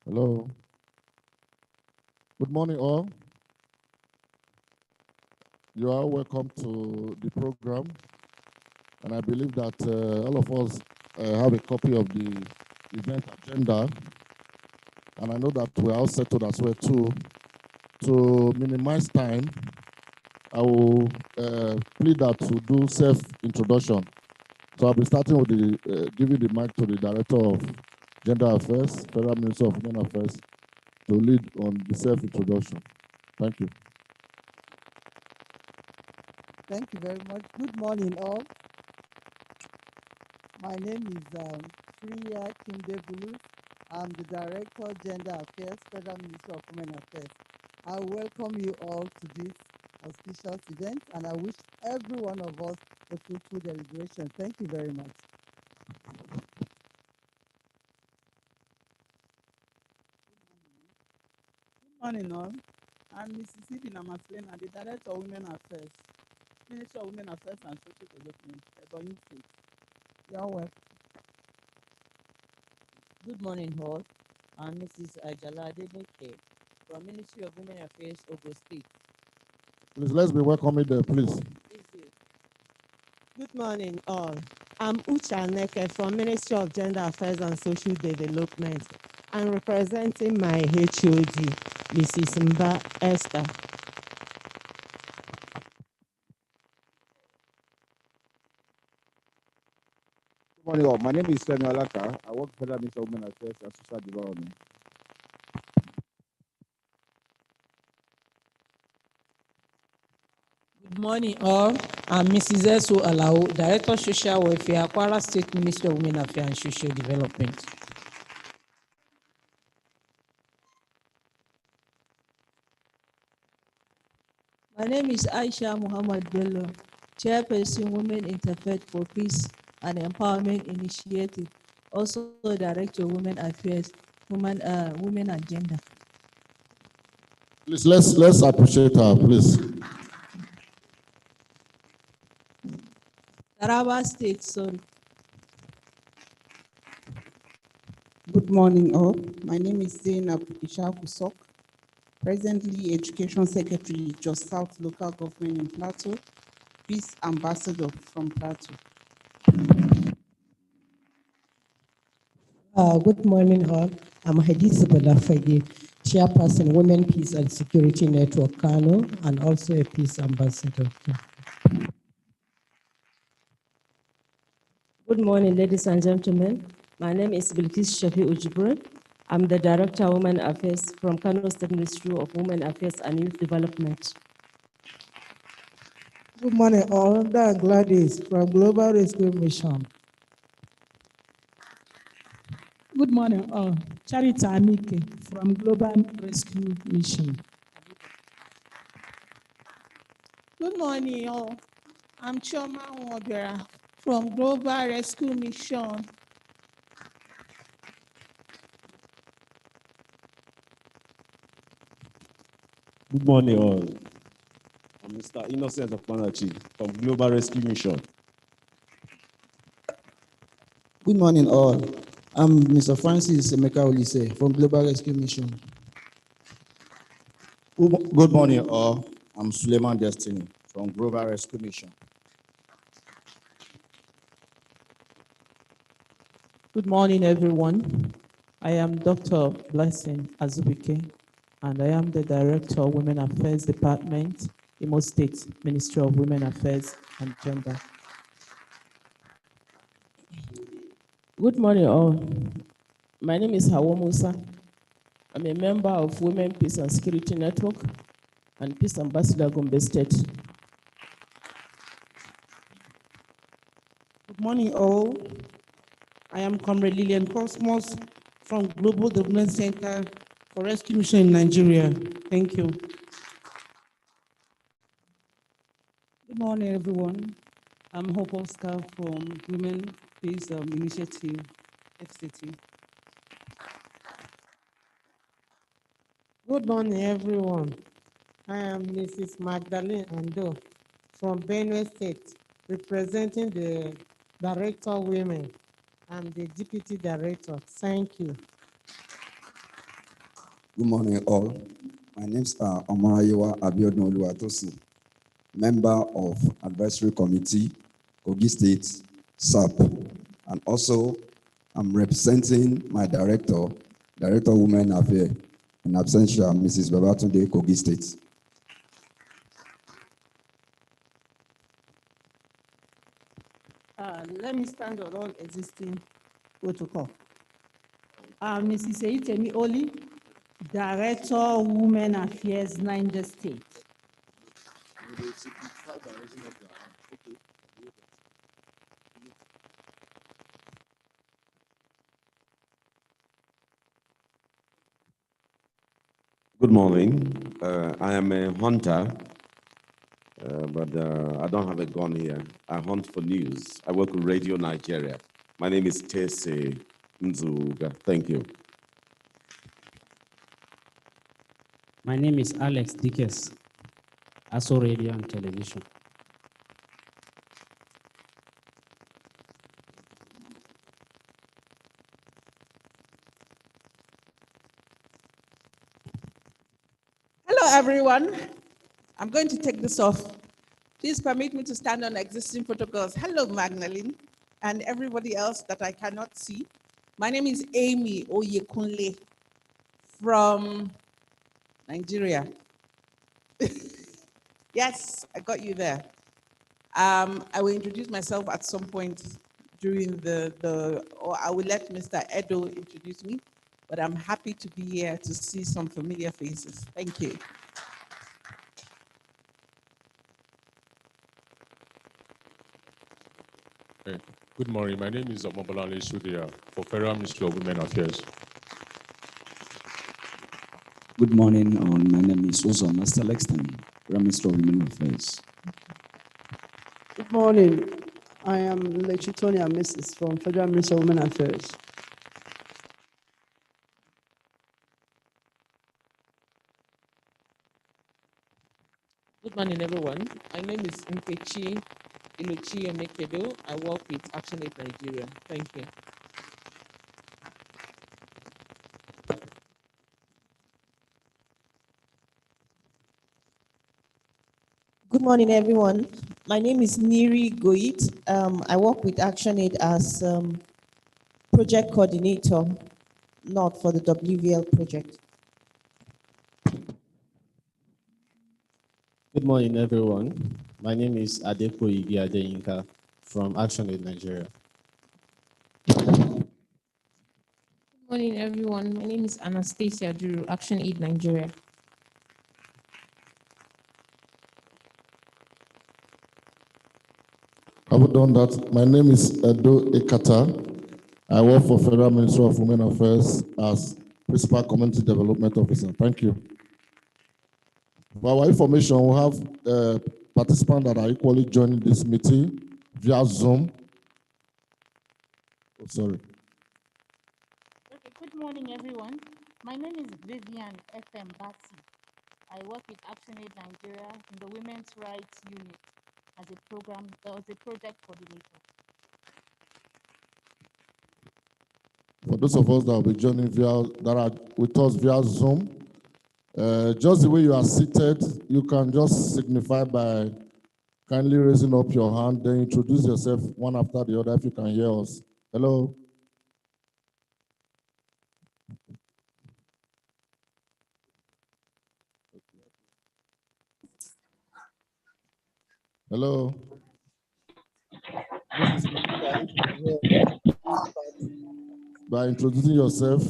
Hello. Good morning, all. You are welcome to the program, and I believe that all of us have a copy of the event agenda, and I know that we are all settled as well too. To minimize time, I will plead that to do self-introduction. So I'll be starting with the giving the mic to the Director of Gender Affairs, Federal Minister of Women Affairs, to lead on the self-introduction. Thank you. Thank you very much. Good morning, all. My name is Priya Kimdebulu. I'm the Director of Gender Affairs, Federal Ministry of Women Affairs. I welcome you all to this auspicious event, and I wish every one of us a fruitful deliberation. Thank you very much. Good morning, all. I'm Mrs. Ibi Namaslena, the Director of Women Affairs, Ministry of Women Affairs and Social Development, Ebonyi State. You're welcome. Good morning, all. I'm Mrs. Ajala Adenike from Ministry of Women Affairs, Ogo State. Please, let's be welcoming them, please. Good morning, all. I'm Ucha Neke from Ministry of Gender Affairs and Social Development. I'm representing my HOD, Mrs. Mba Esther. Good morning, all. My name is Femi Alaka. I work for the Ministry of Women Affairs and Social Development. Good morning, all. I'm Mrs. Esu Alao, Director of Social Welfare, Kwara State Ministry of Women Affairs and Social Development. My name is Aisha Muhammad Bello, Chairperson Women Interfaith for Peace and Empowerment Initiative, also Director of Women Affairs, Women and Gender. Please, let's appreciate her, please. Taraba State, sorry. Good morning, all. My name is Zainab Isha Kusok, presently Education Secretary, Just South Local Government in Plateau, Peace Ambassador from Plateau. Good morning, all. I'm Hadiza Balafagi, Chairperson, Women, Peace and Security Network, Kano, and also a Peace Ambassador. Good morning, ladies and gentlemen. My name is Bilkis Shafi Ujibur. I'm the Director of Women Affairs from Kano State Ministry of Women Affairs and Youth Development. Good morning, all. I'm Gladys from Global Rescue Mission. Good morning, all. Charity Amike from Global Rescue Mission. Good morning, all. I'm Choma Wabera from Global Rescue Mission. Good morning, all. I'm Mr. Innocent Okpanachi from Global Rescue Mission. Good morning, all. I'm Mr. Francis Emeka Olise from Global Rescue Mission. Good morning, all. I'm Suleiman Destiny from Global Rescue Mission. Good morning, everyone. I am Dr. Blessing Azubike, and I am the Director of Women Affairs Department, Imo State Ministry of Women Affairs and Gender. Good morning, all. My name is Hawa Musa. I'm a member of Women, Peace and Security Network and Peace Ambassador, Gombe State. Good morning, all. I am Comrade Lillian Cosmos from Global Development Center for Rescue Mission in Nigeria. Thank you. Good morning, everyone. I'm Hope Oscar from Women Peace Initiative, FCT. Good morning, everyone. I am Mrs. Magdalene Ando from Benue State, representing the Director of Women. I'm the Deputy Director. Thank you. Good morning, all. My name is Omarayewa Abiodun Oluwatosin, member of Advisory Committee, Kogi State, SAP, and also I'm representing my director, Director of Women Affairs, in absentia, Mrs. Babatunde, Kogi State. Let me stand on all existing protocol. Mrs. Eitemi Oli, Director, Women Affairs, Niger State. Good morning. I am a hunter, but I don't have a gun here. I hunt for news. I work with Radio Nigeria. My name is Tese Nzuga. Thank you. My name is Alex Dickes, ASO Radio and Television. Hello, everyone. I'm going to take this off. Please permit me to stand on existing protocols. Hello, Magdalene, and everybody else that I cannot see. My name is Amy Oyekunle from Nigeria. Yes, I got you there. I will introduce myself at some point during or I will let Mr. Edo introduce me, but I'm happy to be here to see some familiar faces. Thank you. Hey, good morning. My name is Omobolale Shudia for Federal Ministry of Women Affairs. Good morning. My name is Ozon Master Lexton, Federal Ministry of Women Affairs. Good morning. I am Lechitonia Mrs. from Federal Ministry of Women Affairs. Good morning, everyone. My name is Nkechi Iluchi Omekedo. I work with ActionAid Nigeria. Thank you. Good morning, everyone. My name is Niri Goit. I work with ActionAid as project coordinator, not for the WVL project. Good morning, everyone. My name is Adepo Igi Adeyinka from ActionAid Nigeria. Good morning, everyone. My name is Anastasia Duru, ActionAid Nigeria. Have you done that? My name is Edo Ekata. I work for Federal Ministry of Women Affairs as Principal Community Development Officer. Thank you. For our information, we have participants that are equally joining this meeting via Zoom. Oh, sorry. Okay, good morning, everyone. My name is Vivian FM Basi. I work with ActionAid Nigeria in the Women's Rights Unit as a project coordinator. For those of us that will be joining that are with us via Zoom, just the way you are seated, you can just signify by kindly raising up your hand, then introduce yourself one after the other if you can hear us. Hello. Hello. This is by introducing yourself.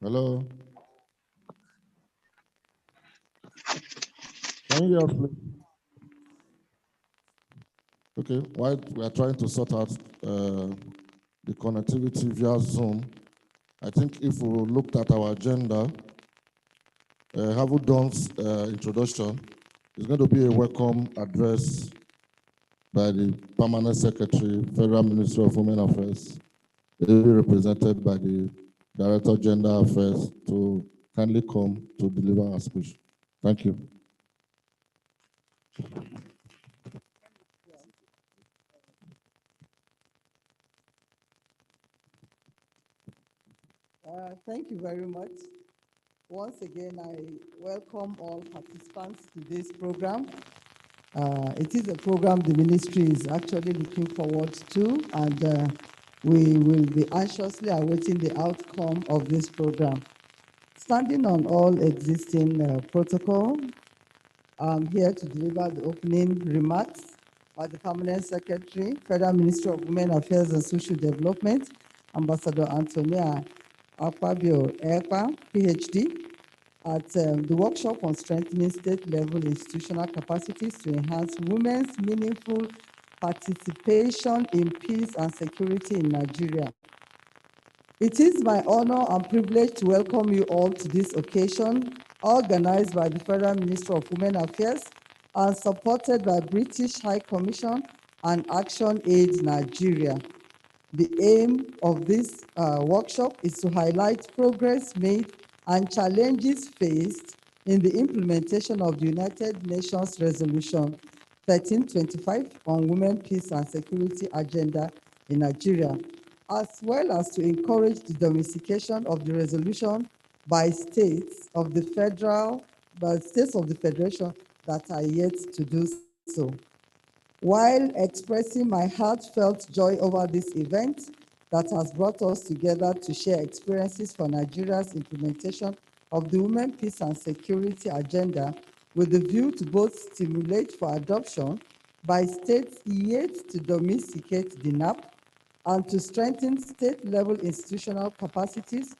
Hello. Can you hear us, please? Okay, while we are trying to sort out the connectivity via Zoom, I think if we looked at our agenda, Havu Don's introduction is going to be a welcome address by the Permanent Secretary, Federal Ministry of Women Affairs. It will be represented by the Director of Gender Affairs to kindly come to deliver our speech. Thank you. Thank you very much. Once again, I welcome all participants to this program. It is a program the ministry is actually looking forward to, and we will be anxiously awaiting the outcome of this program. Standing on all existing protocol, I'm here to deliver the opening remarks by the Permanent Secretary, Federal Ministry of Women Affairs and Social Development, Ambassador Antonia Akpabio Ekpa, PhD, at the workshop on strengthening state-level institutional capacities to enhance women's meaningful participation in peace and security in Nigeria. It is my honor and privilege to welcome you all to this occasion, organized by the Federal Ministry of Women Affairs and supported by British High Commission and Action Aid Nigeria. The aim of this workshop is to highlight progress made and challenges faced in the implementation of the United Nations Resolution 1325 on Women, Peace and Security Agenda in Nigeria, as well as to encourage the domestication of the resolution by states of the Federation that are yet to do so. While expressing my heartfelt joy over this event that has brought us together to share experiences for Nigeria's implementation of the Women, Peace and Security Agenda with the view to both stimulate for adoption by states yet to domesticate the NAP and to strengthen state-level institutional capacities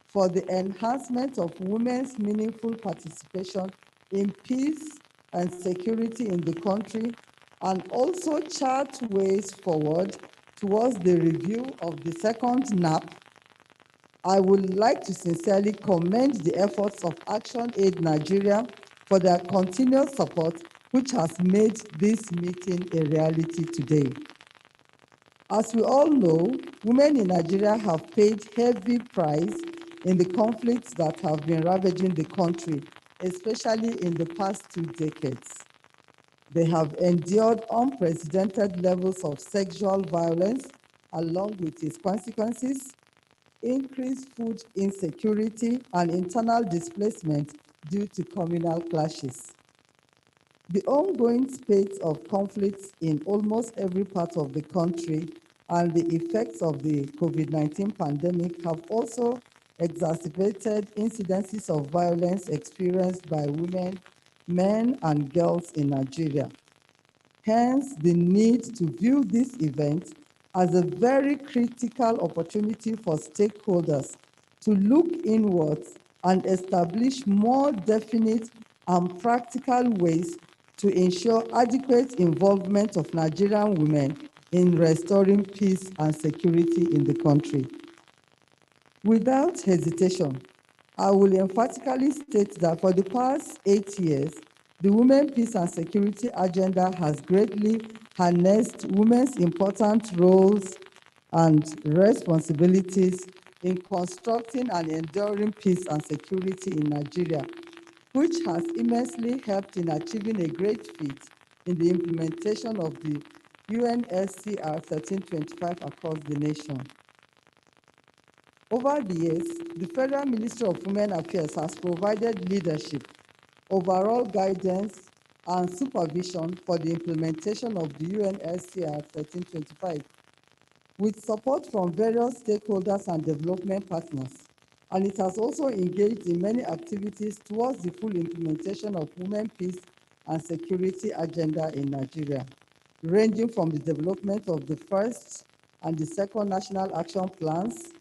for the enhancement of women's meaningful participation in peace and security in the country, and also chart ways forward towards the review of the second NAP, I would like to sincerely commend the efforts of Action Aid Nigeria for their continued support, which has made this meeting a reality today. As we all know, women in Nigeria have paid heavy price in the conflicts that have been ravaging the country, especially in the past 2 decades. They have endured unprecedented levels of sexual violence, along with its consequences, increased food insecurity, and internal displacement due to communal clashes. The ongoing spate of conflicts in almost every part of the country and the effects of the COVID-19 pandemic have also exacerbated incidences of violence experienced by women, men, and girls in Nigeria. Hence, the need to view this event as a very critical opportunity for stakeholders to look inwards and establish more definite and practical ways to ensure adequate involvement of Nigerian women in restoring peace and security in the country. Without hesitation, I will emphatically state that for the past 8 years, the Women, Peace and Security Agenda has greatly harnessed women's important roles and responsibilities in constructing and enduring peace and security in Nigeria, which has immensely helped in achieving a great feat in the implementation of the UNSCR 1325 across the nation. Over the years, the Federal Ministry of Women Affairs has provided leadership, overall guidance, and supervision for the implementation of the UNSCR 1325, with support from various stakeholders and development partners. And it has also engaged in many activities towards the full implementation of Women, Peace and Security Agenda in Nigeria, ranging from the development of the first and the second National Action Plans,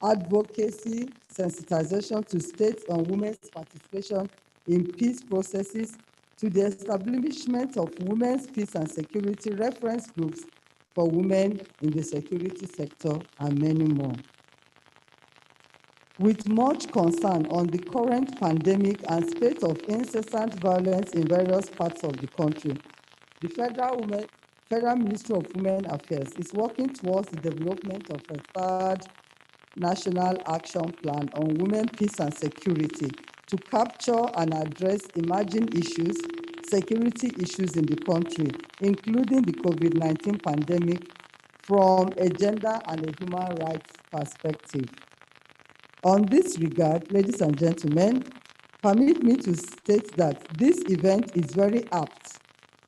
advocacy, sensitization to states on women's participation in peace processes, to the establishment of women's peace and security reference groups for women in the security sector, and many more. With much concern on the current pandemic and spate of incessant violence in various parts of the country, the Federal Ministry of Women Affairs is working towards the development of a third National Action Plan on Women, Peace and Security to capture and address emerging issues, security issues in the country, including the COVID-19 pandemic, from a gender and a human rights perspective. On this regard, ladies and gentlemen, permit me to state that this event is very apt,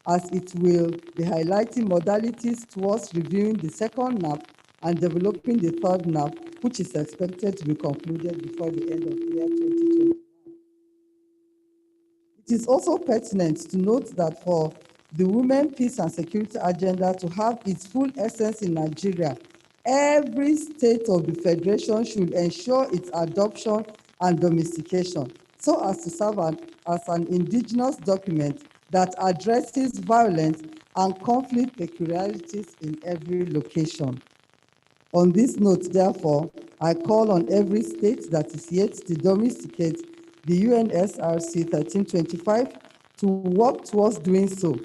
as it will be highlighting modalities towards reviewing the second NAP and developing the third NAP, which is expected to be concluded before the end of the year 2020. It is also pertinent to note that for the Women, Peace and Security agenda to have its full essence in Nigeria, every state of the Federation should ensure its adoption and domestication so as to serve as an indigenous document that addresses violence and conflict peculiarities in every location. On this note, therefore, I call on every state that is yet to domesticate the UNSRC 1325 to work towards doing so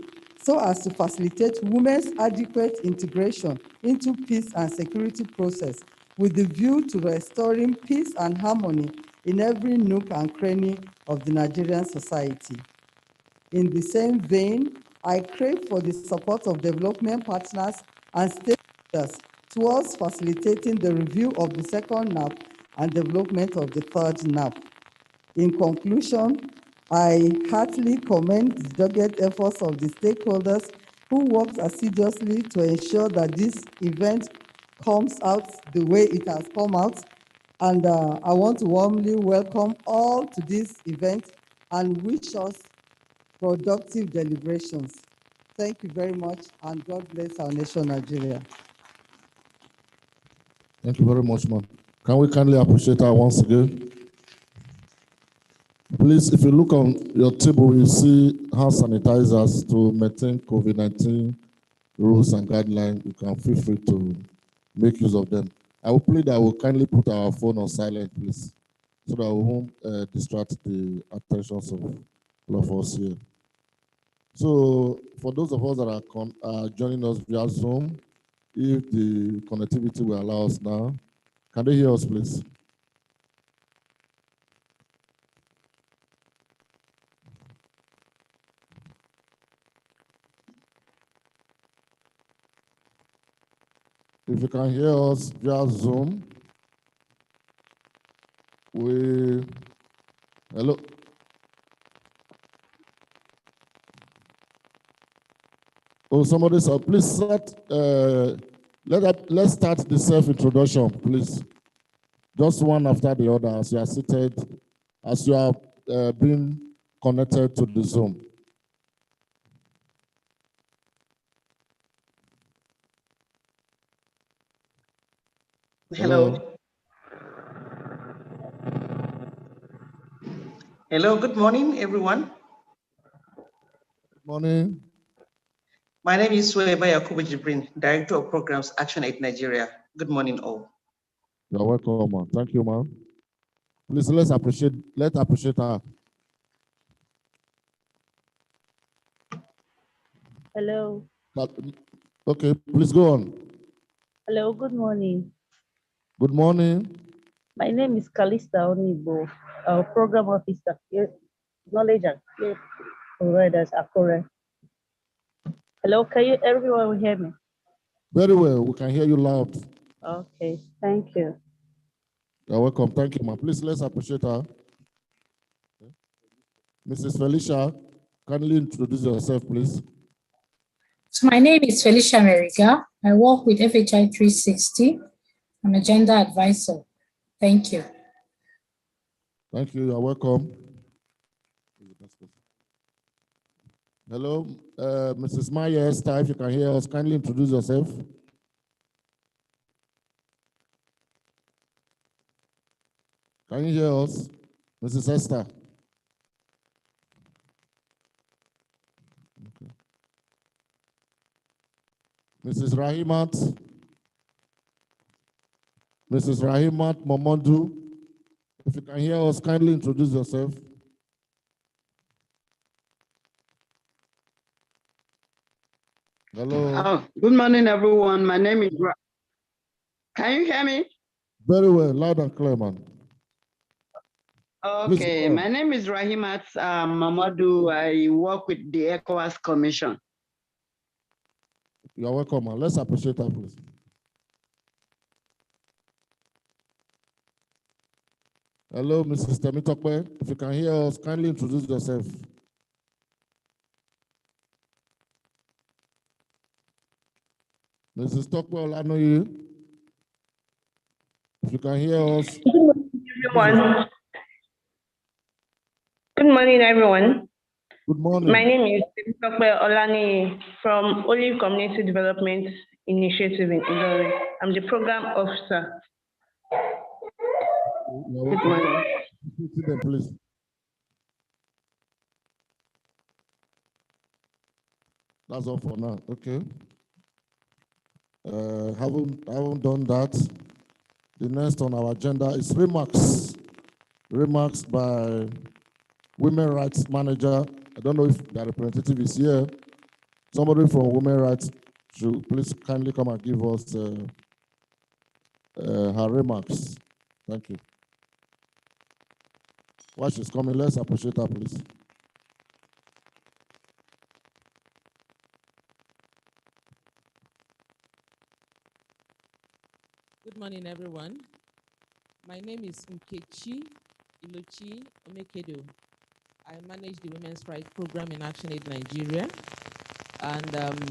as to facilitate women's adequate integration into peace and security process with the view to restoring peace and harmony in every nook and cranny of the Nigerian society. In the same vein, I crave for the support of development partners and stakeholders towards facilitating the review of the second NAP and development of the third NAP. In conclusion, I heartily commend the dogged efforts of the stakeholders who worked assiduously to ensure that this event comes out the way it has come out. And I want to warmly welcome all to this event and wish us productive deliberations. Thank you very much, and God bless our nation, Nigeria. Thank you very much, ma'am. Can we kindly appreciate her once again? Please, if you look on your table, you see hand sanitizers to maintain COVID-19 rules and guidelines. You can feel free to make use of them. I will plead that we'll kindly put our phone on silent, please, so that we won't distract the attentions of all of us here. So, for those of us that are joining us via Zoom, if the connectivity will allow us now, can they hear us, please? If you can hear us via Zoom, hello? Oh, somebody said, please let's start the self-introduction, please. Just one after the other as you are seated, as you are being connected to the Zoom. Hello. Hello, good morning, everyone. Good morning. My name is Sueba Yakubu Jibrin, Director of Programs, ActionAid Nigeria. Good morning, all. You're welcome, man. Thank you, man. Please, let's appreciate her. Hello. Okay, please go on. Hello, good morning. Good morning. My name is Kalista Onibo, Program Officer, Knowledge and Care Providers, Akure. Hello, can everyone hear me? Very well, we can hear you loud. Okay, thank you. You're welcome. Thank you, ma'am. Please, let's appreciate her. Mrs. Felicia, kindly introduce yourself, please. So my name is Felicia Meriga. I work with FHI 360. I'm a gender advisor. Thank you. Thank you. You're welcome. Hello, Mrs. Maya Esther, if you can hear us, kindly introduce yourself. Can you hear us, Mrs. Esther? Okay. Mrs. Rahimat Momondu, if you can hear us, kindly introduce yourself. Hello. Oh, good morning, everyone. My name is Can you hear me? Very well, loud and clear, man. Okay, my name is Rahimat Mamadou. I work with the ECOWAS Commission. You're welcome, man. Let's appreciate her, please. Hello, Mrs. Temitokwe. If you can hear us, kindly introduce yourself. Mrs. Tokwe Olanoye. If you can hear us. Everyone. Good morning, everyone. Good morning. My name is Dr. Olani from Olive Community Development Initiative in Ilorin. I'm the program officer. Good morning. Sit them, please. That's all for now. Okay. Haven't done that. The next on our agenda is remarks. Remarks by Women Rights Manager. I don't know if the representative is here. Somebody from Women Rights should please kindly come and give us her remarks. Thank you. While she's coming, let's appreciate her, please. Good morning, everyone. My name is Nkechi Ilochi Omekedo. I manage the Women's Rights Program in ActionAid Nigeria. And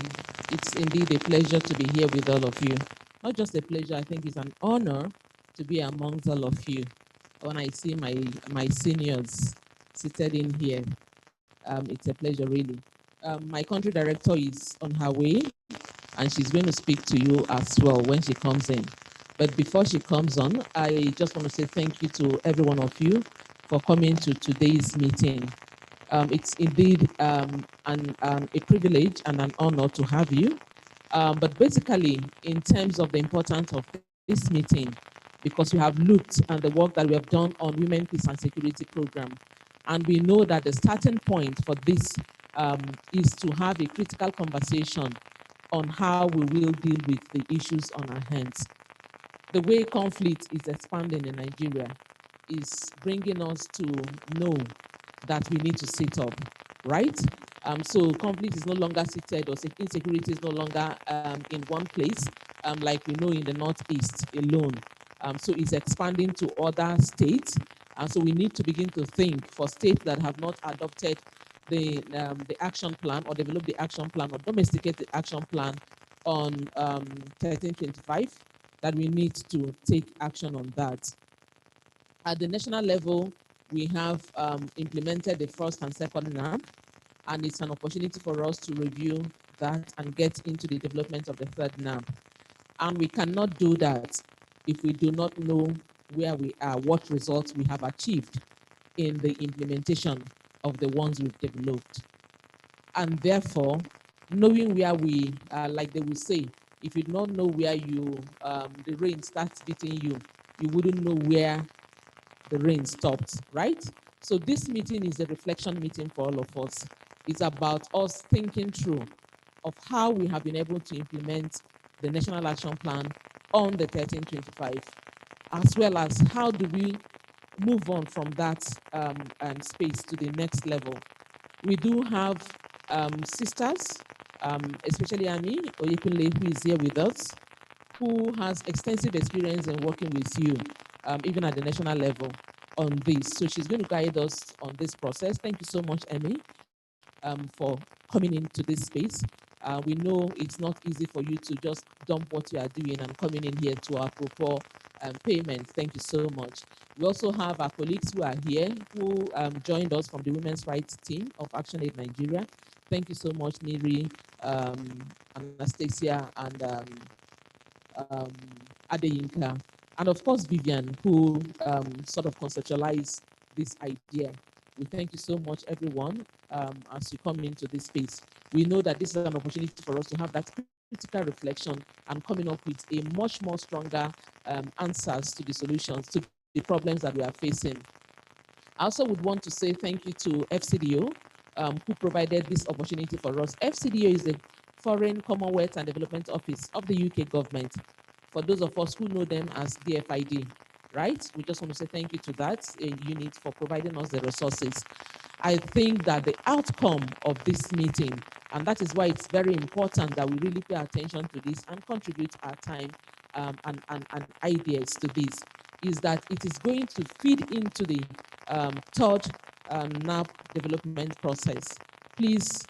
it's indeed a pleasure to be here with all of you. Not just a pleasure, I think it's an honor to be amongst all of you. When I see my seniors seated in here, it's a pleasure, really. My country director is on her way, and she's going to speak to you as well when she comes in. But before she comes on, I just want to say thank you to every one of you for coming to today's meeting. It's indeed a privilege and an honor to have you. But basically, in terms of the importance of this meeting, because we have looked at the work that we have done on Women, Peace and Security Program, and we know that the starting point for this is to have a critical conversation on how we will deal with the issues on our hands. The way conflict is expanding in Nigeria is bringing us to know that we need to sit up, right? So conflict is no longer seated, or insecurity is no longer in one place, like we know in the Northeast alone. So it's expanding to other states. So we need to begin to think for states that have not adopted the action plan or developed the action plan or domesticate the action plan on 1325, that we need to take action on that. At the national level, we have implemented the first and second NAP, and it's an opportunity for us to review that and get into the development of the third NAP. And we cannot do that if we do not know where we are, what results we have achieved in the implementation of the ones we've developed. And therefore, knowing where we are, like they will say, if you do not know where the rain starts beating you, you wouldn't know where the rain stopped, right? So this meeting is a reflection meeting for all of us. It's about us thinking through of how we have been able to implement the National Action Plan on the 1325, as well as how do we move on from that space to the next level. We do have sisters, especially Ami Oyekunle, who is here with us, who has extensive experience in working with you, even at the national level on this. So she's going to guide us on this process. Thank you so much, Emmy, for coming into this space. We know it's not easy for you to just dump what you are doing and coming in here to our proper payment. Thank you so much. We also have our colleagues who are here, who joined us from the Women's Rights team of ActionAid Nigeria. Thank you so much, Niri, Anastasia, and Adeyinka. And of course, Vivian, who sort of conceptualized this idea. We thank you so much, everyone, as you come into this space. We know that this is an opportunity for us to have that critical reflection and coming up with a much more stronger answers to the solutions, to the problems that we are facing. I also would want to say thank you to FCDO, who provided this opportunity for us. FCDO is the Foreign, Commonwealth and Development Office of the UK government. For those of us who know them as DFID, right? We just want to say thank you to that unit for providing us the resources. I think that the outcome of this meeting, and that is why it's very important that we really pay attention to this and contribute our time and ideas to this, is that it is going to feed into the third NAP development process. Please,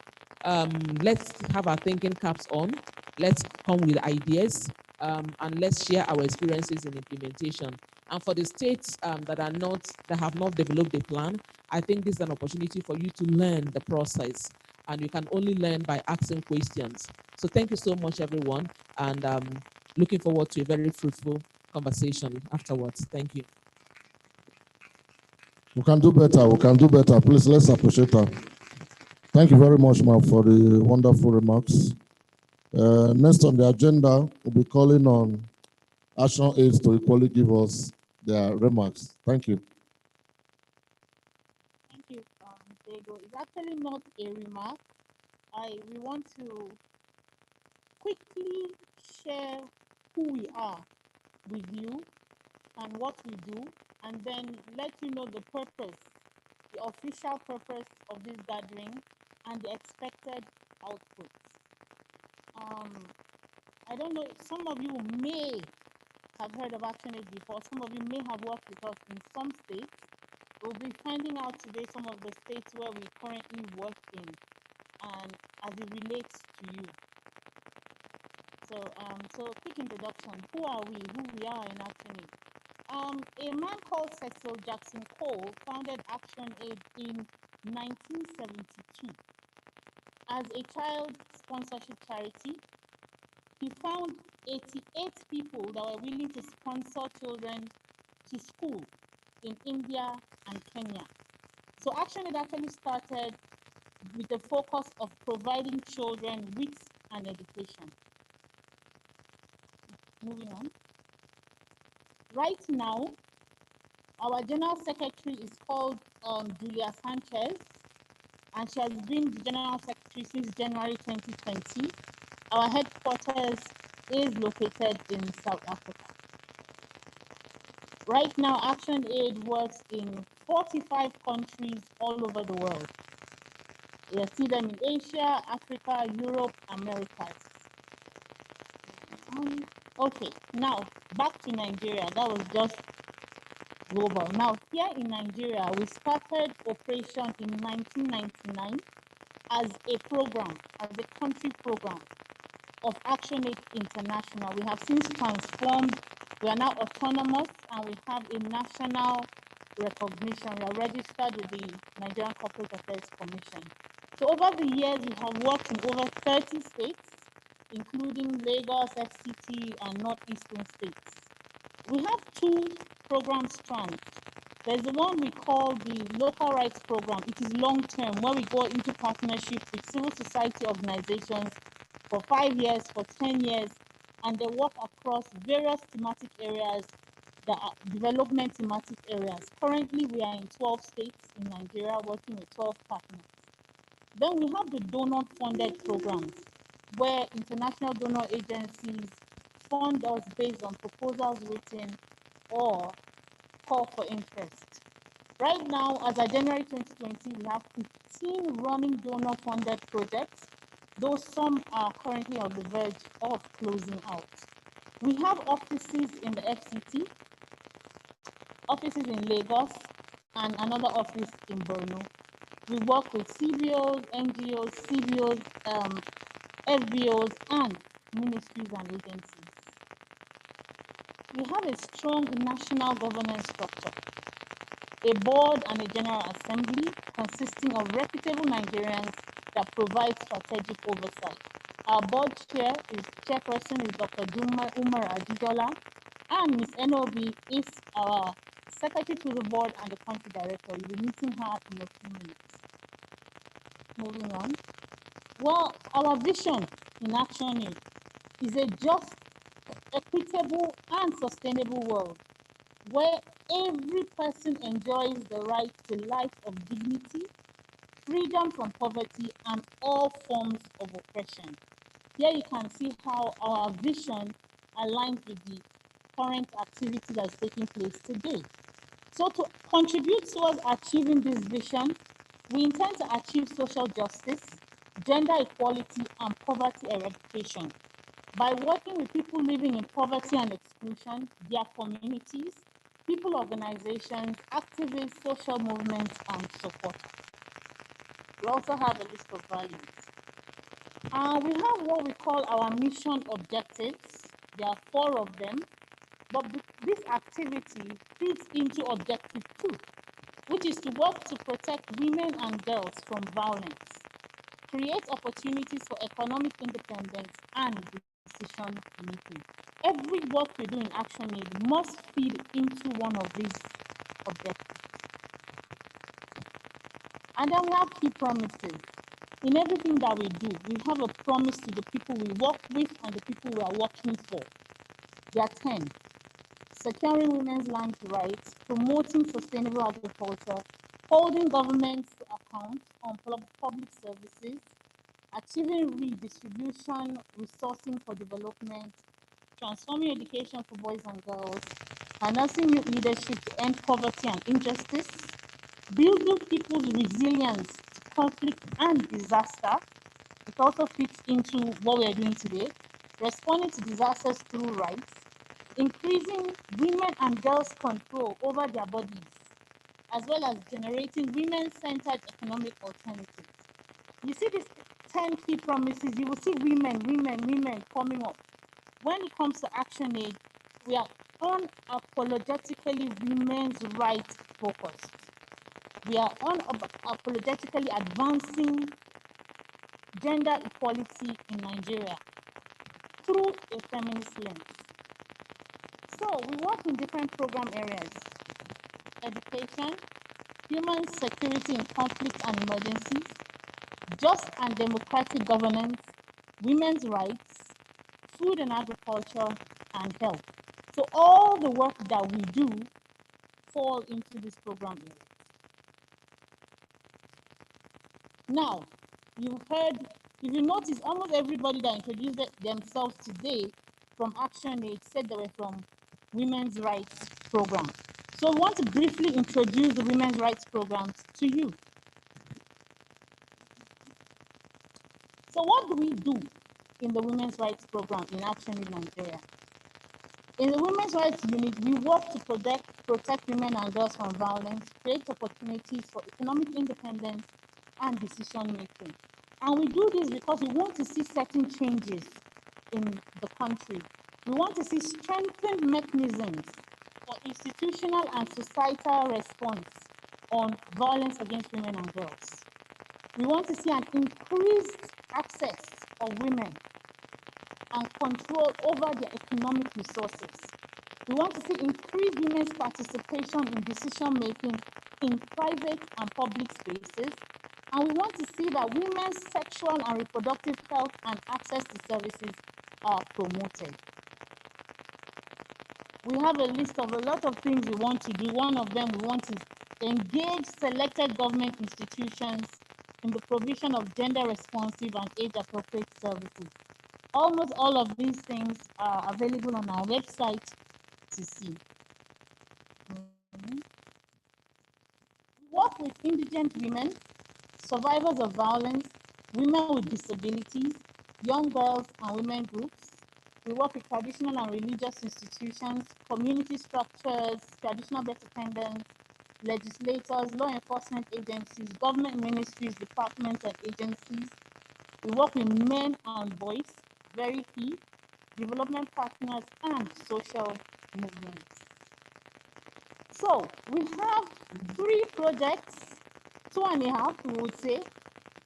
let's have our thinking caps on. Let's come with ideas and let's share our experiences in implementation. And for the states that have not developed a plan, I think this is an opportunity for you to learn the process, and you can only learn by asking questions. So thank you so much, everyone, and looking forward to a very fruitful conversation afterwards. Thank you. We can do better. We can do better. Please, let's appreciate her. Thank you very much, ma'am, for the wonderful remarks. Next on the agenda, we'll be calling on Action Aids to equally give us their remarks. Thank you. Thank you, Diego. It's actually not a remark. We want to quickly share who we are with you and what we do, and then let you know the purpose, the official purpose of this gathering and the expected outputs. I don't know, some of you may have heard of ActionAid before. Some of you may have worked with us in some states. We'll be finding out today some of the states where we currently work in and as it relates to you. So quick introduction. Who are we? Who we are in ActionAid? A man called Cecil Jackson Cole founded ActionAid in 1972 as a child sponsorship charity. He found 88 people that were willing to sponsor children to school in India and Kenya. So ActionAid actually started with the focus of providing children with an education. Moving on. Right now, our General Secretary is called Julia Sanchez, and she has been the General Secretary since January 2020. Our headquarters is located in South Africa. Right now, ActionAid works in 45 countries all over the world. You see them in Asia, Africa, Europe, Americas. Okay, now back to Nigeria. That was just global. Now, here in Nigeria, we started operation in 1999 as a program, as a country program of ActionAid International. We have since transformed. We are now autonomous and we have a national recognition. We are registered with the Nigerian Corporate Affairs Commission. So over the years, we have worked in over 30 states, including Lagos, FCT, and northeastern states. We have two program strands. There's the one we call the Local Rights Program. It is long-term, where we go into partnership with civil society organizations for 5 years, for 10 years, and they work across various thematic areas, that are development thematic areas. Currently, we are in 12 states in Nigeria, working with 12 partners. Then we have the donor-funded programs, where international donor agencies fund us based on proposals written or call for interest. Right now, as of January 2020, we have 15 running donor-funded projects, though some are currently on the verge of closing out. We have offices in the FCT, offices in Lagos, and another office in Borno. We work with CBOs, NGOs, CBOs, FBOs, and ministries and agencies. We have a strong national governance structure, a board and a general assembly consisting of reputable Nigerians that provide strategic oversight. Our board chairperson is Dr. Umar Ajidola, and Ms. Enobi is our secretary to the board and the country director. You'll be meeting her in a few minutes. Moving on. Well, our vision in ActionAid is a just, equitable, and sustainable world where every person enjoys the right to life of dignity, freedom from poverty, and all forms of oppression. Here you can see how our vision aligns with the current activity that's taking place today. So to contribute towards achieving this vision, we intend to achieve social justice, gender equality, and poverty eradication by working with people living in poverty and exclusion, their communities, people organizations, activists, social movements, and support. We also have a list of values. We have what we call our mission objectives. There are 4 of them, but this activity feeds into objective 2, which is to work to protect women and girls from violence, create opportunities for economic independence and decision making. Every work we do in ActionAid must feed into one of these objectives. And then we have key promises. In everything that we do, we have a promise to the people we work with and the people we are working for. There are 10. Securing women's land rights, promoting sustainable agriculture, holding government accounts on public services, achieving redistribution, resourcing for development, transforming education for boys and girls, harnessing youth leadership to end poverty and injustice, building people's resilience to conflict and disaster. It also fits into what we are doing today, responding to disasters through rights, increasing women and girls' control over their bodies, as well as generating women-centered economic alternatives. You see these 10 key promises, you will see women coming up. When it comes to ActionAid, we are unapologetically women's rights focused. We are unapologetically advancing gender equality in Nigeria through a feminist lens. So we work in different program areas: education, human security in conflict and emergencies, just and democratic governance, women's rights, food and agriculture, and health. So all the work that we do fall into this program area. Now, you've heard, if you notice, almost everybody that introduced themselves today from ActionAid said they were from Women's Rights Program. So I want to briefly introduce the Women's Rights Programs to you. So what do we do in the Women's Rights Program in ActionAid Nigeria? In the Women's Rights Unit, we work to protect women and girls from violence, create opportunities for economic independence and decision making. And we do this because we want to see certain changes in the country. We want to see strengthened mechanisms for institutional and societal response on violence against women and girls. We want to see an increased access of women and control over their economic resources. We want to see increased women's participation in decision making in private and public spaces. And we want to see that women's sexual and reproductive health and access to services are promoted. We have a list of a lot of things we want to do. One of them, we want to engage selected government institutions in the provision of gender-responsive and age-appropriate services. Almost all of these things are available on our website to see. We work with indigent women, survivors of violence, women with disabilities, young girls and women groups. We work with traditional and religious institutions, community structures, traditional birth attendants, legislators, law enforcement agencies, government ministries, departments and agencies. We work with men and boys, very key, development partners and social movements. So we have 3 projects, 2.5 we would say,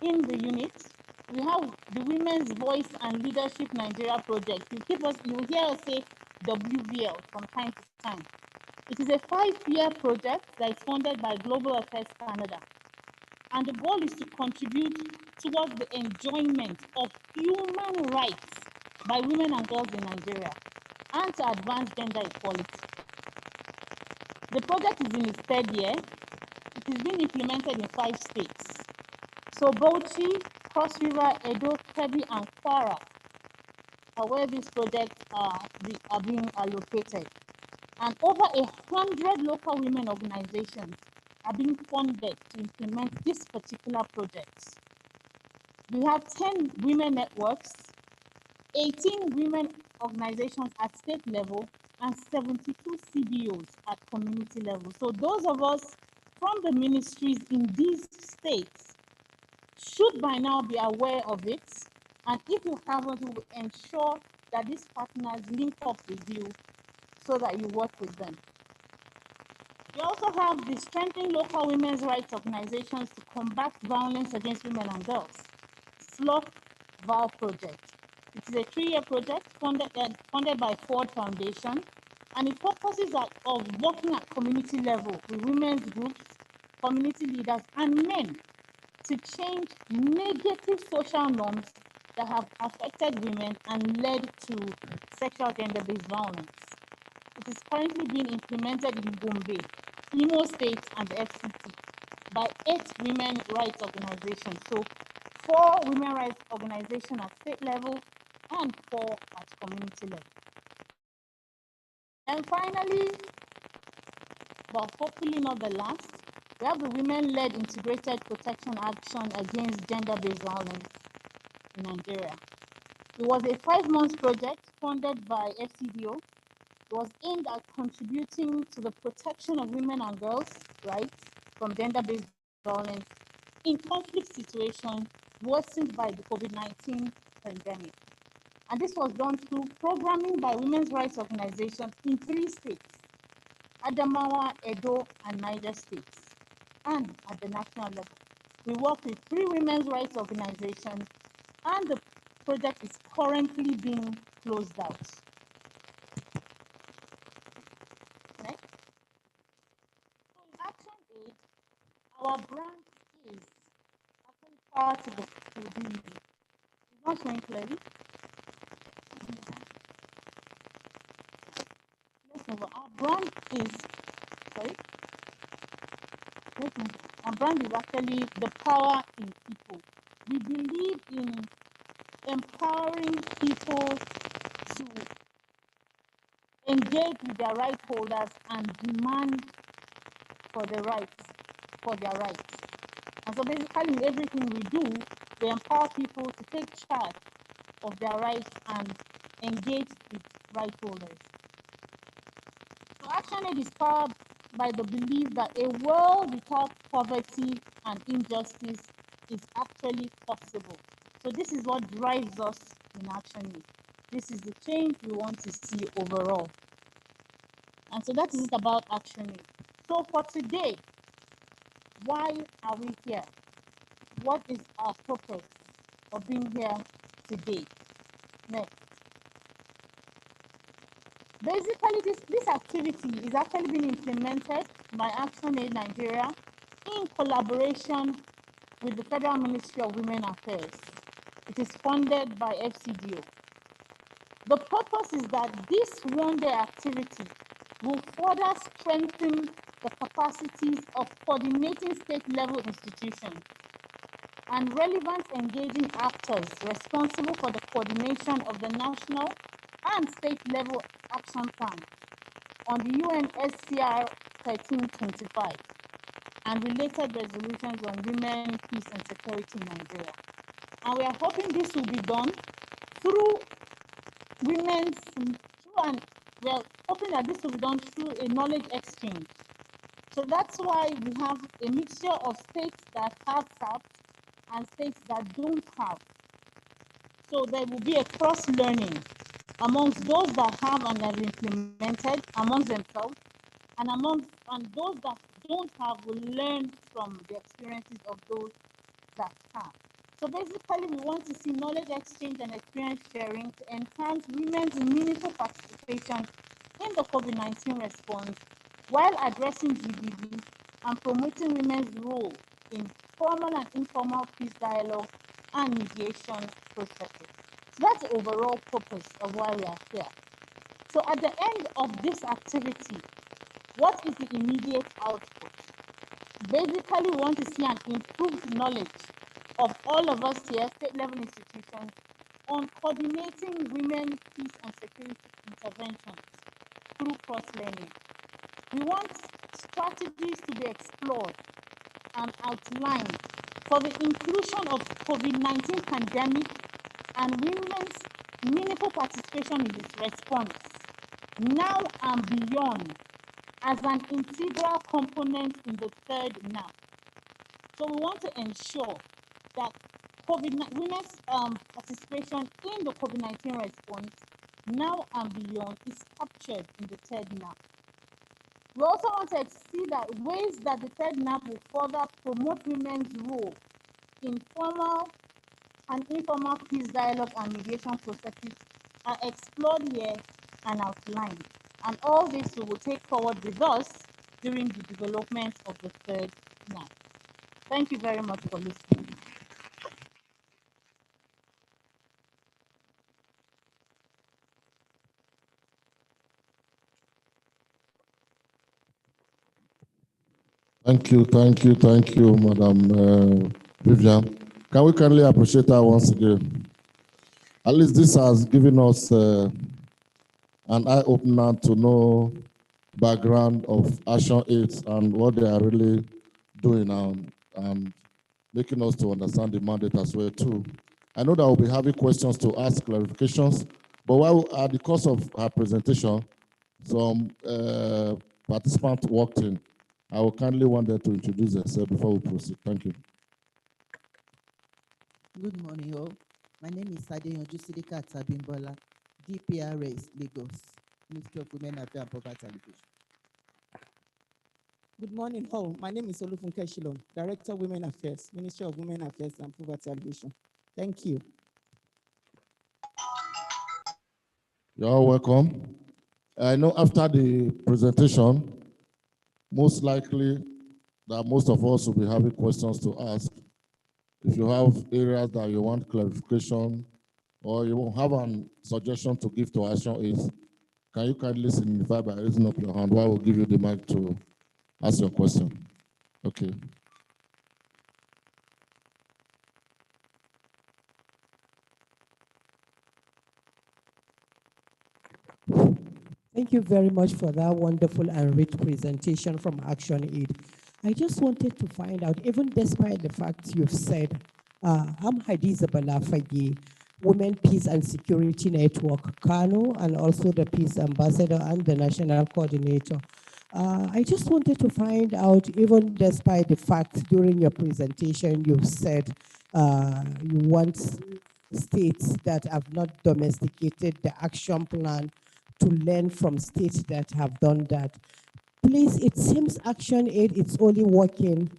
in the unit. We have the Women's Voice and Leadership Nigeria project. You hear us say WVL from time to time. It is a 5-year project that is funded by Global Affairs Canada. And the goal is to contribute towards the enjoyment of human rights by women and girls in Nigeria and to advance gender equality. The project is in its 3rd year. It is being implemented in 5 states. So Bauchi, Cross River, Edo, Kebbi, and Kwara are where these projects are being allocated. And over 100 local women organizations are being funded to implement this particular project. We have 10 women networks, 18 women organizations at state level, and 72 CBOs at community level. So those of us from the ministries in these states should by now be aware of it. And if you haven't, we will ensure that these partners link up with you so that you work with them. We also have the Strengthening Local Women's Rights Organizations to Combat Violence Against Women and Girls, SLOC-VAL project. It is a 3-year project funded by Ford Foundation, and it focuses on working at community level with women's groups, community leaders, and men to change negative social norms that have affected women and led to sexual gender-based violence. It is currently being implemented in Gombe, Imo State, and the FCT by 8 women rights organizations. So 4 women rights organizations at state level and 4 at community level. And finally, but hopefully not the last, we have the Women-Led Integrated Protection Action Against Gender-Based Violence in Nigeria. It was a 5-month project funded by FCDO. It was aimed at contributing to the protection of women and girls' rights from gender-based violence in conflict situations worsened by the COVID-19 pandemic. And this was done through programming by women's rights organizations in 3 states, Adamawa, Edo, and Niger states, and at the national level. We work with 3 women's rights organizations, and the project is currently being closed out. Next. So in ActionAid, our brand is actually part of the it's not showing clearly. Let's move on. Our brand is, sorry. Let's move on. Our brand is actually the power in people. We believe in empowering people to engage with their right holders and demand for their rights. And so basically in everything we do, we empower people to take charge of their rights and engage with right holders. So ActionAid is powered by the belief that a world without poverty and injustice is actually possible. So this is what drives us in ActionAid. This is the change we want to see overall. And so that is it about ActionAid. So for today, why are we here? What is our purpose of being here today? Next. Basically, this activity is actually being implemented by ActionAid Nigeria in collaboration with the Federal Ministry of Women Affairs. It is funded by FCDO. The purpose is that this one-day activity will further strengthen the capacities of coordinating state-level institutions and relevant engaging actors responsible for the coordination of the national and state-level action plan on the UNSCR 1325 and related resolutions on women, peace, and security in Nigeria. And we are hoping this will be done through we are hoping that this will be done through a knowledge exchange. So that's why we have a mixture of states that have SAP and states that don't have. So there will be a cross-learning amongst those that have and have implemented amongst themselves, and those that don't have will learn from the experiences of those that have. So basically, we want to see knowledge exchange and experience sharing to enhance women's meaningful participation in the COVID-19 response while addressing GBV and promoting women's role in formal and informal peace dialogue and mediation processes. So that's the overall purpose of why we are here. So at the end of this activity, what is the immediate output? Basically, we want to see an improved knowledge of all of us here, state-level institutions, on coordinating women, peace, and security interventions through cross-learning. We want strategies to be explored and outlined for the inclusion of COVID-19 pandemic and women's meaningful participation in its response now and beyond as an integral component in the third NAP. So we want to ensure that women's participation in the COVID-19 response now and beyond is captured in the third NAP. We also want to see that ways that the third NAP will further promote women's role in formal and informal peace dialogue and mediation processes are explored here and outlined. And all this we will take forward with us during the development of the third NAP. Thank you very much for listening. Thank you, Madam Vivian. Can we kindly appreciate her once again? At least this has given us an eye-opener to know background of Action 8 and what they are really doing and making us to understand the mandate as well too. I know that we'll be having questions to ask, clarifications, but while at the course of her presentation, some participants walked in. I will kindly want them to introduce themselves before we proceed. Thank you. Good morning, all. My name is Adeyanju Sidika Tabimbola, DPRS, Lagos, Ministry of Women Affairs and Poverty Alleviation. Good morning, all. My name is Olufunke Shilon, Director of Women Affairs, Ministry of Women Affairs and Poverty Alleviation. Thank you. You're all welcome. I know after the presentation, most likely that most of us will be having questions to ask. If you have areas that you want clarification or you have a suggestion to give to Action 8, can you kindly signify by raising up your hand while we'll give you the mic to ask your question? Okay. Thank you very much for that wonderful and rich presentation from Action 8. I just wanted to find out, even despite the fact you've said, I'm Hadiza Balafagi, Women, Peace and Security Network, Kano, and also the Peace Ambassador and the National Coordinator. I just wanted to find out, even despite the fact during your presentation you said you want states that have not domesticated the action plan to learn from states that have done that. Please, it seems Action 8 is only working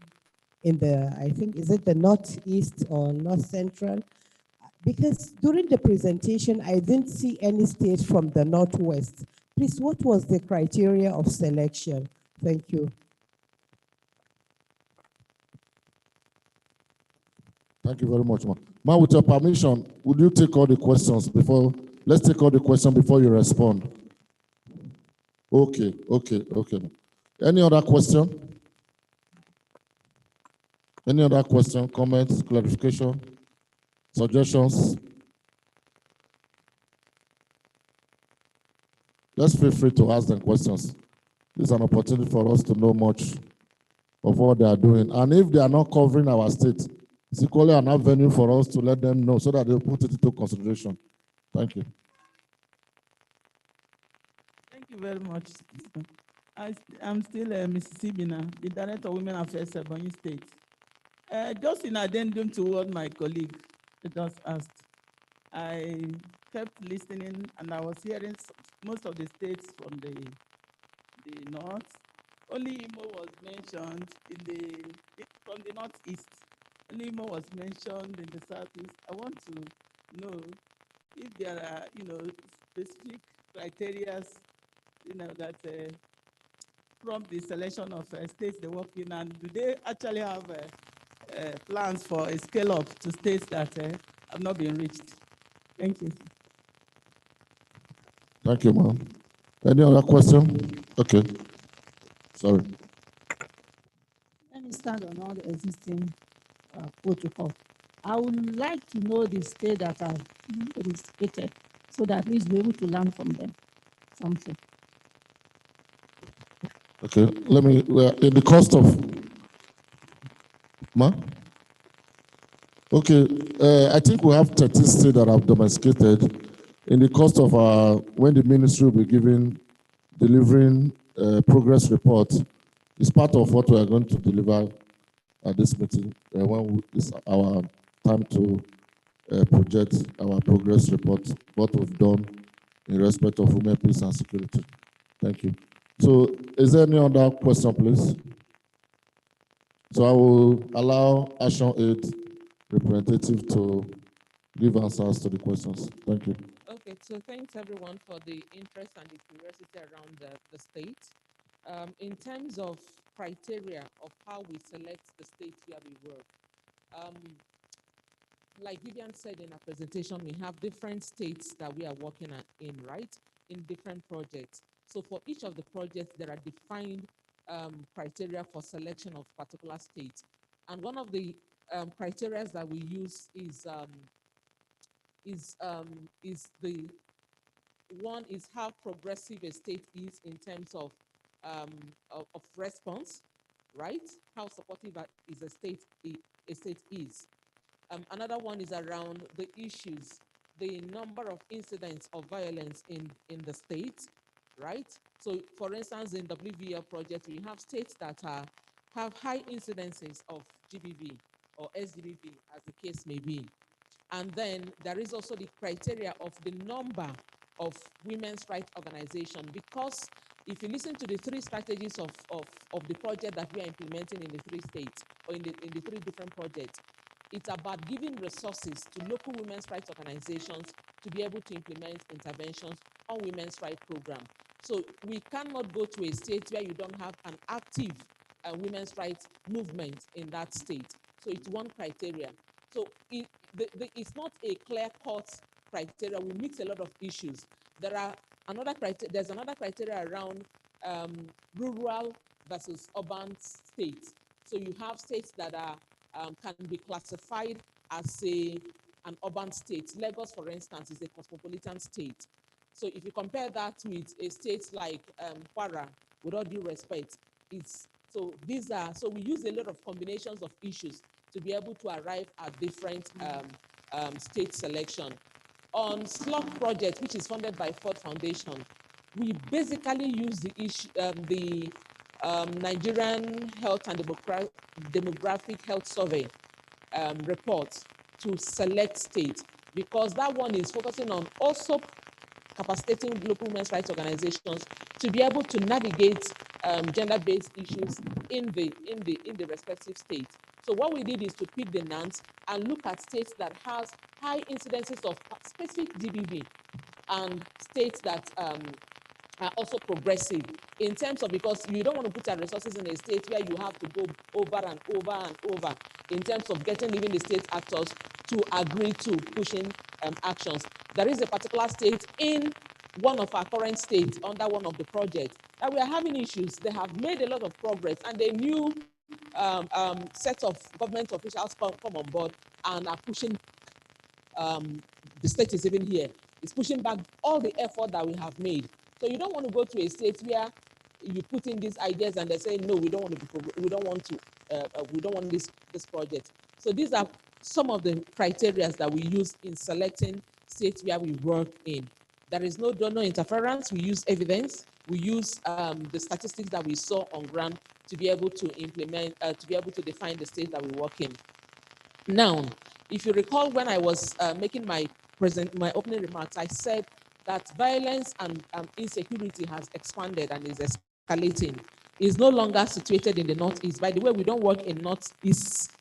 in the, I think, is it the Northeast or North Central? Because during the presentation, I didn't see any states from the Northwest. Please, what was the criteria of selection? Thank you. Thank you very much, ma'am. Ma'am, with your permission, would you take all the questions before, let's take all the questions before you respond. Okay. Any other question? Any other question, comments, clarification, suggestions? Just feel free to ask them questions. This is an opportunity for us to know much of what they are doing. And if they are not covering our state, it's equally an avenue for us to let them know so that they put it into consideration. Thank you. Thank you very much. I'm still Mrs. Sibina, the Director of Women Affairs, Ebonyi State. Just in addendum to what my colleague just asked, I kept listening and I was hearing most of the states from the north. Only Imo was mentioned from the northeast. Only Imo was mentioned in the southeast. I want to know if there are, specific criteria, that prompt the selection of states they work in, and do they actually have plans for a scale up to states that have not been reached? Thank you. Thank you, ma'am. Any other question? Okay. Sorry. Let me start on all the existing protocol. I would like to know the state that are participated so that at least we're able to learn from them something. Okay, let me, in the cost of, ma? Okay, I think we have 13 states that have domesticated. In the cost of, when the ministry will be giving delivering a progress report is part of what we are going to deliver at this meeting when it's our time to project our progress report, what we've done in respect of women, peace, and security. Thank you. So is there any other question, please? So I will allow Action Aid representative to give answers to the questions. Thank you. Okay, so thanks everyone for the interest and the curiosity around the state. In terms of criteria of how we select the states where we work, like Vivian said in her presentation, we have different states that we are working in, right? In different projects. So for each of the projects, there are defined criteria for selection of particular states. And one of the criteria that we use is how progressive a state is in terms of response, right? How supportive is a state is. Another one is around the issues, the number of incidents of violence in the state, right? So for instance, in WVL project, we have states that have high incidences of GBV or SGBV, as the case may be. And then there is also the criteria of the number of women's rights organizations, because if you listen to the three strategies of the project that we are implementing in the three states or in the three different projects, it's about giving resources to local women's rights organizations to be able to implement interventions on women's rights program. So we cannot go to a state where you don't have an active women's rights movement in that state. So it's one criteria. So it's not a clear-cut criteria. We mix a lot of issues. There's another criteria around rural versus urban states. So you have states that are can be classified as an urban state. Lagos, for instance, is a cosmopolitan state. So if you compare that with a state like Kwara, with all due respect, so we use a lot of combinations of issues to be able to arrive at different state selection. On SLOC project, which is funded by Ford Foundation, we basically use the Nigerian Health and Demographic Health Survey report to select states, because that one is focusing on also capacitating local women's rights organizations to be able to navigate gender-based issues in the respective states. So what we did is to pick the NANS and look at states that has high incidences of specific GBV and states that are also progressive in terms of, because you don't want to put our resources in a state where you have to go over and over and over in terms of getting even the state actors to agree to pushing actions. There is a particular state in one of our current states under one of the projects that we are having issues. They have made a lot of progress, and a new set of government officials come on board and are pushing, the state is even here, is pushing back all the effort that we have made. So you don't want to go to a state where you put in these ideas and they say, no, we don't want this project. So these are some of the criteria that we use in selecting states where we work in. There is no donor interference. We use evidence. We use the statistics that we saw on ground to be able to implement, to be able to define the state that we work in. Now, if you recall, when I was making my opening remarks, I said that violence and insecurity has expanded and is escalating. It's no longer situated in the Northeast. By the way, we don't work in Northeast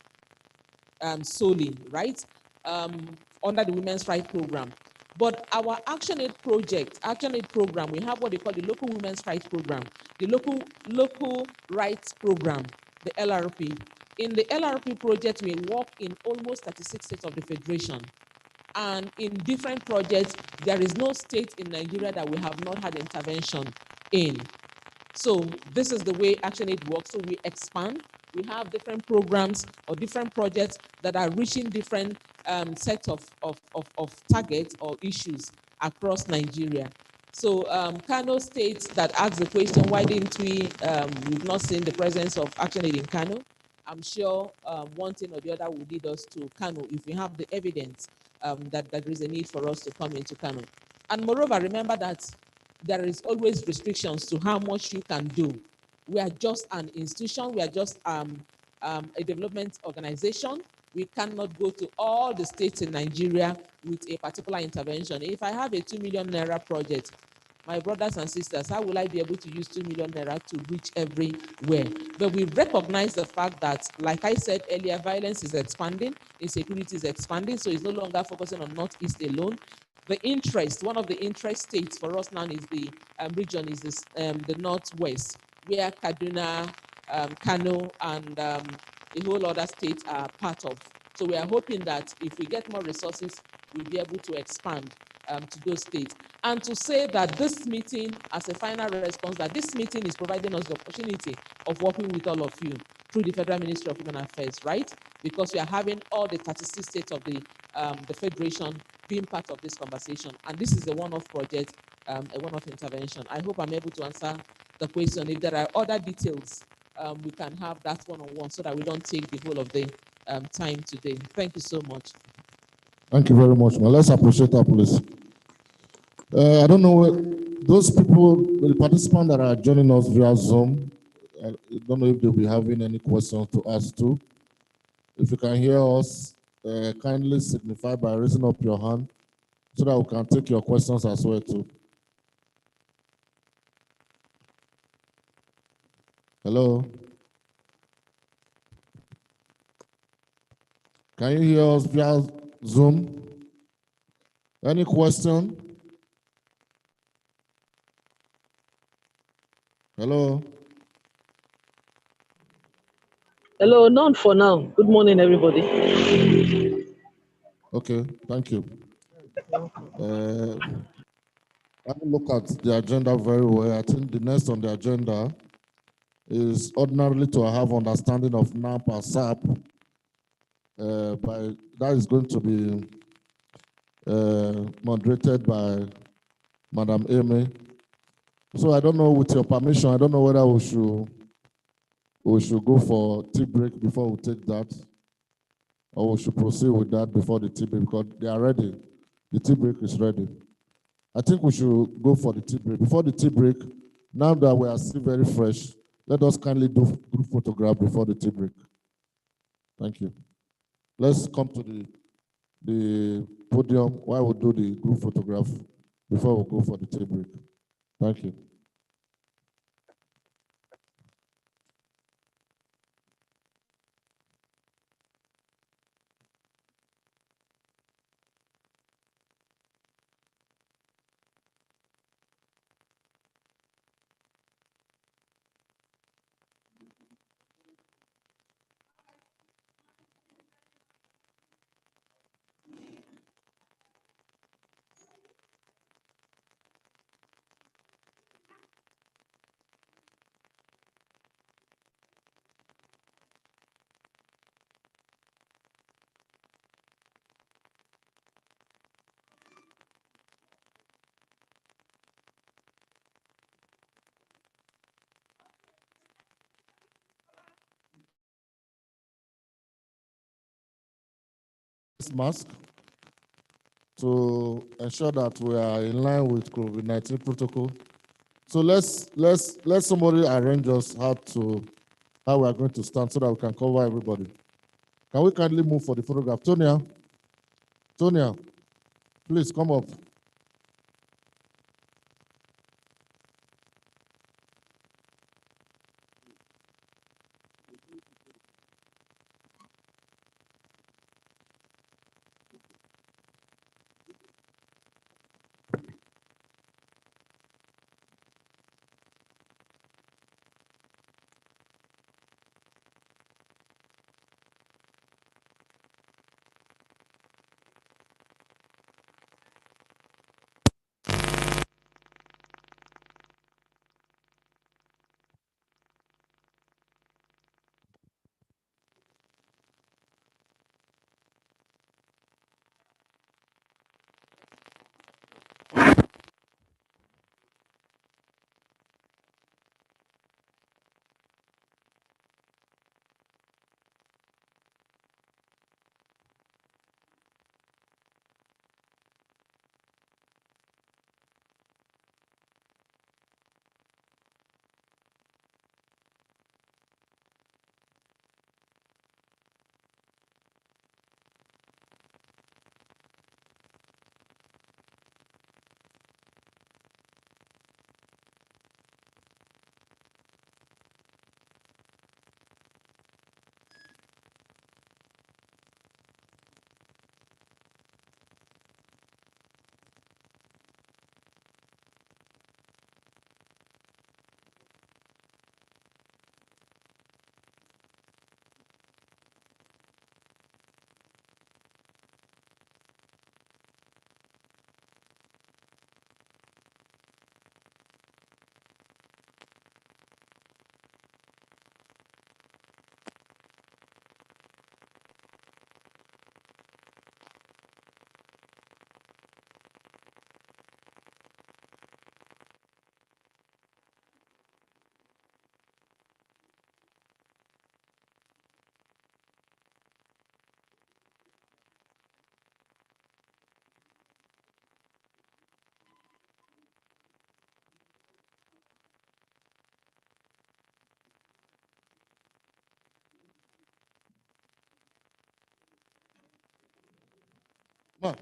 solely, right? Under the Women's Rights Program. But our Action Aid program, we have what they call the Local Women's Rights Program, the Local Rights Program, the LRP. In the LRP project, we work in almost 36 states of the Federation. And in different projects, there is no state in Nigeria that we have not had intervention in. So this is the way Action Aid works. So we expand. We have different programs or different projects that are reaching different sets of targets or issues across Nigeria. So Kano State that asked the question, why didn't we've not seen the presence of Action Aid in Kano? I'm sure one thing or the other will lead us to Kano if we have the evidence that there is a need for us to come into Kano. And moreover, remember that there is always restrictions to how much you can do. We are just an institution. We are just a development organization. We cannot go to all the states in Nigeria with a particular intervention. If I have a 2 million naira project, my brothers and sisters, how will I be able to use 2 million naira to reach everywhere? But we recognize the fact that, like I said earlier, violence is expanding, insecurity is expanding, so it's no longer focusing on Northeast alone. The interest, one of the interest states for us now is the region is this, the Northwest, where Kaduna, Kano, and a whole other states are part of. So we are hoping that if we get more resources, we'll be able to expand to those states. And to say that this meeting, as a final response, that this meeting is providing us the opportunity of working with all of you through the Federal Ministry of Women Affairs, right? Because we are having all the 36 states of the Federation being part of this conversation. And this is a one-off project, a one-off intervention. I hope I'm able to answer the question. If there are other details, we can have that one-on-one so that we don't take the whole of the time today. Thank you so much. Thank you very much, man. Let's appreciate our police. I don't know, those people, the participants that are joining us via Zoom, I don't know if they'll be having any questions to ask too. If you can hear us, kindly signify by raising up your hand so that we can take your questions as well too. Hello? Can you hear us via Zoom? Any question? Hello? Hello, none for now. Good morning, everybody. Okay, thank you. Have a look at the agenda very well. I think the next on the agenda is ordinarily to have understanding of NAP and SAP. That is going to be moderated by Madam Amy. So I don't know, with your permission, I don't know whether we should go for tea break before we take that, or we should proceed with that before the tea break, because they are ready. The tea break is ready. I think we should go for the tea break. Before the tea break, now that we are still very fresh, let us kindly do group photograph before the tea break. Thank you. Let's come to the podium while we do the group photograph before we go for the tea break. Thank you. Mask to ensure that we are in line with COVID-19 protocol. So let somebody arrange us how we are going to stand so that we can cover everybody. Can we kindly move for the photograph? Tonya, please come up. Ma.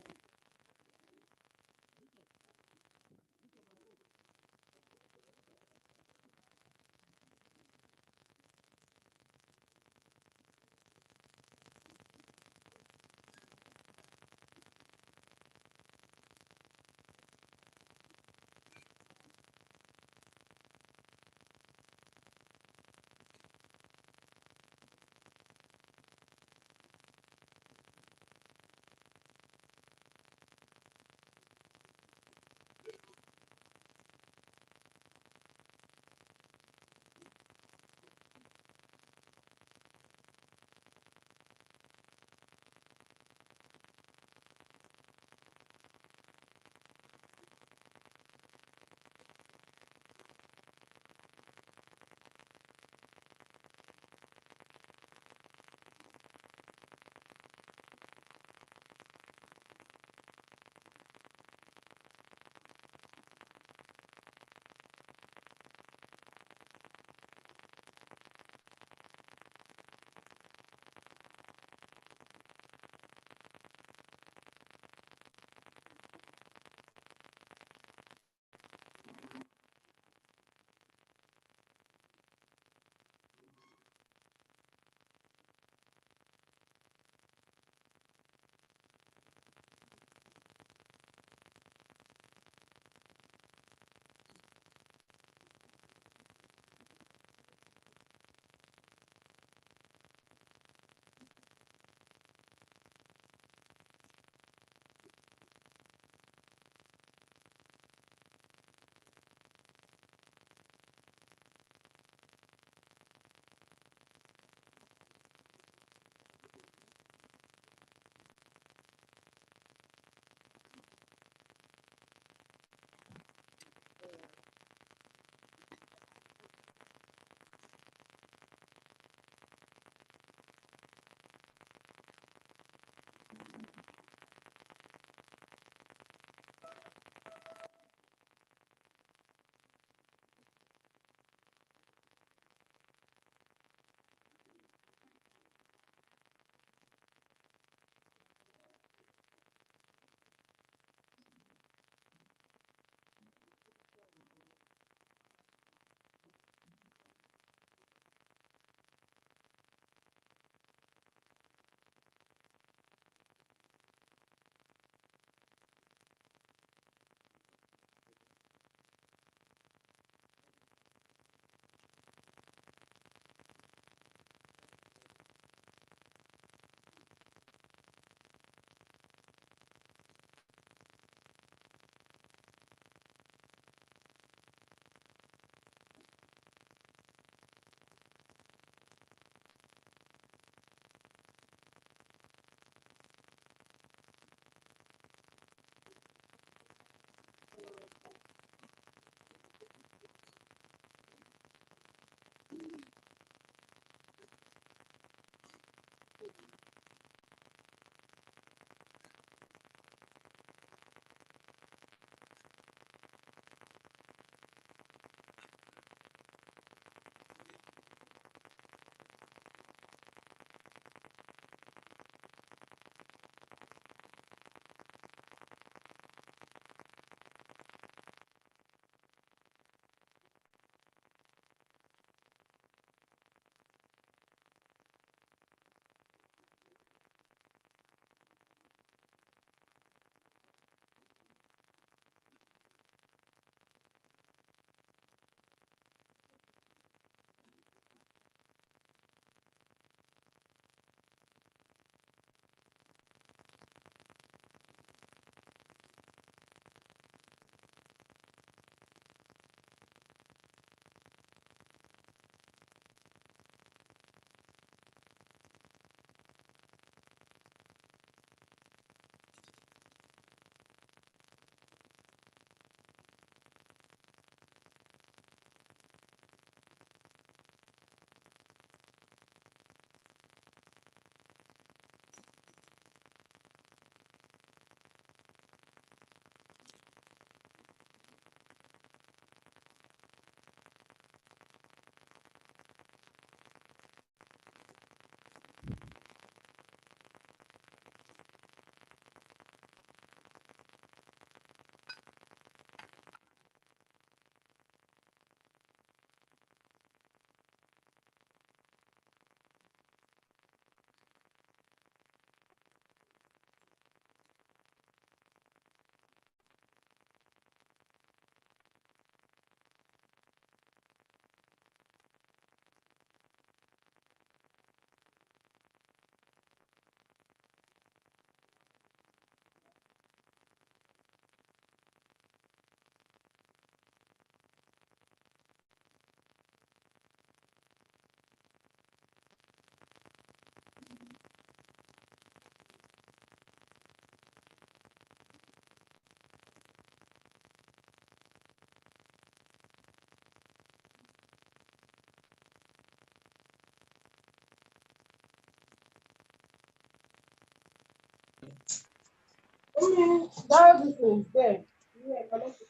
That everything is there. Yeah, collect it.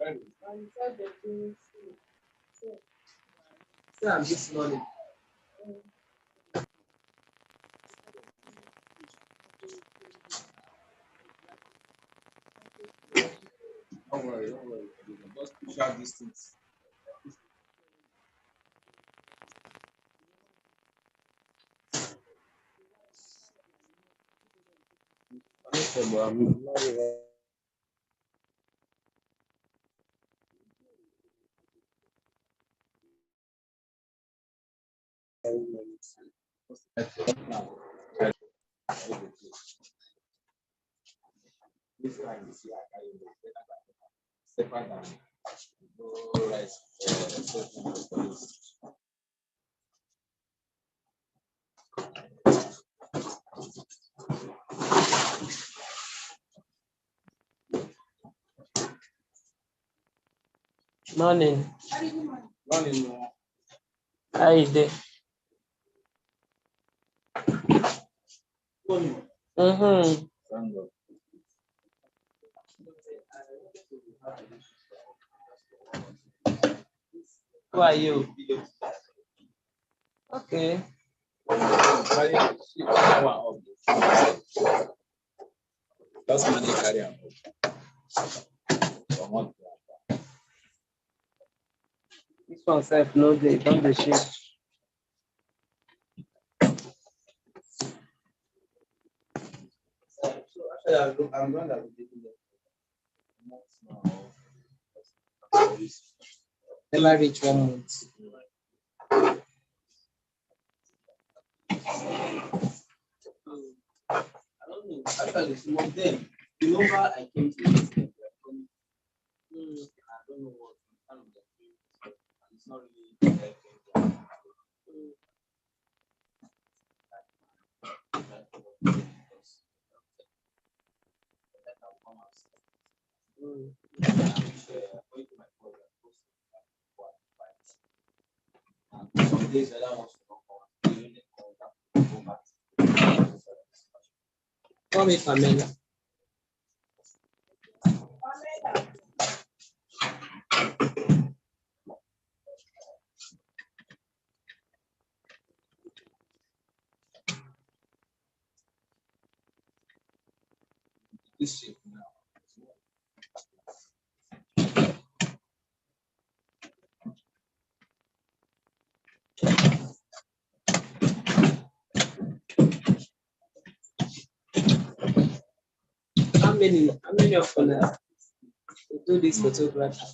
And you said they're doing it. Yeah, this morning. Don't worry, don't worry. Just push out these things. This time you see I carry the separate than no rice Morning. Morning. How you doing? Mm-hmm. Who are you? Okay. Just money carry am. This one self no dey, don't dey shake. Actually, I'm going to be taking Never reach 1 month. I don't know. Actually, some of them, the number I came to this thing, I don't know what kind of them doing. And it's not really helping. Some days that I want to go back. Call me Pamela. This shape now. How many of you do this photography?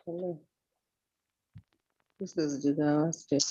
This is Jigawa State.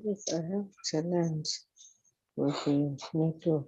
This I have challenge with the network.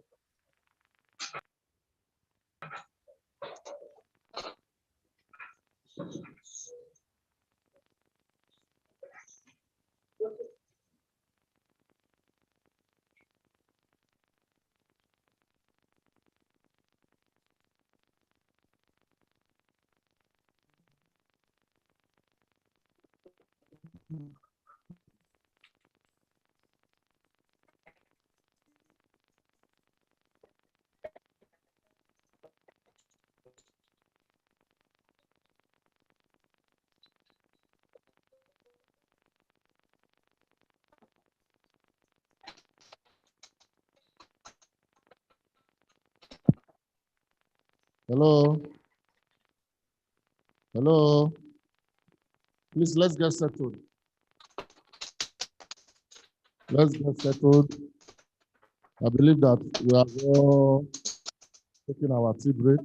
Hello? Hello? Please, let's get settled. Let's get settled. I believe that we are all taking our tea break.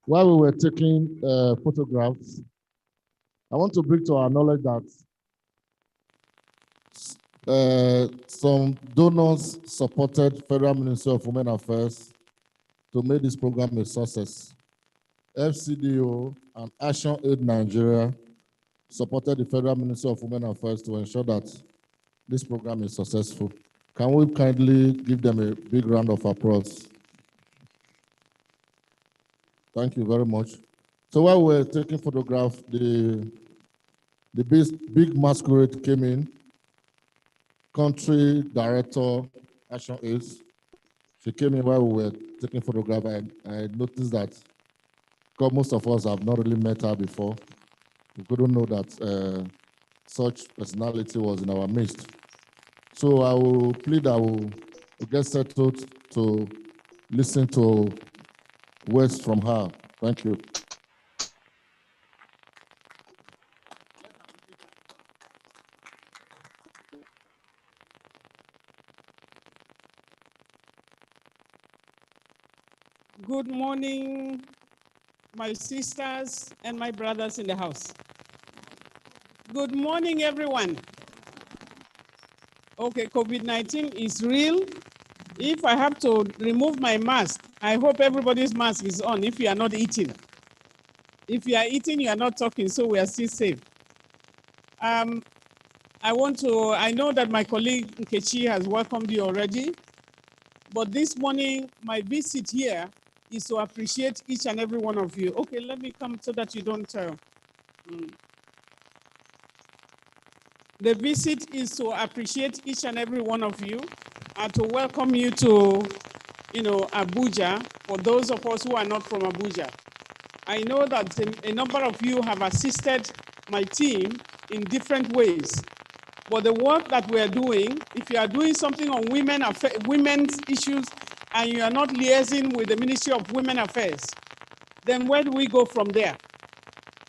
While we were taking photographs, I want to bring to our knowledge that some donors supported Federal Ministry of Women Affairs to make this program a success. FCDO and Action Aid Nigeria supported the Federal Ministry of Women Affairs to ensure that this program is successful. Can we kindly give them a big round of applause? Thank you very much. So while we're taking photographs, the big masquerade came in. Country Director, Action Aid. She came in while we were taking photographs. I noticed that because most of us have not really met her before, we couldn't know that such personality was in our midst. So I will plead, I will get settled to listen to words from her. Thank you. Good morning, my sisters and my brothers in the house. Good morning, everyone. Okay, COVID-19 is real. If I have to remove my mask, I hope everybody's mask is on if you are not eating. If you are eating, you are not talking, so we are still safe. I know that my colleague Nkechi has welcomed you already, but this morning, my visit here is to appreciate each and every one of you. Okay, let me come so that you don't The visit is to appreciate each and every one of you and to welcome you to, Abuja, for those of us who are not from Abuja. I know that a number of you have assisted my team in different ways. But the work that we are doing, if you are doing something on women's issues and you are not liaising with the Ministry of Women Affairs, then where do we go from there?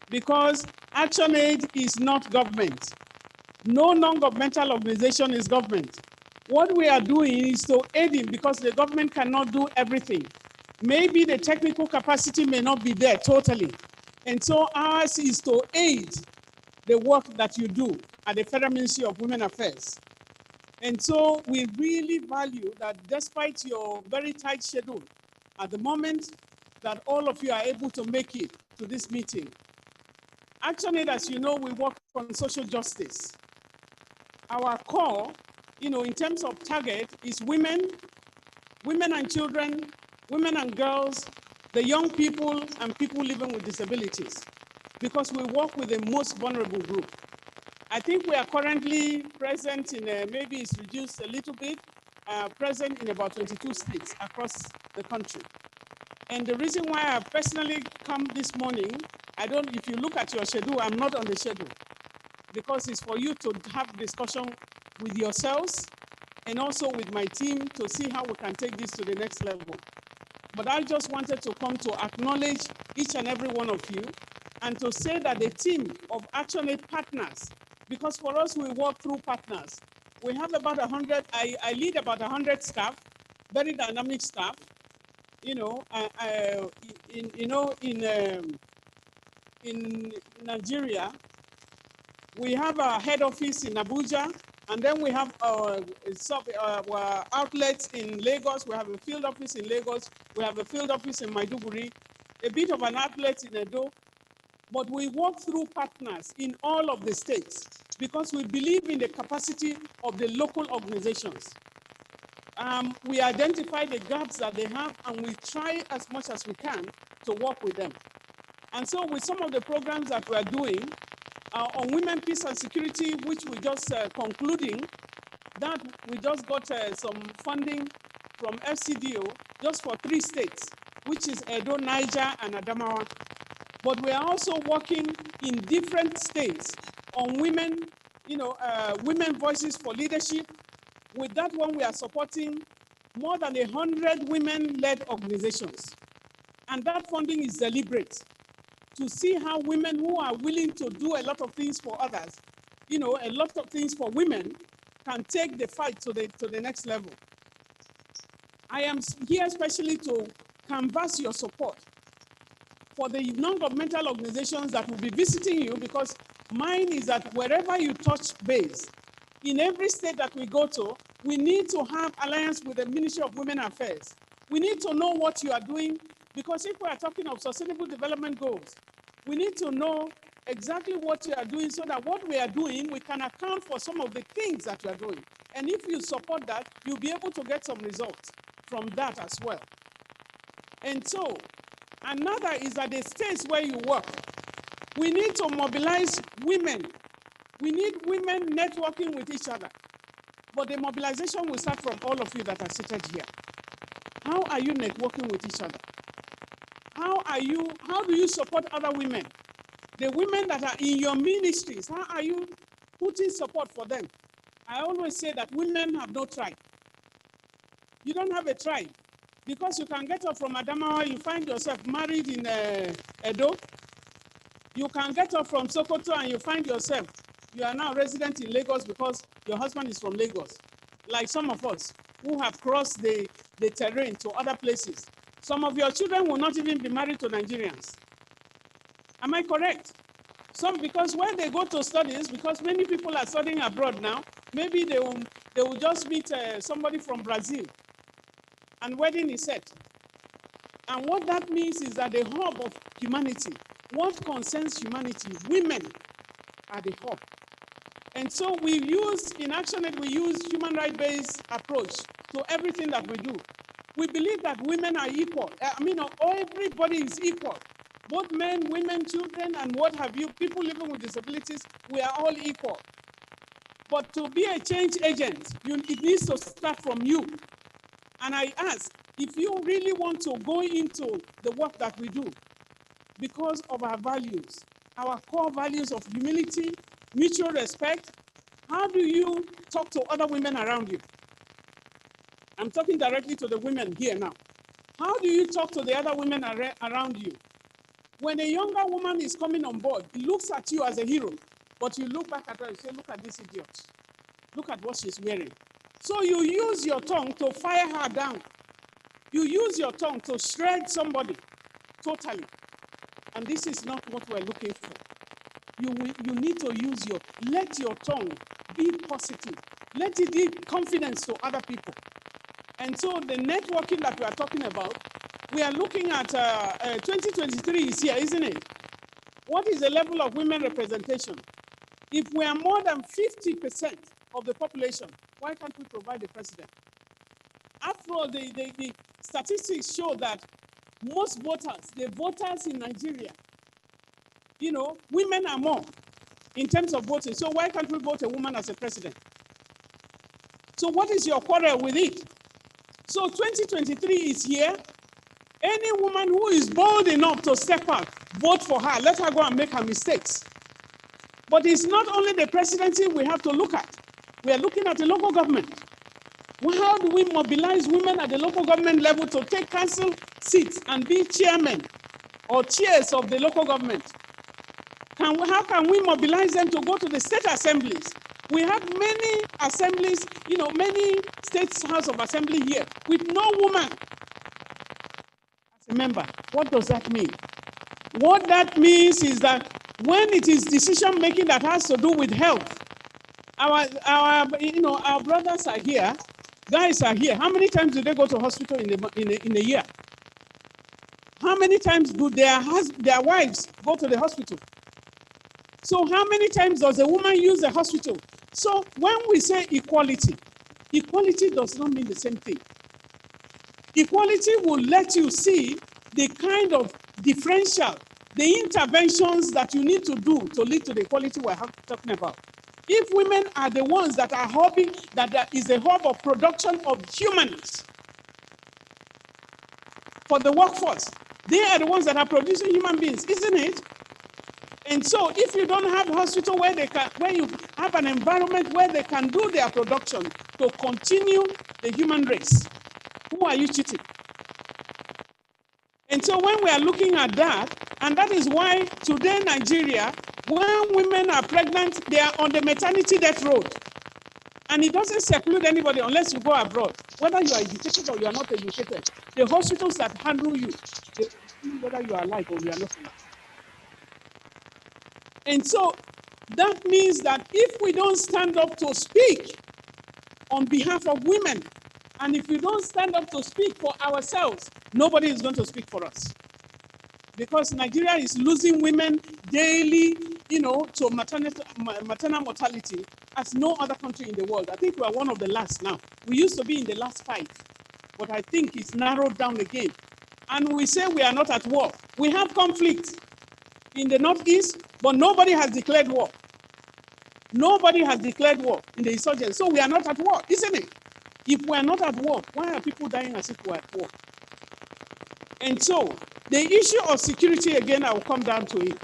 Because ActionAid is not government. No non-governmental organization is government. What we are doing is to aid it because the government cannot do everything. Maybe the technical capacity may not be there totally. And so ours is to aid the work that you do at the Federal Ministry of Women Affairs. And so we really value that despite your very tight schedule, at the moment that all of you are able to make it to this meeting. ActionAid, as you know, we work on social justice. Our core, in terms of target is women and children, women and girls, the young people, and people living with disabilities, because we work with the most vulnerable group. I think we are currently present in, maybe it's reduced a little bit, present in about 22 states across the country. And the reason why I personally come this morning, if you look at your schedule, I'm not on the schedule, because it's for you to have discussion with yourselves and also with my team to see how we can take this to the next level. But I just wanted to come to acknowledge each and every one of you and to say that the team of ActionAid partners, because for us, we work through partners. We have about 100, I lead about 100 staff, very dynamic staff, in Nigeria. We have a head office in Abuja, and then we have outlets in Lagos. We have a field office in Lagos. We have a field office in Maiduguri, a bit of an outlet in Edo. But we work through partners in all of the states because we believe in the capacity of the local organizations. We identify the gaps that they have, and we try as much as we can to work with them. And so with some of the programs that we're doing, on women, peace, and security, which we just concluding, that we just got some funding from FCDO just for 3 states, which is Edo, Niger, and Adamawa. But we are also working in different states on women, women voices for leadership. With that one, we are supporting more than 100 women-led organizations. And that funding is deliberate to see how women who are willing to do a lot of things for others, a lot of things for women, can take the fight to the next level. I am here especially to canvass your support for the non-governmental organizations that will be visiting you, because mine is that wherever you touch base, in every state that we go to, we need to have alliance with the Ministry of Women Affairs. We need to know what you are doing, because if we are talking of sustainable development goals, we need to know exactly what you are doing so that what we are doing, we can account for some of the things that you are doing. And if you support that, you'll be able to get some results from that as well. And so, another is that the states where you work, we need to mobilize women. We need women networking with each other. But the mobilization will start from all of you that are seated here. How are you networking with each other? How do you support other women? The women that are in your ministries, how are you putting support for them? I always say that women have no tribe. You don't have a tribe. Because you can get up from Adamawa, you find yourself married in Edo. You can get up from Sokoto and you find yourself, you are now resident in Lagos because your husband is from Lagos. Like some of us who have crossed the terrain to other places. Some of your children will not even be married to Nigerians. Am I correct? Some, because when they go to studies, because many people are studying abroad now, maybe they will just meet somebody from Brazil, and wedding is set. And what that means is that the hub of humanity what concerns humanity, women are the hub. And so we use, in ActionAid, we use human rights-based approach to everything that we do. We believe that women are equal. Everybody is equal. Both men, women, children, and what have you, people living with disabilities, we are all equal. But to be a change agent, it needs to start from you. And I ask, if you really want to go into the work that we do, because of our values, our core values of humility, mutual respect, how do you talk to other women around you? I'm talking directly to the women here now. How do you talk to the other women around you? When a younger woman is coming on board, he looks at you as a hero, but you look back at her and say, look at this idiot. Look at what she's wearing. So you use your tongue to fire her down. You use your tongue to shred somebody totally. And this is not what we're looking for. You need to let your tongue be positive. Let it give confidence to other people. And so the networking that we are talking about, we are looking at 2023 is here, isn't it? What is the level of women representation? If we are more than 50% of the population, why can't we provide the president? After all, the statistics show that most voters, the voters in Nigeria, women are more in terms of voting. So why can't we vote a woman as a president? So what is your quarrel with it? So 2023 is here. Any woman who is bold enough to step out, vote for her. Let her go and make her mistakes. But it's not only the presidency we have to look at. We are looking at the local government. How do we mobilize women at the local government level to take council seats and be chairmen or chairs of the local government? How can we mobilize them to go to the state assemblies? We have many assemblies, many state house of assembly here with no woman as a member. What does that mean? What that means is that when it is decision making that has to do with health, our brothers are here, guys are here. How many times do they go to hospital in a year? How many times do their wives go to the hospital? So how many times does a woman use the hospital? So when we say equality, equality does not mean the same thing. Equality will let you see the kind of differential, the interventions that you need to do to lead to the equality we're talking about. If women are the ones that are hoping that is the hub of production of humans for the workforce, they are the ones that are producing human beings, isn't it? And so if you don't have a hospital where you have an environment where they can do their production to continue the human race, who are you cheating? And so when we are looking at that, and that is why today Nigeria, when women are pregnant, they are on the maternity death road. And it doesn't seclude anybody unless you go abroad. Whether you are educated or you are not educated, the hospitals that handle you, they see whether you are alive or you are not alive. And so that means that if we don't stand up to speak on behalf of women, and if we don't stand up to speak for ourselves, nobody is going to speak for us. Because Nigeria is losing women daily, to maternal mortality as no other country in the world. I think we are one of the last now. We used to be in the last 5, but I think it's narrowed down again. And we say we are not at war. We have conflict in the Northeast, but nobody has declared war. Nobody has declared war in the insurgents. So we are not at war, isn't it? If we are not at war, why are people dying as if we are at war? And so the issue of security, again, I will come down to it.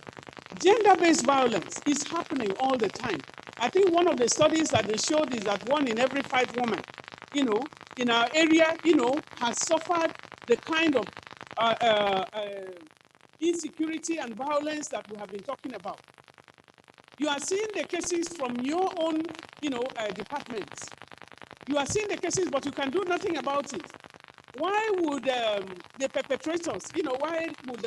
Gender-based violence is happening all the time. I think one of the studies that they showed is that 1 in every 5 women, in our area, has suffered the kind of insecurity and violence that we have been talking about. You are seeing the cases from your own, departments. You are seeing the cases, but you can do nothing about it. Why would the perpetrators, why would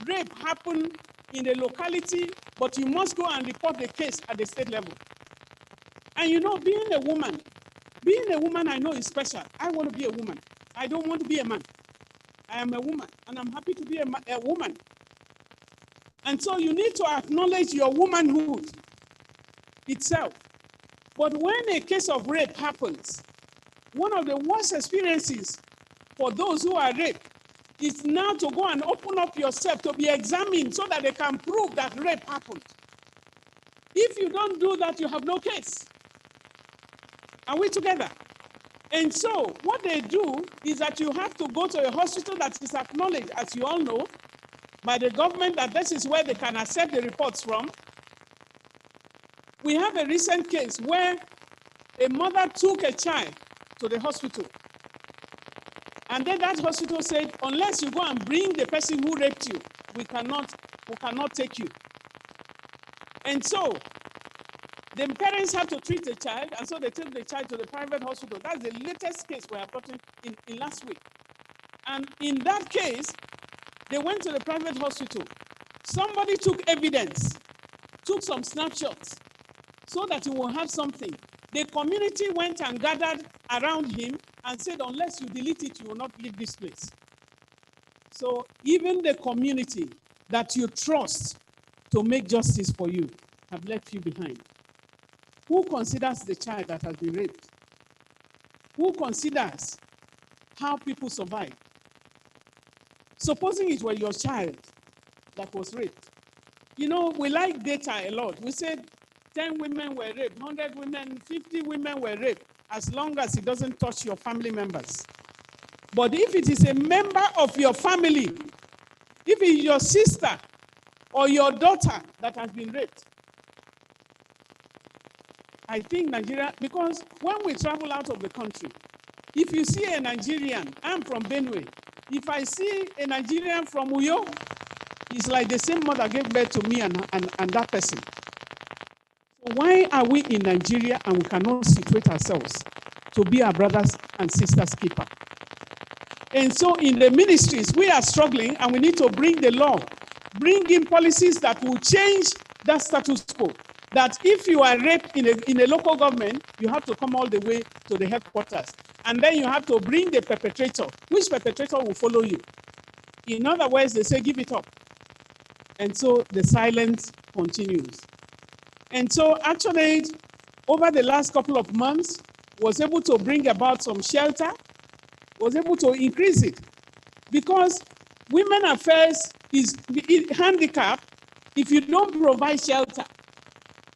rape happen in the locality, but you must go and report the case at the state level? And being a woman I know is special. I want to be a woman. I don't want to be a man. I am a woman, and I'm happy to be a woman. And so you need to acknowledge your womanhood itself. But when a case of rape happens, one of the worst experiences for those who are raped is now to go and open up yourself to be examined so that they can prove that rape happened. If you don't do that, you have no case. Are we together? And so what they do is that you have to go to a hospital that is acknowledged, as you all know, by the government, that this is where they can accept the reports from. We have a recent case where a mother took a child to the hospital. And then that hospital said, unless you go and bring the person who raped you, we cannot take you. And so the parents have to treat the child, and so they take the child to the private hospital. That's the latest case we have gotten in last week. And in that case, they went to the private hospital. Somebody took evidence, took some snapshots, so that he will have something. The community went and gathered around him and said, unless you delete it, you will not leave this place. So even the community that you trust to make justice for you have left you behind. Who considers the child that has been raped? Who considers how people survive? Supposing it were your child that was raped. You know, we like data a lot. We said 10 women were raped, 100 women, 50 women were raped, as long as it doesn't touch your family members. But if it is a member of your family, if it's your sister or your daughter that has been raped, I think Nigeria, because when we travel out of the country, if you see a Nigerian, I'm from Benue, if I see a Nigerian from Uyo, it's like the same mother gave birth to me and that person. So why are we in Nigeria and we cannot situate ourselves to be our brothers and sisters' keeper? And so in the ministries, we are struggling and we need to bring the law, bring in policies that will change that status quo. That if you are raped in a local government, you have to come all the way to the headquarters. And then you have to bring the perpetrator. Which perpetrator will follow you? In other words, they say, give it up. And so the silence continues. And so ActionAid, over the last couple of months, was able to bring about some shelter, was able to increase it. Because Women Affairs is handicapped if you don't provide shelter.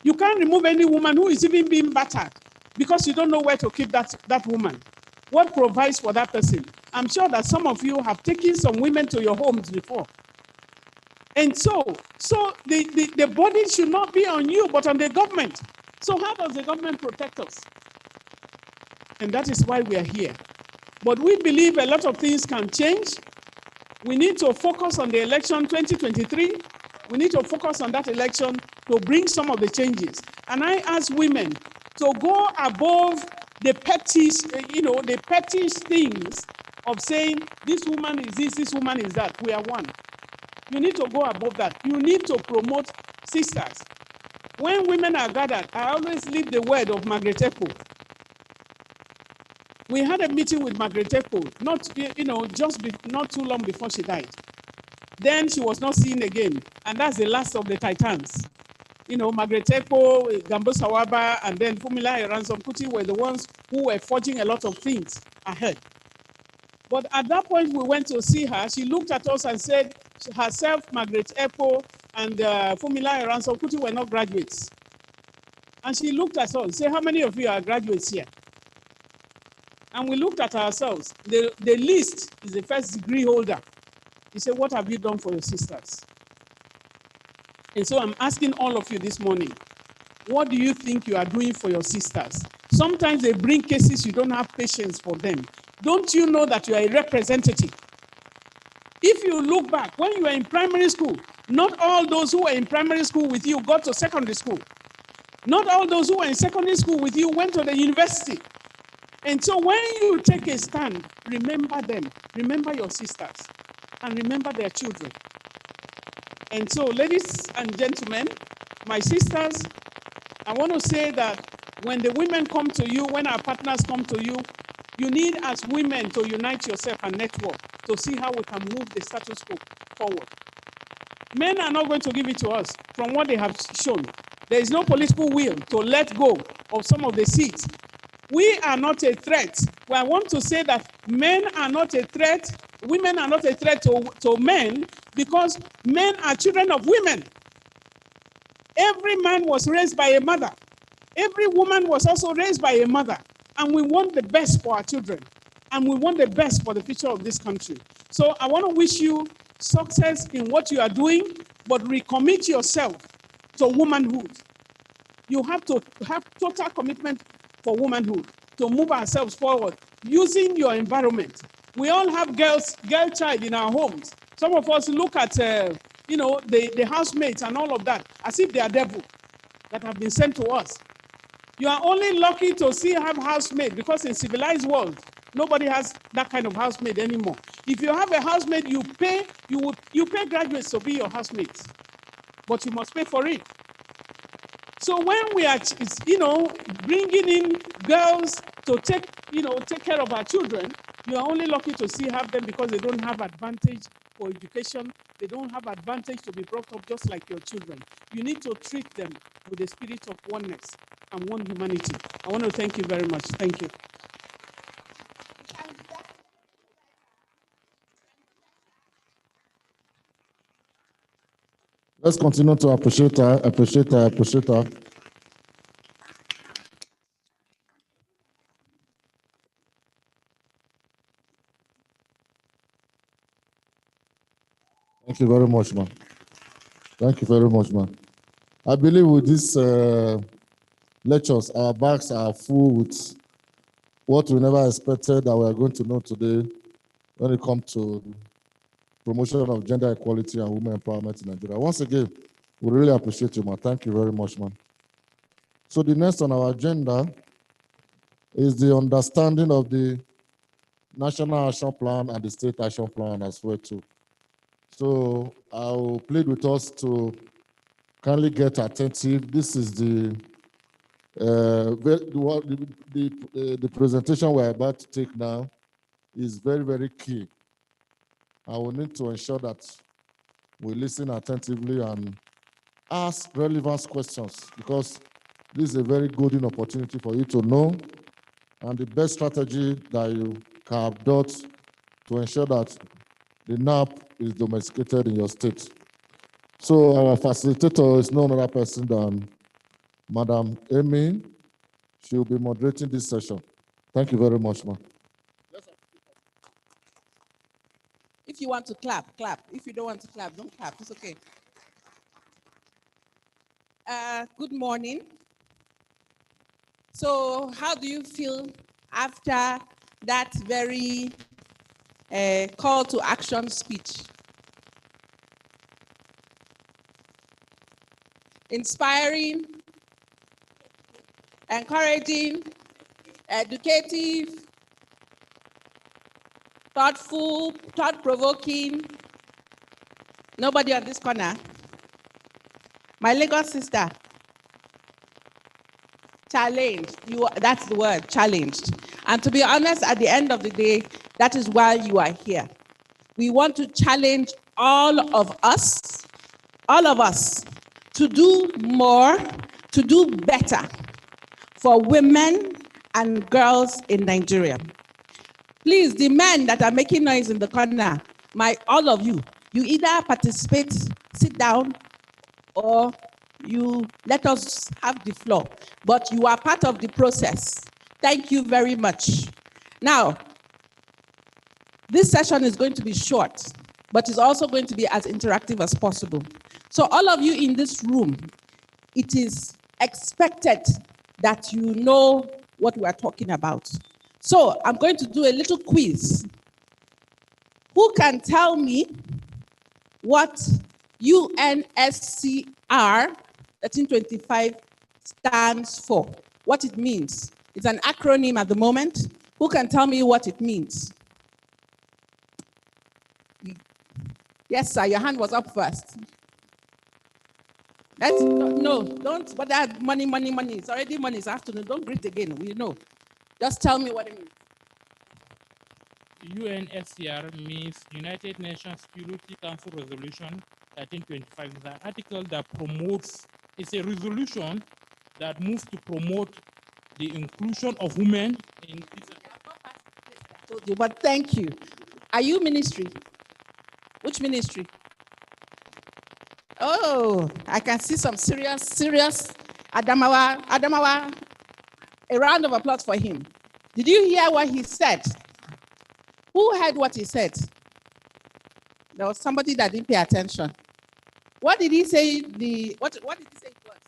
You can't remove any woman who is even being battered because you don't know where to keep that woman. What provides for that person? I'm sure that some of you have taken some women to your homes before. And so the burden should not be on you, but on the government. So how does the government protect us? And that is why we are here. But we believe a lot of things can change. We need to focus on the election 2023. We need to focus on that election to bring some of the changes. And I ask women to go above the petty, the petty things of saying, this woman is this woman is that. We are one. You need to go above that. You need to promote sisters. When women are gathered, I always leave the word of Margaret Echo. We had a meeting with Margaret Echo, not too long before she died. Then she was not seen again, and that's the last of the Titans. Margaret Echo, Gambo Sawaba, and then Funmilayo Ransome-Kuti were the ones who were forging a lot of things ahead. But at that point, we went to see her. She looked at us and said, herself, Margaret Echo, and Funmilayo Ransome-Kuti were not graduates. And she looked at us and said, how many of you are graduates here? And we looked at ourselves. The least is the first degree holder. He said, what have you done for your sisters? And so I'm asking all of you this morning, what do you think you are doing for your sisters? Sometimes they bring cases, you don't have patience for them. Don't you know that you are a representative? If you look back, when you were in primary school, not all those who were in primary school with you got to secondary school. Not all those who were in secondary school with you went to the university. And so when you take a stand, remember them, remember your sisters, and remember their children. And so, ladies and gentlemen, my sisters, I want to say that when the women come to you, when our partners come to you, you need as women to unite yourself and network to see how we can move the status quo forward. Men are not going to give it to us from what they have shown. There is no political will to let go of some of the seats. We are not a threat. Well, I want to say that men are not a threat, women are not a threat to men, because men are children of women. Every man was raised by a mother. Every woman was also raised by a mother. And we want the best for our children. And we want the best for the future of this country. So I want to wish you success in what you are doing, but recommit yourself to womanhood. You have to have total commitment for womanhood to move ourselves forward using your environment. We all have girl child in our homes. Some of us look at the housemates and all of that as if they are devil that have been sent to us. You are only lucky to have housemaid, because in civilized world, nobody has that kind of housemaid anymore. If you have a housemaid, you pay graduates to be your housemates, but you must pay for it. So when we are, bringing in girls to take care of our children, you are only lucky to have them because they don't have advantage for education. They don't have advantage to be brought up just like your children. You need to treat them with the spirit of oneness and one humanity. I want to thank you very much. Thank you. Let's continue to appreciate her. Thank you very much, man. Thank you very much, man. I believe with these lectures, our bags are full with what we never expected that we are going to know today when it comes to promotion of gender equality and women empowerment in Nigeria. Once again, we really appreciate you, man. Thank you very much, man. So the next on our agenda is the understanding of the National Action Plan and the State Action Plan as well, too. So I'll plead with us to kindly get attentive. This is the presentation we're about to take now is very, very key. I will need to ensure that we listen attentively and ask relevant questions, because this is a very good opportunity for you to know and the best strategy that you can adopt to ensure that the NAP is domesticated in your state. So our facilitator is no other person than Madam Amy. She will be moderating this session. Thank you very much, ma'am. If you want to clap, clap. If you don't want to clap, don't clap. It's okay. Good morning. So how do you feel after that very call to action speech? Inspiring, encouraging, educative, thoughtful, thought-provoking. Nobody on this corner. My Lagos sister. Challenged. That's the word, challenged. And to be honest, at the end of the day, that is why you are here. We want to challenge all of us, to do more, to do better for women and girls in Nigeria. Please, the men that are making noise in the corner, all of you, you either participate, sit down, or you let us have the floor. But you are part of the process. Thank you very much. Now, this session is going to be short, but it's also going to be as interactive as possible. So all of you in this room, it is expected that you know what we are talking about. So I'm going to do a little quiz. Who can tell me what UNSCR 1325 stands for? What it means? It's an acronym at the moment. Who can tell me what it means? Yes, sir, your hand was up first. No, don't, but that money. It's already money this afternoon. Don't greet again, we know. Just tell me what it means. UNSCR means United Nations Security Council Resolution 1325. It's an article that promotes, it's a resolution that moves to promote the inclusion of women in this. Told you, but thank you. Are you ministry? Which ministry? Oh, I can see some serious Adamawa. Adamawa, a round of applause for him. Did you hear what he said? Who heard what he said? There was somebody that didn't pay attention. What did he say? What did he say it was?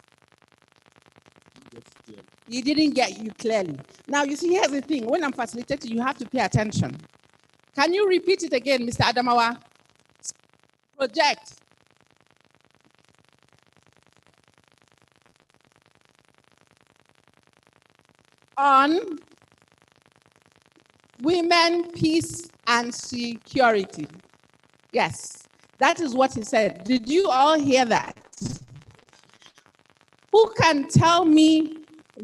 He didn't get you clearly. Now, you see, here's the thing. When I'm facilitating, you have to pay attention. Can you repeat it again, Mr. Adamawa? Project. On women, peace, and security. Yes, that is what he said. Did you all hear that? Who can tell me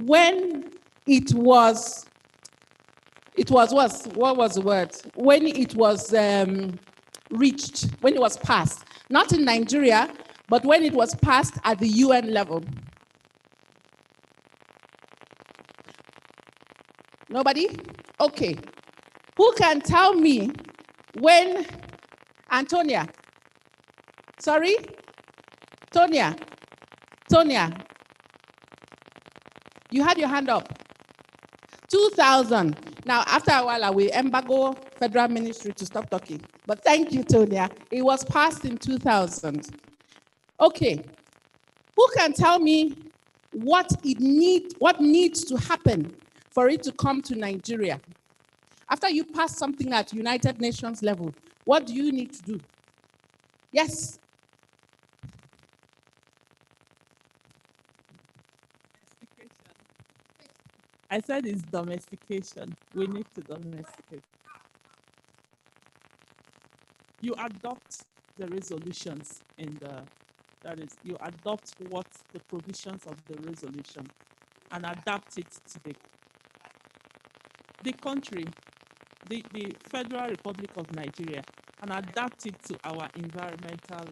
when it was what was the word? When it was reached, when it was passed, not in Nigeria, but when it was passed at the UN level. Nobody? Okay. Who can tell me when, Antonia? Sorry? Tonia? You had your hand up. 2000. Now, after a while, I will embargo Federal Ministry to stop talking. But thank you, Tonia. It was passed in 2000. Okay. Who can tell me what needs to happen for it to come to Nigeria? After you pass something at United Nations level, what do you need to do? Yes. I said it's domestication. We need to domesticate. You adopt the resolutions that is, you adopt what the provisions of the resolution and adapt it to the country, the Federal Republic of Nigeria, and adapt it to our environmental.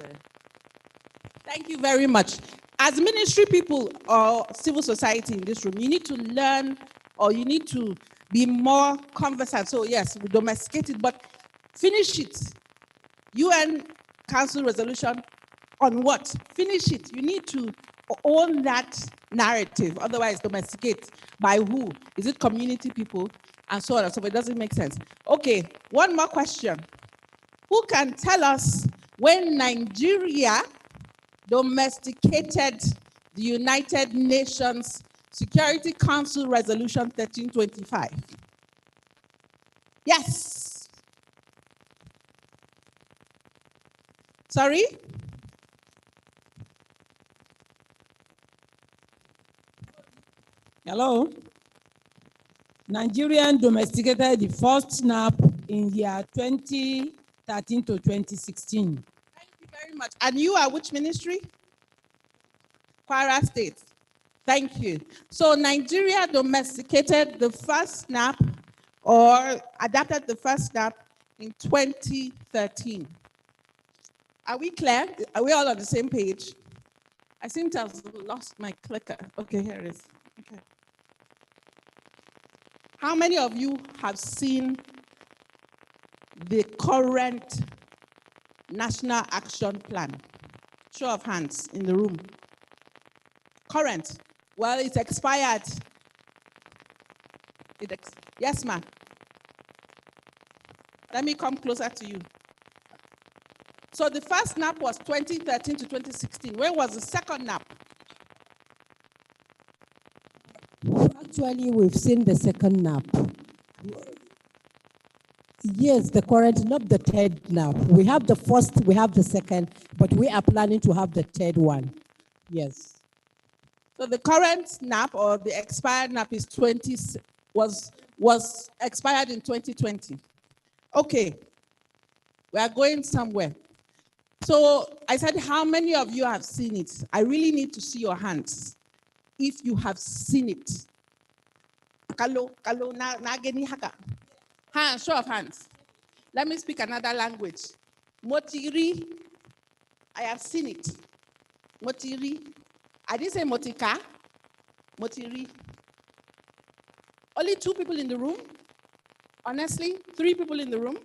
Thank you very much. As ministry people or civil society in this room, you need to learn, or you need to be more conversant. So yes, we domesticate it, but finish it. UN Council resolution on what? Finish it. You need to own that narrative. Otherwise, domesticate by who? Is it community people? And so on and so forth. It doesn't make sense. Okay, one more question. Who can tell us when Nigeria domesticated the United Nations Security Council Resolution 1325? Yes. Sorry? Hello? Nigerian domesticated the first SNAP in year 2013 to 2016. Thank you very much. And you are which ministry? Kwara State. Thank you. So Nigeria domesticated the first SNAP or adapted the first SNAP in 2013. Are we clear? Are we all on the same page? I seem to have lost my clicker. Okay, here it is. Okay. How many of you have seen the current National Action Plan? Show of hands in the room. Current. Well, it's expired. Yes, ma'am. Let me come closer to you. So the first NAP was 2013 to 2016. When was the second NAP? Actually, we've seen the second NAP. Yes, the current, not the third NAP. We have the first, we have the second, but we are planning to have the third one. Yes. So the current NAP or the expired NAP is was expired in 2020. Okay, we are going somewhere. So I said, how many of you have seen it? I really need to see your hands if you have seen it. Show of hands. Let me speak another language. Motiri I have seen it. Motiri. I didn't say Motika. Motiri. Only 2 people in the room. Honestly, 3 people in the room.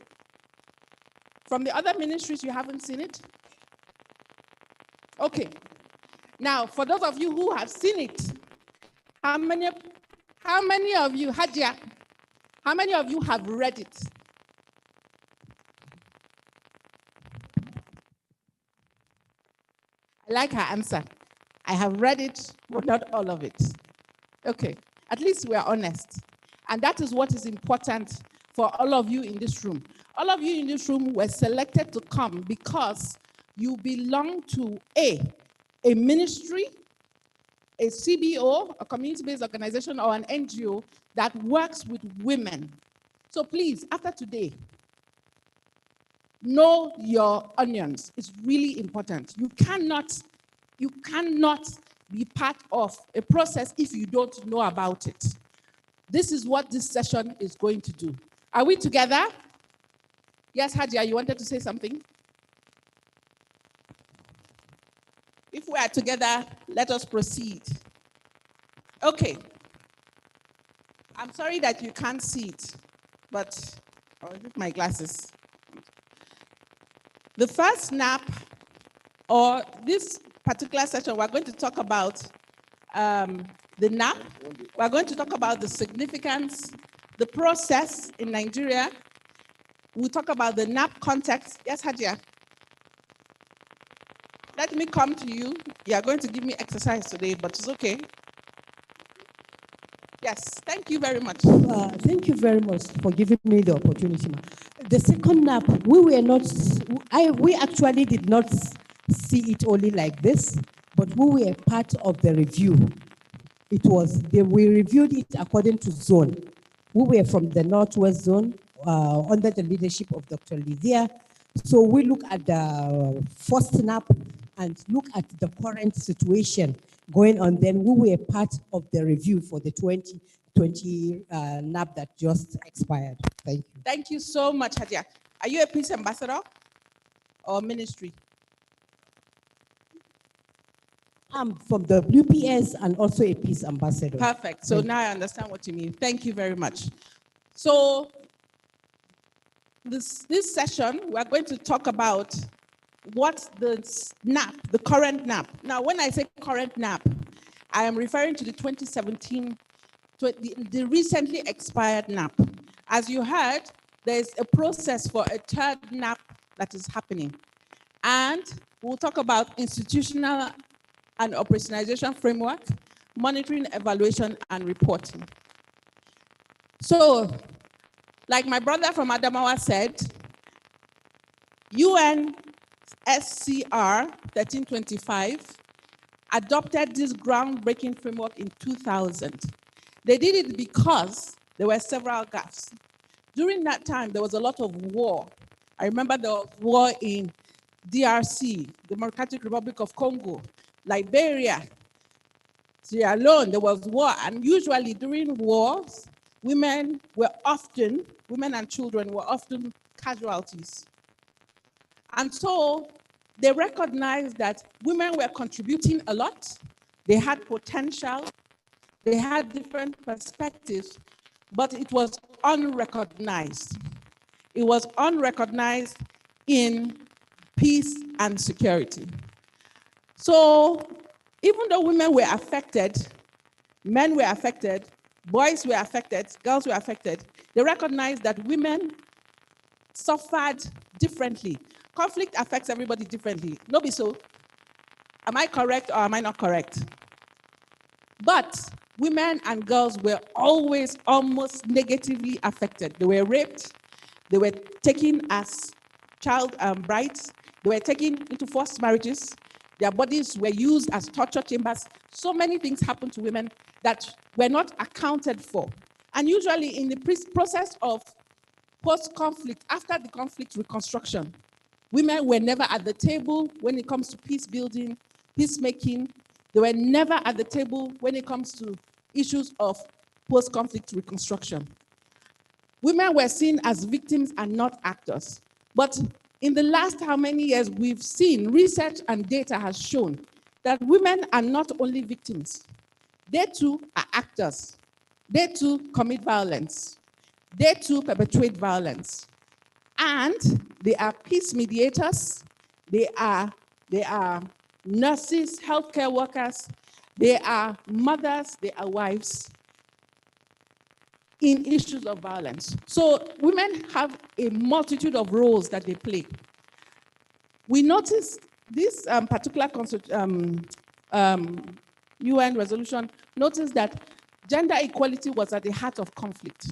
From the other ministries, you haven't seen it? Okay. Now, for those of you who have seen it, how many of you, Hadia, how many of you have read it? I like her answer. I have read it, but not all of it. Okay, at least we are honest. And that is what is important for all of you in this room. All of you in this room were selected to come because you belong to a ministry, a CBO, a community-based organization, or an NGO that works with women. So please, after today, know your onions. It's really important. You cannot be part of a process if you don't know about it. This is what this session is going to do. Are we together? Yes, Hadia, you wanted to say something? If we are together, let us proceed. Okay. I'm sorry that you can't see it, but I'll get my glasses. The first NAP, or this particular session, we're going to talk about the NAP. We're going to talk about the significance, the process in Nigeria. We'll talk about the NAP context. Yes, Hadia. Let me come to you. You are going to give me exercise today, but it's okay. Yes, thank you very much. Thank you very much for giving me the opportunity. The second NAP, we actually did not see it only like this, but we were part of the review. We reviewed it according to zone. We were from the Northwest Zone under the leadership of Dr. Lydia. So we look at the first NAP and look at the current situation going on. Then we were part of the review for the 2020 NAP that just expired. Thank you. Thank you so much, Hadia. Are you a peace ambassador or ministry? I'm from the WPS and also a peace ambassador. Perfect. So now I understand what you mean. Thank you very much. So this session, we're going to talk about what the NAP, the current NAP. Now, when I say current NAP, I am referring to the 2017, the recently expired NAP. As you heard, there's a process for a third NAP that is happening. And we'll talk about institutional and operationalization framework, monitoring, evaluation, and reporting. So, like my brother from Adamawa said, UNSCR 1325 adopted this groundbreaking framework in 2000. They did it because there were several gaps. During that time, there was a lot of war. I remember there was war in DRC, Democratic Republic of Congo, Liberia, Sierra Leone. There was war, and usually during wars, women and children were often casualties. And so they recognized that women were contributing a lot. They had potential. They had different perspectives, but it was unrecognized. It was unrecognized in peace and security. So even though women were affected, men were affected, boys were affected, girls were affected, they recognized that women suffered differently. Conflict affects everybody differently. No be so. Am I correct or am I not correct? But women and girls were always almost negatively affected. They were raped. They were taken as child brides. They were taken into forced marriages. Their bodies were used as torture chambers. So many things happened to women that were not accounted for. And usually in the process of post-conflict, after the conflict reconstruction, women were never at the table when it comes to peace building, peacemaking. They were never at the table when it comes to issues of post-conflict reconstruction. Women were seen as victims and not actors. But in the last how many years, we've seen research and data has shown that women are not only victims, they too are actors. They too commit violence. They too perpetuate violence. And they are peace mediators. They are nurses, healthcare workers. They are mothers, they are wives in issues of violence. So women have a multitude of roles that they play. We noticed this particular UN resolution noticed that gender equality was at the heart of conflict.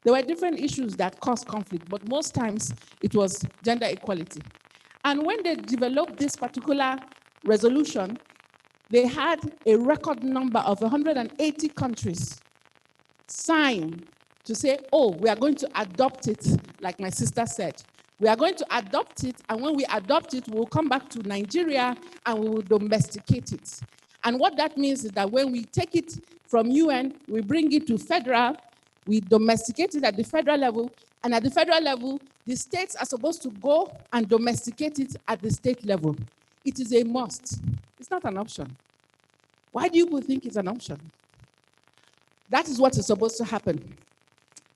There were different issues that caused conflict, but most times it was gender equality. And when they developed this particular resolution, they had a record number of 180 countries sign to say, oh, we are going to adopt it, like my sister said. We are going to adopt it, and when we adopt it, we'll come back to Nigeria and we will domesticate it. And what that means is that when we take it from UN, we bring it to federal, we domesticate it at the federal level, and at the federal level, the states are supposed to go and domesticate it at the state level. It is a must. It's not an option. Why do you think it's an option? That is what is supposed to happen.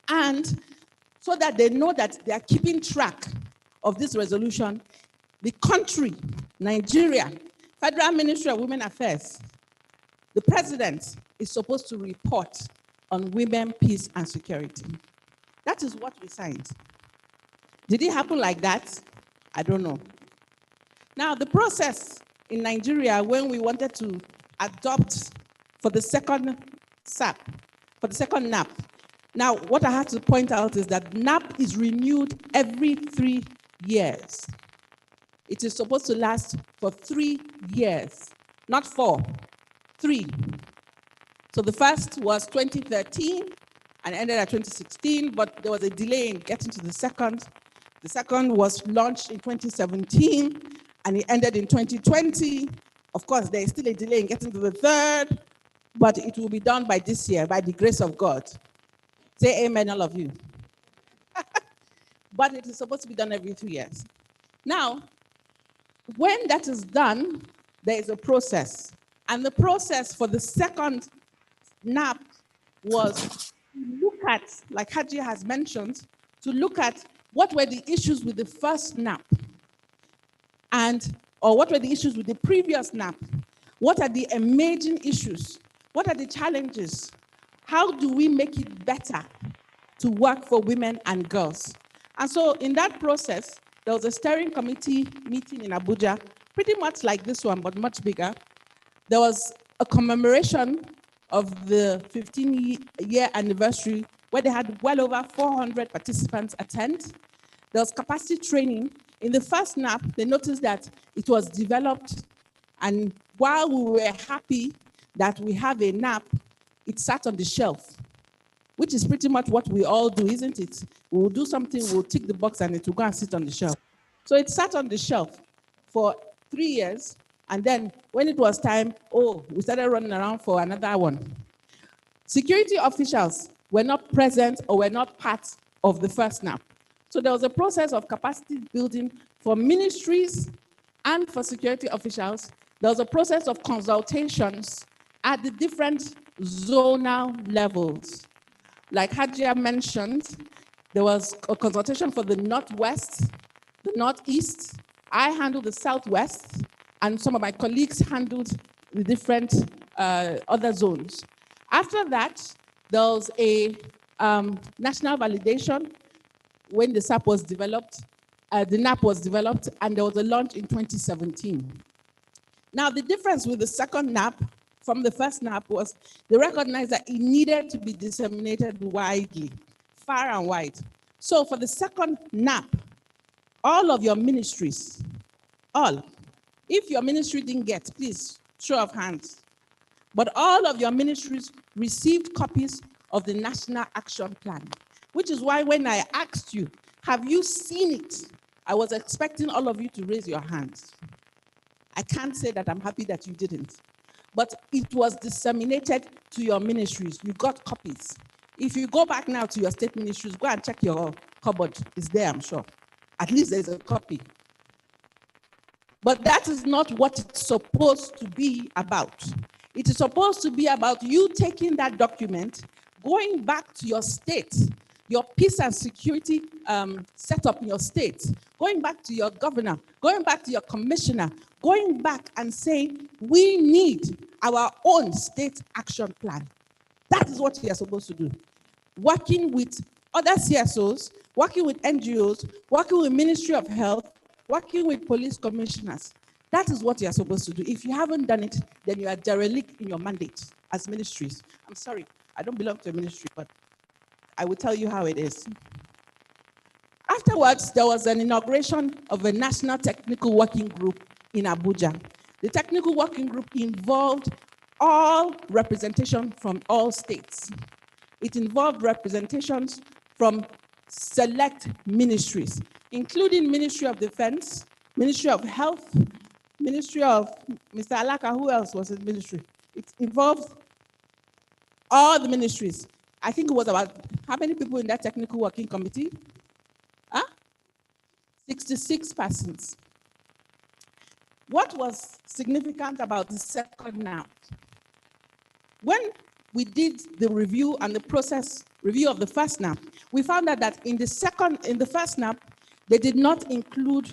And so that they know that they are keeping track of this resolution, the country, Nigeria, Federal Ministry of Women Affairs, the president is supposed to report on women, peace, and security. That is what we signed. Did it happen like that? I don't know. Now, the process in Nigeria, when we wanted to adopt for the second SAP, for the second NAP. Now, what I have to point out is that NAP is renewed every 3 years. It is supposed to last for 3 years, not 4, 3. So the first was 2013 and ended at 2016, but there was a delay in getting to the second. The second was launched in 2017 and it ended in 2020. Of course, there is still a delay in getting to the third, but it will be done by this year, by the grace of God. Say amen, all of you. But it is supposed to be done every 2 years. Now, when that is done, there is a process. And the process for the second NAP was to look at, like Haji has mentioned, to look at what were the issues with the first NAP, or what were the issues with the previous NAP? What are the emerging issues? What are the challenges? How do we make it better to work for women and girls? And so in that process, there was a steering committee meeting in Abuja, pretty much like this one, but much bigger. There was a commemoration of the 15-year anniversary where they had well over 400 participants attend. There was capacity training. In the first NAP, they noticed that it was developed, and while we were happy that we have a NAP, it sat on the shelf, which is pretty much what we all do, isn't it? We will do something, we'll tick the box, and it will go and sit on the shelf. So it sat on the shelf for 3 years, and then when it was time, we started running around for another one. Security officials were not present or were not part of the first NAP. So there was a process of capacity building for ministries and for security officials. There was a process of consultations at the different zonal levels. Like Hajia mentioned, there was a consultation for the Northwest, the Northeast. I handled the Southwest, and some of my colleagues handled the different other zones. After that, there was a national validation when the SAP was developed, the NAP was developed, and there was a launch in 2017. Now, the difference with the second NAP from the first NAP was they recognized that it needed to be disseminated widely, far and wide. So for the second NAP, all of your ministries, if your ministry didn't get, please, show of hands, but all of your ministries received copies of the National Action Plan, which is why when I asked you, have you seen it? I was expecting all of you to raise your hands. I can't say that I'm happy that you didn't, but it was disseminated to your ministries. You got copies. If you go back now to your state ministries, go and check your cupboard. It's there, I'm sure. At least there's a copy. But that is not what it's supposed to be about. It is supposed to be about you taking that document, going back to your state, your peace and security setup in your state, going back to your governor, going back to your commissioner, going back and saying, we need our own state action plan. That is what we are supposed to do. Working with other CSOs, working with NGOs, working with Ministry of Health, working with police commissioners. That is what you are supposed to do. If you haven't done it, then you are derelict in your mandate as ministries. I'm sorry, I don't belong to a ministry, but I will tell you how it is. Afterwards, there was an inauguration of a national technical working group in Abuja. The technical working group involved all representation from all states. It involved representations from select ministries, including Ministry of Defense, Ministry of Health, Ministry of Mr. Alaka, who else was in ministry? It involved all the ministries. I think it was about, how many people in that technical working committee? 66 persons. What was significant about the second NAP? When we did the review and the process review of the first NAP, we found out that in the first NAP, they did not include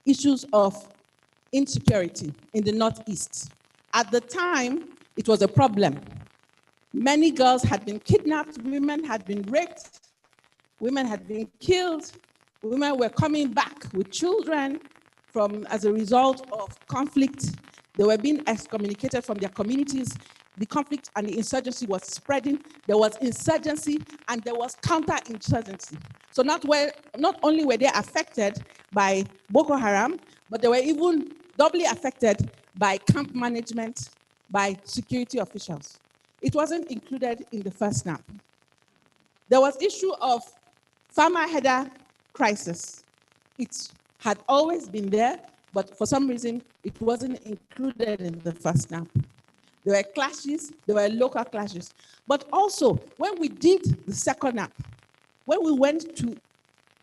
issues of insecurity in the Northeast. At the time, it was a problem. Many girls had been kidnapped, women had been raped, women had been killed, women were coming back with children as a result of conflict. They were being excommunicated from their communities. The conflict and the insurgency was spreading. There was insurgency and there was counter-insurgency. So not only were they affected by Boko Haram, but they were even doubly affected by camp management, by security officials. It wasn't included in the first NAP. There was issue of farmer header crisis. It had always been there, but for some reason, it wasn't included in the first NAP. There were clashes, there were local clashes. But also, when we did the second NAP, when we went to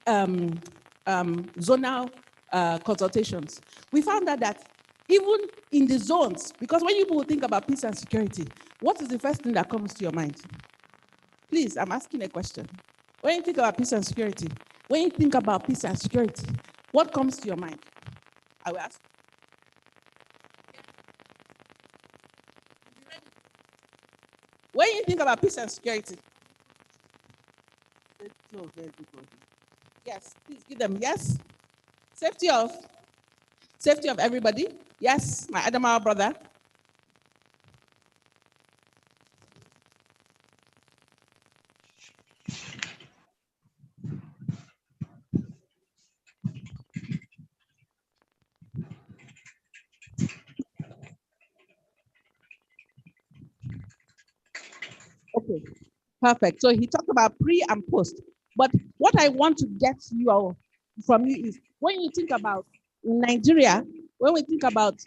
zonal consultations, we found out that even in the zones, because when people think about peace and security, what is the first thing that comes to your mind? Please, I'm asking a question. When you think about peace and security, what comes to your mind? I will ask. When you think about peace and security, yes, please give them yes. Safety of everybody. Yes, my Adamawa brother. Okay, perfect. So he talked about pre and post. But what I want to get from you is, when you think about Nigeria, when we think about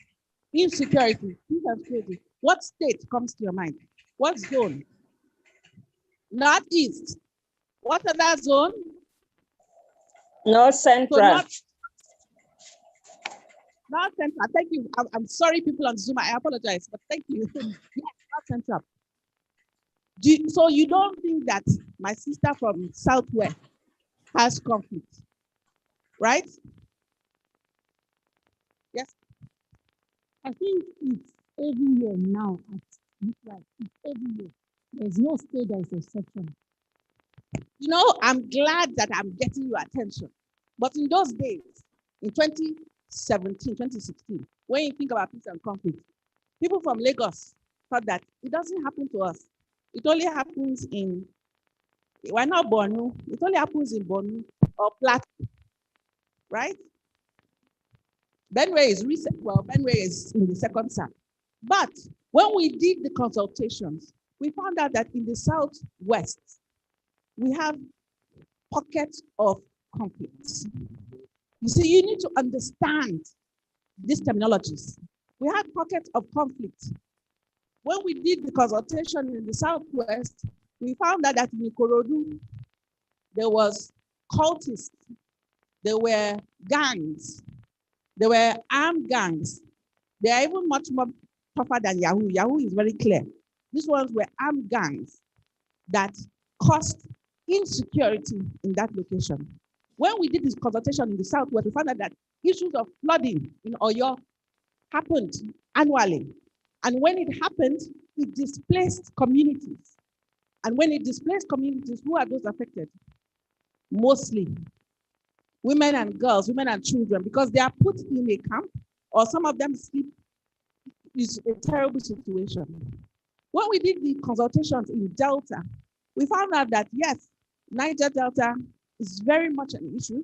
insecurity, peace and security, what state comes to your mind? What zone? Northeast. What other zone? North Central. So North Central. Thank you. I'm sorry, people on Zoom. I apologize, but thank you. Yes, North Central. So you don't think that my sister from Southwest has conflict, right? Yes. I think it's everywhere now. It's everywhere. There's no state that is exception. You know, I'm glad that I'm getting your attention. But in those days, in 2017, 2016, when you think about peace and conflict, people from Lagos thought that it doesn't happen to us. It only happens we're not Borno, it only happens in Borno or Plateau, right? Benue is recent, Benue is in the second SAP. But when we did the consultations, we found out that in the Southwest, we have pockets of conflicts. You see, you need to understand these terminologies. We have pockets of conflict. When we did the consultation in the Southwest, we found out that in Ikorodu, there was cultists There were gangs. There were armed gangs. They are even much more tougher than Yahoo. Yahoo is very clear. These ones were armed gangs that caused insecurity in that location. When we did this consultation in the Southwest, we found out that issues of flooding in Oyo happened annually. And when it happened, it displaced communities. And when it displaced communities, who are those affected? Mostly women and girls, women and children, because they are put in a camp or some of them sleep. Is a terrible situation. When we did the consultations in Delta, we found out that yes, Niger Delta is very much an issue.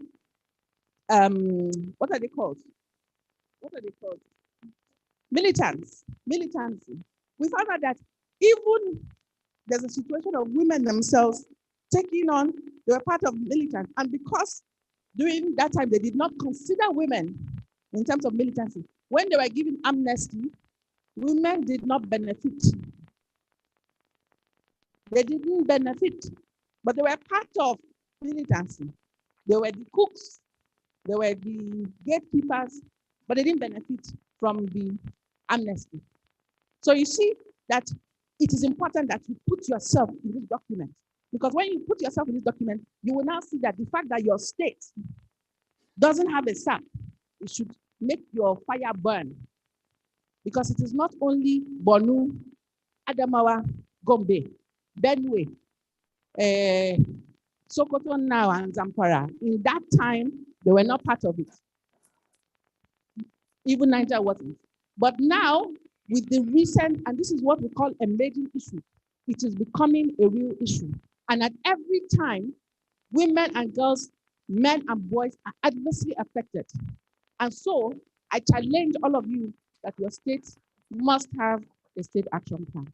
What are they called? What are they called? Militants, militancy. We found out that even there's a situation of women themselves taking on, they were part of militants. And because during that time, they did not consider women in terms of militancy. When they were given amnesty, women did not benefit. They didn't benefit, but they were part of militancy. They were the cooks, they were the gatekeepers, but they didn't benefit from the amnesty. So you see that it is important that you put yourself in this document, because when you put yourself in this document, you will now see that the fact that your state doesn't have a SAP, it should make your fire burn. Because it is not only Borno, Adamawa, Gombe, Benue, Sokoto now and Zamfara. In that time, they were not part of it. Even Niger wasn't. But now, with the recent, and this is what we call emerging issue, it is becoming a real issue. And at every time, women and girls, men and boys are adversely affected. And so I challenge all of you that your state must have a state action plan.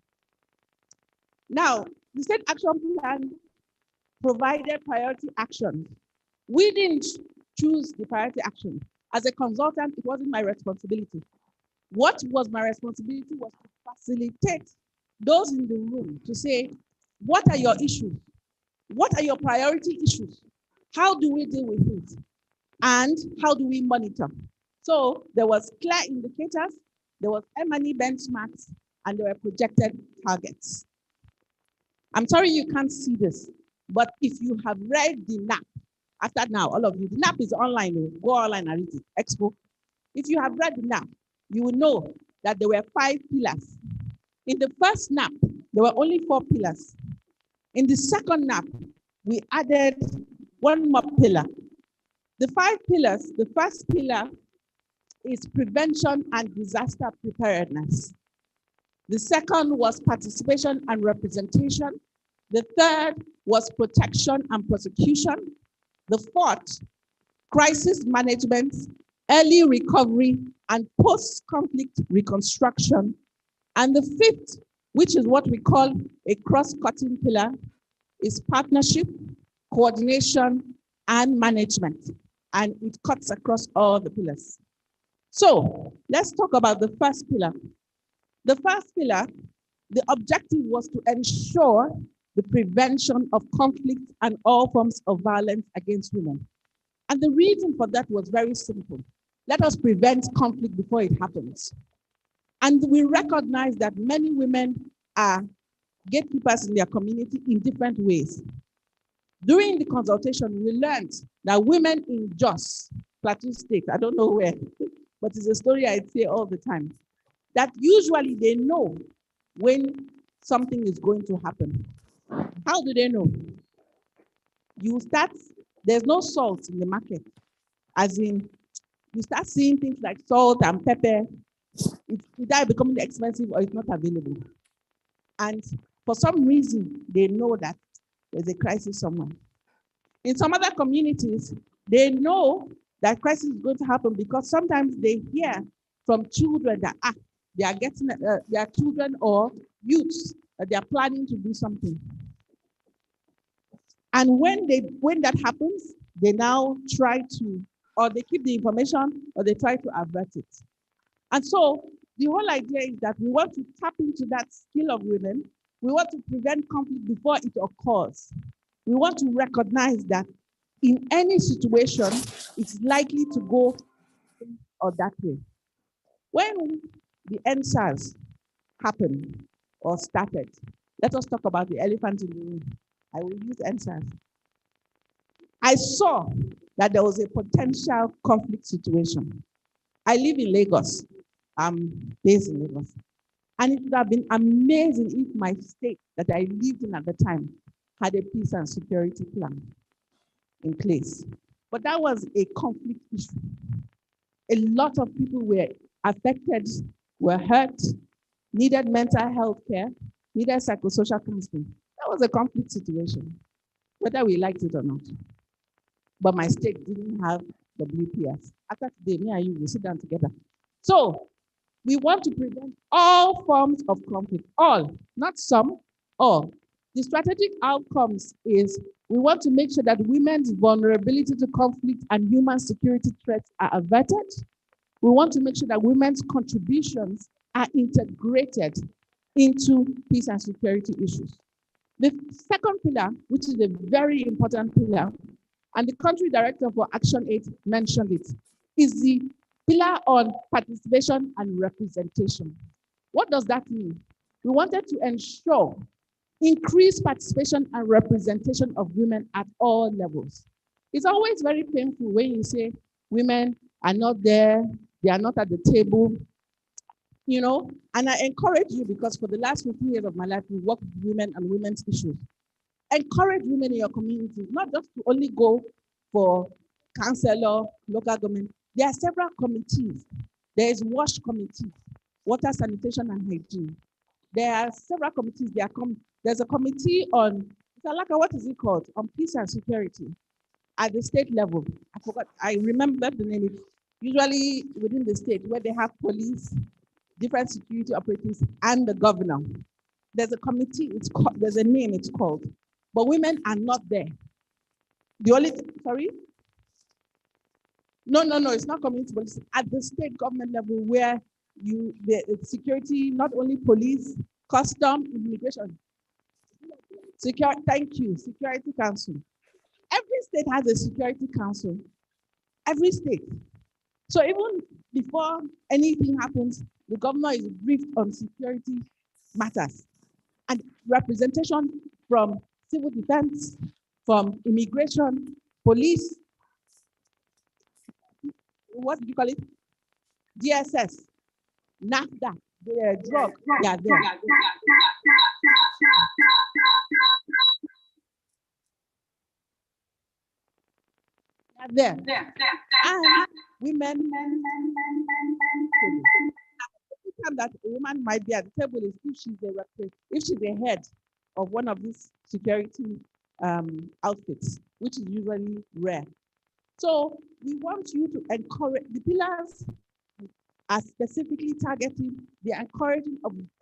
Now, the state action plan provided priority action. We didn't choose the priority action. As a consultant, it wasn't my responsibility. What was my responsibility was to facilitate those in the room to say, what are your issues? What are your priority issues? How do we deal with it? And how do we monitor? So there was clear indicators, there was M&E benchmarks, and there were projected targets. I'm sorry you can't see this, but if you have read the NAP, after now, all of you, the NAP is online, go online and read it, Expo. If you have read the NAP, you will know that there were 5 pillars. In the first NAP, there were only 4 pillars. In the second NAP, we added 1 more pillar. The 5 pillars, the first pillar is prevention and disaster preparedness. The second was participation and representation. The third was protection and prosecution. The fourth, crisis management, early recovery, and post-conflict reconstruction. And the fifth, which is what we call a cross-cutting pillar, is partnership, coordination, and management. And it cuts across all the pillars. So let's talk about the first pillar. The first pillar, the objective was to ensure the prevention of conflict and all forms of violence against women. And the reason for that was very simple. Let us prevent conflict before it happens. And we recognize that many women are gatekeepers in their community in different ways. During the consultation, we learned that women in Jos, Plateau State, I don't know where, but it's a story I say all the time, that usually they know when something is going to happen. How do they know? You start, there's no salt in the market. As in, you start seeing things like salt and pepper. It's either becoming expensive or it's not available. And for some reason, they know that there's a crisis somewhere. In some other communities, they know that crisis is going to happen because sometimes they hear from children that they are getting their children or youths that they are planning to do something. And when that happens, they now try to, or they keep the information, or they try to avert it. And so the whole idea is that we want to tap into that skill of women. We want to prevent conflict before it occurs. We want to recognize that in any situation, it's likely to go or that way. When the NSAS happened or started, let us talk about the elephant in the room. I will use NSAS. I saw that there was a potential conflict situation. I live in Lagos. I'm based in Lagos. And it would have been amazing if my state that I lived in at the time had a peace and security plan in place. But that was a conflict issue. A lot of people were affected, were hurt, needed mental health care, needed psychosocial counseling. That was a conflict situation, whether we liked it or not. But my state didn't have WPS. After today, me and you will sit down together. So we want to prevent all forms of conflict, all, not some, all. The strategic outcomes is we want to make sure that women's vulnerability to conflict and human security threats are averted. We want to make sure that women's contributions are integrated into peace and security issues. The second pillar, which is a very important pillar, and the country director for Action 8 mentioned it, is the pillar on participation and representation. What does that mean? We wanted to ensure increased participation and representation of women at all levels. It's always very painful when you say women are not there, they are not at the table, you know, and I encourage you, because for the last 15 years of my life, we work with women and women's issues. Encourage women in your community, not just to only go for councillor, local government. There are several committees. There is WASH committee, water, sanitation, and hygiene. There are several committees. There's a committee on, what is it called? On peace and security at the state level. I forgot, I remember the name. It's usually within the state where they have police, different security operatives, and the governor. There's a committee, it's called, there's a name it's called, but women are not there. The only, sorry? No, it's not community police. At the state government level where the security, not only police, custom, immigration, thank you, Security Council. Every state has a security council, every state. So even before anything happens, the governor is briefed on security matters and representation from civil defense, from immigration, police, what do you call it? DSS, NAFDA, the drug, they are there. They are there. And women, every time that a woman might be at the table is if she's the head of one of these security outfits, which is usually rare. So we want you to encourage, the pillars are specifically targeting the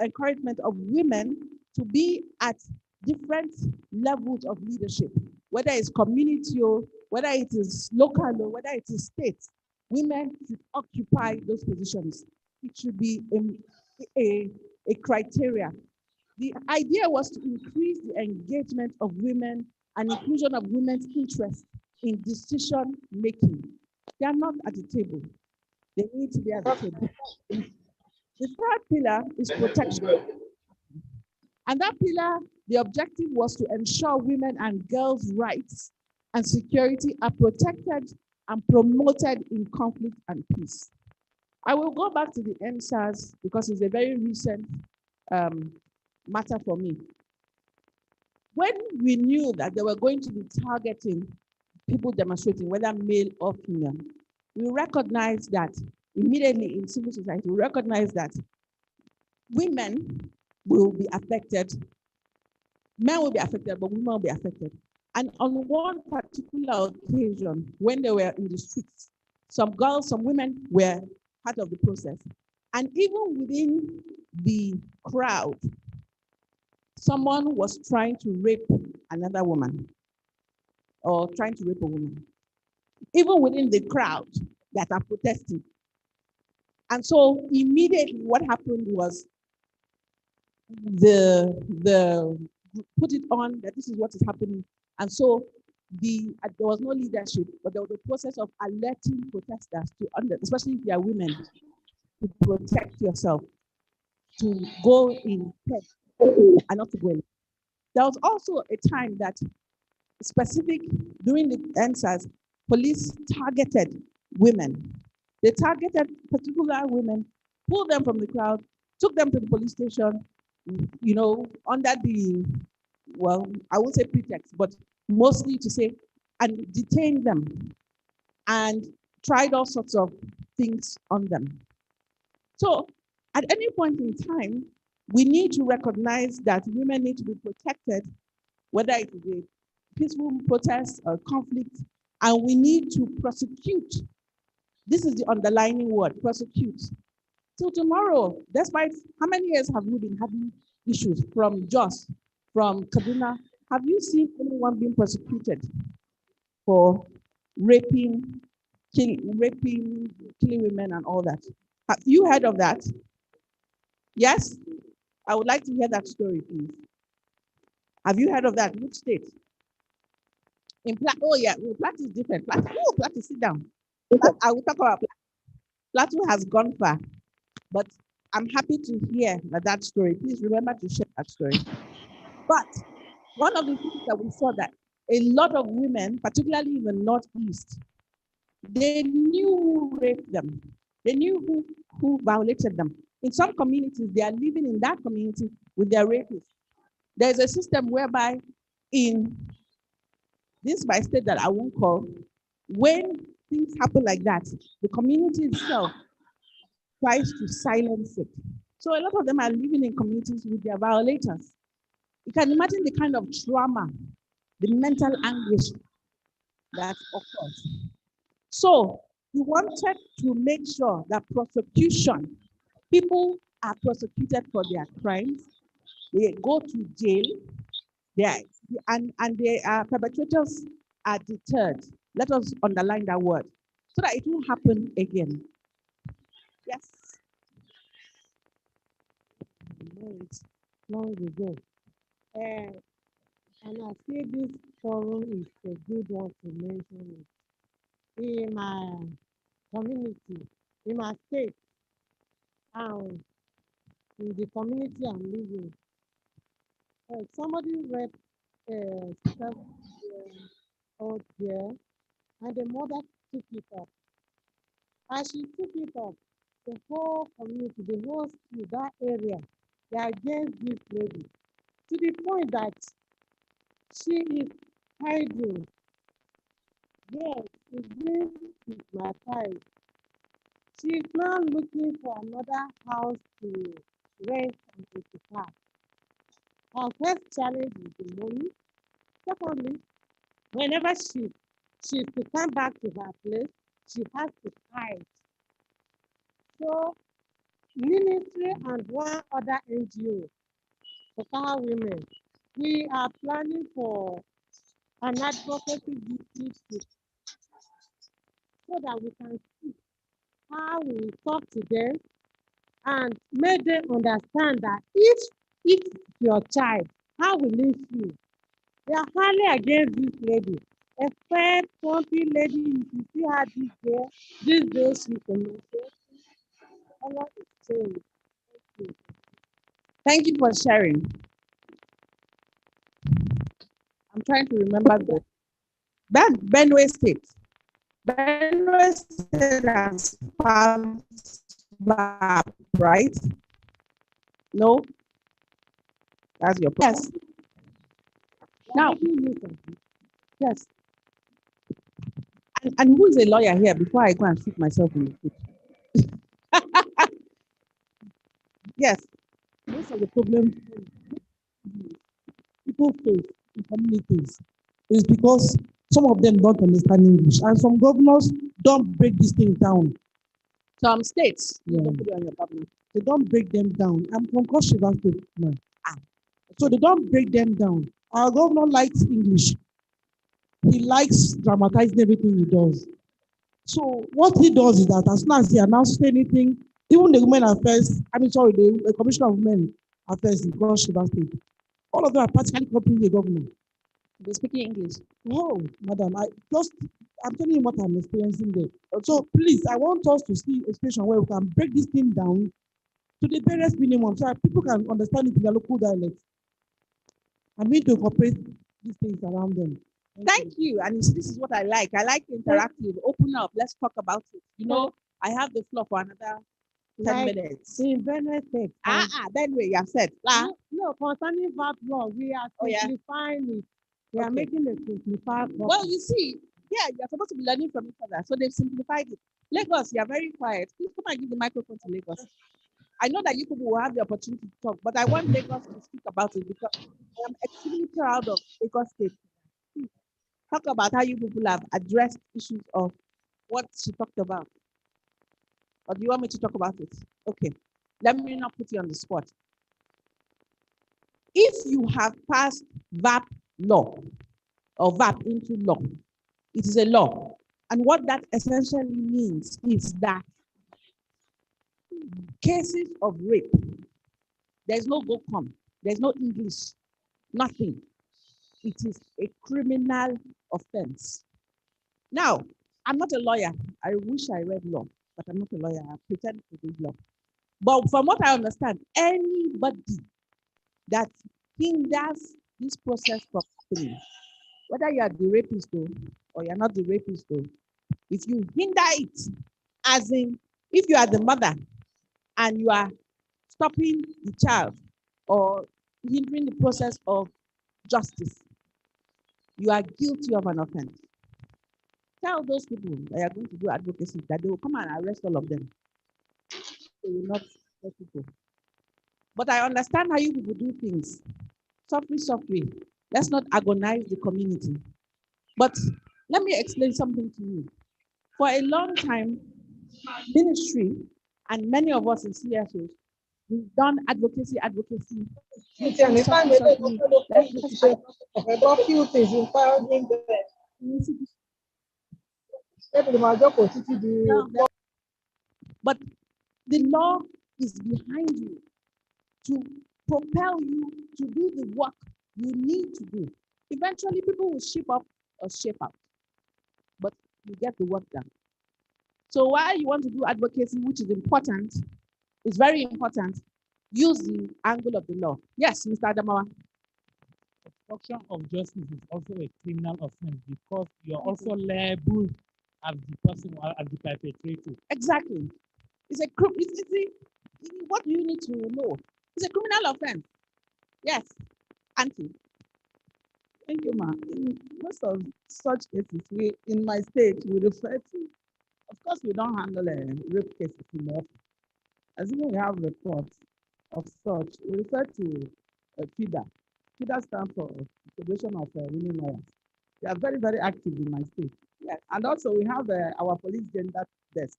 encouragement of women to be at different levels of leadership, whether it's community or whether it is local or whether it is state. Women should occupy those positions. It should be a criteria. The idea was to increase the engagement of women and inclusion of women's interest in decision making. They are not at the table. They need to be at the table. The third pillar is protection. And that pillar, the objective was to ensure women and girls' rights and security are protected and promoted in conflict and peace. I will go back to the NSAS because it's a very recent matter for me. When we knew that they were going to be targeting people demonstrating, whether male or female, we recognized that immediately in civil society, we recognize that women will be affected, men will be affected, but women will be affected. And on one particular occasion, when they were in the streets, some girls, some women were part of the process. And even within the crowd, someone was trying to rape another woman or trying to rape a woman, even within the crowd that are protesting. And so immediately what happened was the put it on that this is what is happening. And so there was no leadership, but there was a process of alerting protesters especially if they are women, to protect yourself, to go in pairs and not to go in. There was also a time that during the NSAS, police targeted women. They targeted particular women, pulled them from the crowd, took them to the police station, under the, well, I won't say pretext, but mostly to say, and detained them and tried all sorts of things on them. So at any point in time, we need to recognize that women need to be protected, whether it is a peaceful protest or conflict, and we need to prosecute. This is the underlining word, prosecute. So tomorrow, despite how many years have we been having issues from Jos, from Kaduna, have you seen anyone being prosecuted for raping, killing women and all that? Have you heard of that? Yes? I would like to hear that story, please. Have you heard of that? Which state? In Plateau, yeah, well, Plateau is different. Plateau, sit down. I will talk about Plateau. Plateau has gone far, but I'm happy to hear that story. Please remember to share that story. But one of the things that we saw that a lot of women, particularly in the Northeast, they knew who raped them. They knew who violated them. In some communities, they are living in that community with their rapists. There's a system whereby in this by state that I won't call, when things happen like that, the community itself tries to silence it. So a lot of them are living in communities with their violators. You can imagine the kind of trauma, the mental anguish that occurs. So we wanted to make sure that prosecution, people are prosecuted for their crimes, they go to jail, and their perpetrators are deterred. Let us underline that word so that it won't happen again. Yes. Long ago. And I feel this forum is a good one to mention it. In my community, in my state, in the community I'm living, somebody raped a 7-year-old girl, and the mother took it up. As she took it up, the whole community, the whole school, that area, they are against this lady, to the point that she is hiding. Yes, this is my child. She is now looking for another house to rent and occupy. Her first challenge is the money. Secondly, whenever she's to come back to her place, she has to hide. So, ministry and one other NGO, for Kaha Women, we are planning for an advocacy visit so that we can see how we talk to them and make them understand that if it's your child, how will it feel? They are highly against this lady. A fair, country lady, if you see her these days she communicates. Allah is saying. Thank you. Thank you for sharing. I'm trying to remember that Benue State. Benue State has BAP, right? No? That's your problem. Yes. Now, yes. And who is a lawyer here before I go and shoot myself in the foot? Yes. Most of the problems people face in communities is because some of them don't understand English, and some governors don't break this thing down. Some states, they don't break them down. I'm from Cross River State, man. So they don't break them down. Our governor likes English. He likes dramatizing everything he does. So what he does is that as soon as he announces anything, even the Women Affairs, the Commissioner of Women Affairs in Cross River State, all of them are practically copying the governor. They're speaking English. Oh, madam, I'm telling you what I'm experiencing there. So please, I want us to see a situation where we can break this thing down to the barest minimum so that people can understand it in their local dialect. I need to incorporate these things around them. Thank you. And you see, this is what I like. I like interactive. Open up. Let's talk about it. You know, I have the floor for another 10 minutes. In benefit. Then we have said. No, concerning VAT law, we are simplifying it. We are making it simplified. Well, you see, yeah, you're supposed to be learning from each other. So they've simplified it. Lagos, you're very quiet. Please come and give the microphone to Lagos. I know that you people will have the opportunity to talk, but I want Lagos to speak about it because I am extremely proud of Lagos State. Talk about how you people have addressed issues of what she talked about. Or do you want me to talk about it? Okay, let me not put you on the spot. If you have passed VAP law or VAP into law, it is a law. And what that essentially means is that cases of rape, there's no go come, there's no English, nothing. It is a criminal offense. Now, I'm not a lawyer. I wish I read law, but I'm not a lawyer. I pretend to read law. But from what I understand, anybody that hinders this process from happening, whether you are the rapist or you're not the rapist, if you hinder it, as in if you are the mother and you are stopping the child or hindering the process of justice, you are guilty of an offense. Tell those people that are going to do advocacy that they will come and arrest all of them. They will not let people. But I understand how you people do things. Softly. Let's not agonize the community. But let me explain something to you. For a long time, ministry and many of us in CSOs, we've done advocacy. But the law is behind you to propel you to do the work you need to do. Eventually, people will shape up or shape out, but you get the work done. So while you want to do advocacy, which is important, it's very important, use the angle of the law. Yes, Mr. Adamawa. Obstruction of justice is also a criminal offense because you're also liable as the person or as the perpetrator. Exactly. What do you need to know? It's a criminal offense. Yes. Auntie. Thank you, ma'am. In most of such cases, in my state, we refer to, of course, we don't handle rape cases enough. As soon as we have reports of such, we refer to FIDA. FIDA stands for Federation of Women Lawyers. They are very, very active in my state. Yeah. And also we have our police gender desk.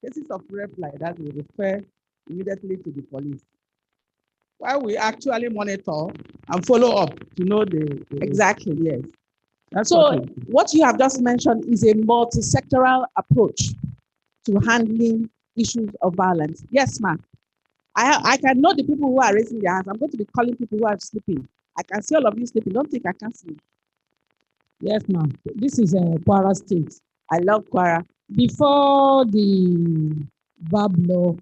Cases of rape like that, we refer immediately to the police. While we actually monitor and follow up to know the exactly. Yes. That's so what you have just mentioned is a multi-sectoral approach to handling issues of violence. Yes, ma'am. I can know the people who are raising their hands. I'm going to be calling people who are sleeping. I can see all of you sleeping. Don't think I can't sleep. Yes, ma'am. This is Kwara State. I love Kwara. Before the VAP law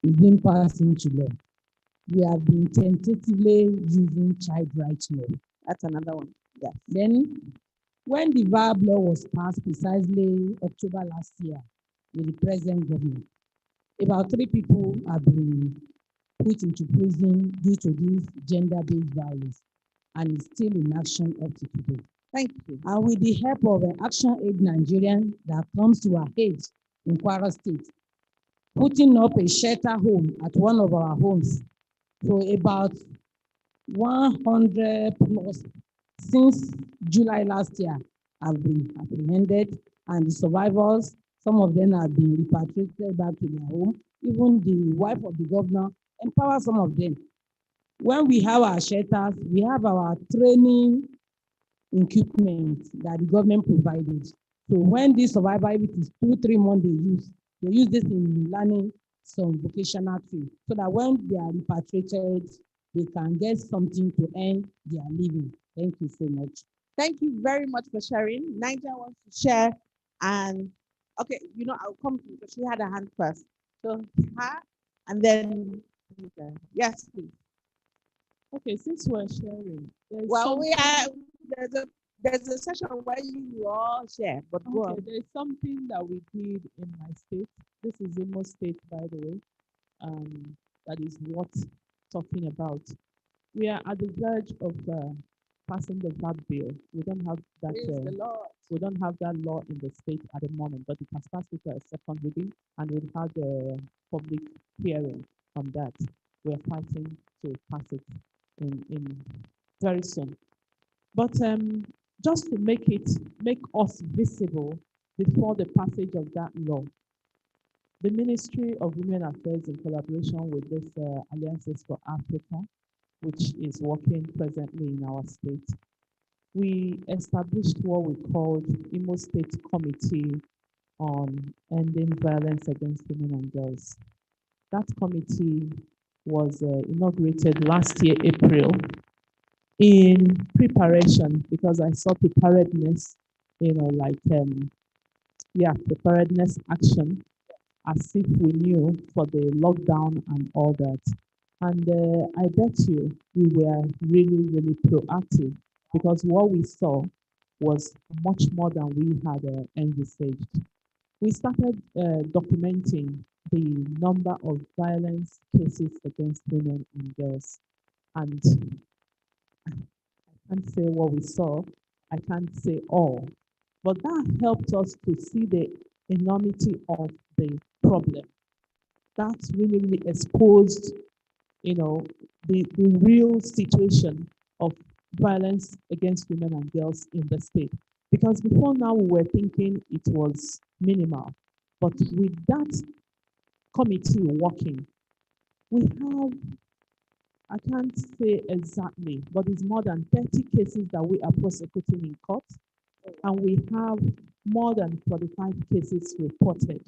is being passed into law, we have been tentatively using child rights law. That's another one. Yes. Then, when the VAP law was passed precisely October last year with the present government, about 3 people have been put into prison due to this gender-based violence, and it's still in action up to today. Thank you. And with the help of Action Aid Nigerian that comes to our aid in Kwara State, putting up a shelter home at one of our homes. So about 100 plus since July last year have been apprehended, and the survivors, some of them have been repatriated back to their home. Even the wife of the governor empowered some of them. When we have our shelters, we have our training equipment that the government provided. So when this survivor, if it is 2-3 months they use this in learning some vocational trade, so that when they are repatriated, they can get something to earn their living. Thank you so much. Thank you very much for sharing. Niger wants to share, and okay, I'll come to you because she had a hand first. So her, and then yes, please. Okay, since we're sharing, Well, there's a session where you all share, but go okay, on. there's something that we did in my state. This is Imo State, by the way. That is worth talking about. We are at the verge of passing the VAT bill. We don't have that. Praise the Lord. We don't have that law in the state at the moment, but it has passed it a second reading, and we've had a public hearing on that. We're fighting to pass it in very soon. But just to make us visible before the passage of that law, the Ministry of Women Affairs, in collaboration with this Alliances for Africa, which is working presently in our state, we established what we called Imo State Committee on Ending Violence Against Women and Girls. That committee was inaugurated last year, April, in preparation, because I saw preparedness, preparedness action, as if we knew for the lockdown and all that. And I bet you we were really, really proactive, because what we saw was much more than we had envisaged. We started documenting the number of violence cases against women and girls. And I can't say what we saw, I can't say all, but that helped us to see the enormity of the problem. That really, really exposed, the real situation of violence against women and girls in the state. Because before now, we were thinking it was minimal, but with that committee working, we have, I can't say exactly, but it's more than 30 cases that we are prosecuting in court, and we have more than 45 cases reported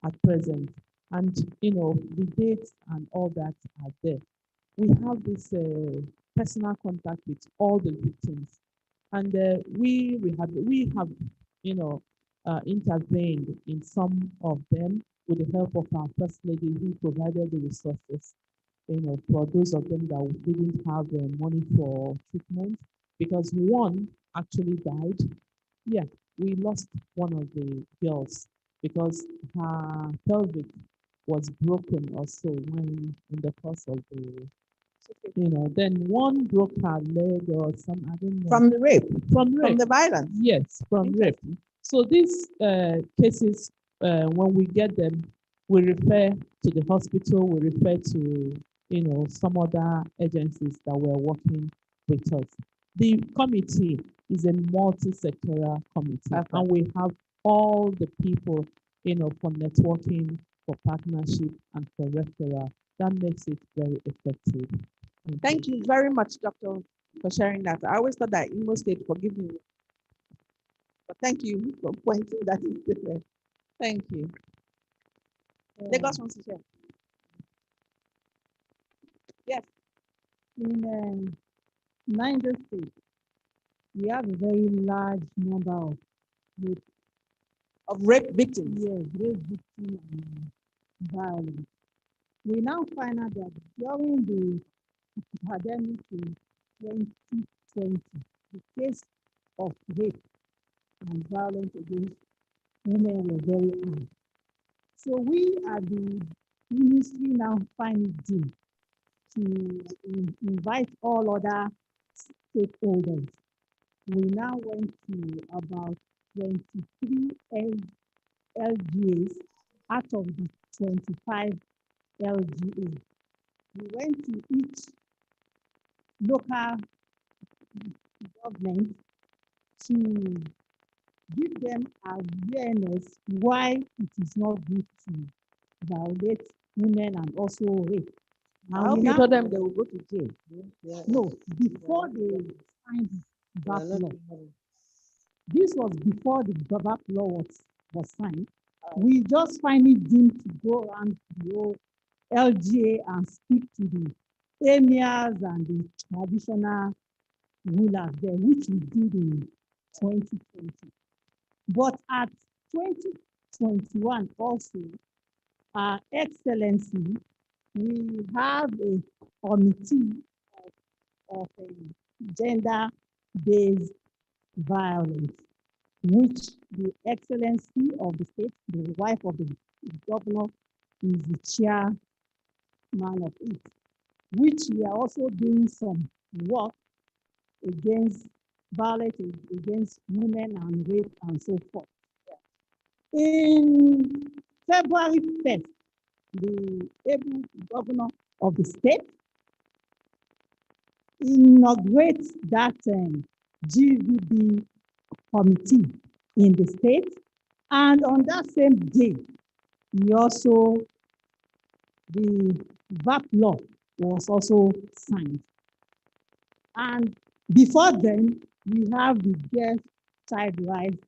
at present. And, the dates and all that are there. We have this personal contact with all the victims. And we have intervened in some of them with the help of our First Lady, who provided the resources, for those of them that didn't have money for treatment, because one actually died. Yeah, we lost one of the girls because her pelvic was broken also when in the course of the, then one broke her leg or some, I don't know. From the rape? From rape. From the violence? Yes, from rape. So these cases, when we get them, we refer to the hospital, we refer to, some other agencies that were working with us. The committee is a multi-sectoral committee, and we have all the people, for networking, for partnership, and for referral. That makes it very effective. Thank you very much, Doctor, for sharing that. I always thought that Imo State, forgive me, but thank you for pointing that is different. Thank you. Lagos wants to share. Yes. In Niger State, we have a very large number of rape victims. Yes, rape victims and violence. We now find out that during the pandemic in 2020, the case of rape and violence against women were very high. So we at the ministry now find it due to invite all other stakeholders. We now went to about 23 LGAs out of the 25 LGA. We went to each local government to give them awareness why it is not good to violate women and also rape. How you told them they will go to jail? No, before they signed that law. This was before the VAT law was signed. We just find it deemed to go around the whole LGA and speak to the emirs and the traditional rulers there, which we did in 2020. But at 2021 also, Excellency, we have a committee of gender-based violence, which the Excellency of the state, the wife of the governor, is the chairman of it, which we are also doing some work against violence against women and rape and so forth. In February 1st, the able governor of the state inaugurates that GVB committee in the state. And on that same day, he also, the VAP law was also signed. And before then, we have the Girls Child Rights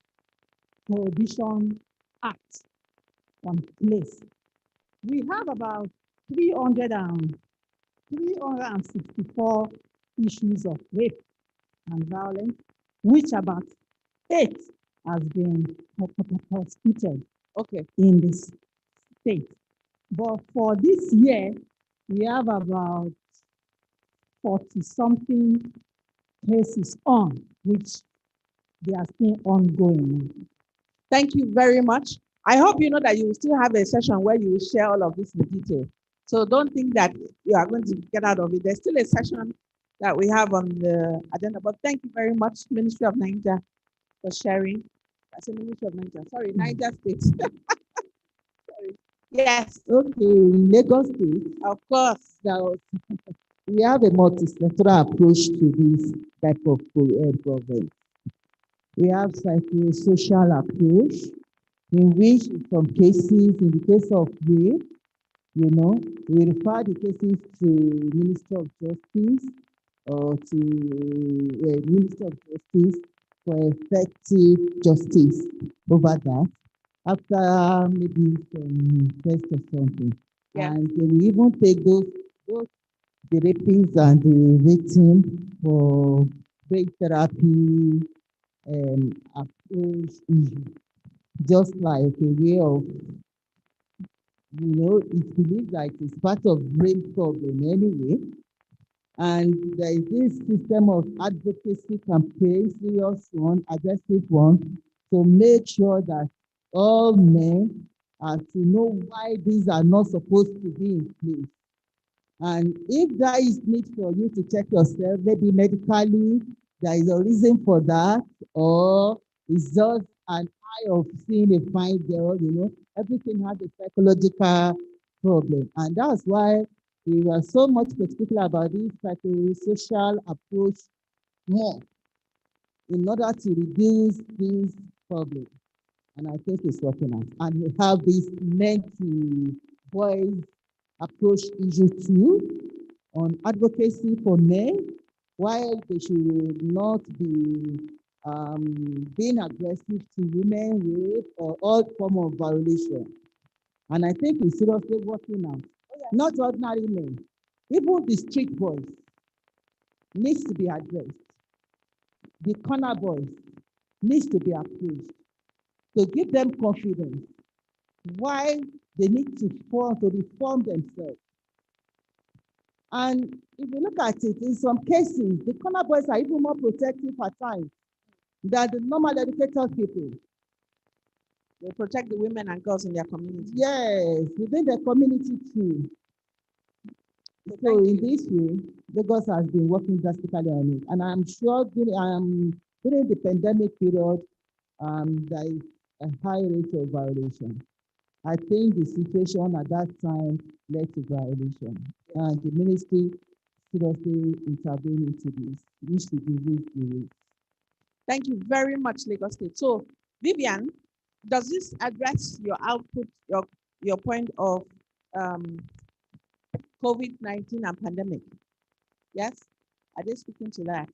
Prohibition Act on place. We have about 364 issues of rape and violence, which about 8 has been prosecuted in this state. But for this year, we have about 40-something cases on, which they are still ongoing. Thank you very much. I hope you know that you will still have a session where you will share all of this in detail. So don't think that you are going to get out of it. There's still a session that we have on the agenda. But thank you very much, Ministry of Niger, for sharing. I said Ministry of Niger, sorry, Niger State. Sorry. Yes. Okay, in Lagos State, of course, we have a multi-sectoral approach to this type of problem. We have psychosocial approach, in which in some cases, in the case of rape, we refer the cases to Minister of Justice or to Minister of Justice for effective justice over that, after maybe some test or something. Yeah. And we even take those the rapists and the victim for brain therapy approach issue, just like a way of, it's believed that it's part of brain problem anyway. And there is this system of advocacy campaign, serious one, aggressive one, to make sure that all men are to know why these are not supposed to be in place. And if there is need for you to check yourself, maybe medically, there is a reason for that, or it's just an eye of seeing a fine girl, everything has a psychological problem. And that's why we were so much particular about this psychosocial approach more in order to reduce these problems. And I think it's working out. And we have this men to boys approach issue too on advocacy for men, while they should not be being aggressive to women, rape, or all form of violation. And I think it's seriously working out. Not ordinary men, even the street boys needs to be addressed. The corner boys needs to be approached to give them confidence why they need to reform themselves. And if you look at it, in some cases, the corner boys are even more protective at times than the normal educated people. They protect the women and girls in their community. Yes, within the community too. So in this way, Lagos has been working drastically on it. And I'm sure during the pandemic period, there is a high rate of violation. I think the situation at that time led to violation. And the ministry seriously intervened into this, which should be raised. Thank you very much, Lagos State. So, Vivian, does this address your output, your point of COVID-19 and pandemic? Yes? Are they speaking to that?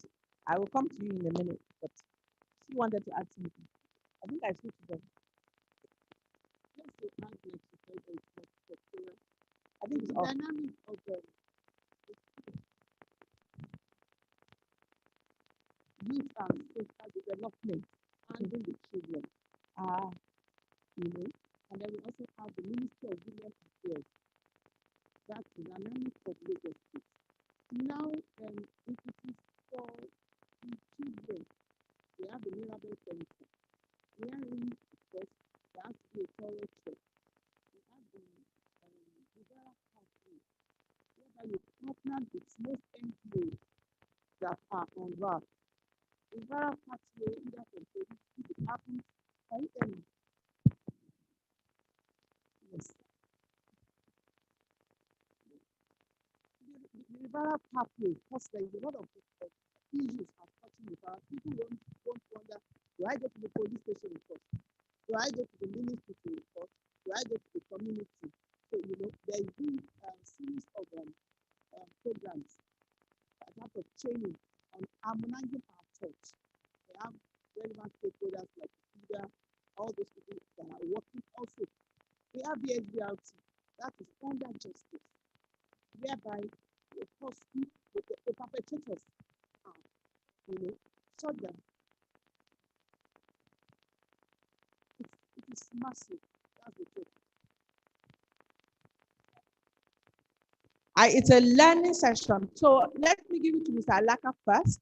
I will come to you in a minute, but she wanted to add something. I think I speak to them. I think it's off. Dynamic of the youth and social development and the children. And then we also have the Ministry of Women Affairs. That's the dynamic of Lagos State. Now, if it is for the children, we have the Mirabel Center. Wherein, of course, there has to be a thorough check. We have the Rivera Pathway, whereby you partner with most NGOs that are on RAP. Rivera Pathway, either from the department, can you tell me? Yes. The Rivera Pathway, because there is a lot of issues are touching the power. People won't wonder, do I go to the police station first? Do I go to the ministry first? Do I go to the community? So, there's been a series of programs, a type of training on harmonizing our thoughts. They have relevant stakeholders like the all those people that are working also. We have the SBRT, that is under justice, whereby of course the perpetrators so that it is massive. That's the truth. It's a learning session. So let me give it to Mr. Alaka first,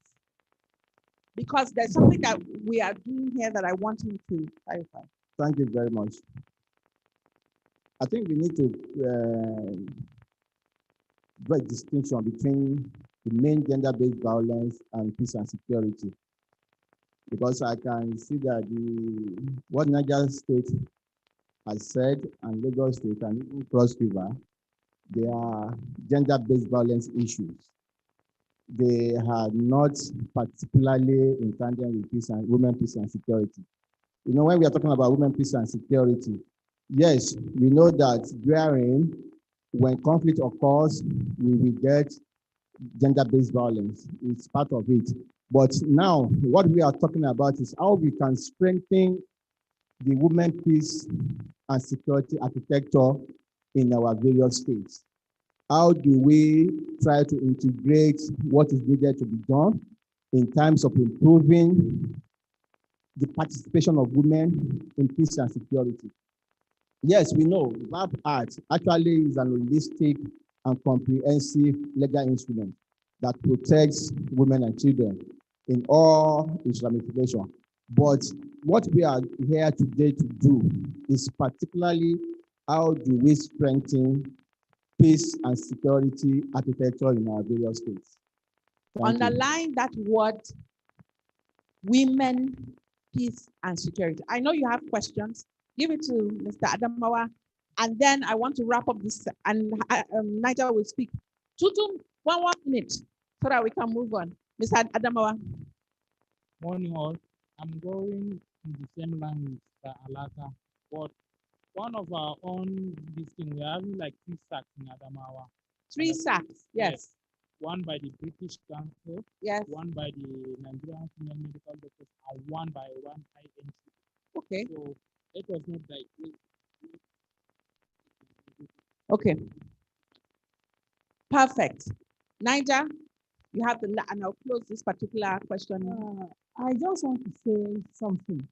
because there's something that we are doing here that I want him to clarify. Thank you very much. I think we need to draw a distinction between the main gender-based violence and peace and security, because I can see that what Niger State has said and Lagos State and even Cross River, they are gender-based violence issues. They are not particularly in tandem with peace and women peace and security. When we are talking about women peace and security, yes, we know that when conflict occurs, we will get gender-based violence. It's part of it. But now, what we are talking about is how we can strengthen the women peace and security architecture in our various states. How do we try to integrate what is needed to be done in terms of improving the participation of women in peace and security? Yes, we know VAP Act actually is an holistic and comprehensive legal instrument that protects women and children in all its ramifications. But what we are here today to do is particularly how do we strengthen peace and security architecture in our various states. Underline that word, women, peace, and security. I know you have questions. Give it to Mr. Adamawa, and then I want to wrap up this, and Nigel will speak. One minute, so that we can move on. Mr. Adamawa. Morning all. I'm going in the same line with Mr. Alaka, but one of our own, this thing, we're having like 3 sacks in Adamawa. 3 sacks, yes. One by the British Council, yes. One by the Nigerian Female Medical Doctors, and one by one INC. Okay. So let us not digress. Okay. Perfect. Niger, you have and I'll close this particular question. I just want to say something.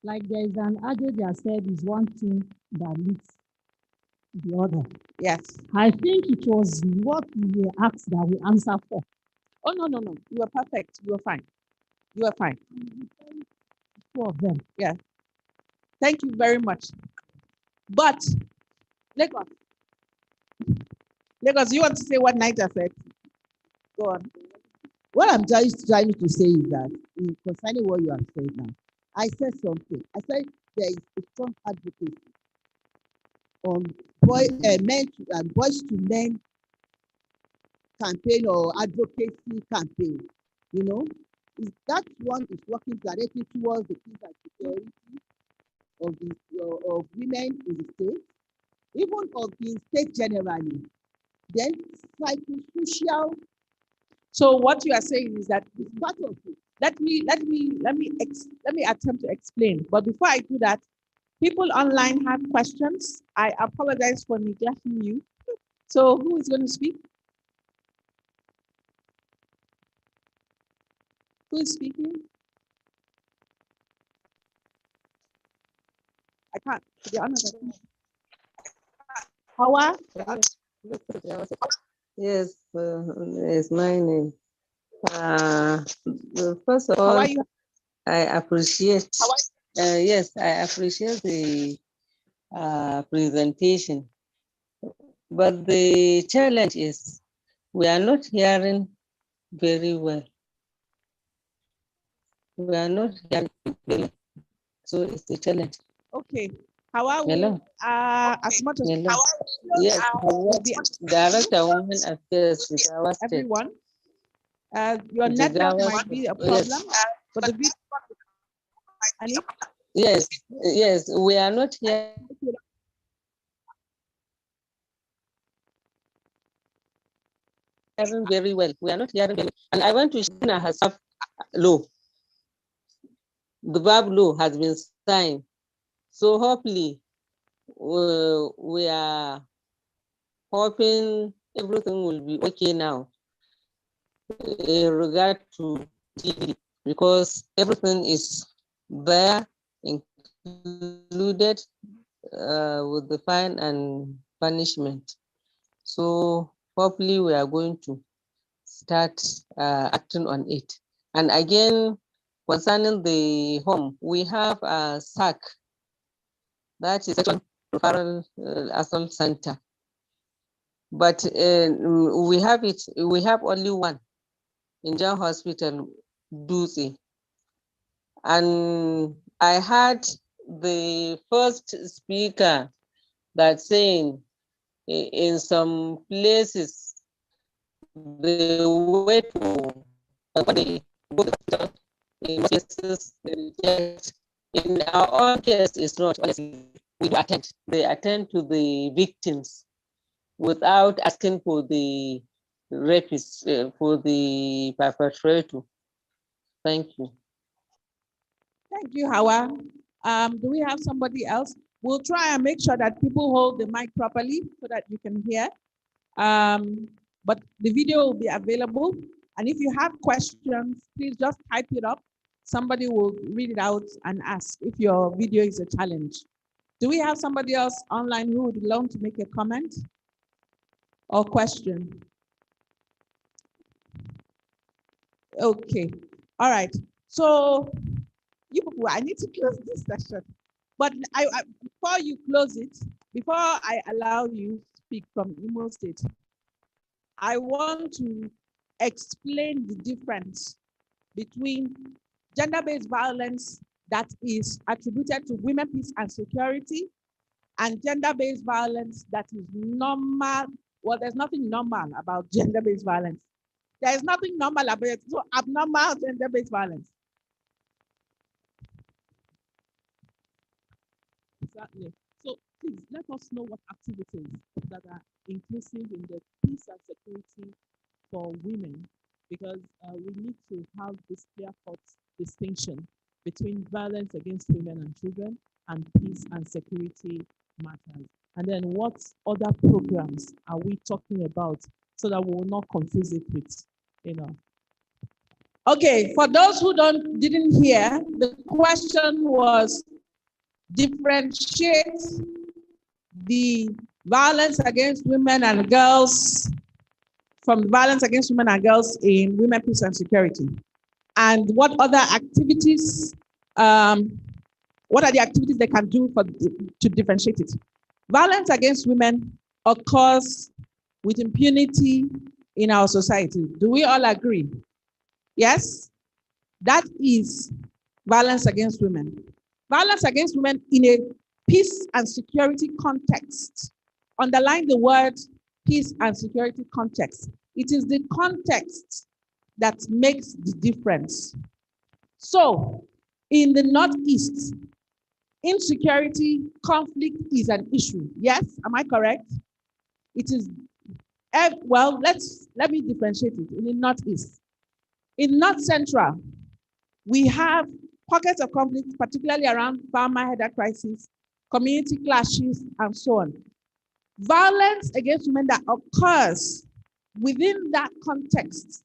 Like there is an adage that said is one thing that leads the other. Yes. I think it was what we were asked that we answer for. Oh, no. You were perfect. You were fine. You were fine. 2 of them. Yeah. Thank you very much. But, Lagos, you want to say what Niger said? Go on. What I'm just trying to say is that, concerning what you have said now, I said something. I said there is a strong advocacy on boys to men campaign or advocacy campaign. That one is working directly towards the peace and security of women in the state, even of the state generally. Then psychosocial. So what you are saying is that it's part of it. Let me attempt to explain. But before I do that, people online have questions. I apologize for neglecting you. So who is going to speak? Who is speaking? I can't, to be honest, I can't. Hawa? Yes, it's my name. First of How all, are you? I appreciate. Yes, I appreciate the presentation. But the challenge is we are not hearing very well. We are not hearing very well. So it's a challenge. Okay. Hawa will, Hello. as much as Hello. Yes, will be Director Women Affairs with our state. everyone. Your network might be a problem, but the video. Yes, yes, we are not hearing very well. We are not hearing very well. And I want to share has law. The verb law has been signed. So hopefully we are hoping everything will be okay now in regard to GDP, because everything is there, included with the fine and punishment. So hopefully we are going to start acting on it. And again, concerning the home, we have a SAC, that is Sexual Referral Assault Center. But we have only one in John Hospital, Dutse. And I heard the first speaker that saying in some places the way to go to the hospital, in cases they reject. In our own case, it's not. Honestly, we do attend. They attend to the victims without asking for the rapist, for the perpetrator. Thank you. Thank you, Hawa. Do we have somebody else? We'll try and make sure that people hold the mic properly so that you can hear. But the video will be available. And if you have questions, please just type it up. Somebody will read it out and ask if your video is a challenge. Do we have somebody else online who would love to make a comment or question? Okay, all right. So you people, I need to close this session. But before you close it, before I allow you to speak from Imo State, I want to explain the difference between gender-based violence that is attributed to women, peace, and security, and gender-based violence that is normal. Well, there's nothing normal about gender-based violence. There's nothing normal about it. So abnormal gender-based violence. Exactly. So please let us know what activities that are inclusive in the peace and security for women, because we need to have this clear-cut distinction between violence against women and children and peace and security matters. And then what other programs are we talking about so that we will not confuse it with, Okay, for those who didn't hear, the question was differentiate the violence against women and girls from violence against women and girls in women, peace, and security. And what other activities, what are the activities they can do to differentiate it? Violence against women occurs with impunity in our society. Do we all agree? Yes? That is violence against women. Violence against women in a peace and security context. Underline the word peace and security context. It is the context that makes the difference. So, in the Northeast, insecurity, conflict is an issue. Yes, am I correct? It is, well, let me differentiate it. In the Northeast. In North Central, we have pockets of conflict, particularly around farmer header crisis, community clashes, and so on. Violence against women that occurs within that context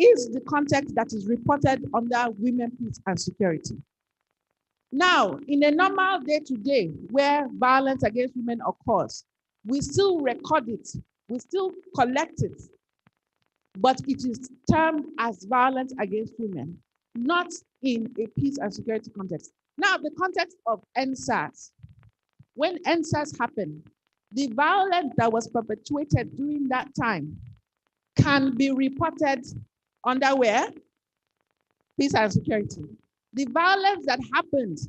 is the context that is reported under women, peace, and security. Now, in a normal day-to-day where violence against women occurs, we still record it, we still collect it, but it is termed as violence against women, not in a peace and security context. Now, the context of NSAS. When NSAS happened, the violence that was perpetuated during that time can be reported under where? Peace and security. The violence that happened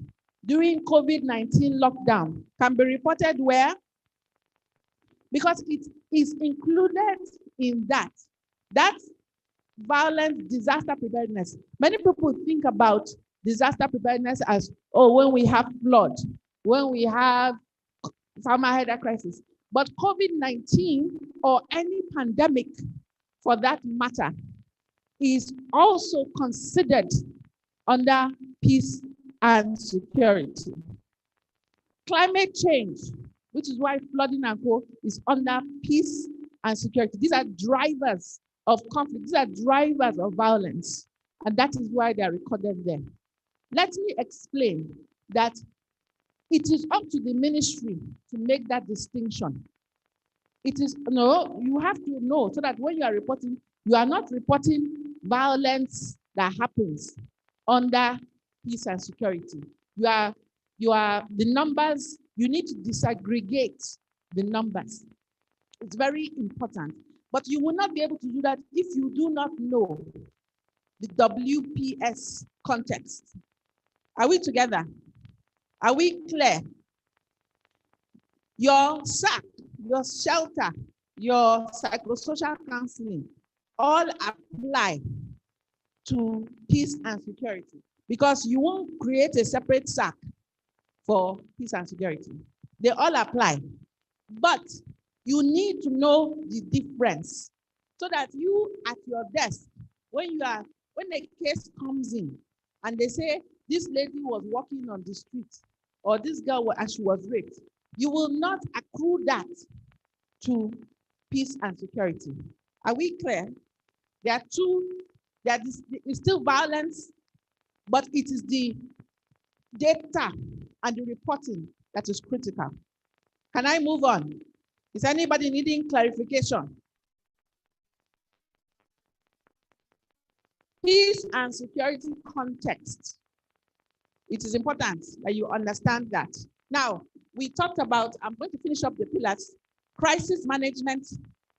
during COVID-19 lockdown can be reported where? Because it is included in that. That's violence, disaster preparedness. Many people think about disaster preparedness as, oh, when we have flood, when we have farmer header crisis. But COVID-19 or any pandemic for that matter is also considered under peace and security. Climate change, which is why flooding and co is under peace and security. These are drivers of conflict. These are drivers of violence. And that is why they are recorded there. Let me explain that it is up to the ministry to make that distinction. It is, no, you have to know so that when you are reporting, you are not reporting violence that happens under peace and security. You are the numbers, you need to disaggregate the numbers. It's very important. But you will not be able to do that if you do not know the WPS context. Are we together? Are we clear? Your SAC, your shelter, your psychosocial counseling, all apply to peace and security because you won't create a separate SAC for peace and security. They all apply. But you need to know the difference so that you at your desk, when a case comes in and they say this lady was walking on the street or this girl and she was raped, you will not accrue that to peace and security. Are we clear? There are two, it's still violence, but it is the data and the reporting that is critical. Can I move on? Is anybody needing clarification? Peace and security context. It is important that you understand that. Now, we talked about, I'm going to finish up the pillars, crisis management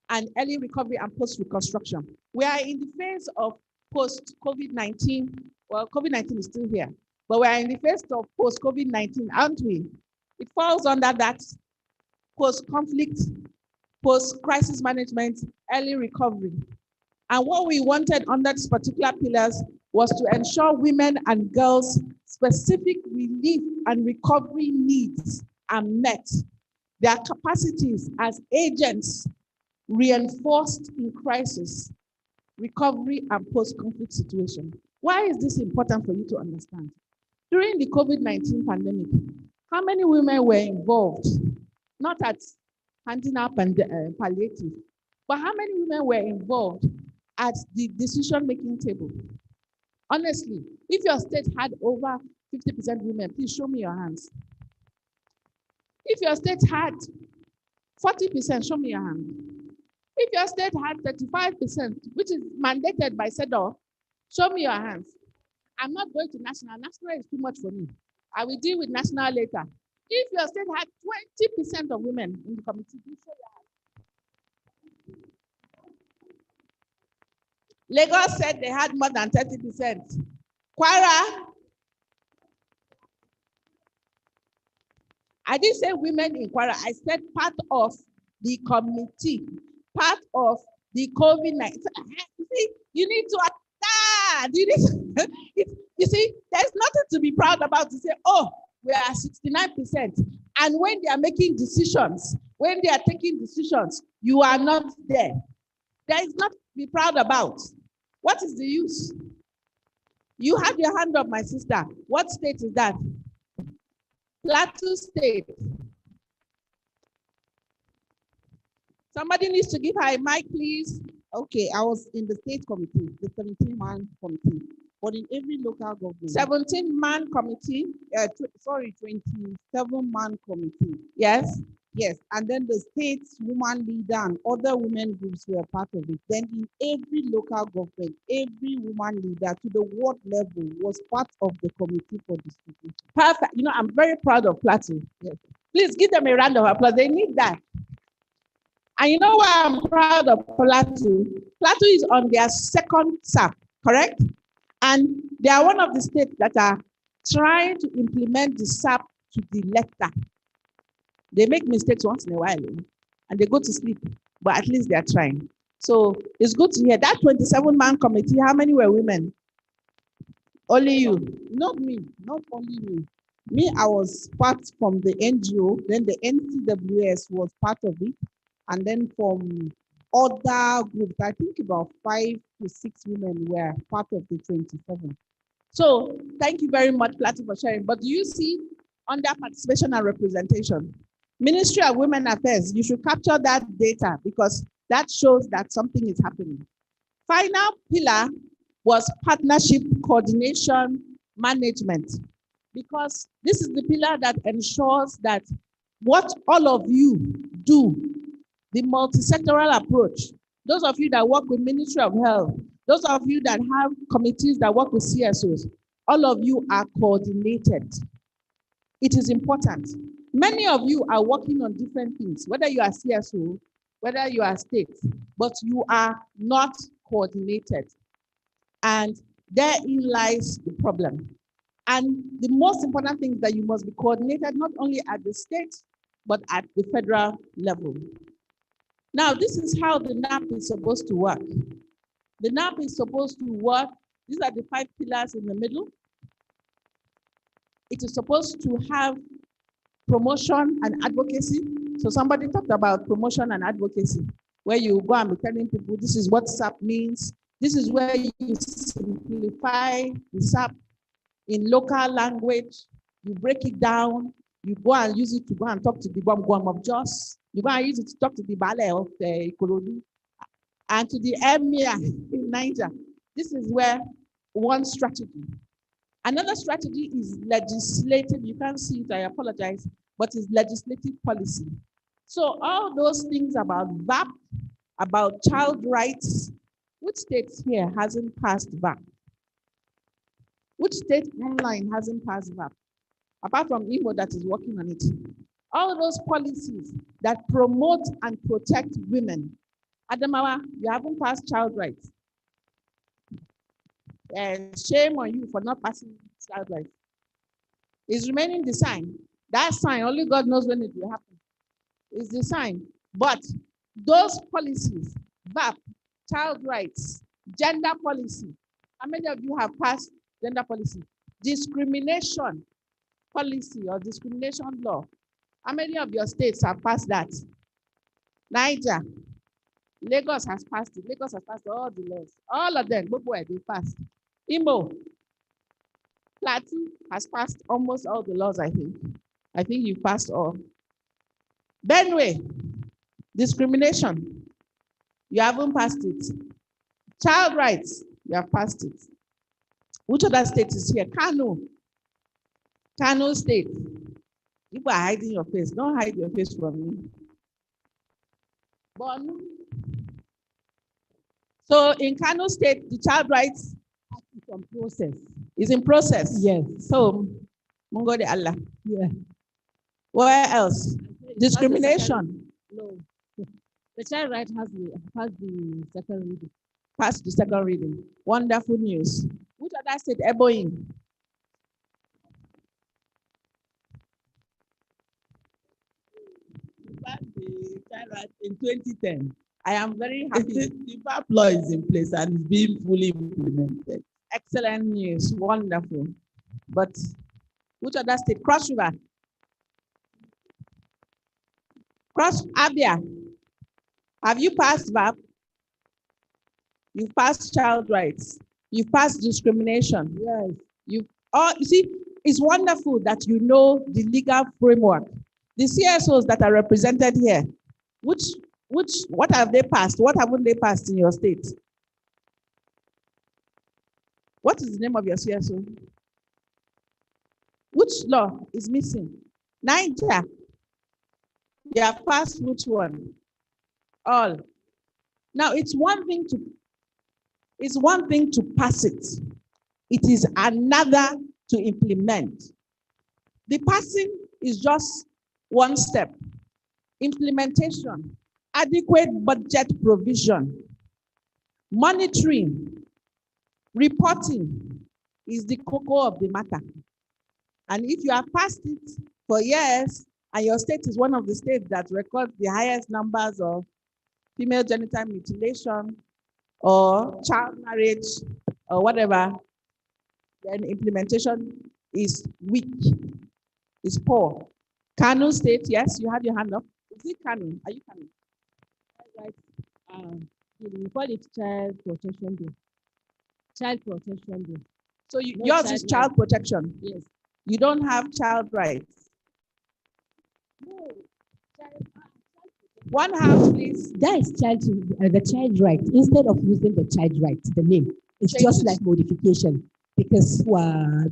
and early recovery and post-reconstruction. We are in the phase of post-COVID-19. Well, COVID-19 is still here, but we are in the phase of post-COVID-19, aren't we? It falls under that post-conflict, post-crisis management, early recovery. And what we wanted under these particular pillars was to ensure women and girls' specific relief and recovery needs are met. Their capacities as agents reinforced in crisis, recovery, and post-conflict situation. Why is this important for you to understand? During the COVID-19 pandemic, how many women were involved? Not at handing up and palliative, but how many women were involved at the decision-making table? Honestly, if your state had over 50% women, please show me your hands. If your state had 40%, show me your hand. If your state had 35%, which is mandated by SEDO, show me your hands. I'm not going to national. National is too much for me. I will deal with national later. If your state had 20% of women in the committee, please show your hands. Lagos said they had more than 30%. Kwara, I didn't say women in Kwara. I said part of the committee, part of the COVID-19. You see, you need to understand. You see, there's nothing to be proud about to say, oh, we are 69%. And when they are making decisions, when they are taking decisions, you are not there. There is nothing to be proud about. What is the use? You have your hand up, my sister. What state is that? Plateau State. Somebody needs to give her a mic, please. Okay, I was in the state committee, the 17-man committee, but in every local government. 17-man committee, 27-man committee. Yes, yes. And then the state woman leader and other women groups were part of it. Then in every local government, every woman leader to the ward level was part of the committee for distribution. Perfect. You know, I'm very proud of Plateau. Yes. Please give them a round of applause. They need that. And you know why I'm proud of Plateau? Plateau is on their second SAP, correct? And they are one of the states that are trying to implement the SAP to the letter. They make mistakes once in a while, and they go to sleep, but at least they are trying. So it's good to hear. That 27-man committee, how many were women? Only you. Not me, not only me. Me, I was part from the NGO, then the NCWS was part of it. And then from other groups, I think about 5 to 6 women were part of the 27. So thank you very much, Plateau, for sharing. But do you see under participation and representation, Ministry of Women Affairs, you should capture that data because that shows that something is happening. Final pillar was partnership, coordination, management, because this is the pillar that ensures that what all of you do, the multi-sectoral approach, those of you that work with Ministry of Health, those of you that have committees that work with CSOs, all of you are coordinated. It is important. Many of you are working on different things, whether you are CSO, whether you are state, but you are not coordinated. And therein lies the problem. And the most important thing is that you must be coordinated not only at the state, but at the federal level. Now, this is how the NAP is supposed to work. The NAP is supposed to work. These are the 5 pillars in the middle. It is supposed to have promotion and advocacy. So somebody talked about promotion and advocacy, where you go and be telling people, this is what SAP means. This is where you simplify the SAP in local language. You break it down. You go and use it to go and talk to the Gwam of Jos. You go and use it to talk to the Bale of Ikorodu and to the Emir in Niger. This is where one strategy. Another strategy is legislative. You can't see it, I apologize, but it's legislative policy. So all those things about VAP, about child rights, which states here hasn't passed VAP? Which state online hasn't passed VAP? Apart from Imo that is working on it. All those policies that promote and protect women. Adamawa, you haven't passed child rights. And shame on you for not passing child rights. It's remaining the sign. That sign, only God knows when it will happen. It's the sign. But those policies, VAP, child rights, gender policy, how many of you have passed gender policy? Discrimination policy or discrimination law. How many of your states have passed that? Niger, Lagos has passed it. Lagos has passed all the laws. All of them, they passed. Imo, Plateau has passed almost all the laws, I think. I think you passed all. Benue, discrimination, you haven't passed it. Child rights, you have passed it. Which other state is here? Kano. Kano State. You are hiding your face. Don't hide your face from me. Borno. So in Kano State, the child rights is in process. Is in process. Yes. So, Mungo de Allah. Yeah. Where else? Discrimination. No. The child right has passed the second reading. Passed the second reading. Wonderful news. Which other state? Eboin. The child right in 2010. I am very happy. The VAP law is in place and is being fully implemented. Excellent news. Wonderful. But which other state? Cross River. Cross Abia. Have you passed VAP? You've passed child rights. You've passed discrimination. Yes. You see, it's wonderful that you know the legal framework. The CSOs that are represented here, which What have they passed? What haven't they passed in your state? What is the name of your CSO? Which law is missing? Niger. They have passed which one? All. Now it's one thing to pass it. It is another to implement. The passing is just one step. Implementation, adequate budget provision, monitoring, reporting is the core of the matter. And if you have passed it for years, and your state is one of the states that records the highest numbers of female genital mutilation or child marriage or whatever, then implementation is weak, is poor. Kano State, yes, you had your hand up. Is it Kano? Are you Kano? Right. We call it child protection day. Child protection day. So No yours is child protection. Yes. You don't have child rights. No. One house, please. That is the child right. Instead of using the child right, the name, it's Change just it. like modification because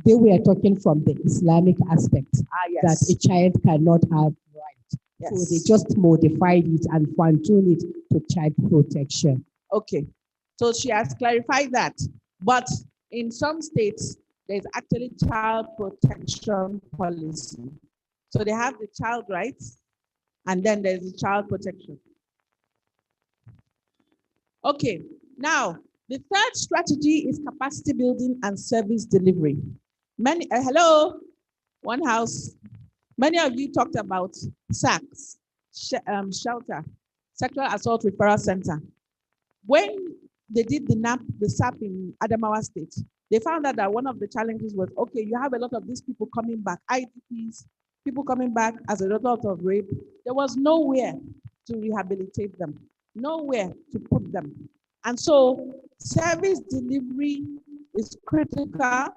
they were talking from the Islamic aspect yes. that a child cannot have right. So they Yes. just modified it and fine-tuned it to child protection. Okay. So she has clarified that. But in some states, there's actually child protection policy. So they have the child rights, and then there's the child protection. Okay, now the third strategy is capacity building and service delivery. Hello, one house. Many of you talked about SACS, shelter, sexual assault referral center. When they did the SAP in Adamawa State, they found out that one of the challenges was, okay, you have a lot of these people coming back, IDPs, people coming back as a result of rape. There was nowhere to rehabilitate them, nowhere to put them. And so service delivery is critical,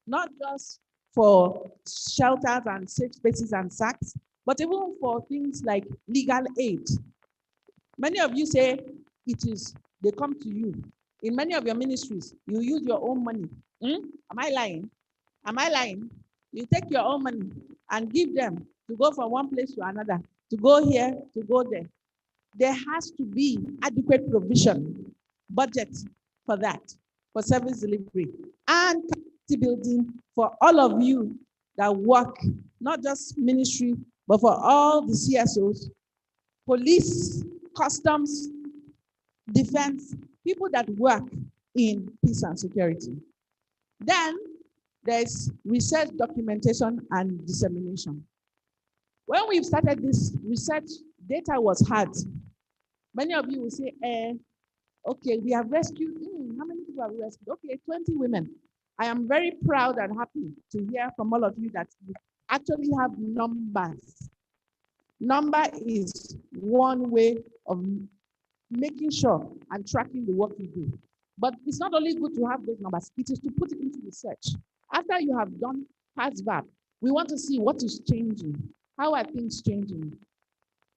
not just for shelters and safe spaces and SACs, but even for things like legal aid. Many of you say they come to you. In many of your ministries, you use your own money. Am I lying? Am I lying? You take your own money and give them to go from one place to another, to go here, to go there. There has to be adequate provision, budget for that, for service delivery, and capacity building for all of you that work, not just ministry, but for all the CSOs, police, customs, defense, people that work in peace and security. Then there's research, documentation, and dissemination. When we started this research, data was hard. Many of you will say, okay, we have rescued, how many people have we rescued? Okay, 20 women. I am very proud and happy to hear from all of you that you actually have numbers. Number is one way of making sure and tracking the work you do. But it's not only good to have those numbers, it is to put it into research. After you have done PASVAP, we want to see what is changing. How are things changing?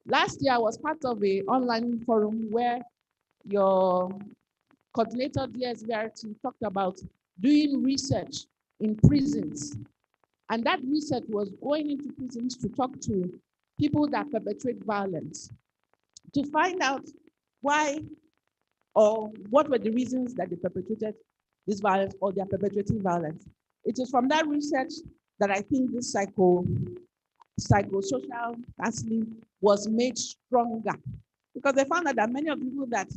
Last year, I was part of an online forum where your coordinator, DSVRT, talked about doing research in prisons. And that research was going into prisons to talk to people that perpetrate violence, to find out why or what were the reasons that they perpetrated this violence or they are perpetrating violence. It is from that research that I think this psychosocial counseling was made stronger, because they found out that many of the people that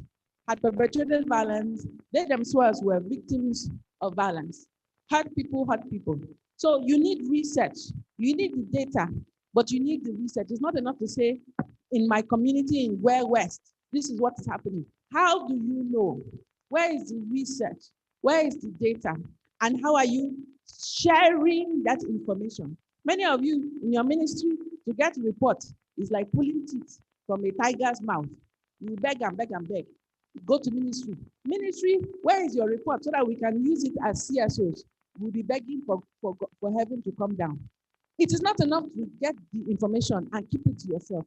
had perpetrated violence, they themselves were victims of violence. Hurt people hurt people. So you need research, you need the data, but you need the research. It's not enough to say, in my community in Ware West, this is what is happening. How do you know? Where is the research? Where is the data? And how are you sharing that information? Many of you in your ministry, to get a report is like pulling teeth from a tiger's mouth. You beg and beg and beg. You go to ministry. Ministry, where is your report so that we can use it as CSOs? We'll be begging for heaven to come down. It is not enough to get the information and keep it to yourself.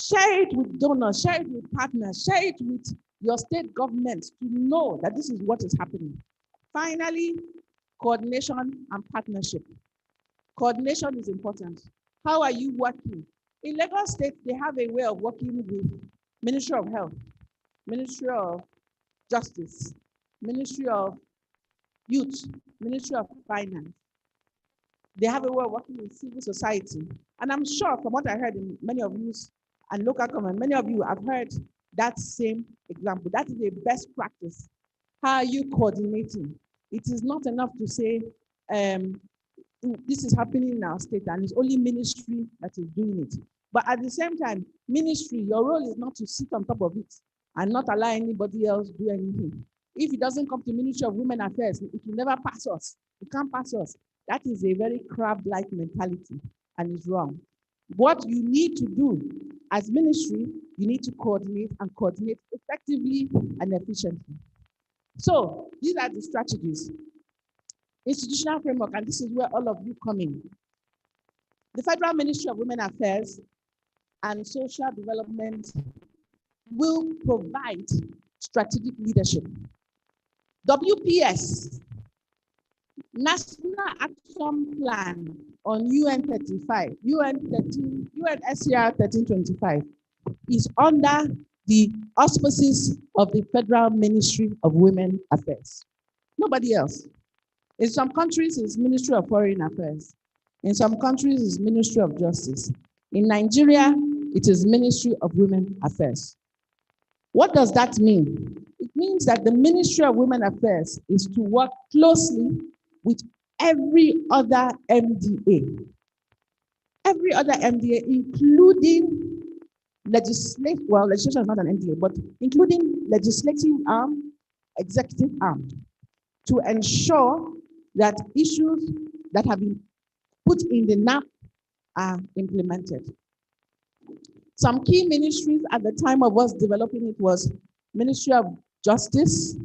Share it with donors, share it with partners, share it with your state governments to know that this is what is happening. Finally, coordination and partnership. Coordination is important. How are you working? In Lagos State, they have a way of working with Ministry of Health, Ministry of Justice, Ministry of Youth, Ministry of Finance. They have a way of working with civil society. And I'm sure from what I heard in many of you and local government, many of you have heard that same example. That is a best practice. How are you coordinating? It is not enough to say, this is happening in our state and it's only ministry that is doing it. But at the same time, ministry, your role is not to sit on top of it and not allow anybody else do anything. If it doesn't come to Ministry of Women Affairs, it will never pass us. It can't pass us. That is a very crab-like mentality and it's wrong. What you need to do as ministry, you need to coordinate and coordinate effectively and efficiently. So these are the strategies. Institutional framework, and this is where all of you come in. The Federal Ministry of Women Affairs and Social Development will provide strategic leadership. WPS, National Action Plan on UN 35, UN SCR 1325, is under the auspices of the Federal Ministry of Women Affairs. Nobody else. In some countries, it's Ministry of Foreign Affairs. In some countries, it's Ministry of Justice. In Nigeria, it is Ministry of Women Affairs. What does that mean? It means that the Ministry of Women Affairs is to work closely with every other MDA. Every other MDA, including legislation is not an MDA, but including legislative arm, executive arm, to ensure that issues that have been put in the NAP are implemented. Some key ministries at the time of us developing it was Ministry of Justice,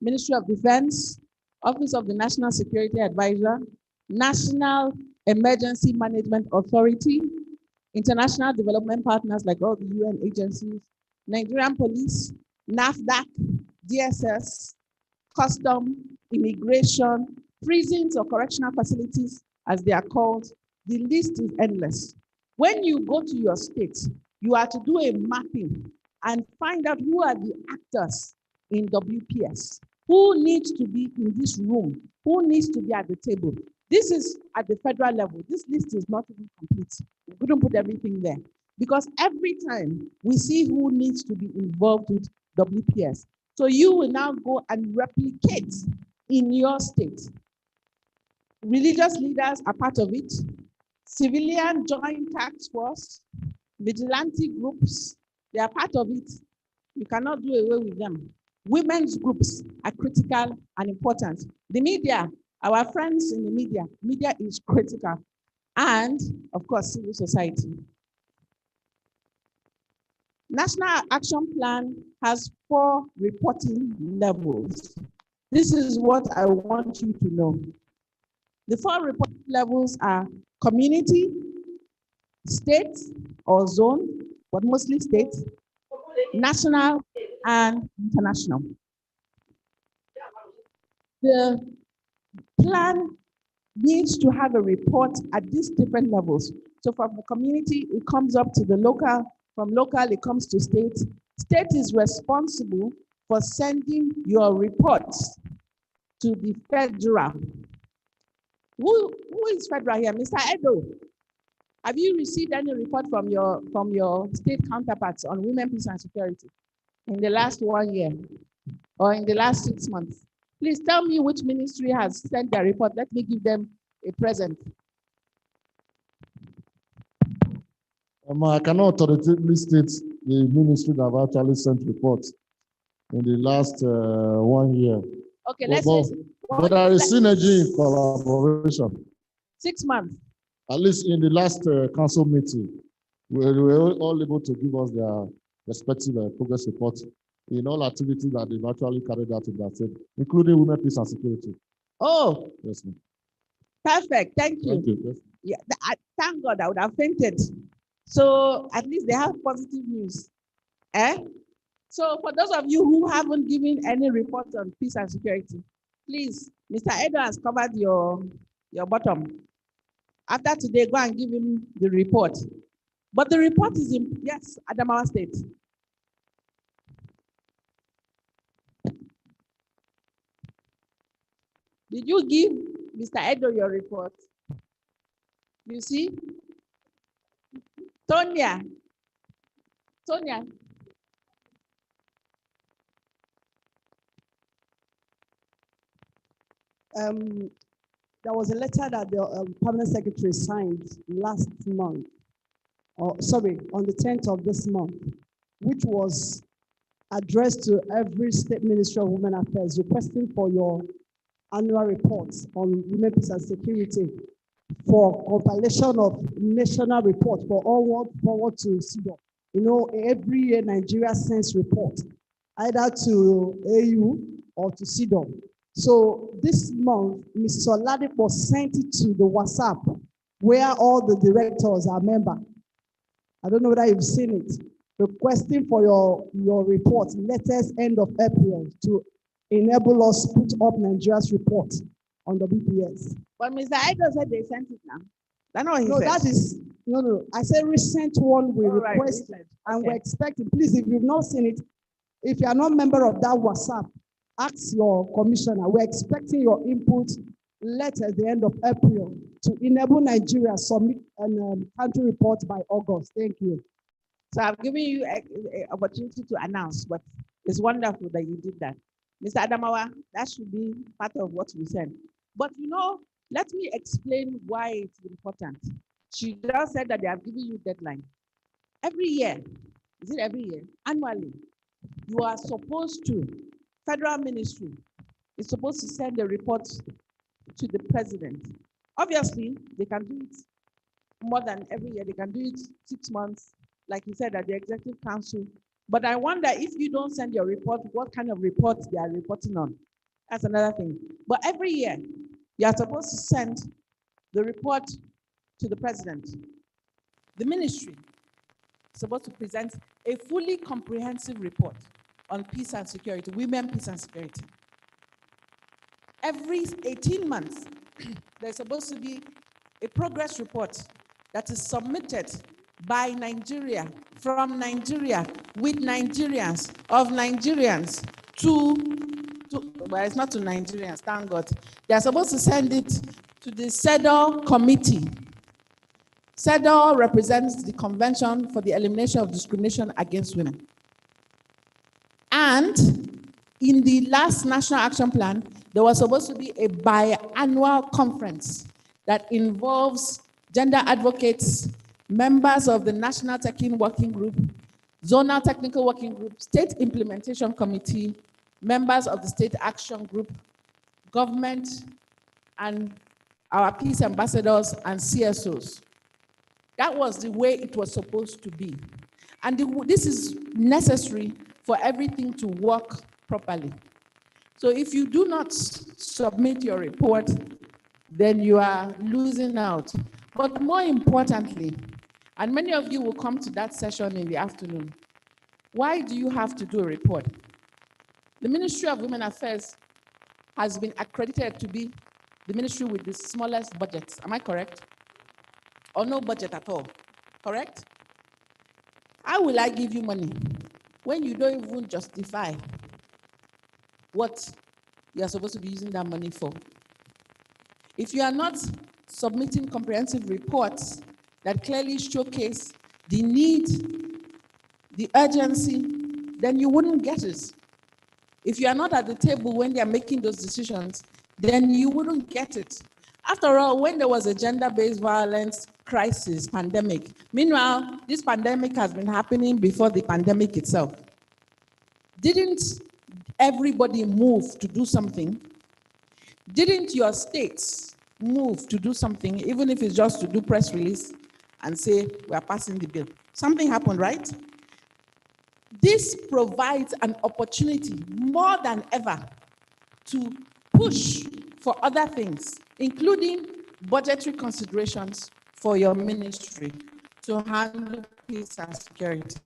Ministry of Defense, Office of the National Security Advisor, National Emergency Management Authority, international development partners like all the UN agencies, Nigerian Police, NAFDAC, DSS, Custom, Immigration, prisons or correctional facilities, as they are called. The list is endless. When you go to your state, you are to do a mapping and find out who are the actors in WPS, who needs to be in this room, who needs to be at the table. This is at the federal level. This list is not even complete. We couldn't put everything there because every time we see who needs to be involved with WPS. So you will now go and replicate in your state. Religious leaders are part of it. Civilian joint task force, vigilante groups, they are part of it. You cannot do away with them. Women's groups are critical and important. The media, our friends in the media is critical. And of course, civil society. National Action Plan has 4 reporting levels. This is what I want you to know. The 4 reporting levels are community, state or zone, but mostly state, national, and international. The plan needs to have a report at these different levels. So from the community, it comes up to the local, from local, it comes to state. State is responsible for sending your reports to the federal. Who is federal here? Mr. Edo, have you received any report from your state counterparts on women, peace, and security in the last 1 year or in the last 6 months? Please tell me which ministry has sent their report. Let me give them a present. I cannot authoritatively state the ministry that have actually sent reports in the last 1 year. Okay, let's say. But there is synergy in collaboration. 6 months. At least in the last council meeting, we were all able to give us their respective progress reports in all activities that they've actually carried out in that state, including women, peace, and security. Oh, yes, ma'am. Perfect. Thank you. Thank you. Yes. Yeah, thank God I would have fainted So at least they have positive news. Eh? So for those of you who haven't given any report on peace and security, please, Mr. Edo has covered your bottom. After today, go and give him the report. But the report is in, yes, Adamawa State. Did you give Mr. Edo your report? You see? Tonya. There was a letter that the permanent secretary signed last month, or sorry, on the 10th of this month, which was addressed to every state ministry of women affairs, requesting for your annual reports on women, peace and security for compilation of national report for all forward to CEDAW. You know, every year Nigeria sends report either to AU or to CEDAW. So this month, Mrs. Oladipo sent it to the WhatsApp where all the directors are members. I don't know whether you've seen it, requesting for your report, latest end of April, to enable us put up Nigeria's report on the BPS. But Mr. Edo said they sent it now. That's not what he No, said. that is, no. I said recent one we All right, requested, recent. and Okay. we're expecting, please, if you've not seen it, if you are not member of that WhatsApp, ask your commissioner. We're expecting your input later at the end of April to enable Nigeria submit an country report by August. Thank you. So I've given you an opportunity to announce, but it's wonderful that you did that. Mr. Adamawa, that should be part of what you said. But you know, let me explain why it's important. She just said that they have given you deadline. Every year, is it every year? Annually, you are supposed to, federal ministry is supposed to send a report to the president. Obviously, they can do it more than every year. They can do it 6 months, like you said, at the executive council. But I wonder if you don't send your report, what kind of reports they are reporting on. That's another thing. But every year, you are supposed to send the report to the president. The ministry is supposed to present a fully comprehensive report on peace and security, women, peace and security. Every 18 months, there's supposed to be a progress report that is submitted by Nigeria, from Nigeria, with Nigerians, of Nigerians to well, it's not to Nigerians, thank God. They're supposed to send it to the CEDAW committee. CEDAW represents the Convention for the Elimination of Discrimination Against Women. And in the last National Action Plan, there was supposed to be a biannual conference that involves gender advocates, members of the National Technical Working Group, Zonal Technical Working Group, State Implementation Committee, members of the State Action Group, government, and our peace ambassadors and CSOs. That was the way it was supposed to be. And this is necessary for everything to work properly. So if you do not submit your report, then you are losing out. But more importantly, and many of you will come to that session in the afternoon, why do you have to do a report? The Ministry of Women Affairs has been accredited to be the ministry with the smallest budgets. Am I correct? Or no budget at all, correct? How will I give you money when you don't even justify what you are supposed to be using that money for? If you are not submitting comprehensive reports that clearly showcase the need, the urgency, then you wouldn't get it. If you are not at the table when they are making those decisions, then you wouldn't get it. After all, when there was a gender-based violence crisis, pandemic, meanwhile, this pandemic has been happening before the pandemic itself. Didn't everybody move to do something? Didn't your states move to do something, even if it's just to do press release and say, we are passing the bill? Something happened, right? This provides an opportunity more than ever to push for other things, including budgetary considerations for your ministry, to handle peace and security.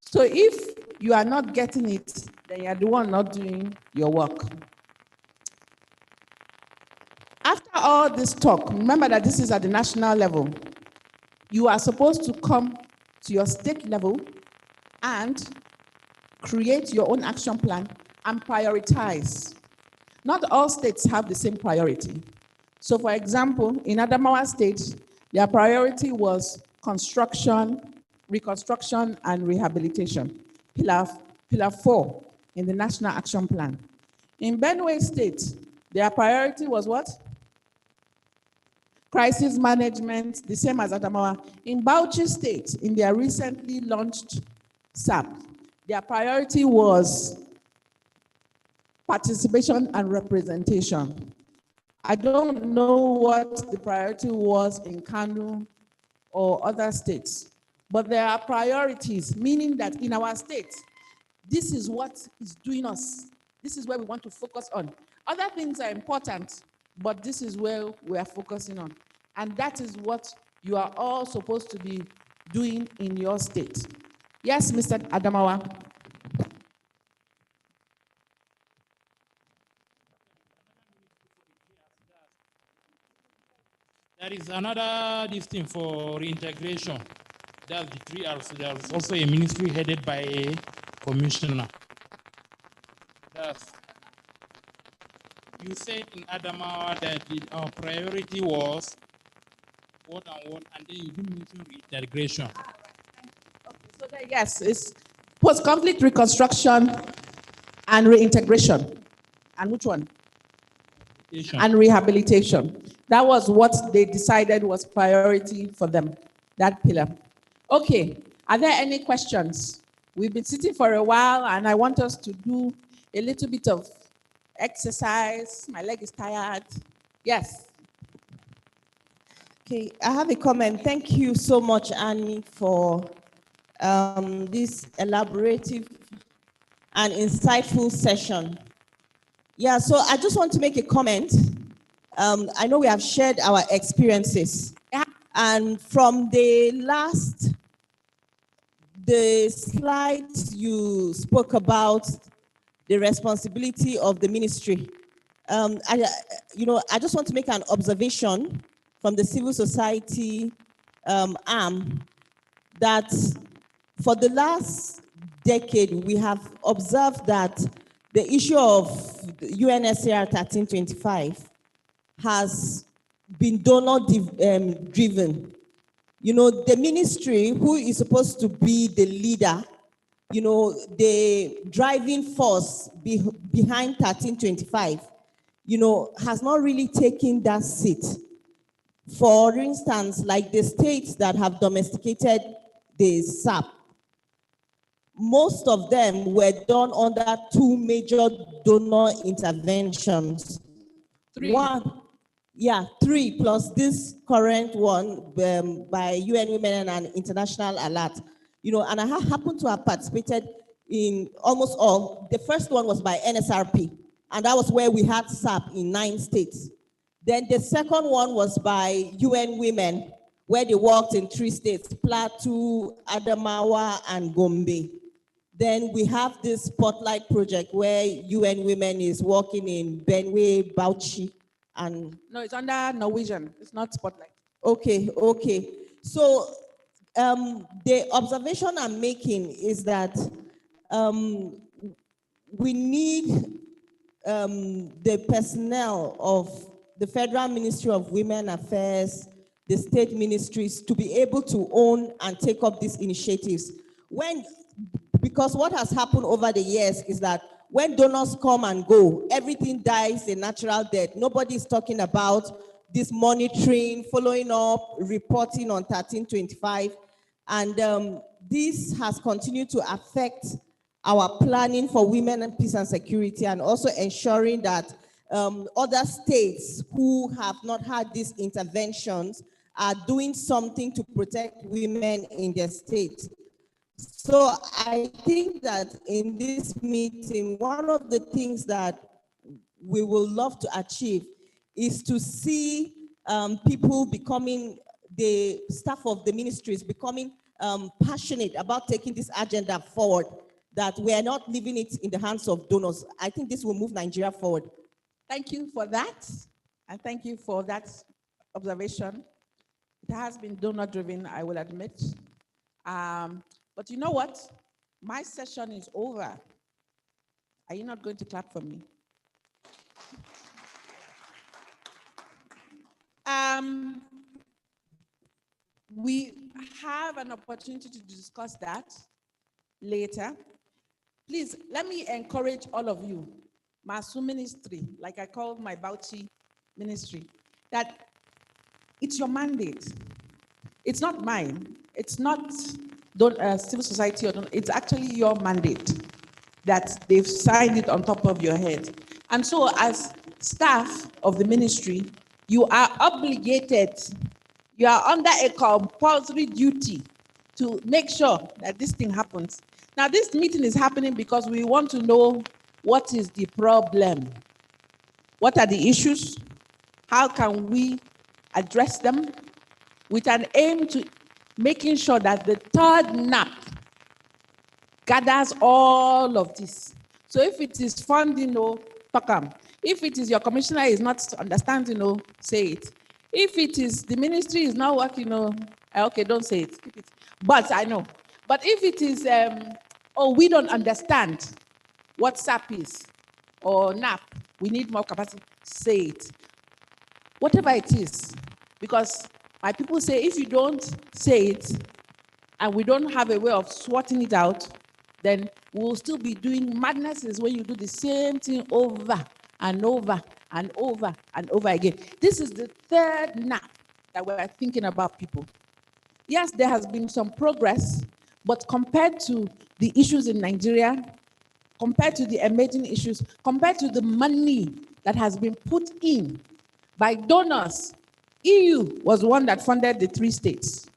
So if you are not getting it, then you're the one not doing your work. After all this talk, remember that this is at the national level. You are supposed to come to your state level and create your own action plan and prioritize. Not all states have the same priority. So for example, in Adamawa State, their priority was construction, reconstruction, and rehabilitation, pillar 4 in the National Action Plan. In Benue State, their priority was what? Crisis management, the same as Adamawa. In Bauchi State, in their recently launched SAP, their priority was participation and representation. I don't know what the priority was in Kano or other states, but there are priorities, meaning that in our state, this is what is doing us. This is where we want to focus on. Other things are important, but this is where we are focusing on. And that is what you are all supposed to be doing in your state. Yes, Mr. Adamawa. There is another this thing for reintegration. That's the 3 R's. There's also a ministry headed by a commissioner. You said in Adamawa that our priority was one, and then you didn't mention reintegration. So that, yes, it's post-conflict reconstruction and reintegration. And which one? And rehabilitation. That was what they decided was priority for them, that pillar. Okay, are there any questions? We've been sitting for a while and I want us to do a little bit of exercise. My leg is tired. Yes. Okay, I have a comment. Thank you so much, Annie, for this elaborative and insightful session. Yeah, so I just want to make a comment. I know we have shared our experiences. And from the slides you spoke about the responsibility of the ministry. I just want to make an observation from the civil society arm that for the last decade, we have observed that the issue of UNSCR 1325 has been donor driven. The ministry, who is supposed to be the leader, the driving force behind 1325, has not really taken that seat. For instance, like the states that have domesticated the SAP, most of them were done under 2 major donor interventions. 3. 3 plus this current one by UN Women and International Alert. And I happened to have participated in almost all. The first one was by NSRP, and that was where we had SAP in 9 states. Then the second one was by UN Women, where they worked in 3 states, Plateau, Adamawa, and Gombe. Then we have this Spotlight project where UN Women is working in Benue, Bauchi, and... No, it's under Norwegian. It's not Spotlight. Okay. So the observation I'm making is that we need the personnel of the Federal Ministry of Women Affairs, the state ministries, to be able to own and take up these initiatives. Because what has happened over the years is that when donors come and go, everything dies a natural death. Nobody is talking about this monitoring, following up, reporting on 1325. And this has continued to affect our planning for women and peace and security, and also ensuring that other states who have not had these interventions are doing something to protect women in their state. So I think that in this meeting, one of the things that we will love to achieve is to see people becoming the staff of the ministry is becoming passionate about taking this agenda forward, that we are not leaving it in the hands of donors. I think this will move Nigeria forward. Thank you for that. And thank you for that observation. It has been donor-driven, I will admit. But you know what? My session is over. Are you not going to clap for me? We have an opportunity to discuss that later. Please, let me encourage all of you, Masu Ministry, like I call my Bauchi ministry, that it's your mandate. It's not mine. It's not civil society, it's actually your mandate that they've signed it on top of your head. And so as staff of the ministry, you are obligated, you are under a compulsory duty to make sure that this thing happens. Now, this meeting is happening because we want to know what is the problem. What are the issues? How can we address them with an aim to making sure that the third NAP gathers all of this. So if it is funding, talk. If it is your commissioner is not understanding, say it. If it is the ministry is not working, okay, don't say it, keep it. But I know. But if it is, we don't understand what SAP is or NAP, we need more capacity, say it. Whatever it is, because my people say if you don't say it and we don't have a way of sorting it out, then we'll still be doing madnesses when you do the same thing over and over and over and over again. This is the third NAP that we're thinking about, people. Yes, there has been some progress, but compared to the issues in Nigeria, compared to the emerging issues, compared to the money that has been put in by donors, EU was the one that funded the 3 states.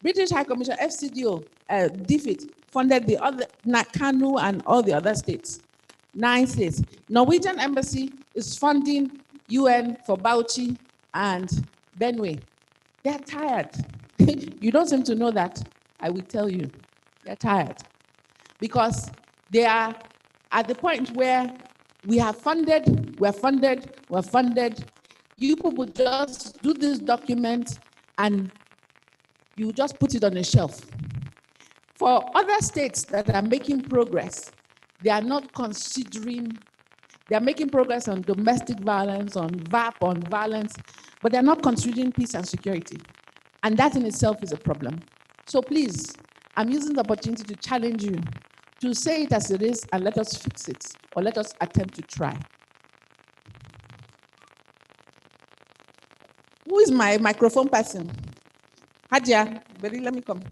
British High Commission, FCDO, DFID, funded the other, Kanu and all the other states, 9 states. Norwegian Embassy is funding UN for Bauchi and Benue. They're tired. You don't seem to know that. I will tell you, they're tired. Because they are at the point where we're funded. You people just do this document and you just put it on a shelf. For other states that are making progress, they are not considering, they are making progress on domestic violence, on VAP, on violence, but they're not considering peace and security. And that in itself is a problem. So please, I'm using the opportunity to challenge you to say it as it is and let us fix it, or let us attempt to try. Who is my microphone person? Hadia, Berry, let me come.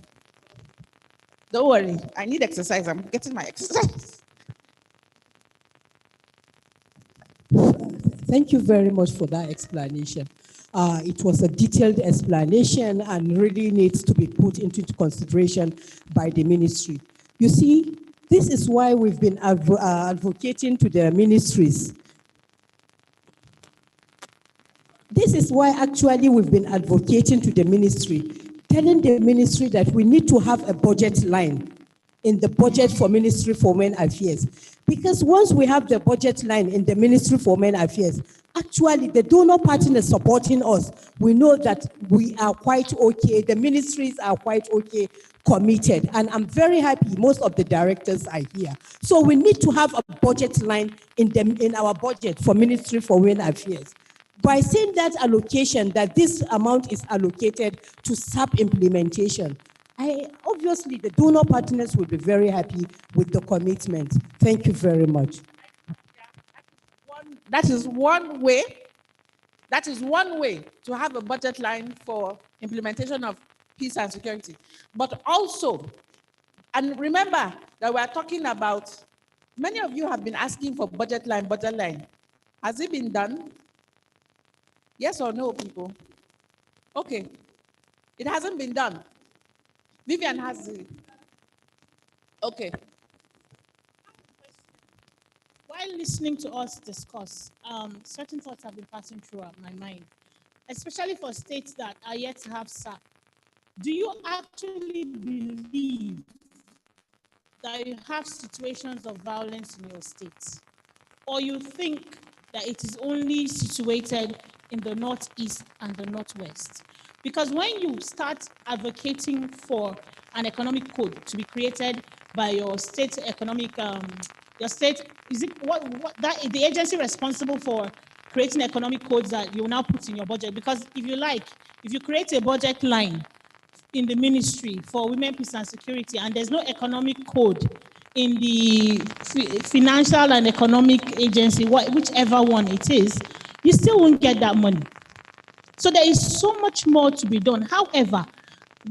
Don't worry, I need exercise. I'm getting my exercise. Thank you very much for that explanation. It was a detailed explanation and really needs to be put into consideration by the ministry. You see, this is why we've been advocating to the ministries. This is why actually we've been advocating to the ministry, telling the ministry that we need to have a budget line in the budget for Ministry for Women Affairs. Because once we have the budget line in the Ministry for Women Affairs, actually the donor partners supporting us, we know that we are quite okay, the ministries are quite okay, committed. And I'm very happy most of the directors are here. So we need to have a budget line in our budget for Ministry for Women Affairs. By saying that allocation, that this amount is allocated to SAP implementation, obviously the donor partners will be very happy with the commitment. Thank you very much. That is one way. That is one way to have a budget line for implementation of peace and security. But also, and remember that we are talking about, many of you have been asking for budget line, budget line. Has it been done? Yes or no, people? Okay. It hasn't been done. Vivian has it. Okay. While listening to us discuss, certain thoughts have been passing through my mind. especially for states that are yet to have SAP, do you actually believe that you have situations of violence in your state? Or you think that it is only situated in the Northeast and the Northwest? Because when you start advocating for an economic code to be created by your state economic, your state, is it what that the agency responsible for creating economic codes that you now put in your budget? Because if you like, if you create a budget line in the ministry for women, peace and security, and there's no economic code in the financial and economic agency, whichever one it is, you still won't get that money. So there is so much more to be done. However,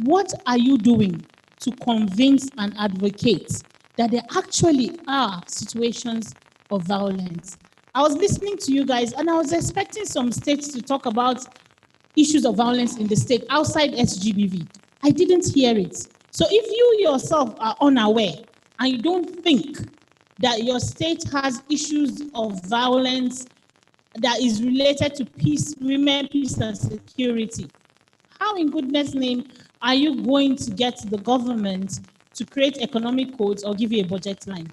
what are you doing to convince and advocate that there actually are situations of violence? I was listening to you guys and I was expecting some states to talk about issues of violence in the state outside SGBV. I didn't hear it. So if you yourself are unaware and you don't think that your state has issues of violence that is related to peace, women, peace and security, how in goodness name are you going to get the government to create economic codes or give you a budget line?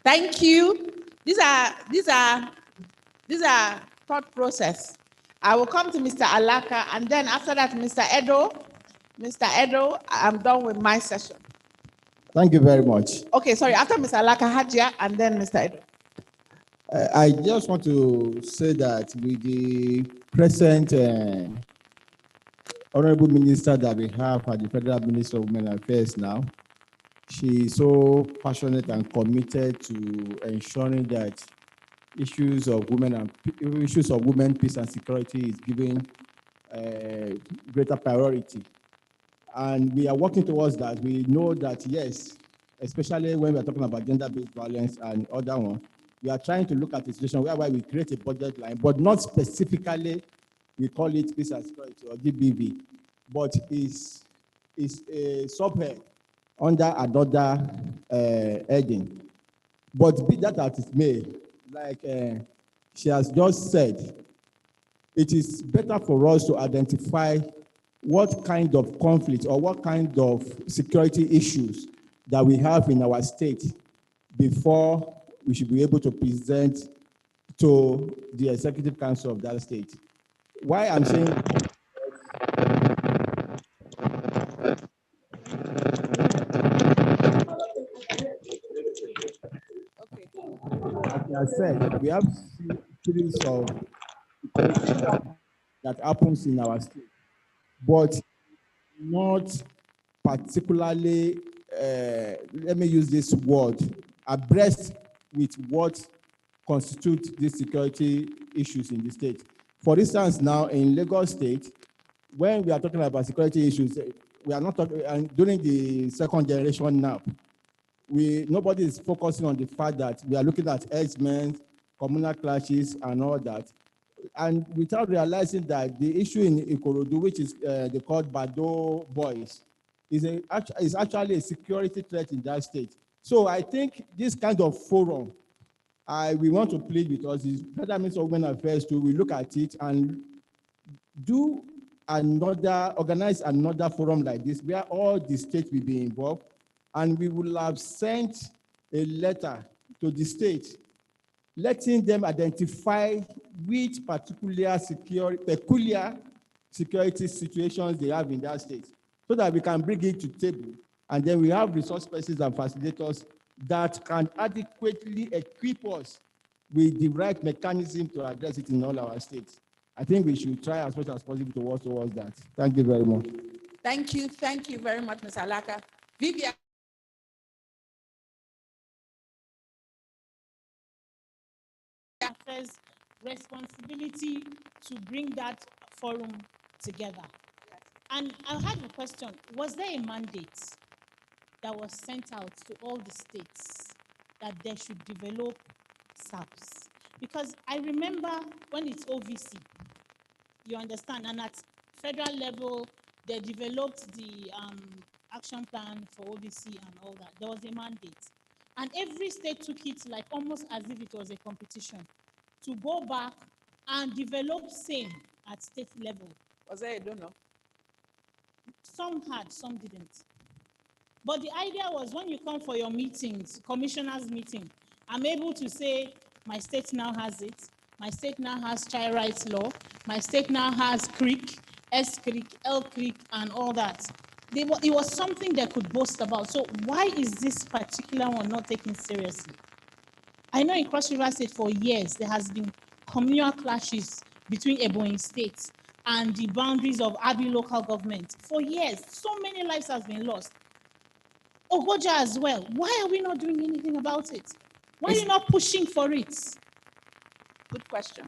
Thank you. These are thought process. I will come to Mr. Alaka, and then after that, Mr. Edo. Mr. Edo, I'm done with my session. Thank you very much. Okay, sorry, after Mr. Alaka, Hajia, and then Mr. Edo. I just want to say that with the present honorable minister that we have at the Federal Ministry of Women Affairs now, she is so passionate and committed to ensuring that issues of women, peace and security is given greater priority. And we are working towards that. We know that, yes, especially when we're talking about gender-based violence and other ones, we are trying to look at a situation whereby we create a budget line, but not specifically, we call it peace and security or GBV, but is a subhead under another heading. But be that as it may, like she has just said, it is better for us to identify what kind of conflict or what kind of security issues that we have in our state before we should be able to present to the Executive Council of that state. Why I'm saying like I said, we have series of that happens in our state, but not particularly, let me use this word, abreast with what constitutes these security issues in the state. For instance, now in Lagos State, when we are talking about security issues, we are not talking, and during the second generation NAP, nobody is focusing on the fact that we are looking at herdsmen, communal clashes, and all that. And without realizing that the issue in Ikorodu, which is they called Bado boys, is actually a security threat in that state. So I think this kind of forum, we want to plead with us, is Federal Ministry of Women Affairs too. We look at it and organize another forum like this where all the states will be involved, and we will have sent a letter to the state letting them identify which peculiar security situations they have in that state, so that we can bring it to the table, and then we have resource persons and facilitators that can adequately equip us with the right mechanism to address it in all our states. I think we should try as much as possible to work towards that. Thank you very much. Thank you very much, Ms. Alaka. Vivian. Affairs responsibility to bring that forum together. And I had a question, was there a mandate that was sent out to all the states that they should develop SAPs? Because I remember when it's OVC, you understand, and at federal level, they developed the action plan for OVC and all that. There was a mandate. And every state took it almost as if it was a competition to go back and develop same at state level. Was there a donor? Some had, some didn't. But the idea was when you come for your meetings, commissioners meeting, I'm able to say, my state now has it. My state now has child rights law. My state now has CRIC, S-CRIC, L-CRIC, and all that. It was something they could boast about. So why is this particular one not taken seriously? I know in Cross River State for years, there has been communal clashes between Ebonyi State and the boundaries of Abi local government. For years, so many lives have been lost. Ogoja as well. Why are we not doing anything about it? Why are you not pushing for it? Good question.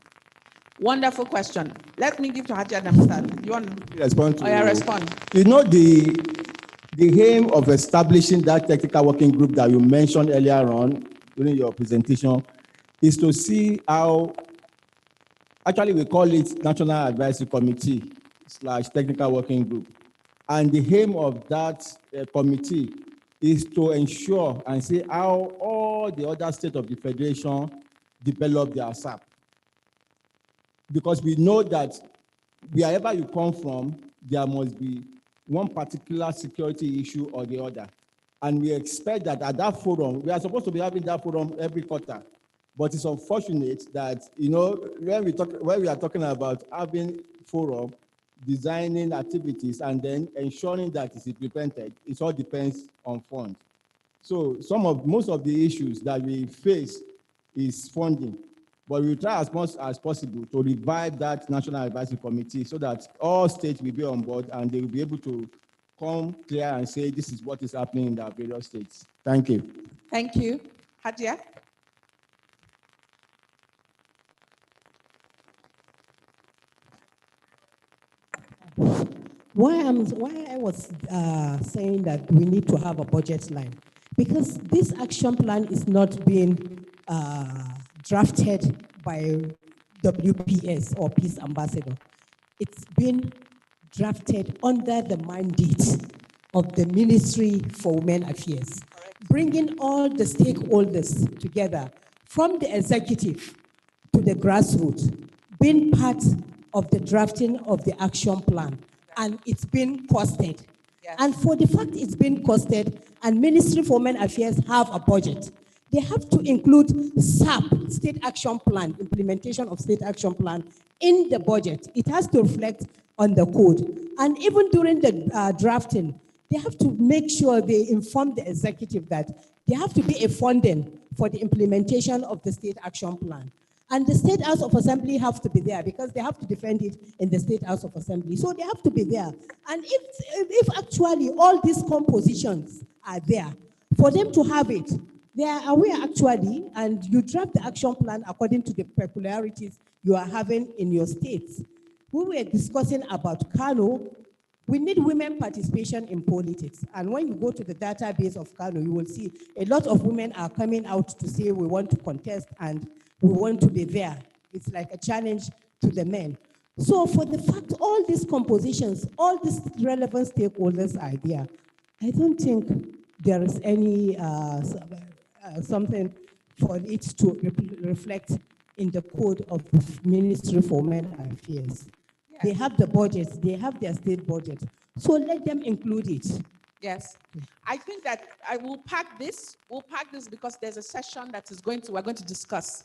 Wonderful question. Let me give to Haji Adamstad. You want to respond to? Oh, yeah, respond. You know, the aim of establishing that technical working group that you mentioned earlier on during your presentation is to see how, actually we call it National Advisory Committee / Technical Working Group. And the aim of that committee is to ensure and see how all the other states of the Federation develop their SAP. Because we know that wherever you come from, there must be one particular security issue or the other. And we expect that at that forum, we are supposed to be having that forum every quarter. But it's unfortunate that, you know, when we are talking about having forum, designing activities, and then ensuring that it's implemented, it all depends on funds. So most of the issues that we face is funding. But we try as much as possible to revive that National Advisory Committee so that all states will be on board and they will be able to come clear and say this is what is happening in their various states. Thank you. Thank you. Hadia? Why I was saying that we need to have a budget line, because this action plan is not being drafted by WPS or Peace Ambassador. It's been drafted under the mandate of the Ministry for Women Affairs, bringing all the stakeholders together from the executive to the grassroots, being part of the drafting of the action plan. And it's been costed. Yes. And for the fact it's been costed and Ministry for Women Affairs have a budget, they have to include SAP, State Action Plan, implementation of State Action Plan in the budget. It has to reflect on the code. And even during the drafting, they have to make sure they inform the executive that there have to be a funding for the implementation of the State Action Plan. And the State House of Assembly have to be there because they have to defend it in the State House of Assembly. So they have to be there. And if actually all these compositions are there, for them to have it, they are aware actually, and you draft the action plan according to the peculiarities you are having in your states. We were discussing about Kano. We need women participation in politics. And when you go to the database of Kano, you will see a lot of women are coming out to say we want to contest and we want to be there. It's like a challenge to the men. So for the fact all these compositions, all these relevant stakeholders are there, I don't think there is any something for it to reflect in the code of the Ministry for Women Affairs. Yes. They have the budgets, they have their state budget. So let them include it. Yes. I think that I will pack this. We'll pack this because there's a session that is we're going to discuss.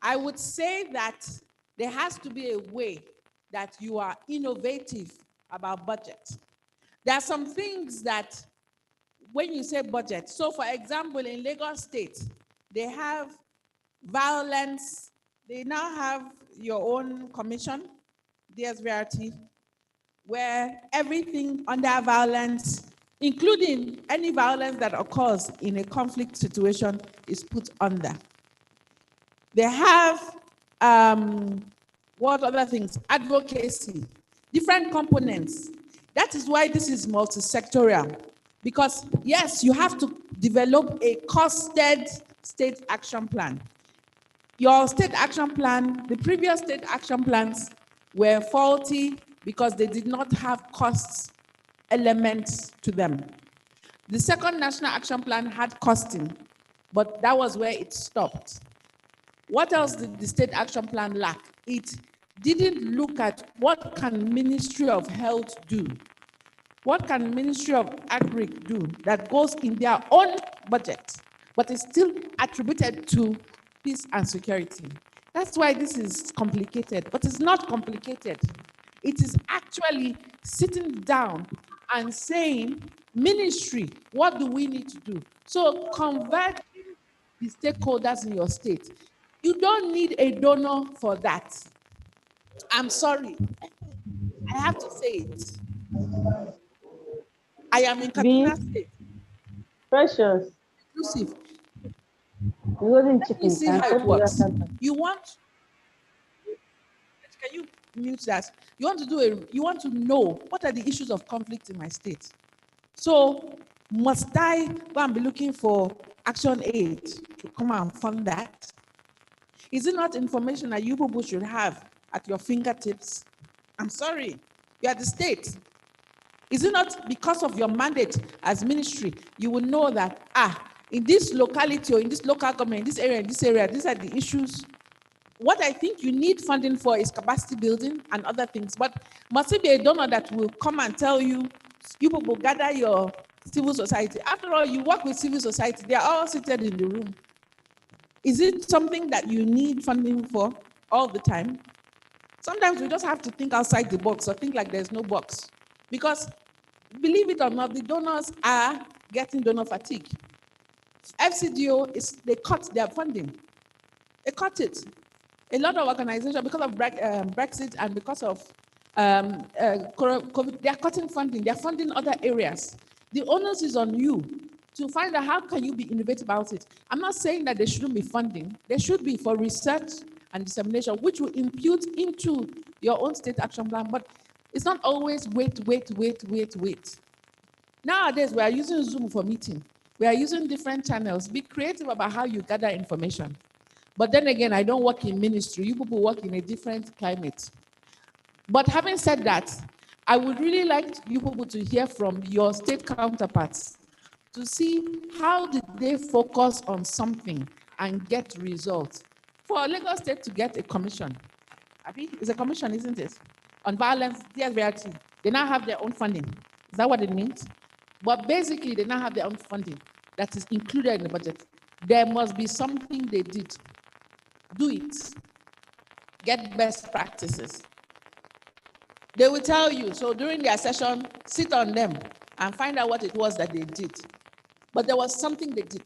I would say that there has to be a way that you are innovative about budget. There are some things that when you say budget, so for example, in Lagos State, they have violence. They now have your own commission, DSVRT, where everything under violence, including any violence that occurs in a conflict situation, is put under. They have, what other things? Advocacy, different components. That is why this is multi-sectorial. Because yes, you have to develop a costed state action plan. Your state action plan, the previous state action plans were faulty because they did not have costs elements to them. The second national action plan had costing, but that was where it stopped. What else did the state action plan lack? It didn't look at what can Ministry of Health do, what can Ministry of Agri do that goes in their own budget, but is still attributed to peace and security. That's why this is complicated, but it's not complicated. It is actually sitting down and saying, ministry, what do we need to do? So convert the stakeholders in your state. You don't need a donor for that. I'm sorry. I have to say it. I am in Kaduna State. Precious. Inclusive. Golden Let me chicken. see Can how tell it you works. something. You want, can you mute that? You want to do you want to know what are the issues of conflict in my state. So must I go and be looking for Action Aid to come and fund that? Is it not information that you people should have at your fingertips? I'm sorry, you are the state. Is it not because of your mandate as ministry, you will know that, in this locality or in this local government, in this area, these are the issues. What I think you need funding for is capacity building and other things, but must it be a donor that will come and tell you, you people gather your civil society. After all, you work with civil society, they are all seated in the room. Is it something that you need funding for all the time? Sometimes we just have to think outside the box or think like there's no box. Because believe it or not, the donors are getting donor fatigue. FCDO, they cut their funding. They cut it. A lot of organizations, because of Brexit and because of COVID, they are cutting funding. They are funding other areas. The onus is on you to find out how can you be innovative about it. I'm not saying that there shouldn't be funding. There should be for research and dissemination, which will impute into your own state action plan, but it's not always wait. Nowadays, we are using Zoom for meeting. We are using different channels. Be creative about how you gather information. But then again, I don't work in ministry. You people work in a different climate. But having said that, I would really like you people to hear from your state counterparts to see how did they focus on something and get results. For Lagos State to get a commission, it's a commission, isn't it? On violence, DSVRT, they now have their own funding. Is that what it means? But basically, they now have their own funding that is included in the budget. There must be something they did. Do it. Get best practices. They will tell you, so during their session, sit on them and find out what it was that they did. But there was something they did.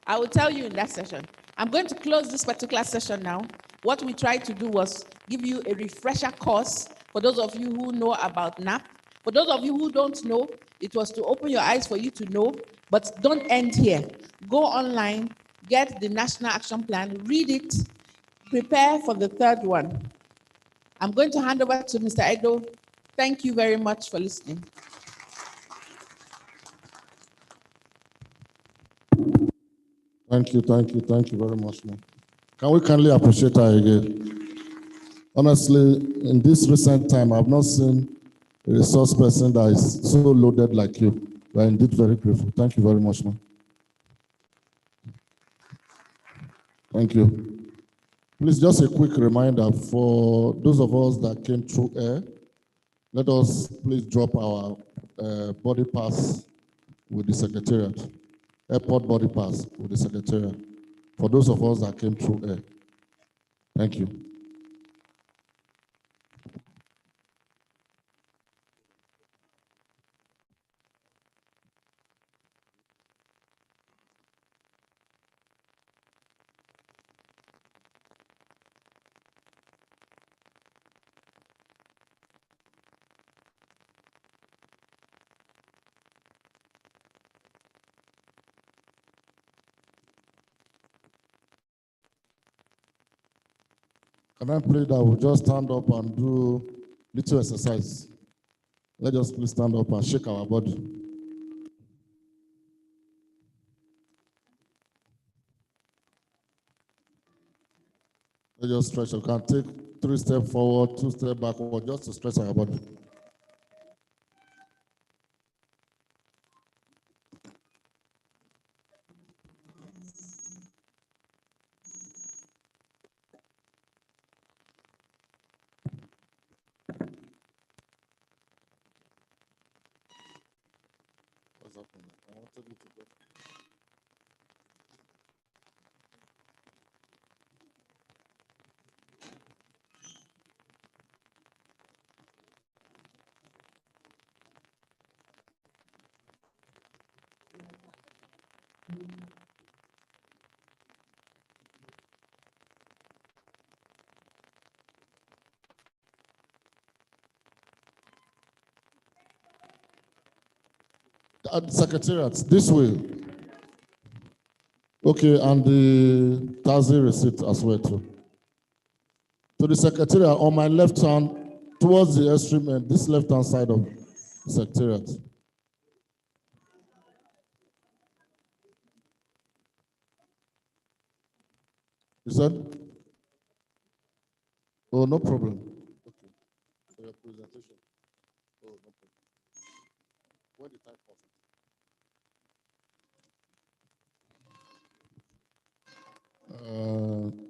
I will tell you in that session. I'm going to close this particular session now. What we tried to do was give you a refresher course for those of you who know about NAP. For those of you who don't know, it was to open your eyes for you to know, but don't end here. Go online, get the National Action Plan, read it, prepare for the third one. I'm going to hand over to Mr. Edo. Thank you very much for listening. Thank you very much, ma'am. Can we kindly appreciate her again? Honestly, in this recent time, I've not seen a resource person that is so loaded like you. We are indeed very grateful. Thank you very much, ma'am. Thank you. Please, just a quick reminder for those of us that came through air, let us please drop our body pass with the Secretariat, airport body pass with the Secretariat, for those of us that came through air. Thank you. Can I pray that we'll just stand up and do little exercise? Let us please stand up and shake our body. Let us stretch. We can take 3 steps forward, 2 steps backward, just to stretch our body. has happened? I wanted you to go. At the secretariat, this way. Okay, and the Tazi receipt as well too. To the secretariat on my left hand, towards the extreme end, this left hand side of the secretariat. You said? Oh, no problem. Okay. For your presentation. Oh, no problem. Where the time comes.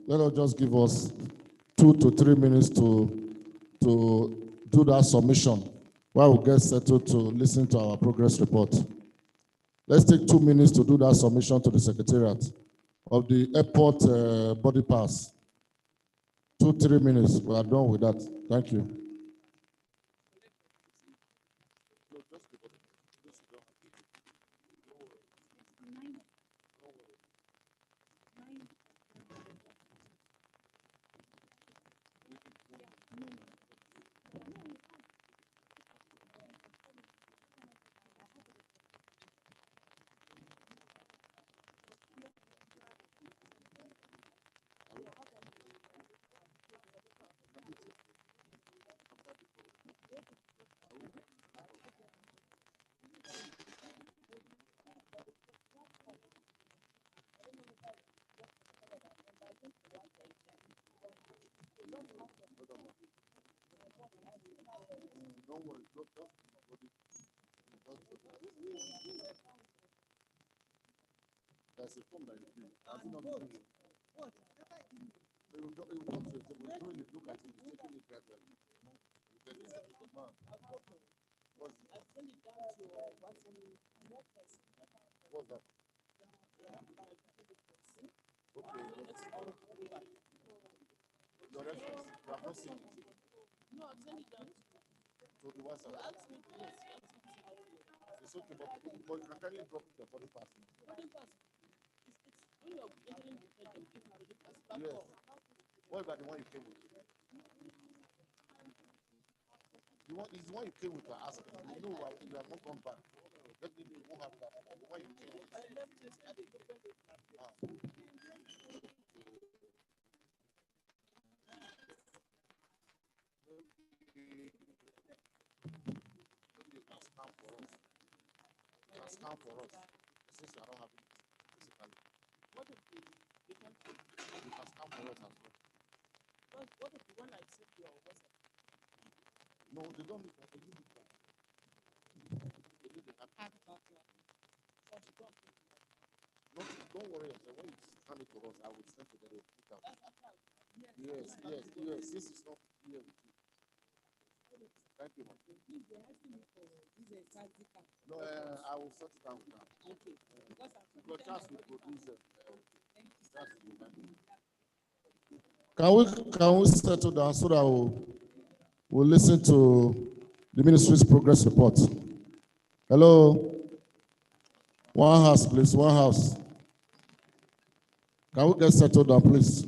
Let us just give us 2 to 3 minutes to do that submission while we get settled to listen to our progress report. Let's take 2 minutes to do that submission to the secretariat of the airport body pass. 2 to 3 minutes. We are done with that. Thank you. Don't worry, there's a form that you fill. Has it not been filled? It will come to the table, throw it, look at it, you're taking it gradually. You get it? Man. What's that? Okay. Your reference, you have not seen it. No, I've sent it down to the WhatsApp. It's okay, but you can kindly drop the body pass. Body pass. It's when you're entering the church, you give body pass. Yes. What about the one you came with? The one is the one you came with. Asking. You know, you have not gone back. Definitely, you won't have that. The one you came with. I left this at the open. Scan for us. Since you are not having it physically. What if you can scan for us as well? What if the one I sent you on WhatsApp? No, they don't need that. They need it back. They need the app. No, don't worry. When you scan it for us, I will send to the put out. Yes. This is not here with you. Thank you, man. Please, they're asking me for this taxi card. No, I will sort it out now. Okay. Because Charles will produce them. Can we settle down so that we'll listen to the ministry's progress report? Hello? One house, please. One house. Can we get settled down, please?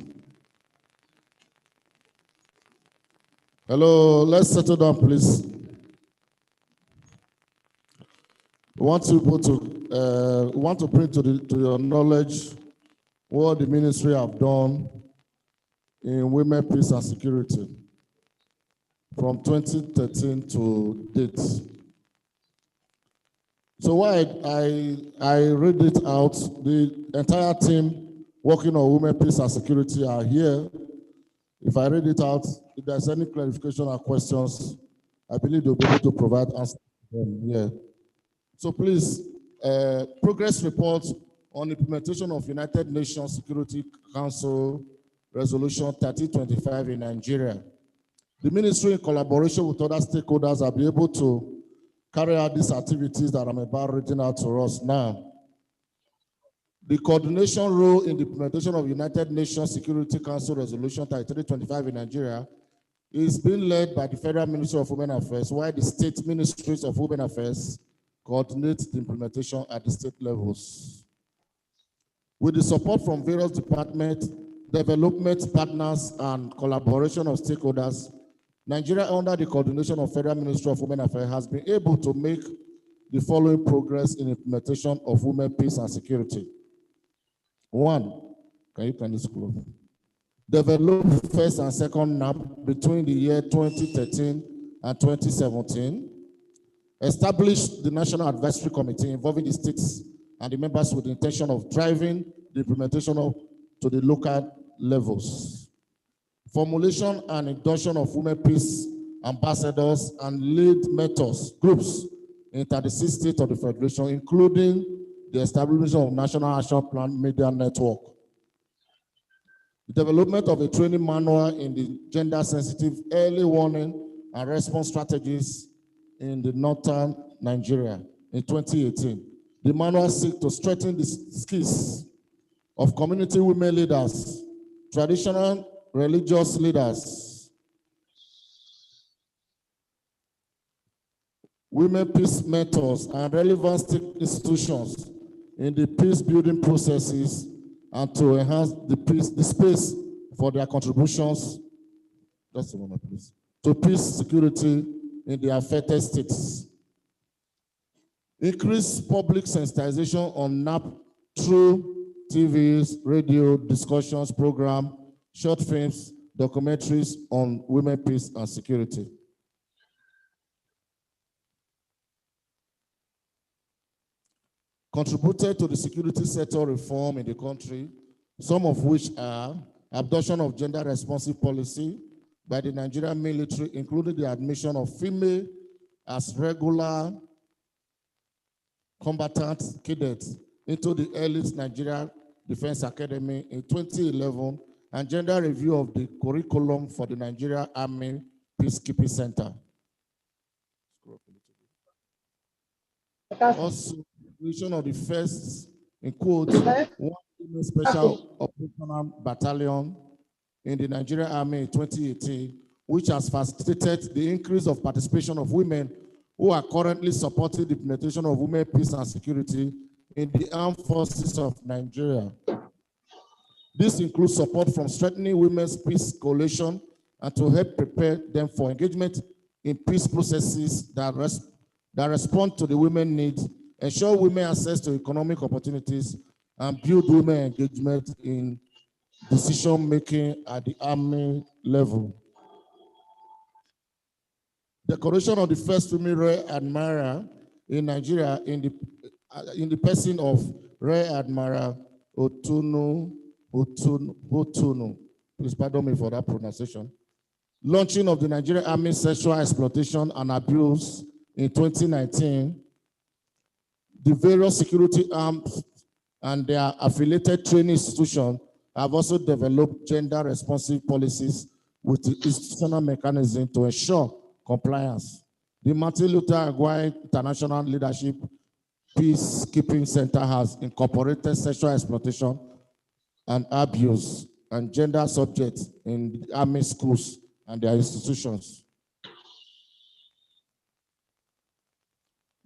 Hello, let's settle down, please. We want people to bring to your knowledge what the ministry have done in women, peace, and security from 2013 to date. So while I read it out, the entire team working on women, peace, and security are here. If I read it out, if there's any clarification or questions, I believe they'll be able to provide answers to them here. So please, progress report on implementation of United Nations Security Council Resolution 1325 in Nigeria. The ministry, in collaboration with other stakeholders, will be able to carry out these activities that I'm about reading out to us now. The coordination role in the implementation of United Nations Security Council Resolution 3325 in Nigeria is being led by the Federal Ministry of Women Affairs, while the state ministries of Women Affairs coordinate the implementation at the state levels. With the support from various departments, development partners, and collaboration of stakeholders, Nigeria, under the coordination of Federal Ministry of Women Affairs, has been able to make the following progress in implementation of women, peace, and security. One, can you scroll up? Develop first and second NAP between the year 2013 and 2017. Establish the National Advisory Committee involving the states and the members with the intention of driving the implementation to the local levels. Formulation and induction of women peace ambassadors and lead mentors groups in 36 states of the Federation, including the establishment of National Action Plan Media Network. The development of a training manual in the gender-sensitive early warning and response strategies in the northern Nigeria in 2018. The manual seeks to strengthen the skills of community women leaders, traditional religious leaders, women peace mentors, and relevant state institutions in the peace building processes, and to enhance the space for their contributions, just a moment, please, to peace security in the affected states. Increase public sensitization on NAP through TVs, radio, discussions, program, short films, documentaries on women, peace, and security. Contributed to the security sector reform in the country, some of which are adoption of gender-responsive policy by the Nigerian military, including the admission of female as regular combatant cadets into the elite Nigeria Defense Academy in 2011, and gender review of the curriculum for the Nigeria Army Peacekeeping Center. Also, creation of the first, in quotes, one special operational battalion in the Nigerian Army in 2018, which has facilitated the increase of participation of women who are currently supporting the implementation of women, peace, and security in the armed forces of Nigeria. This includes support from strengthening women's peace coalition and to help prepare them for engagement in peace processes that respond to the women needs, ensure women access to economic opportunities, and build women engagement in decision-making at the army level. Decoration of the first female Rear Admiral in Nigeria in the person of Rear Admiral Otunu. Please pardon me for that pronunciation. Launching of the Nigerian Army Sexual Exploitation and Abuse in 2019. The various security arms and their affiliated training institutions have also developed gender-responsive policies with the institutional mechanism to ensure compliance. The Martin Luther Aguirre International Leadership Peacekeeping Center has incorporated sexual exploitation and abuse and gender subjects in the army schools and their institutions.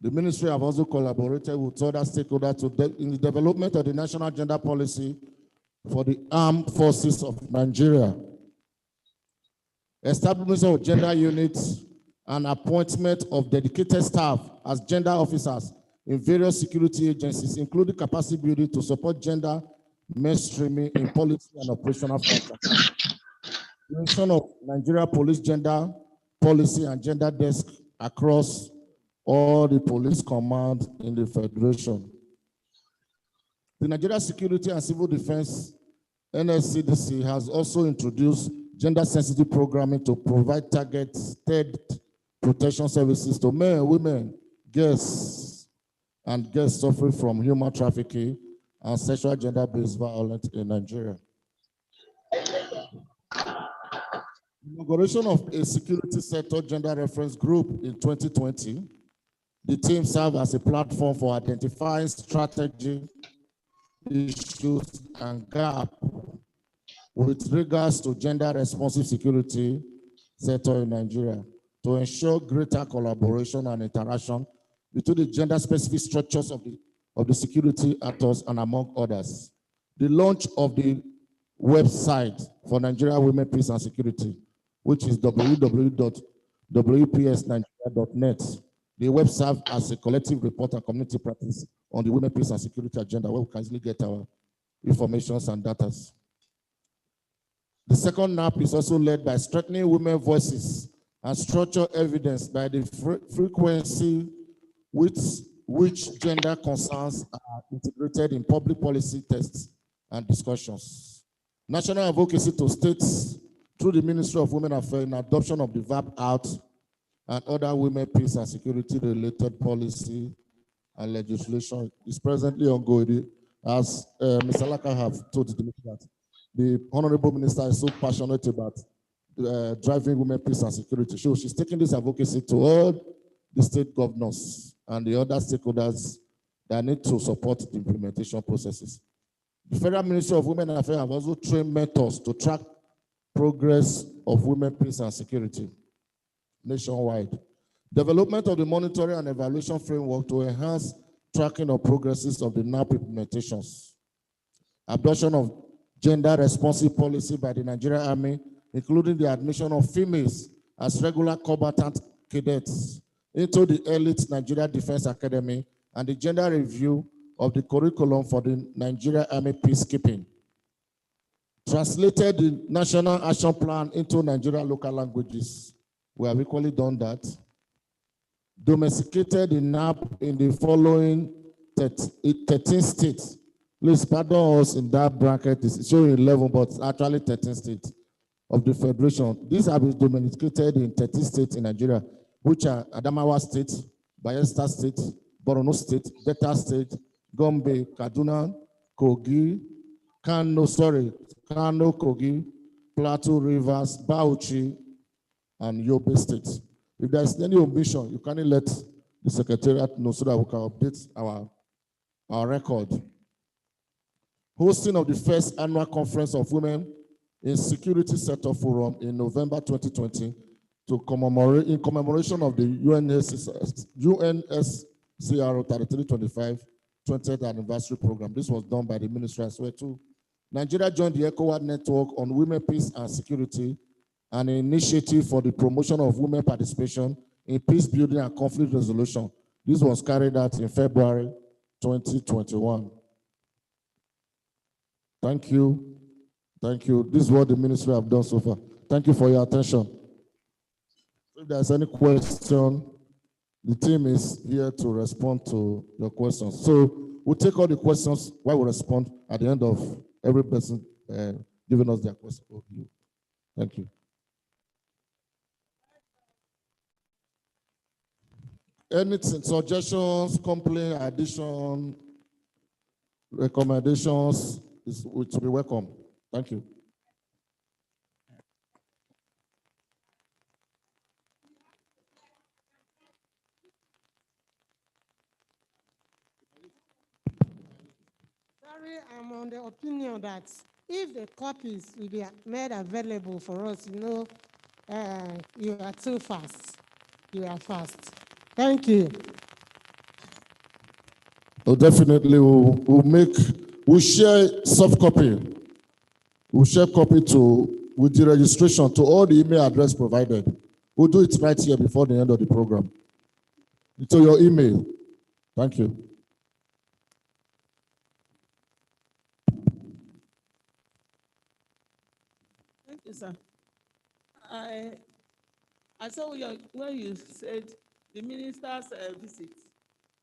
The ministry have also collaborated with other stakeholders in the development of the national gender policy for the armed forces of Nigeria. Establishment of gender units and appointment of dedicated staff as gender officers in various security agencies, including capacity building to support gender mainstreaming in policy and operational functions. Creation of Nigeria Police Gender Policy and Gender Desk across all the police commands in the Federation. The Nigeria Security and Civil Defense, NSCDC, has also introduced gender-sensitive programming to provide targeted protection services to men, women, girls, and girls suffering from human trafficking and sexual gender-based violence in Nigeria. Inauguration of a security sector gender reference group in 2020. The team serves as a platform for identifying strategy, issues, and gaps with regards to gender responsive security sector in Nigeria to ensure greater collaboration and interaction between the gender-specific structures of the security actors and among others. The launch of the website for Nigeria Women, Peace and Security, which is www.wpsnigeria.net. The web serves as a collective report and community practice on the women, peace and security agenda, where we can easily get our information and data. The second NAP is also led by strengthening women voices and structural evidence by the frequency with which gender concerns are integrated in public policy tests and discussions. National advocacy to states through the Ministry of Women Affairs in adoption of the VAP Out and other women, peace and security related policy and legislation is presently ongoing. As Mr. Laka have told the meeting that the Honorable Minister is so passionate about driving women, peace and security. So she's taking this advocacy to all the state governors and the other stakeholders that need to support the implementation processes. The Federal Ministry of Women Affairs have also trained mentors to track progress of women, peace and security nationwide. Development of the monitoring and evaluation framework to enhance tracking of progresses of the NAP implementations. Adoption of gender responsive policy by the Nigerian Army, including the admission of females as regular combatant cadets into the elite Nigeria Defense Academy, and the gender review of the curriculum for the Nigeria Army peacekeeping. Translated the National Action Plan into Nigeria local languages. We have equally done that. Domesticated the NAP in the following 13 states. Please pardon us in that bracket, it's showing 11, but actually 13 states of the Federation. These have been domesticated in 13 states in Nigeria, which are Adamawa State, Bayelsa State, Borno State, Delta State, Gombe, Kaduna, Kogi, Kano, Kogi, Plateau, Rivers, Bauchi, and Yobe State. If there's any omission, you can let the Secretariat know so that we can update our record. Hosting of the first annual conference of women in security sector forum in November 2020 to commemorate in commemoration of the UNSCR 3325 20th anniversary program. This was done by the ministry as well too. Nigeria joined the ECOWAS network on women, peace and security, an initiative for the promotion of women participation in peace building and conflict resolution. This was carried out in February 2021. Thank you. Thank you. This is what the ministry have done so far. Thank you for your attention. If there's any question, the team is here to respond to your questions. So we'll take all the questions while we respond at the end of every person giving us their question. Thank you. Anything, suggestions, complaint, addition, recommendations, it will be welcome. Thank you. Sorry, I'm on the opinion that if the copies will be made available for us, you are too fast. You are fast. Thank you. Oh, definitely, we'll share soft copy. We'll share copy with the registration to all the email address provided. We'll do it right here before the end of the program. To your email. Thank you. Thank you, sir. I saw when you said the minister's visit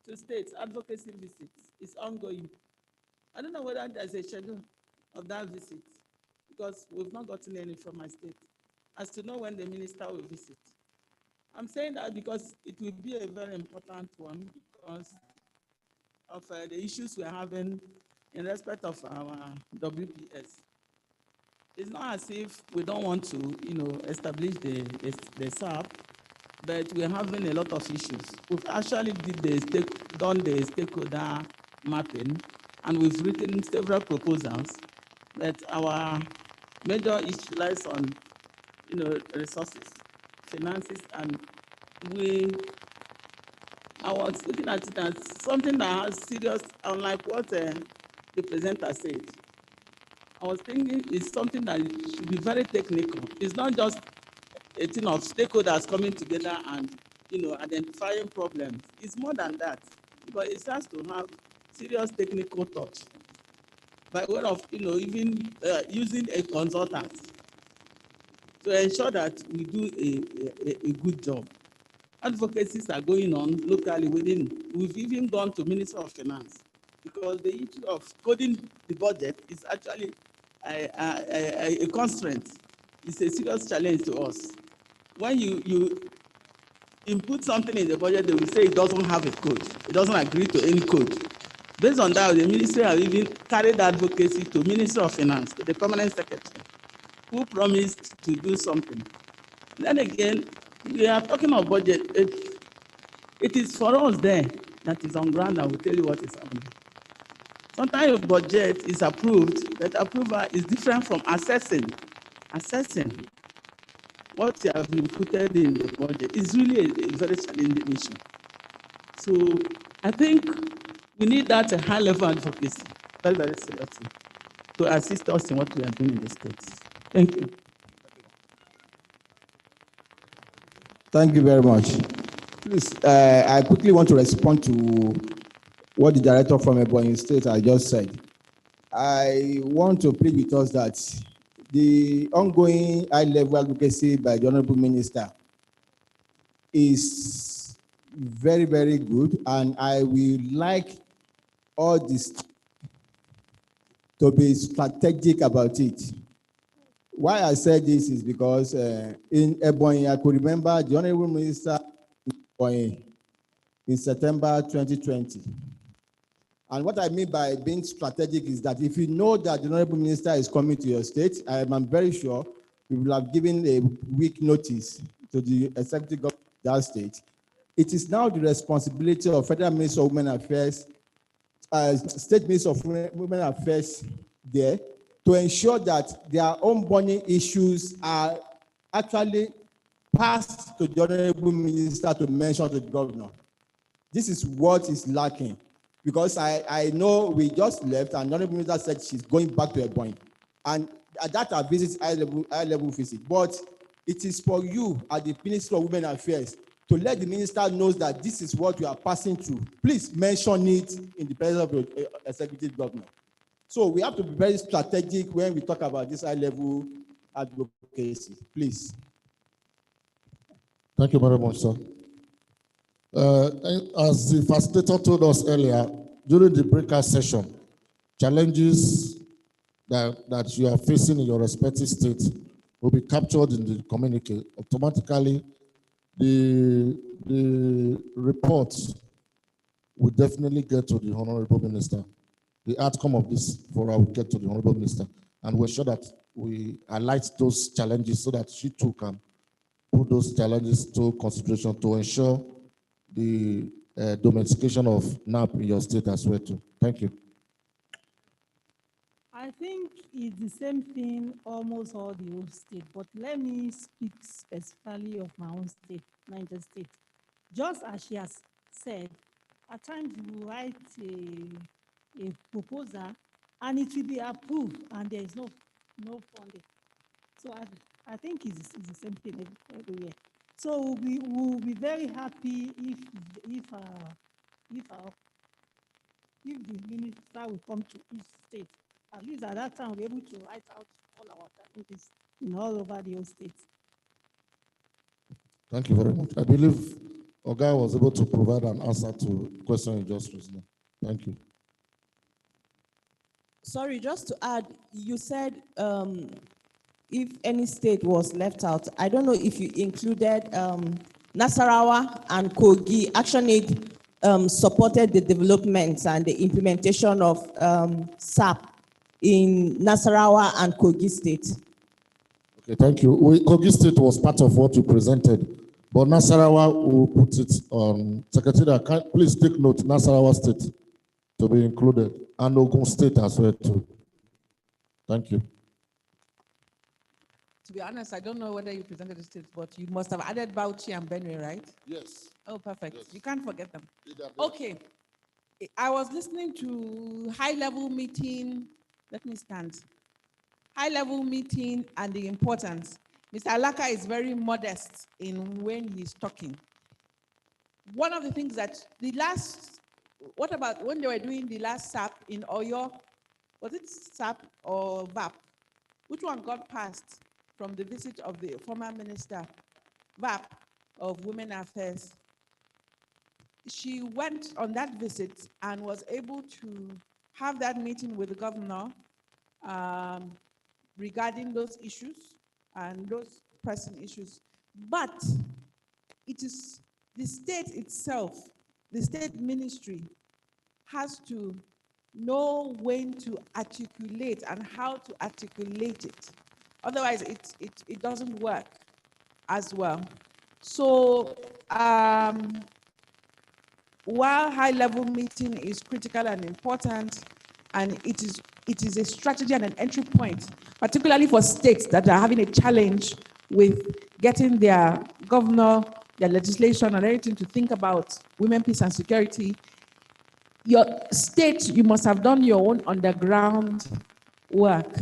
to states, advocacy visits, is ongoing. I don't know whether there's a schedule of that visit because we've not gotten any from my state as to know when the minister will visit. I'm saying that because it will be a very important one because of the issues we're having in respect of our WPS. It's not as if we don't want to, establish the SAP, but we're having a lot of issues. We've actually done the stakeholder mapping, and we've written several proposals, but our major issue lies on, resources, finances, and I was looking at it as something that has serious, unlike what the presenter said. I was thinking it's something that should be very technical. It's not just a thing of stakeholders coming together and, identifying problems. It's more than that, because it has to have serious technical touch by way of, even using a consultant to ensure that we do a good job. Advocacies are going on locally we've even gone to Minister of Finance, because the issue of coding the budget is actually a constraint. It's a serious challenge to us. When you input something in the budget, they will say it doesn't have a code. It doesn't agree to any code. Based on that, the ministry have even carried advocacy to Minister of Finance, to the permanent secretary, who promised to do something. Then again, we are talking of budget. It is for us there that is on ground that will tell you what is happening. Sometimes your budget is approved, but approval is different from assessing. Assessing what you have inputted in the budget is really a very challenging issue. So I think we need that high-level advocacy, very, very seriously, to assist us in what we are doing in the states. Thank you. Thank you very much. Please, I quickly want to respond to what the director from Ebonyi State has just said. I want to plead with us that the ongoing high-level advocacy by the Honorable Minister is very, very good, and I will like all this to be strategic about it. Why I said this is because in Ebonyi, I could remember the Honorable Minister in September 2020. And what I mean by being strategic is that if you know that the Honorable Minister is coming to your state, I am very sure you will have given a week notice to the executive government of that state. It is now the responsibility of Federal Minister of Women Affairs, State Minister of Women Affairs there, to ensure that their own burning issues are actually passed to the Honorable Minister to mention to the governor. This is what is lacking, because I know we just left and the Honorable Minister said she's going back to Ebonyi, and that our visit is high-level visit. But it is for you at the Ministry of Women Affairs to let the minister know that this is what you are passing through. Please mention it in the presence of the executive governor. So we have to be very strategic when we talk about this high-level advocacy. Please. Thank you very much, sir. As the facilitator told us earlier, during the breakout session, challenges that you are facing in your respective states will be captured in the communique. Automatically, the reports will definitely get to the Honorable Minister. The outcome of this forum will get to the Honorable Minister, and we're sure that we highlight those challenges so that she too can put those challenges to consideration to ensure the domestication of NAP in your state as well too. Thank you. I think it's the same thing almost all the whole state, but let me speak specifically of my own state, Niger State. Just as she has said, at times you write a proposal and it will be approved and there is no funding. So I think it's the same thing everywhere. So we'll be very happy if the minister will come to each state. At least at that time, we'll be able to write out all our challenges in all over the whole state. Thank you very much. I believe Oga was able to provide an answer to the question you just raised. Thank you. Sorry, just to add, you said if any state was left out, I don't know if you included Nasarawa and Kogi. ActionAid supported the development and the implementation of SAP in Nasarawa and Kogi State. Okay, thank you. Kogi State was part of what you presented But Nasarawa will put it on. Secretary, please take note, Nasarawa State to be included, and Ogun State as well too. Thank you. To be honest, I don't know whether you presented the states, but you must have added Bauchi and Benue, right? Yes. Oh, perfect. Yes. You can't forget them. Either Okay. I was listening to high-level meeting. Let me stand. High-level meeting and the importance. Mr. Alaka is very modest in when he's talking. One of the things that what about when they were doing the last SAP in Oyo? Was it SAP or VAP? Which one got passed from the visit of the former minister, VAP, of Women Affairs? She went on that visit and was able to have that meeting with the governor regarding those issues and those pressing issues. But it is the state itself, the state ministry, has to know when to articulate and how to articulate it. Otherwise, it doesn't work as well. So while high-level meeting is critical and important, and it is a strategy and an entry point, particularly for states that are having a challenge with getting their governor, their legislation, and everything to think about women, peace, and security. Your state, you must have done your own underground work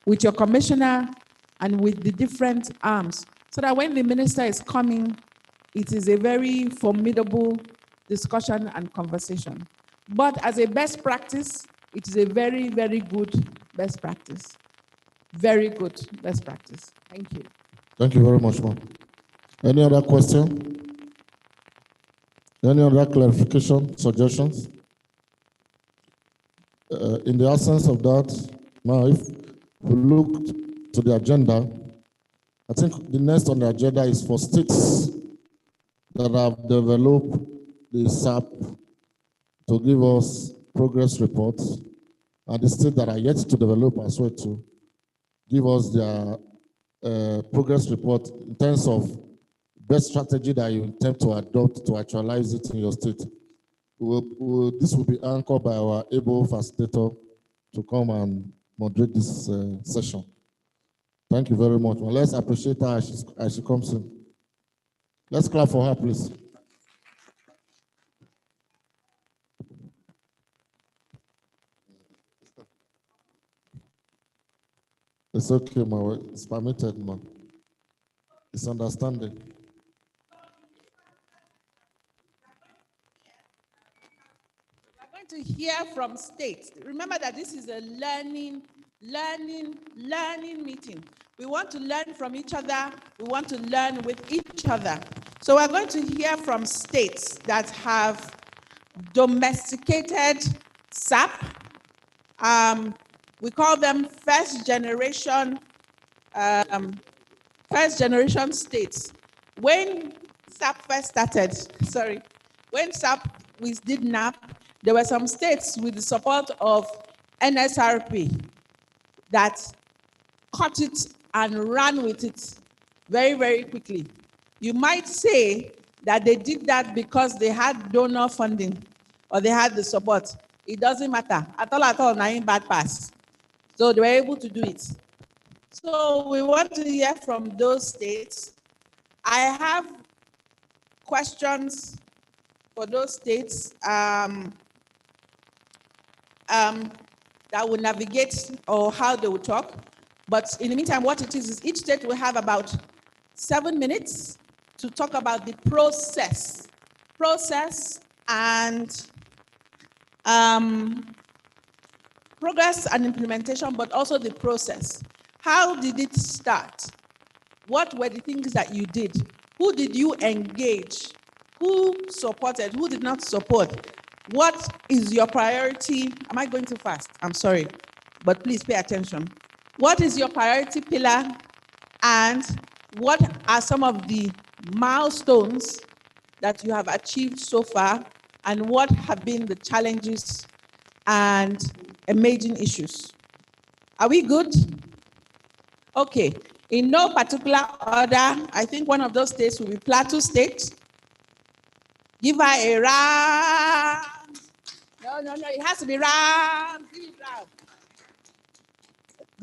with your commissioner and with the different arms, so that when the minister is coming, it is a very formidable discussion and conversation. But as a best practice, it is a very, very good best practice. Very good best practice. Thank you. Thank you very much, ma'am. Any other question? Any other clarification, suggestions? In the absence of that, now if we look to the agenda, I think the next on the agenda is for states that have developed the SAP to give us progress reports, and the states that are yet to develop as well to give us their progress report in terms of best strategy that you intend to adopt to actualize it in your state. This will be anchored by our able facilitator to come and moderate this session. Thank you very much. Well, let's appreciate her as she comes in. Let's clap for her, please. It's okay, ma. It's permitted, ma. It's understanding. We're going to hear from states. Remember that this is a learning meeting. We want to learn from each other. We want to learn with each other. So we're going to hear from states that have domesticated SAP. We call them first generation states. When SAP first started, when SAP we did NAP, there were some states with the support of NSRP that caught it and ran with it very, very quickly. You might say that they did that because they had donor funding or they had the support. It doesn't matter. At all, nothing bad pass. So they were able to do it. So we want to hear from those states. I have questions for those states that will navigate or how they will talk. But in the meantime, what it is each state will have about 7 minutes to talk about the process and progress and implementation, but also the process. How did it start? What were the things that you did? Who did you engage? Who supported? Who did not support? What is your priority? Am I going too fast? I'm sorry, but please pay attention. What is your priority pillar? And what are some of the milestones that you have achieved so far? And what have been the challenges and emerging issues? Are we good? Okay. In no particular order, I think one of those states will be Plateau State. Give her a round. No, it has to be round. Give it round.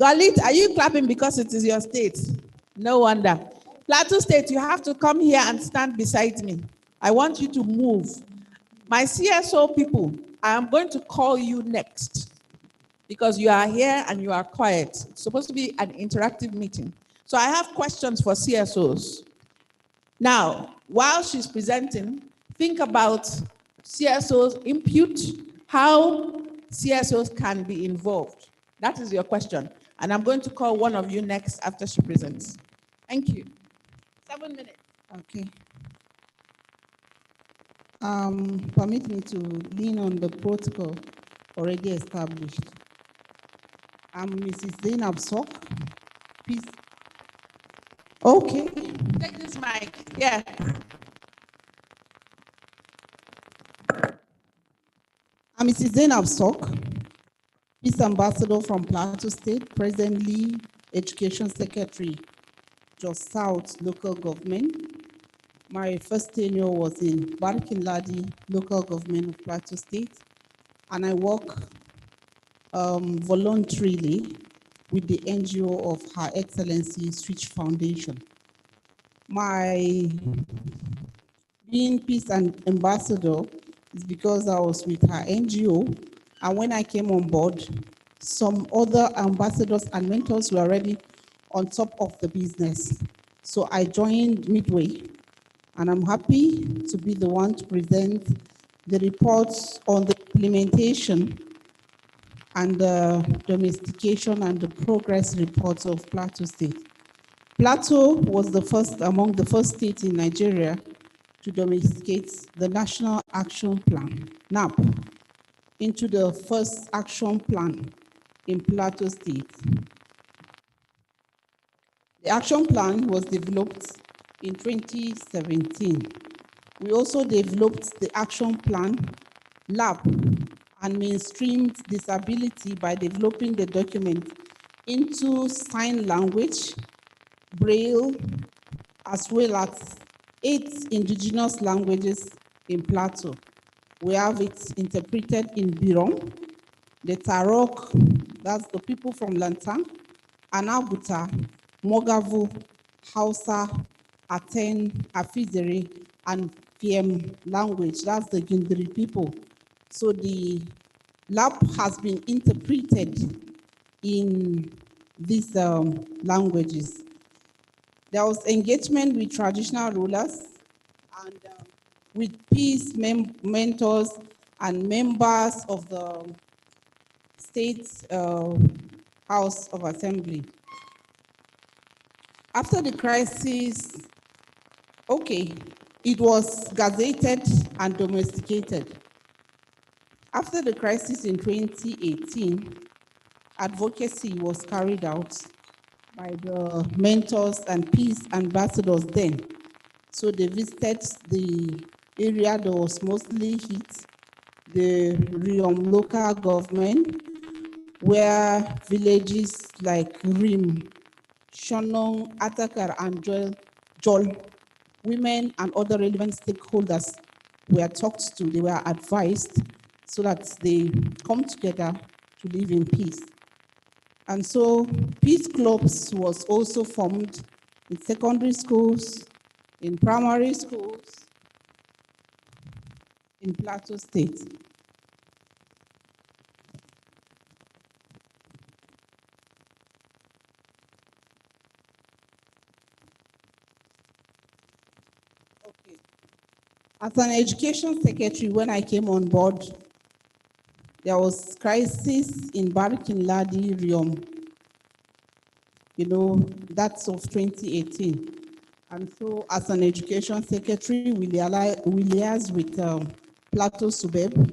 Galit, are you clapping because it is your state? No wonder. Plateau State, you have to come here and stand beside me. I want you to move. My CSO people, I am going to call you next because you are here and you are quiet. It's supposed to be an interactive meeting. So I have questions for CSOs. Now, while she's presenting, think about CSOs' input, how CSOs can be involved. That is your question. And I'm going to call one of you next after she presents. Thank you. 7 minutes. Okay. Permit me to lean on the protocol already established. I'm Mrs. Zainab Sok. Please. Okay. Take this mic. Yeah. I'm Mrs. Zainab Sok, Peace Ambassador from Plateau State, presently Education Secretary, Jos South Local Government. My first tenure was in Barkin Ladi Local Government of Plateau State, and I work voluntarily with the NGO of Her Excellency Switch Foundation. My being Peace Ambassador is because I was with her NGO, and when I came on board, some other ambassadors and mentors were already on top of the business. So I joined midway, and I'm happy to be the one to present the reports on the implementation and the domestication and the progress reports of Plateau State. Plateau was the first among the first states in Nigeria to domesticate the National Action Plan, NAP, into the first action plan in Plateau State. The action plan was developed in 2017. We also developed the action plan lab and mainstreamed disability by developing the document into sign language, Braille, as well as 8 indigenous languages in Plateau. We have it interpreted in Birom, the Tarok, that's the people from Lantang, Anaguta, Mogavu, Hausa, Aten, Afizere, and Fiem language, that's the Gindri people. So the lab has been interpreted in these languages. There was engagement with traditional rulers and with peace mentors and members of the State House of Assembly. After the crisis, okay, it was gazetted and domesticated. After the crisis in 2018, advocacy was carried out by the mentors and peace ambassadors then. So they visited the area that was mostly hit, the Riom local government, where villages like Rim, Shonong, Atakar, and Jol, women and other relevant stakeholders were talked to, they were advised so that they come together to live in peace. And so peace clubs was also formed in secondary schools, in primary schools, in Plateau State. As an education secretary, when I came on board, there was crisis in Barkin Ladi Riom. You know, that's of 2018. And so as an education secretary, we liaise with Plateau Subeb,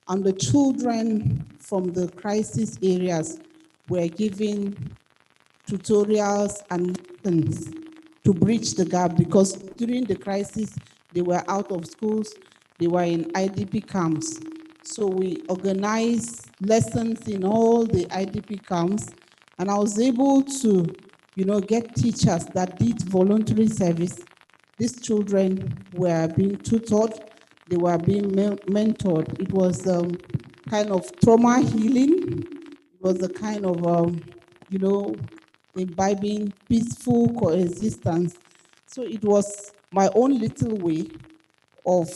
and the children from the crisis areas were given tutorials and lessons to bridge the gap, because during the crisis, they were out of schools, they were in IDP camps. So we organized lessons in all the IDP camps, and I was able to get teachers that did voluntary service. These children were being tutored, they were being mentored. It was kind of trauma healing. It was a kind of, imbibing peaceful coexistence. So it was my own little way of,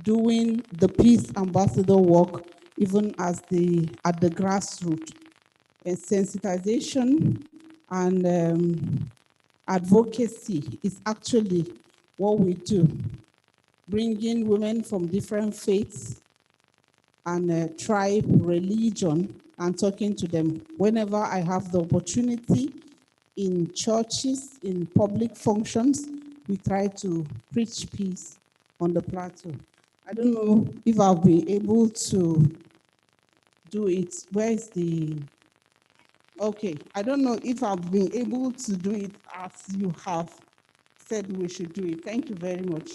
doing the peace ambassador work, even at the grassroots. And sensitization and advocacy is actually what we do, bringing women from different faiths and tribe, religion, and talking to them. Whenever I have the opportunity in churches, in public functions, we try to preach peace on the plateau. I don't know if I'll be able to do it. Where is the, okay, I don't know if I've been able to do it as you have said we should do it. Thank you very much.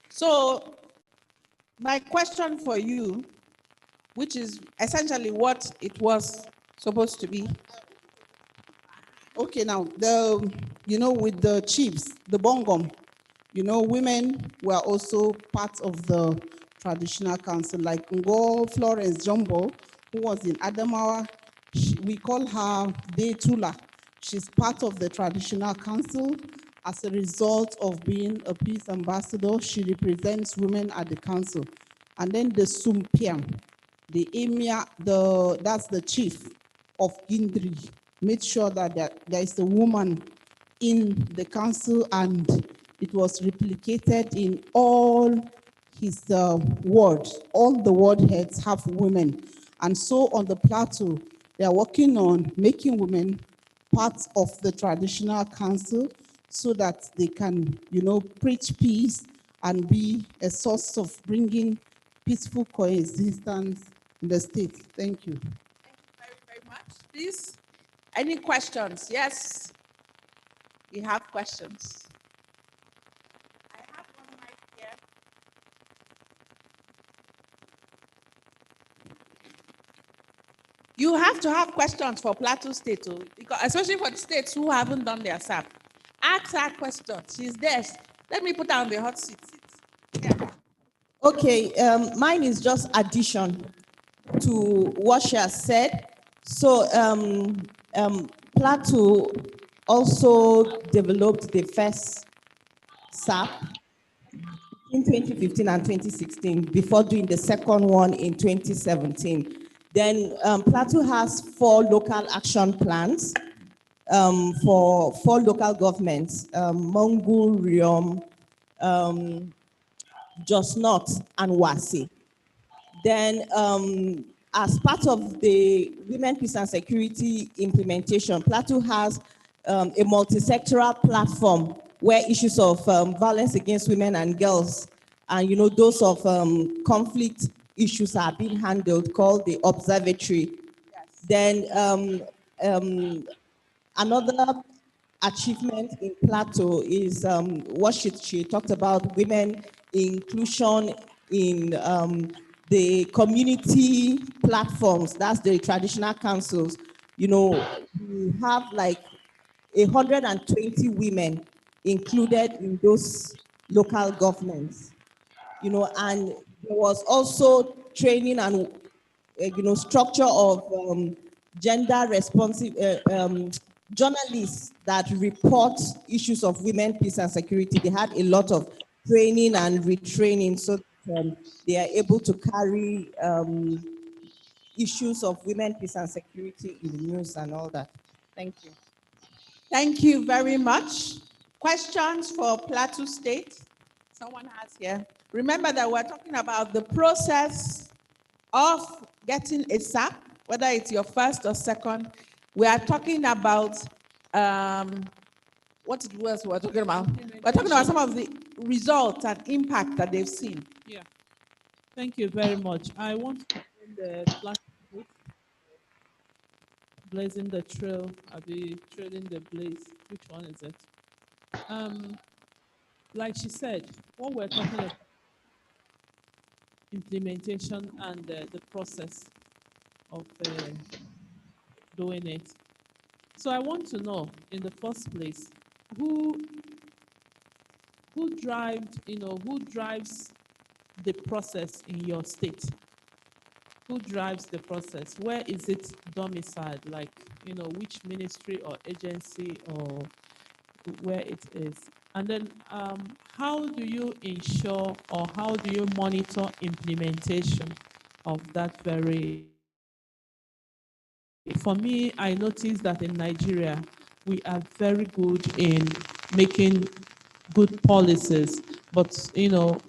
So my question for you, which is essentially what it was supposed to be. Okay, now, with the chiefs, the Bongom, women were also part of the traditional council, like Ngo Florence Jumbo, who was in Adamawa. We call her Deytula. She's part of the traditional council. As a result of being a peace ambassador, she represents women at the council. And then the Sumpiang, the emir, that's the chief of Indri, made sure that there is a woman in the council, and it was replicated in all his wards. All the ward heads have women. And so on the plateau, they are working on making women part of the traditional council so that they can, preach peace and be a source of bringing peaceful coexistence in the state. Thank you. Thank you very much. Please, any questions? Yes, we have questions. I have one right here. You have to have questions for Plateau State, because especially for the states who haven't done their SAP. Ask her questions. She's there. Let me put her on the hot seat. Yeah. Okay, mine is just addition to what she has said. So Plateau also developed the first SAP in 2015 and 2016 before doing the second one in 2017. Then Plateau has 4 local action plans for 4 local governments, Mongul, Riom, Just Not, and Wasi. Then as part of the Women, Peace and Security implementation, Plateau has a multi-sectoral platform where issues of violence against women and girls and those of conflict issues are being handled, called the Observatory. Yes. Then another achievement in Plateau is what she talked about, women inclusion in the community platforms, that's the traditional councils. We have like 120 women included in those local governments, and there was also training and, structure of gender responsive journalists that report issues of women, peace and security. They had a lot of training and retraining so that they are able to carry issues of women, peace and security in the news and all that. Thank you. Thank you very much. Questions for Plateau State? Someone has here. Remember that we're talking about the process of getting a SAP, whether it's your first or second. We are talking about, what it was we're talking about? We're talking about some of the results and impact that they've seen. Yeah. Thank you very much. I want to open the flash book, Blazing the Trail. I'll be trailing the blaze. Which one is it? Like she said, what we're talking about, implementation and the process. of doing it. So I want to know, in the first place, who who drives the process in your state? Who drives the process? Where is it domiciled? Like, which ministry or agency or where it is? And then how do you ensure or how do you monitor implementation of that very? For me, I noticed that in Nigeria, we are very good in making good policies, but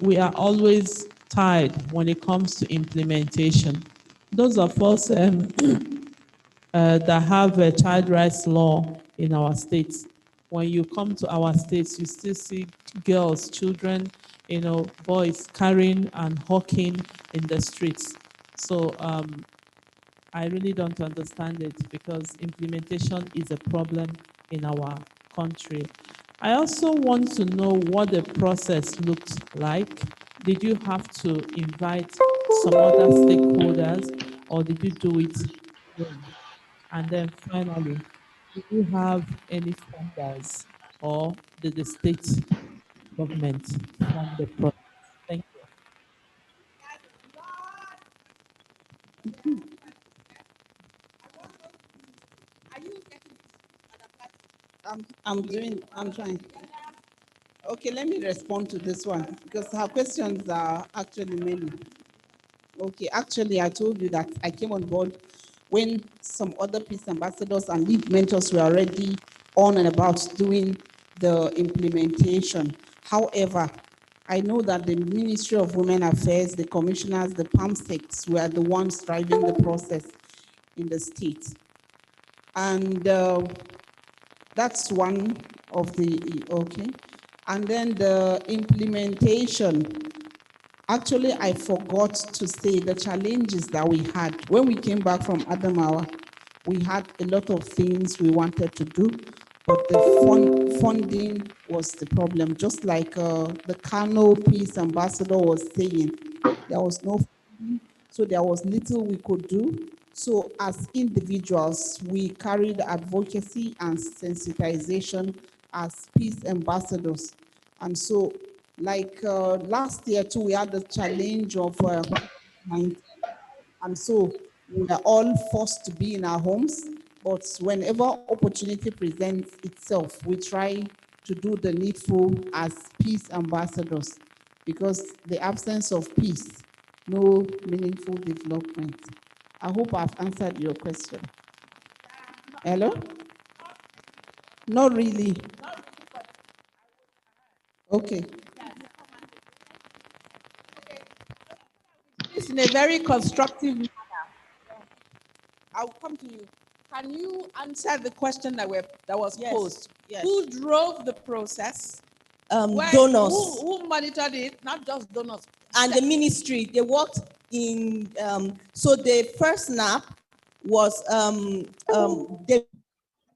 we are always tired when it comes to implementation. Those of us that have a child rights law in our states, when you come to our states, you still see girls, children, boys carrying and hawking in the streets. So I really don't understand it because implementation is a problem in our country. I also want to know what the process looked like. Did you have to invite some other stakeholders or did you do it alone? And then finally, do you have any funders or did the state government fund the process? Thank you. I'm trying. Okay, let me respond to this one because her questions are actually many. Okay, actually, I told you that I came on board when some other peace ambassadors and lead mentors were already on and about doing the implementation. However, I know that the Ministry of Women Affairs, the commissioners, the PAMSECs were the ones driving the process in the state. And that's one of the, okay. And then the implementation, actually, I forgot to say the challenges that we had. When we came back from Adamawa, we had a lot of things we wanted to do, but the funding was the problem. Just like the Kano Peace Ambassador was saying, there was no funding, so there was little we could do. So as individuals, we carried advocacy and sensitization as peace ambassadors. And so like last year too, we had the challenge of COVID-19. And so we are all forced to be in our homes, but whenever opportunity presents itself, we try to do the needful as peace ambassadors, because the absence of peace, no meaningful development. I hope I've answered your question. Hello? Not really. Okay. It's in a very constructive manner. I'll come to you. Can you answer the question that was posed? Yes. Who drove the process? Donors. Who monitored it? Not just donors. And the ministry, they worked in, so the first NAP was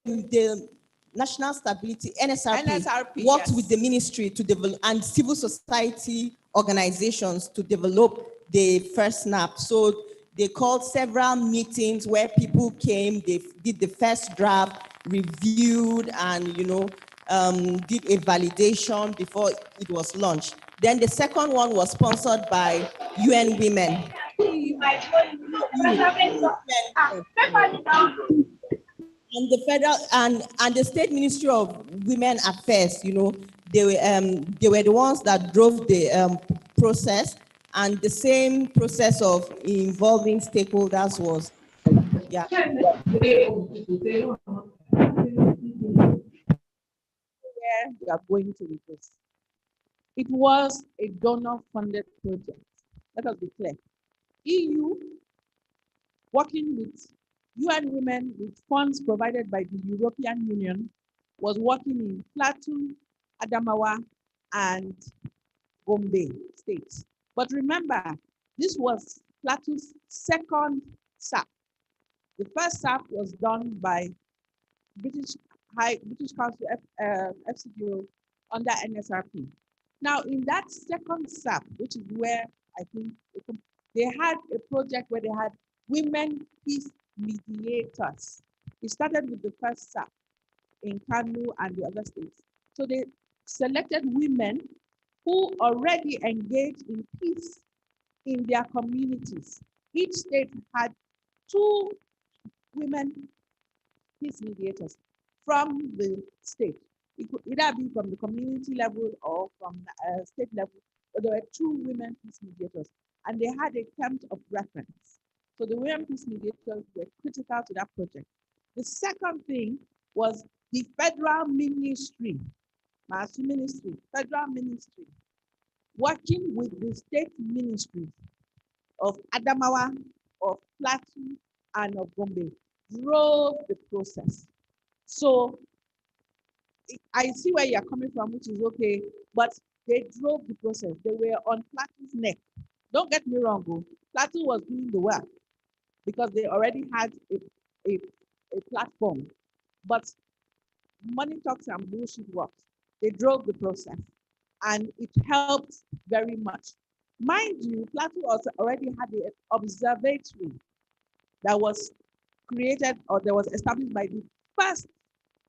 the National Stability, NSRP worked with the ministry to develop and civil society organizations to develop the first NAP. So they called several meetings where people came, they did the first draft, reviewed, and did a validation before it was launched. Then the second one was sponsored by UN Women. And the federal and the state Ministry of Women Affairs, they were the ones that drove the process, and the same process of involving stakeholders was, yeah. Where we are going to with this. It was a donor-funded project. Let us be clear. EU, working with UN Women with funds provided by the European Union, was working in Plateau, Adamawa, and Gombe states. But remember, this was Plateau's second SAP. The first SAP was done by British Council FCDO under NSRP. Now, in that second SAP, which is where I think they had a project where they had women peace mediators. It started with the first SAP in Kanu and the other states. So they selected women who already engaged in peace in their communities. Each state had 2 women peace mediators from the state. It could either be from the community level or from state level, but there were 2 women peace mediators, and they had a terms of reference. So the women peace mediators were critical to that project. The second thing was the federal ministry, federal ministry, working with the state ministries of Adamawa, of Plateau, and of Gombe, drove the process. So I see where you're coming from, which is okay, but they drove the process. They were on Plateau's neck. Don't get me wrong, Plateau was doing the work because they already had a platform, but money talks and bullshit works. They drove the process, and it helped very much. Mind you, Plateau also already had an observatory that was created or that was established by the first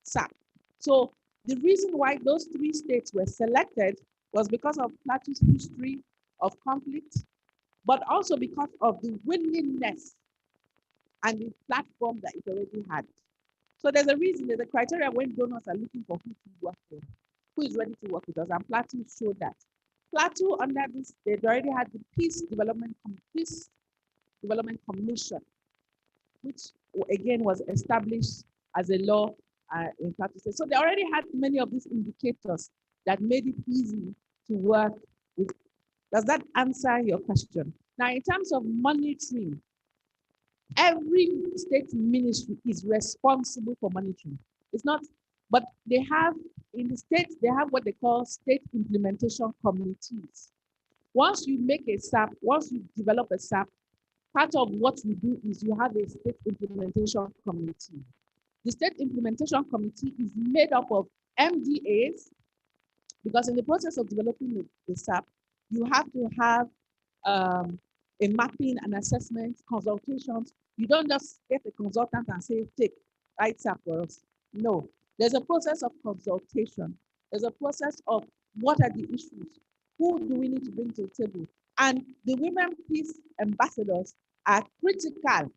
SAP. So the reason why those 3 states were selected was because of Plateau's history of conflict, but also because of the willingness and the platform that it already had. So there's a reason, there's a criteria when donors are looking for who to work with, who is ready to work with us, and Plateau showed that. Plateau, under this, they already had the Peace Development Commission, which again was established as a law in Plateau State. So they already had many of these indicators that made it easy to work with. Does that answer your question? Now, in terms of monitoring, every state ministry is responsible for monitoring. It's not, but they have, in the states, they have what they call state implementation committees. Once you make a SAP, once you develop a SAP, part of what you do is you have a state implementation committee. The state implementation committee is made up of MDAs, because in the process of developing the SAP, you have to have a mapping and assessment, consultations. You don't just get a consultant and say, write SAP for us. No, there's a process of consultation. There's a process of what are the issues? Who do we need to bring to the table? And the women peace ambassadors are critical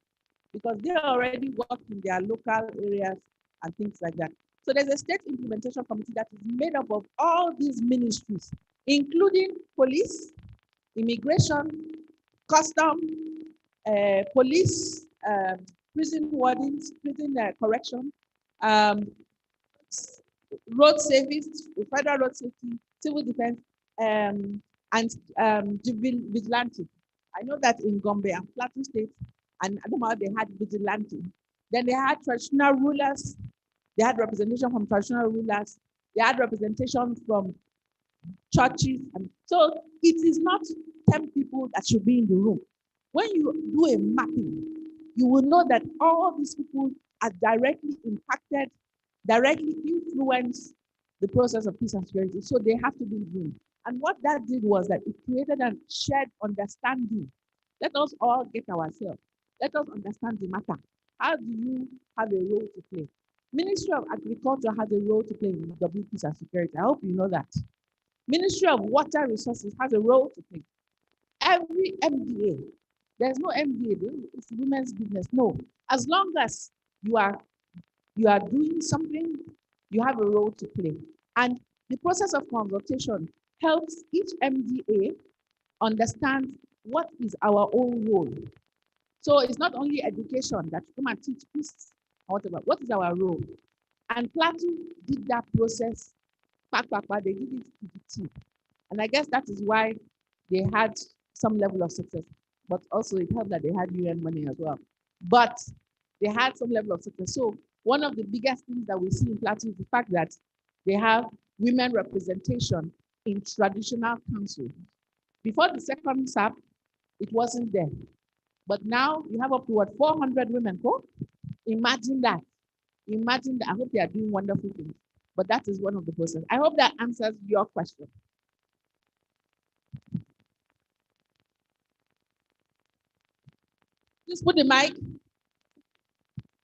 because they already work in their local areas and things like that. So there's a state implementation committee that is made up of all these ministries, including police, immigration, custom, police, prison wardens, prison correction, road safety, federal road safety, civil defense, and vigilante. I know that in Gombe and Plateau State and Adamawa, they had vigilante. Then they had traditional rulers. They had representation from traditional rulers. They had representation from churches. And so it is not 10 people that should be in the room. When you do a mapping, you will know that all these people are directly impacted, directly influence the process of peace and security. So they have to be in the room. And what that did was that it created a shared understanding. Let us all get ourselves. Let us understand the matter. How do you have a role to play? Ministry of Agriculture has a role to play in W peace and security. I hope you know that. Ministry of Water Resources has a role to play. Every MDA, there's no MDA, it's women's business. No, as long as you are doing something, you have a role to play. And the process of consultation helps each MDA understand what is our own role. So it's not only education that you come and teach peace or whatever. What is our role? And Plateau did that process. They did it to the team. And I guess that is why they had some level of success. But also it helped that they had UN money as well. But they had some level of success. So one of the biggest things that we see in Plateau is the fact that they have women representation in traditional council. Before the second SAP, it wasn't there. But now you have up to 400 women. Imagine that. Imagine that. I hope they are doing wonderful things. But that is one of the processes. I hope that answers your question. Please put the mic.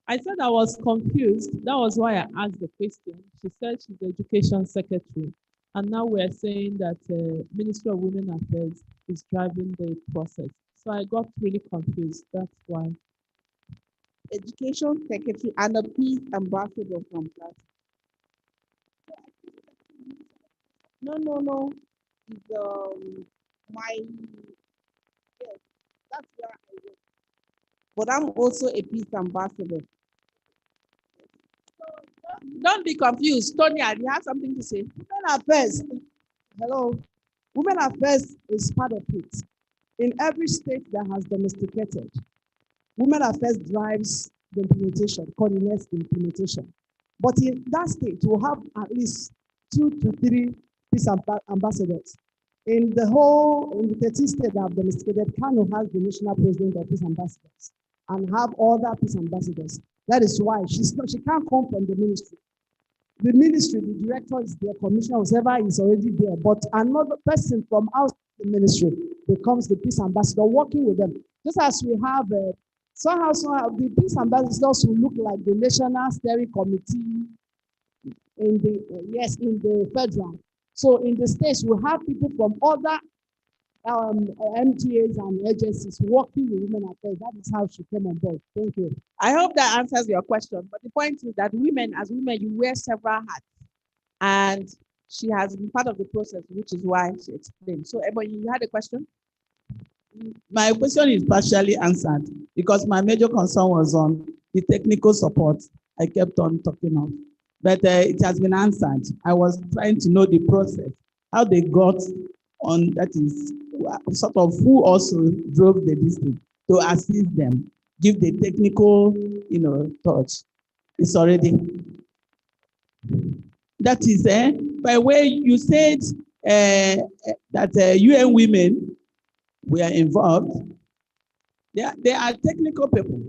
I said I was confused. That was why I asked the question. She said she's the education secretary. And now we're saying that Ministry of Women Affairs is driving the process. So I got really confused. That's why. Education secretary and a peace ambassador from Plateau. No. It's my, yes, that's where I work. But I'm also a peace ambassador. Don't be confused. Tonya, you have something to say? Women Affairs, hello. Women Affairs is part of it. In every state that has domesticated, Women Affairs drives the implementation, coordinates the implementation. But in that state, we'll have at least 2 to 3 peace ambassadors. In the 13 states that have domesticated, Kano has the national president of peace ambassadors and have other peace ambassadors. That is why she can't come from the ministry. The ministry, the director is there, commissioner, whoever is already there, but another person from outside the ministry becomes the peace ambassador working with them. Just as we have somehow the peace ambassadors who look like the National Steering Committee in the federal. So in the states, we have people from other MTAs and agencies working with Women Affairs. That is how she came on board. Thank you. I hope that answers your question. But the point is that women, as women, you wear several hats. And she has been part of the process, which is why she explained. So, Ebony, you had a question? My question is partially answered because my major concern was on the technical support I kept on talking of. But it has been answered. I was trying to know the process, how they got on, that is sort of who also drove the district to assist them, give the technical, touch. It's already. That is, by way you said that UN women were involved. They are technical people.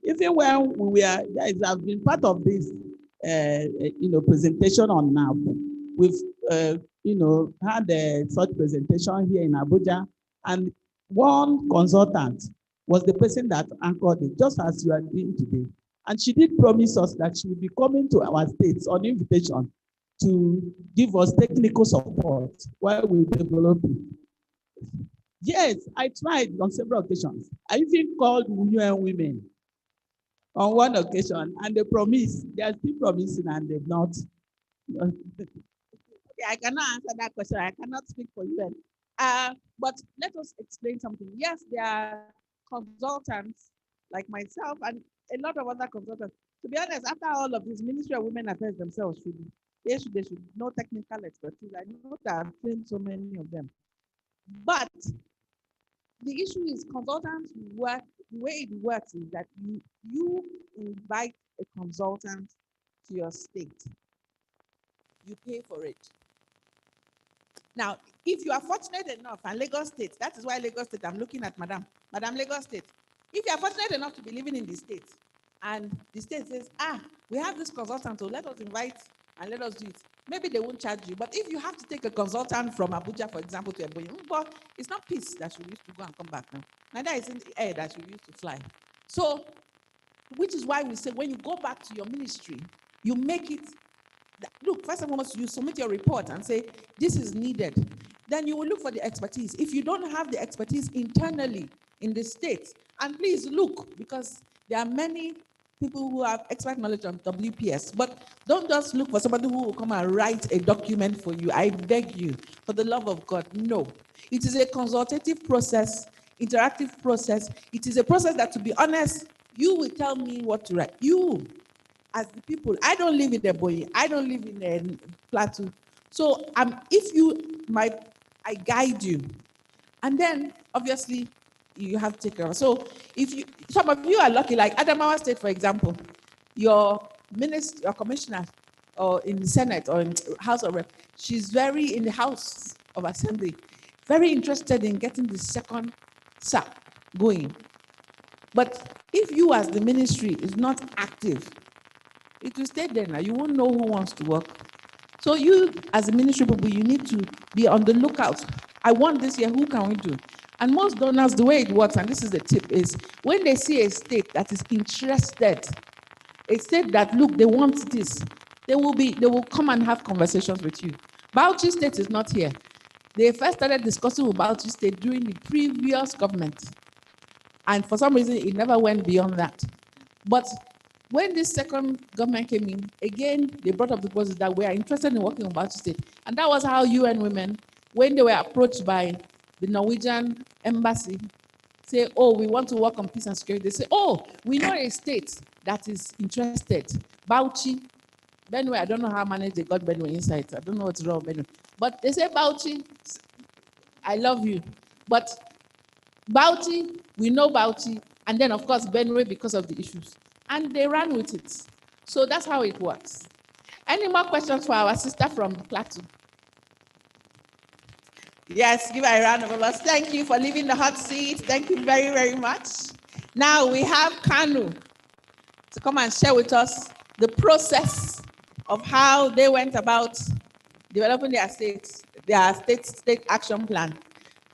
Even when we are, have been part of this, presentation on NAB, we've, had such presentation here in Abuja, and one consultant was the person that anchored it, just as you are doing today. And she did promise us that she will be coming to our states on invitation to give us technical support while we develop it. Yes, I tried on several occasions. I even called UN women on one occasion, and they promised, they are still promising, and they've not. Okay, I cannot answer that question. I cannot speak for UN. But let us explain something. Yes, there are consultants like myself and a lot of other consultants. To be honest, after all of this, Ministry of Women Affairs themselves should know technical expertise. I know that I've trained so many of them. But the issue is consultants work, the way it works is that you invite a consultant to your state. You pay for it. Now, if you are fortunate enough, and Lagos State, that is why Lagos State, I'm looking at Madam Lagos State. If you are fortunate enough to be living in the state, and the state says, we have this consultant, so let us invite and let us do it. Maybe they won't charge you, but if you have to take a consultant from Abuja, for example, to Ebonyi, but it's not peace that you used to go and come back now. Neither is in the air that you used to fly. So, which is why we say when you go back to your ministry, you make it, look, first and foremost, you submit your report and say, this is needed. Then you will look for the expertise. If you don't have the expertise internally in the state, and please look, because there are many people who have expert knowledge on WPS, but don't just look for somebody who will come and write a document for you. I beg you, for the love of God, no. It is a consultative process, interactive process. It is a process that, to be honest, you will tell me what to write. You, as the people, I don't live in Ebonyi, I don't live in a Plateau. So I guide you. And then, obviously, you have to take care of. So some of you are lucky, like Adamawa State, for example, your minister, your commissioner, or in the Senate or in House of Rep, she's very in the House of Assembly, very interested in getting the second SAP going. But if you as the ministry is not active, it will stay there now. You won't know who wants to work. So you as a ministry people, you need to be on the lookout. I want this year, who can we do? And most donors, the way it works, and this is the tip, is when they see a state that is interested, a state that, look, they want this, they will come and have conversations with you. Bauchi State is not here. They first started discussing with Bauchi State during the previous government. And for some reason, it never went beyond that. But when this second government came in, again, they brought up the proposal that we are interested in working with Bauchi State. And that was how UN Women, when they were approached by the Norwegian embassy, say, oh, we want to work on peace and security. They say, oh, we know a state that is interested. Bauchi, Benue, I don't know how many they got Benue inside. I don't know what's wrong with Benue. But they say, Bauchi, I love you. But Bauchi, we know Bauchi, and then of course Benue because of the issues. And they ran with it. So that's how it works. Any more questions for our sister from Plateau? Yes, give her a round of applause. Thank you for leaving the hot seat. Thank you very, very much. Now we have Kanu to come and share with us the process of how they went about developing their state action plan.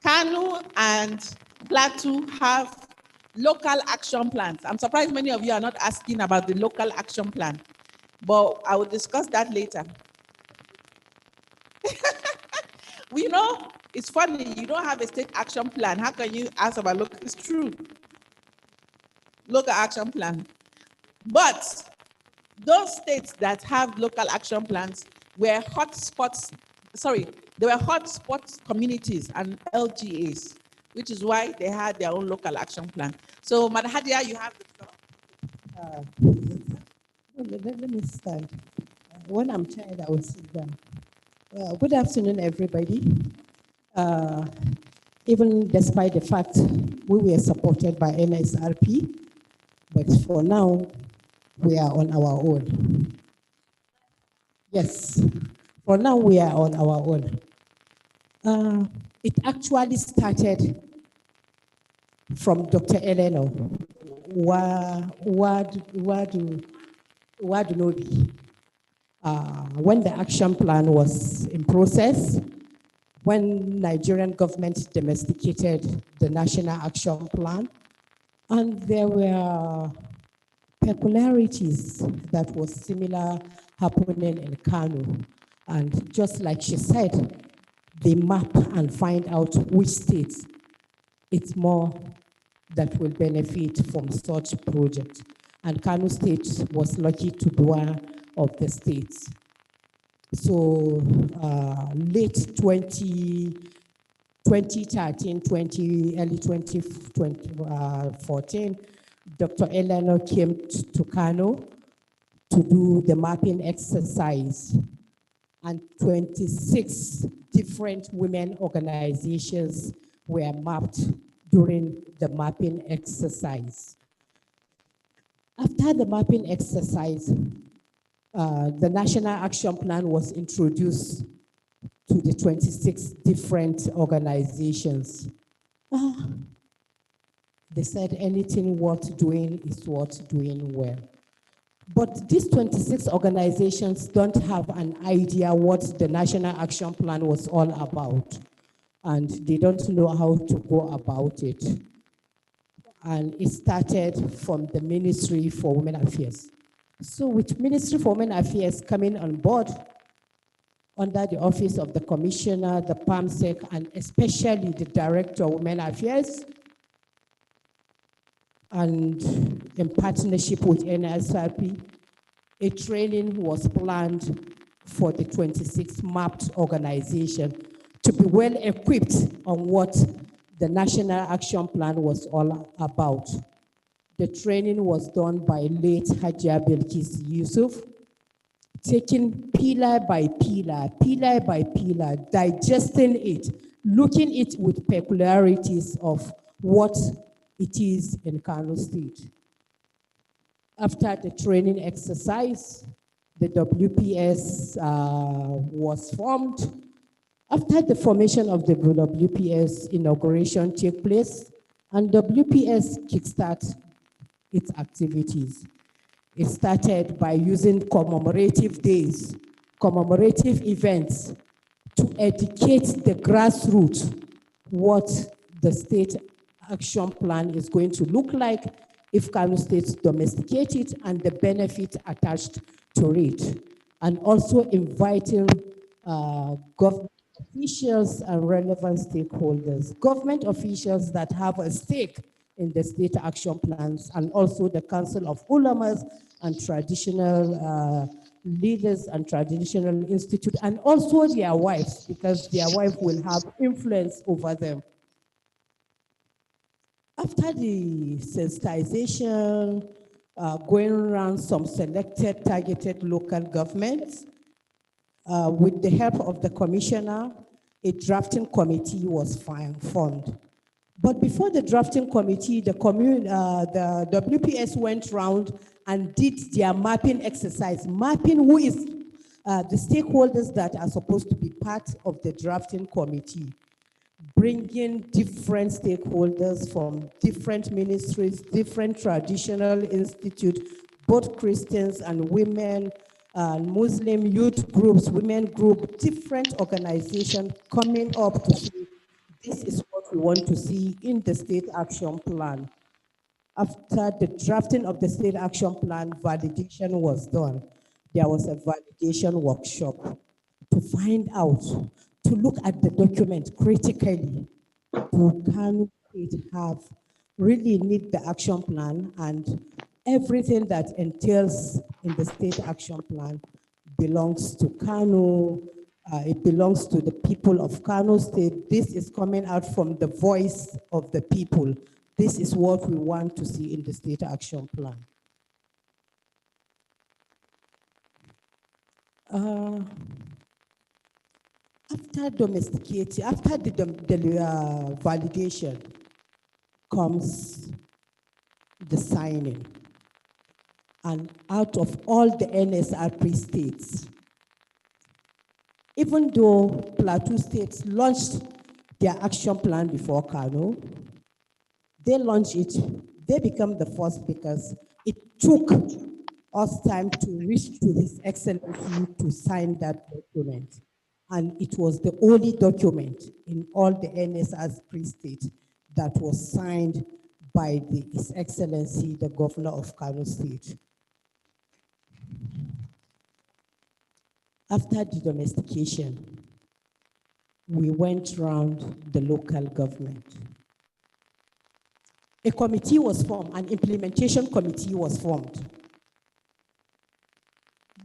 Kanu and Plateau have local action plans. I'm surprised many of you are not asking about the local action plan, but I will discuss that later. We know it's funny, you don't have a state action plan. How can you ask about local? It's true. Local action plan. But those states that have local action plans were hotspots, they were hotspot communities and LGAs, which is why they had their own local action plan. So, Madam Hadia, you have the floor. Let me stand. When I'm tired, I will sit down. Good afternoon, everybody. Even despite the fact we were supported by NSRP, but for now, we are on our own. Yes, for now, we are on our own. It actually started from Dr. Eleno Wadunobi. When the action plan was in process, when Nigerian government domesticated the National Action Plan, and there were peculiarities that was similar happening in Kano. And just like she said, they map and find out which states it's more that will benefit from such project. And Kano State was lucky to be one of the states. So late 2013, early 2014, Dr. Eleanor came to Kano to do the mapping exercise, and 26 different women organizations were mapped during the mapping exercise. After the mapping exercise, the National Action Plan was introduced to the 26 different organizations. They said anything worth doing is worth doing well. But these 26 organizations don't have an idea what the National Action Plan was all about, and they don't know how to go about it. And it started from the Ministry for Women Affairs. So with Ministry for Women Affairs coming on board under the office of the Commissioner, the PAMSEC, and especially the Director of Women Affairs, and in partnership with NSRP, a training was planned for the 26 mapped organization to be well equipped on what the National Action Plan was all about. The training was done by late Hajia Bilkis Yusuf, taking pillar by pillar, digesting it, looking it with peculiarities of what it is in Kano State. After the training exercise, the WPS was formed. After the formation of the WPS, inauguration took place, and WPS kickstart its activities. It started by using commemorative days, commemorative events to educate the grassroots what the state action plan is going to look like if Kano State domesticate it and the benefit attached to it. And also inviting government officials and relevant stakeholders, government officials that have a stake in the state action plans, and also the Council of Ulamas and traditional leaders and traditional institute, and also their wives, because their wife will have influence over them. After the sensitization, going around some selected targeted local governments, with the help of the commissioner, a drafting committee was formed. But before the drafting committee, the WPS went round and did their mapping exercise, mapping who is the stakeholders that are supposed to be part of the drafting committee, bringing different stakeholders from different ministries, different traditional institutes, both Christians and women, Muslim youth groups, women group, different organizations coming up to say, this is what we want to see in the state action plan. After the drafting of the state action plan, validation was done. There was a validation workshop to find out, to look at the document critically. Can it have really need the action plan, and everything that entails in the state action plan belongs to Kano. It belongs to the people of Kano State. This is coming out from the voice of the people. This is what we want to see in the state action plan. After domesticating, after the validation comes the signing. And out of all the NSRP states, even though Plateau states launched their action plan before Kano, they launched it, they become the first because it took us time to reach to His Excellency to sign that document. And it was the only document in all the NSRP states that was signed by His Excellency, the Governor of Kano State. After the domestication, we went around the local government. A committee was formed, an implementation committee was formed.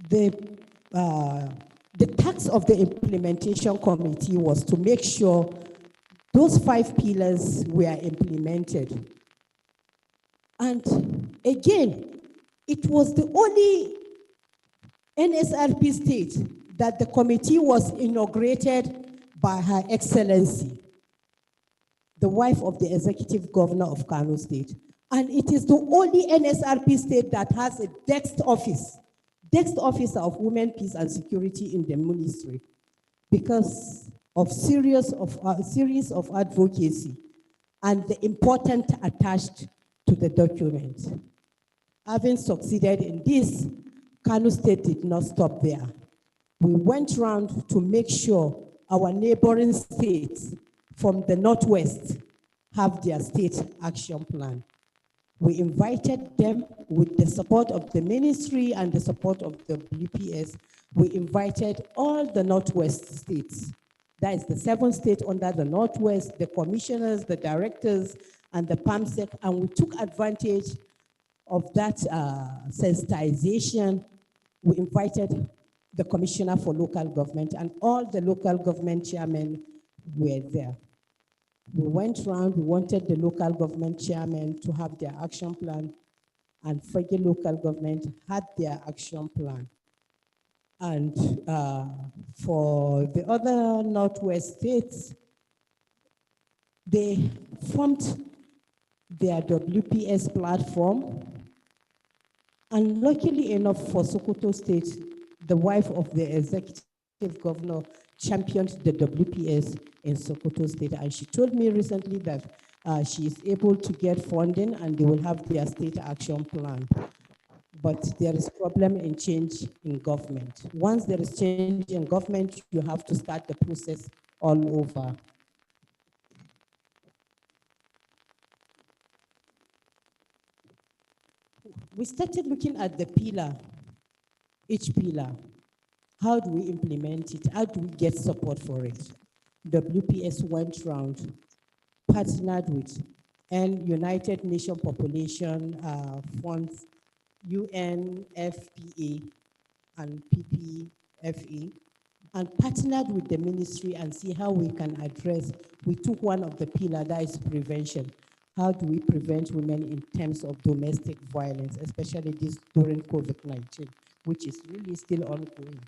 The task of the implementation committee was to make sure those 5 pillars were implemented. And again, it was the only NSRP state that the committee was inaugurated by Her Excellency, the wife of the executive governor of Kano State. And it is the only NSRP state that has a desk officer of Women, Peace and Security in the ministry, because of series of advocacy and the importance attached to the document. Having succeeded in this, Kano State did not stop there. We went around to make sure our neighboring states from the Northwest have their state action plan. We invited them with the support of the ministry and the support of the WPS. We invited all the Northwest states. That is the 7 states under the Northwest, the commissioners, the directors, and the PAMSEC, and we took advantage of that sensitization. We invited the commissioner for local government, and all the local government chairmen were there. We went around, we wanted the local government chairmen to have their action plan, and Frege local government had their action plan. And for the other Northwest states, they formed their WPS platform. And luckily enough for Sokoto State, the wife of the executive governor championed the WPS in Sokoto State. And she told me recently that she is able to get funding and they will have their state action plan. But there is problem in change in government. Once there is change in government, you have to start the process all over. we started looking at the pillar, each pillar. How do we implement it? How do we get support for it? WPS went round, partnered with United Nations Population Funds, UNFPA and PPFA, and partnered with the ministry and see how we can address. We took one of the pillars, that is prevention. How do we prevent women in terms of domestic violence, especially this during COVID-19, which is really still ongoing.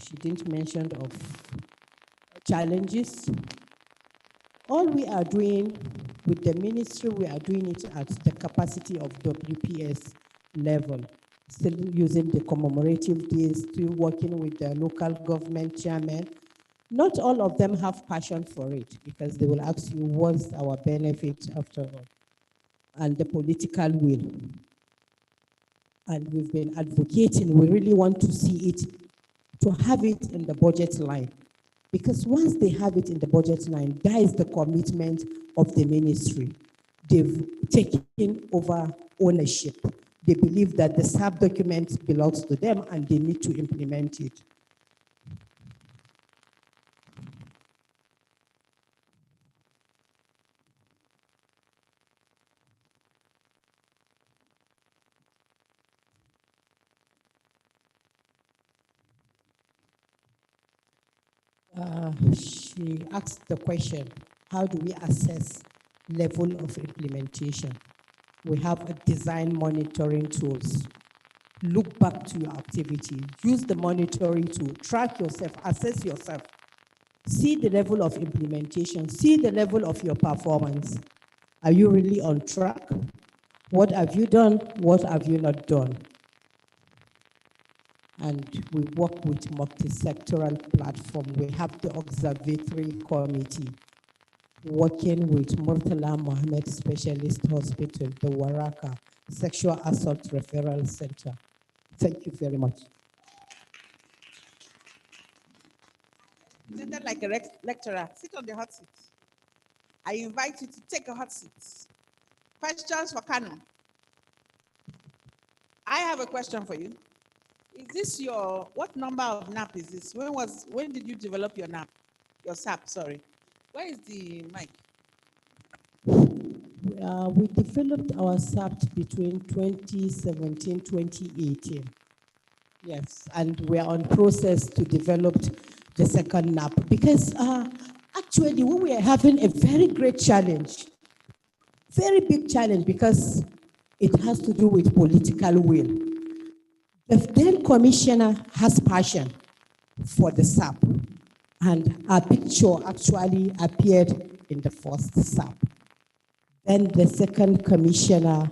She didn't mention of challenges. All we are doing with the ministry, we are doing it at the capacity of WPS level, still using the commemorative days, still working with the local government chairman. Not all of them have passion for it because they will ask you, what's our benefit after all? And the political will. And we've been advocating, we really want to see it, to have it in the budget line. Because once they have it in the budget line, that is the commitment of the ministry. They've taken over ownership. They believe that the SAP document belongs to them and they need to implement it. She asked the question, how do we assess level of implementation? We have a design monitoring tools. Look back to your activity. Use the monitoring tool. Track yourself, assess yourself. See the level of implementation. See the level of your performance. Are you really on track? What have you done? What have you not done? And we work with multi-sectoral platform. We have the observatory committee working with Murtala Mohammed Specialist Hospital, the Waraka Sexual Assault Referral Center. Thank you very much. Isn't that like a lecturer? Sit on the hot seat. I invite you to take a hot seat. Questions for Kanu? I have a question for you. Is this your, what number of NAP is this? When did you develop your NAP? Your SAP, sorry. Where is the mic? We developed our SAP between 2017, 2018. Yes, and we are on process to develop the second NAP because actually we were having a very great challenge, very big challenge because it has to do with political will. The then commissioner has passion for the SAP, and our picture actually appeared in the first SAP. Then the second commissioner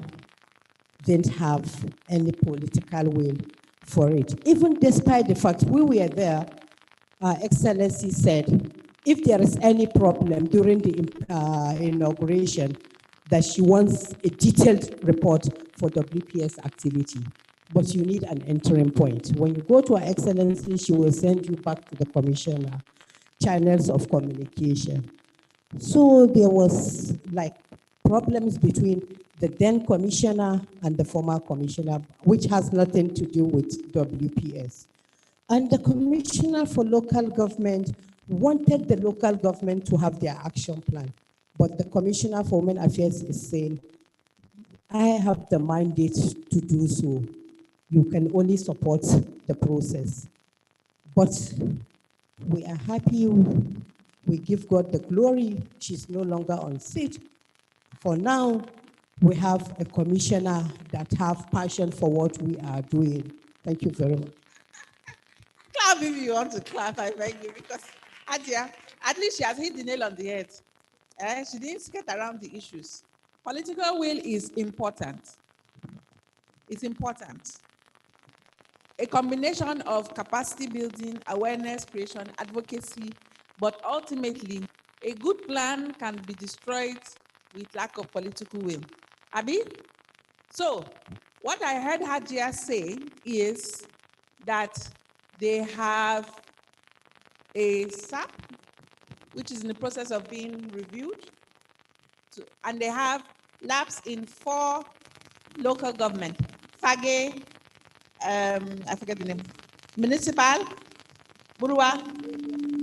didn't have any political will for it. Even despite the fact we were there, Excellency said, if there is any problem during the inauguration, that she wants a detailed report for WPS activity. But you need an entering point. When you go to Her Excellency, she will send you back to the commissioner, channels of communication. So there was like problems between the then commissioner and the former commissioner, which has nothing to do with WPS. And the commissioner for local government wanted the local government to have their action plan. But the commissioner for women affairs is saying, I have the mandate to do so. You can only support the process. But we are happy, we give God the glory. She's no longer on seat. For now, we have a commissioner that have passion for what we are doing. Thank you very much. Clap if you want to clap, I beg you, because Adia, at least she has hit the nail on the head. She didn't skate around the issues. Political will is important. It's important. A combination of capacity building, awareness creation, advocacy, but ultimately, a good plan can be destroyed with lack of political will. Abi? So, what I heard Hajia say is that they have a SAP which is in the process of being reviewed. And they have labs in 4 local government. Fage, I forget the name, Municipal, Burua,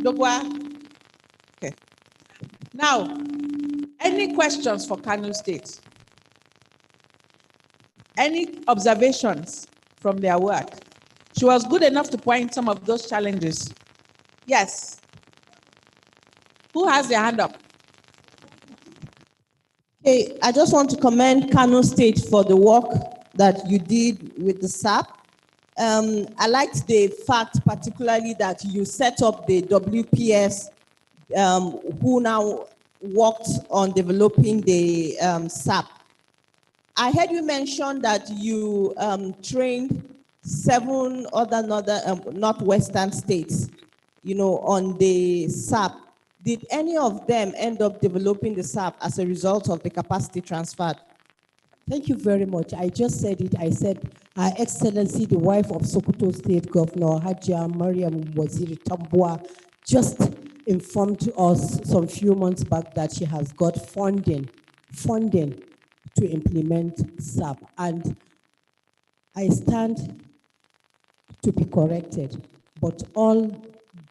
Dogwa. Okay. Now, any questions for Kano State? Any observations from their work? She was good enough to point some of those challenges. Yes. Who has their hand up? Okay, I just want to commend Kano State for the work that you did with the SAP. I liked the fact particularly that you set up the WPS who now worked on developing the SAP. I heard you mention that you trained 7 other northwestern states, on the SAP. Did any of them end up developing the SAP as a result of the capacity transfer? Thank you very much. I just said it. I said, Her Excellency, the wife of Sokoto State Governor Hajia Mariam Waziri Tambua, just informed us some few months back that she has got funding to implement SAP. And I stand to be corrected, but all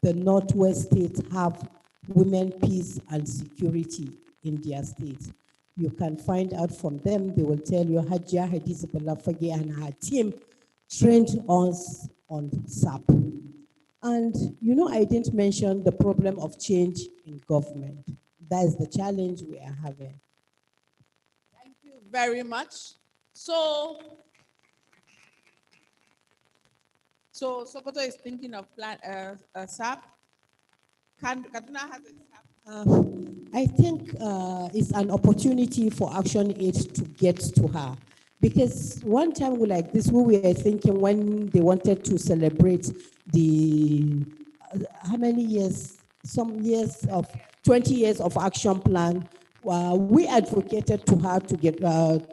the Northwest states have women, peace, and security in their states. You can find out from them. They will tell you Hajia Hadiza Balafage and her team trained us on SAP. And I didn't mention the problem of change in government. That is the challenge we are having. Thank you very much. So Sokoto is thinking of SAP. Kaduna has a SAP. I think it's an opportunity for Action Aid to get to her. Because one time like this, we were thinking when they wanted to celebrate the, how many years? Some years of, 20 years of action plan. We advocated to her to get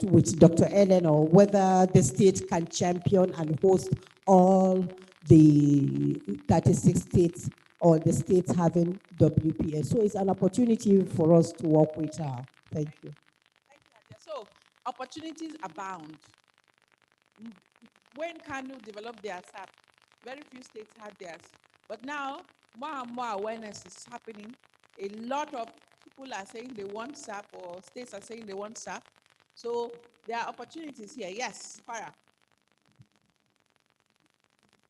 with Dr. Ellen or whether the state can champion and host all the 36 states or the states having WPS. So it's an opportunity for us to work with her. Thank you. So opportunities abound. When Kano developed their SAP, very few states had theirs. But now, more and more awareness is happening. A lot of people are saying they want SAP, or states are saying they want SAP. So there are opportunities here. Yes, Farah.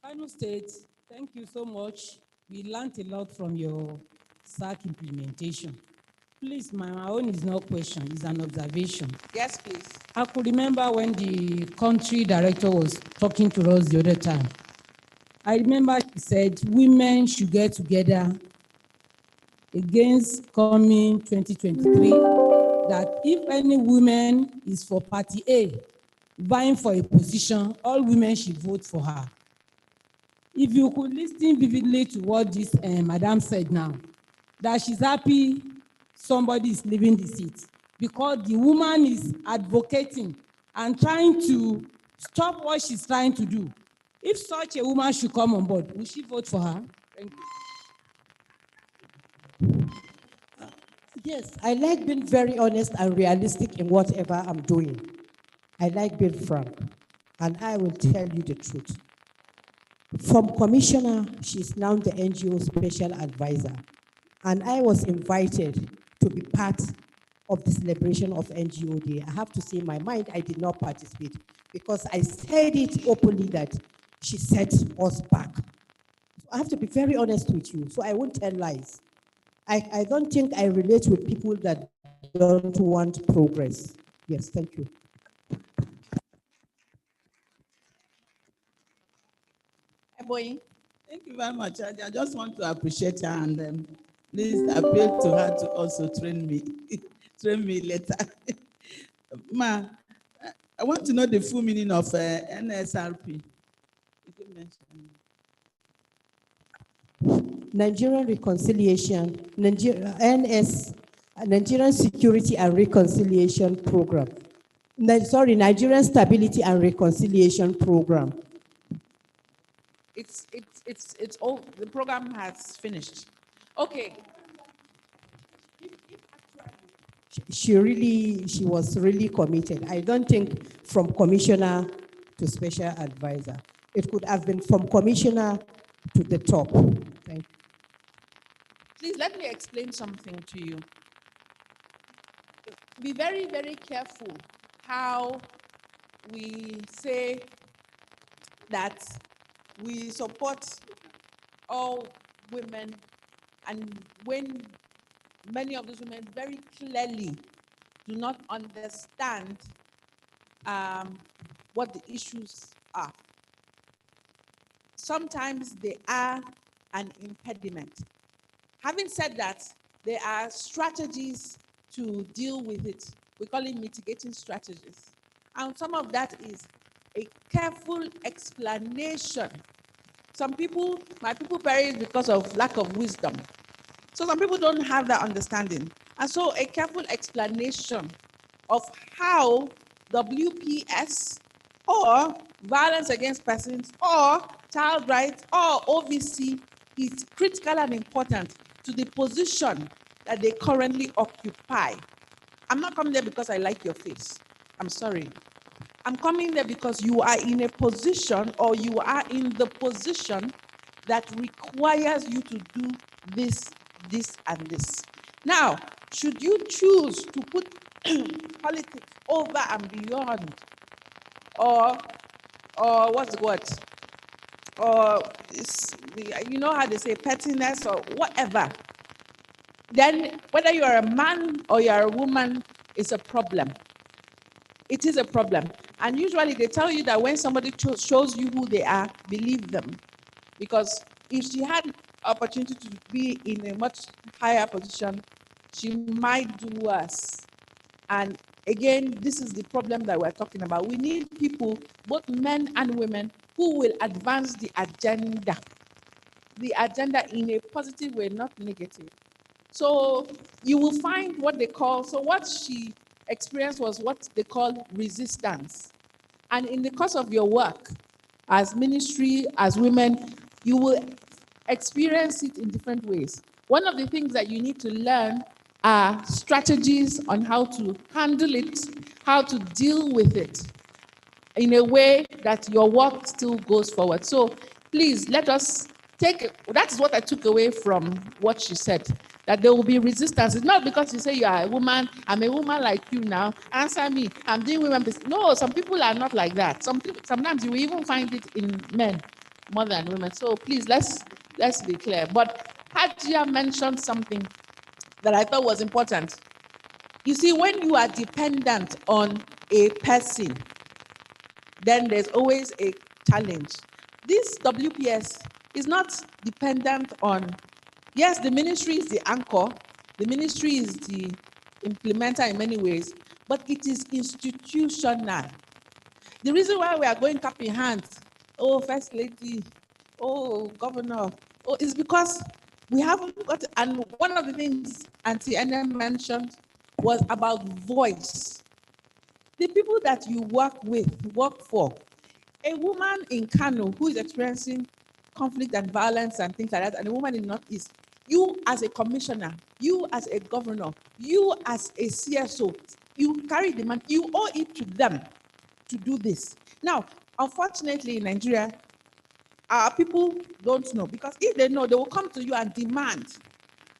Kano State, thank you so much. We learned a lot from your SAC implementation. Please, my own is no question, it's an observation. Yes, please. I could remember when the country director was talking to us the other time. I remember she said women should get together against coming 2023, that if any woman is for party A, vying for a position, all women should vote for her. If you could listen vividly to what this madam said now, that she's happy somebody is leaving the seat because the woman is advocating and trying to stop what she's trying to do. If such a woman should come on board, will she vote for her? Thank you. Yes, I like being very honest and realistic in whatever I'm doing. I like being frank, and I will tell you the truth. From commissioner, she's now the NGO special advisor, and I was invited to be part of the celebration of NGO Day. I have to say, in my mind, I did not participate because I said it openly that she set us back. So I have to be very honest with you, so I won't tell lies. I don't think I relate with people that don't want progress. Yes, thank you. Boy, thank you very much. I just want to appreciate her and please appeal to her to also train me later. Ma, I want to know the full meaning of NSRP. Nigerian Reconciliation, Nigerian Security and Reconciliation Program. Nigerian Stability and Reconciliation Program. It's all, the program has finished. Okay. she was really committed. I don't think from commissioner to special advisor. It could have been from commissioner to the top. Thank you. Please let me explain something to you. Be very, very careful how we say that we support all women, and when many of those women very clearly do not understand what the issues are. Sometimes they are an impediment. Having said that, there are strategies to deal with it. We call it mitigating strategies. And some of that is a careful explanation. Some people, my people perish because of lack of wisdom. So some people don't have that understanding. And so a careful explanation of how WPS or violence against persons or child rights or OVC is critical and important to the position that they currently occupy. I'm not coming there because I like your face. I'm sorry. I'm coming there because you are in a position, or you are in the position that requires you to do this, this, and this. Now, should you choose to put politics over and beyond, or what's the word? Or you know how they say pettiness or whatever, then whether you are a man or you are a woman, it's a problem. It is a problem. And usually they tell you that when somebody shows you who they are, believe them. Because if she had opportunity to be in a much higher position, she might do worse. And again, this is the problem that we're talking about. We need people, both men and women, who will advance the agenda in a positive way, not negative. So you will find what they call, so what she experienced was what they call resistance. And in the course of your work as ministry, as women, you will experience it in different ways. One of the things that you need to learn are strategies on how to handle it, how to deal with it in a way that your work still goes forward. So please let us that's what I took away from what she said, that there will be resistance. It's not because you say you are a woman, I'm a woman like you now, answer me, I'm doing women business. No, some people are not like that. Sometimes you will even find it in men more than women. So please, let's be clear. But Hajia mentioned something that I thought was important. You see, when you are dependent on a person, then there's always a challenge. This WPS is not dependent on, yes, the ministry is the anchor, the ministry is the implementer in many ways, but it is institutional. The reason why we are going cap in hand, oh, First Lady, oh, Governor, oh, is because we haven't got, and one of the things Auntie Ene mentioned was about voice. The people that you work for, a woman in Kano who is experiencing conflict and violence and things like that, and a woman in Northeast, you as a commissioner, you as a governor, you as a CSO, you carry the man, you owe it to them to do this. Now, unfortunately in Nigeria, our people don't know, because if they know, they will come to you and demand.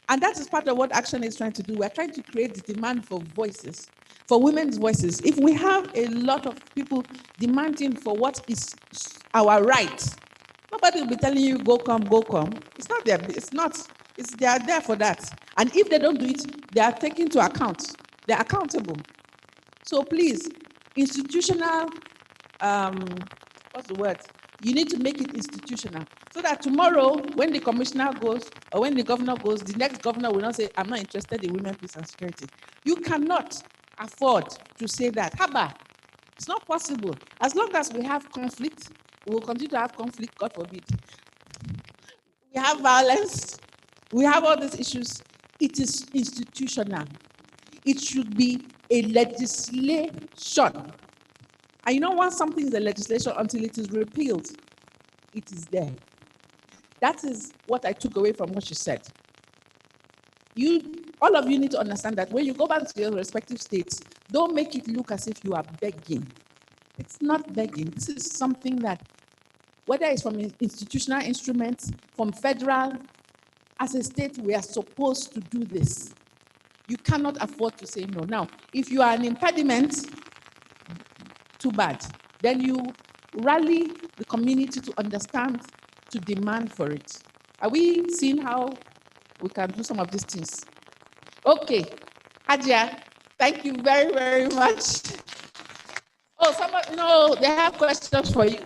And that is part of what Action is trying to do. We're trying to create the demand for voices, for women's voices. If we have a lot of people demanding for what is our right, nobody will be telling you, go come, go come. It's not there. They are there for that. And if they don't do it, they are taken to account. They're accountable. So please, institutional, what's the word? You need to make it institutional, so that tomorrow, when the commissioner goes, or when the governor goes, the next governor will not say, I'm not interested in women, peace, and security. You cannot afford to say that. Haba, it's not possible. As long as we have conflict, we will continue to have conflict, God forbid. We have violence, we have all these issues. It is institutional. It should be a legislation. And you know, once something is a legislation, until it is repealed, it is there. That is what I took away from what she said. all of you need to understand that when you go back to your respective states, don't make it look as if you are begging. It's not begging. This is something that, whether it's from institutional instruments, from federal, as a state, we are supposed to do this. You cannot afford to say no. Now, if you are an impediment, too bad. Then you rally the community to understand, to demand for it. Are we seeing how we can do some of these things? Okay, Hadia, thank you very, very much. Oh, somebody, no, they have questions for you.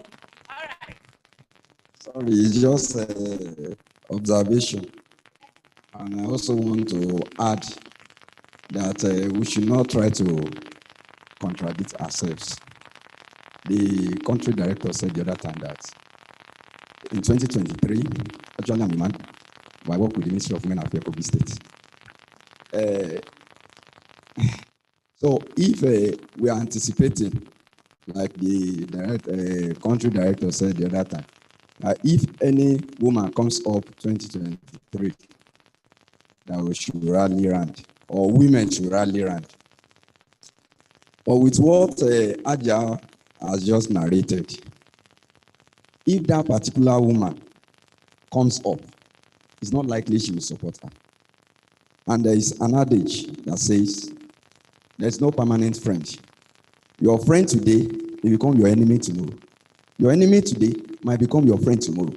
Sorry, it's just observation. And I also want to add that we should not try to contradict ourselves. The country director said the other time that in 2023, actually I'm a man, but I work with the Ministry of Women Affairs Kogi State. So if we are anticipating, like the country director said the other time, if any woman comes up 2023, that we should rally around, or women should rally around. But with what Aja has just narrated, if that particular woman comes up, it's not likely she will support her. And there is an adage that says, there's no permanent friend. Your friend today may become your enemy tomorrow. Your enemy today might become your friend tomorrow.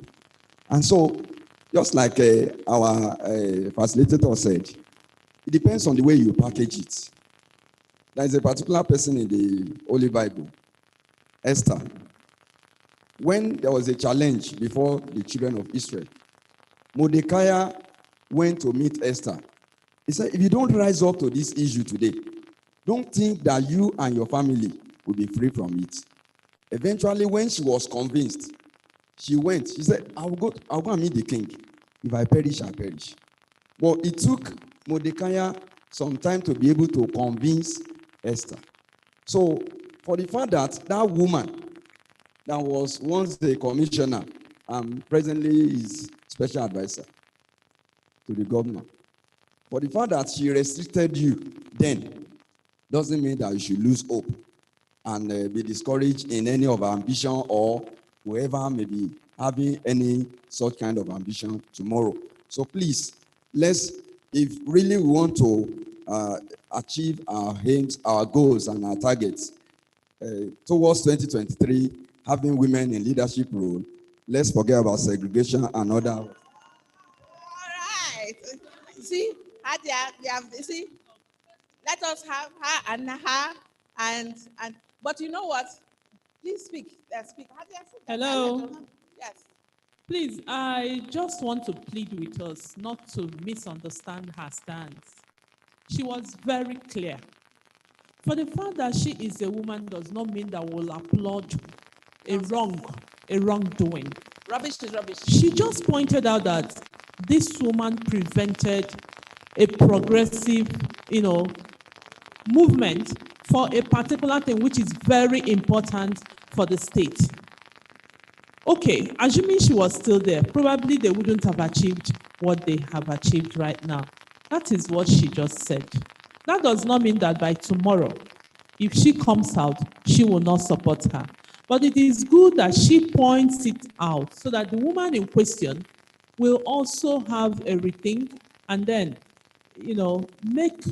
And so, just like our facilitator said, it depends on the way you package it. There is a particular person in the Holy Bible, Esther. When there was a challenge before the children of Israel, Mordecai went to meet Esther. He said, if you don't rise up to this issue today, don't think that you and your family will be free from it. Eventually, when she was convinced, she went. She said, I'll go and meet the king. If I perish, I perish. But it took Mordecai some time to be able to convince Esther. So, for the fact that that woman that was once the commissioner and presently is special advisor to the governor, for the fact that she restricted you then, doesn't mean that you should lose hope and be discouraged in any of our ambition, or whoever may be having any such kind of ambition tomorrow. So please, if really we want to achieve our aims, our goals, and our targets towards 2023, having women in leadership role, let's forget about segregation and other. All right. See, Hadia, we have, see, let us have her and her, and but you know what? Please speak. Speak. Hadia, speak. Hello. Yes. Please, I just want to plead with us not to misunderstand her stance. She was very clear. For the fact that she is a woman does not mean that we'll applaud a wrongdoing. Rubbish is rubbish. She just pointed out that this woman prevented a progressive, movement for a particular thing which is very important for the state. Okay, assuming she was still there, probably they wouldn't have achieved what they have achieved right now. That is what she just said. That does not mean that by tomorrow, if she comes out, she will not support her. But it is good that she points it out so that the woman in question will also have a rethink and then, make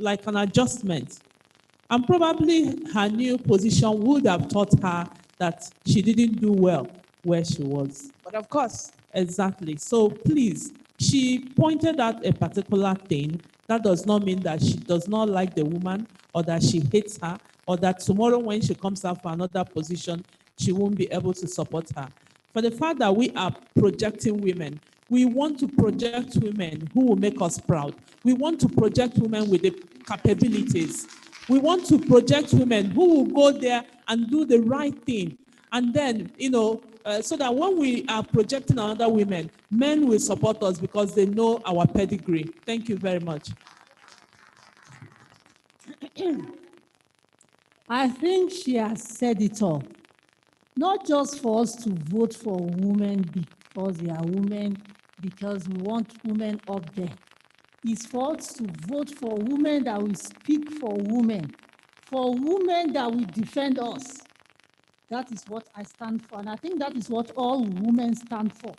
like an adjustment. And probably her new position would have taught her that she didn't do well where she was. But of course. Exactly. So please, she pointed out a particular thing. That does not mean that she does not like the woman or that she hates her or that tomorrow when she comes out for another position, she won't be able to support her. For the fact that we are projecting women, we want to project women who will make us proud. We want to project women with the capabilities. We want to project women who will go there and do the right thing. And then, so that when we are projecting other women, men will support us because they know our pedigree. Thank you very much. I think she has said it all. Not just for us to vote for women because they are women, because we want women up there. is for us to vote for women that will speak for women, for women that will defend us. That is what I stand for, and I think that is what all women stand for.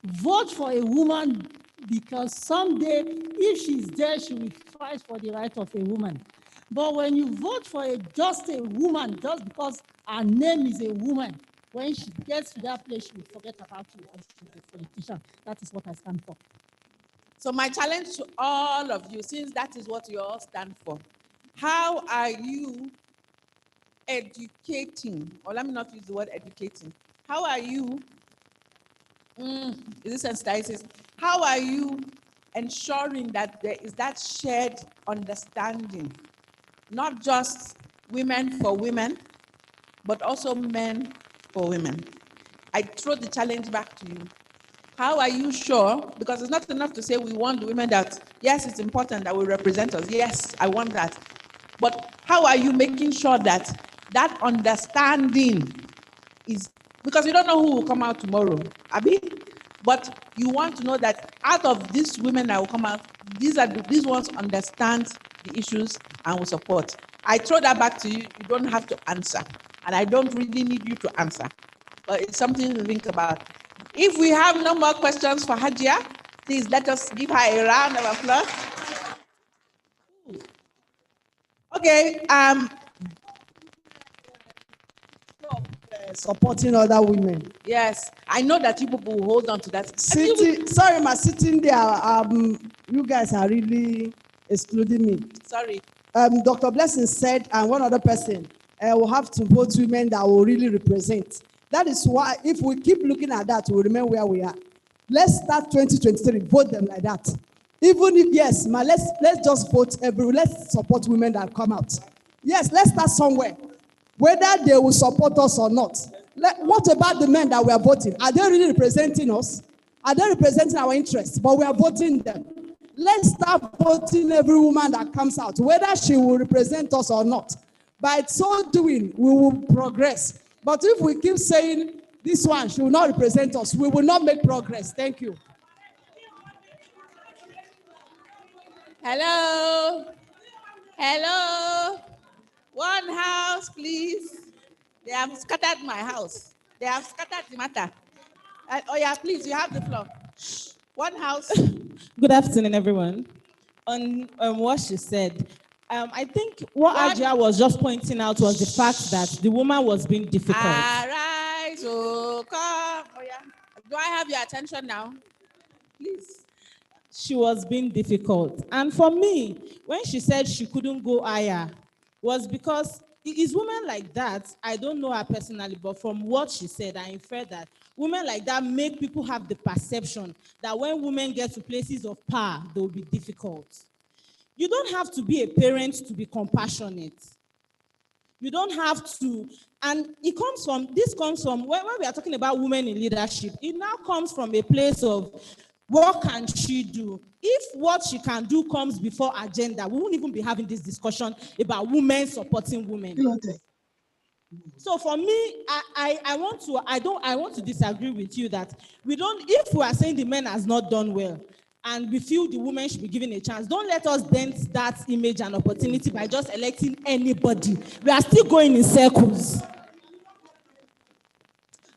Vote for a woman, because someday, if she's there, she will fight for the right of a woman. But when you vote for just a woman, just because her name is a woman, when she gets to that place, she will forget about you and she's a politician. That is what I stand for. So my challenge to all of you, since that is what you all stand for, how are you educating, or let me not use the word educating, how are you, is this sensitizing? How are you ensuring that there is that shared understanding, not just women for women, but also men for women? I throw the challenge back to you. How are you sure? Because it's not enough to say we want the women that, yes, it's important that will represent us. Yes, I want that. But how are you making sure that that understanding is, because you don't know who will come out tomorrow, Abi? But you want to know that out of these women that will come out, these ones understand the issues and will support. I throw that back to you. You don't have to answer. And I don't really need you to answer. But it's something to think about. If we have no more questions for Hajia, please let us give her a round of applause. Okay. Supporting other women. Yes, I know that you people will hold on to that. Sitting there, you guys are really excluding me. Sorry. Dr. Blessing said, and one other person, will have to vote women that will really represent. That is why, if we keep looking at that, we'll remain where we are. Let's start 2023, vote them like that. Even if, yes, let's just vote let's support women that come out. Yes, let's start somewhere. Whether they will support us or not. What about the men that we are voting? Are they really representing us? Are they representing our interests? But we are voting them. Let's start voting every woman that comes out, whether she will represent us or not. By so doing, we will progress. But if we keep saying this one, she will not represent us, we will not make progress. Thank you. Hello. Hello. One house, please. They have scattered my house. They have scattered the matter. Oh yeah, please, you have the floor. One house. Good afternoon, everyone. On what she said, I think what Ajia was just pointing out was the fact that the woman was being difficult. Arise, oh, come. Oh yeah. Do I have your attention now? Please. She was being difficult. And for me, when she said she couldn't go higher, was because it is women like that, I don't know her personally, but from what she said, I infer that women like that make people have the perception that when women get to places of power, they will be difficult. You don't have to be a parent to be compassionate. You don't have to, and this comes from, when we are talking about women in leadership, it now comes from a place of, what can she do? If what she can do comes before agenda, we won't even be having this discussion about women supporting women. So for me, I want to disagree with you that if we are saying the men has not done well and we feel the women should be given a chance, don't let us dent that image and opportunity by just electing anybody. We are still going in circles.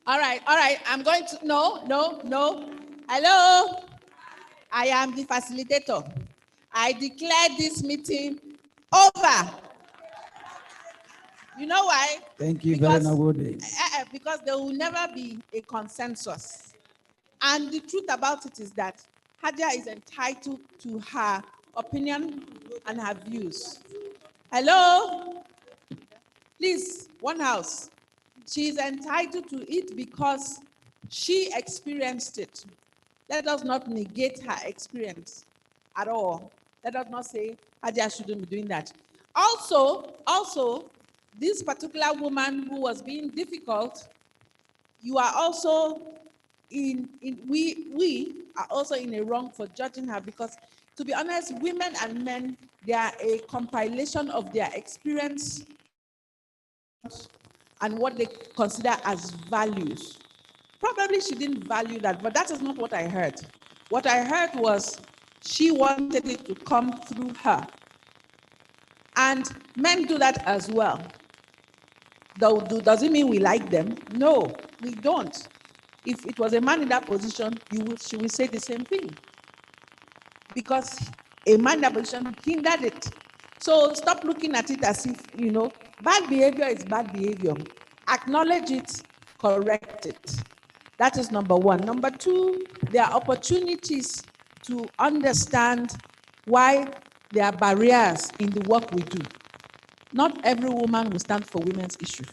All right. I'm going to, no. Hello. I am the facilitator. I declare this meeting over. You know why? Thank you very much. Because there will never be a consensus. And the truth about it is that Hajia is entitled to her opinion and her views. Hello? Please, one house. She is entitled to it because she experienced it. Let us not negate her experience at all. Let us not say Hajia shouldn't be doing that. Also, this particular woman who was being difficult, you are also we are also in a wrong for judging her, because to be honest, women and men, they are a compilation of their experience and what they consider as values. Probably she didn't value that, but that is not what I heard. What I heard was She wanted it to come through her. And men do that as well. Does it mean we like them? No, we don't. If it was a man in that position, she will say the same thing. Because a man in that position hindered it. So stop looking at it as if, bad behavior is bad behavior. Acknowledge it, correct it. That is number one. Number two, there are opportunities to understand why there are barriers in the work we do. Not every woman will stand for women's issues.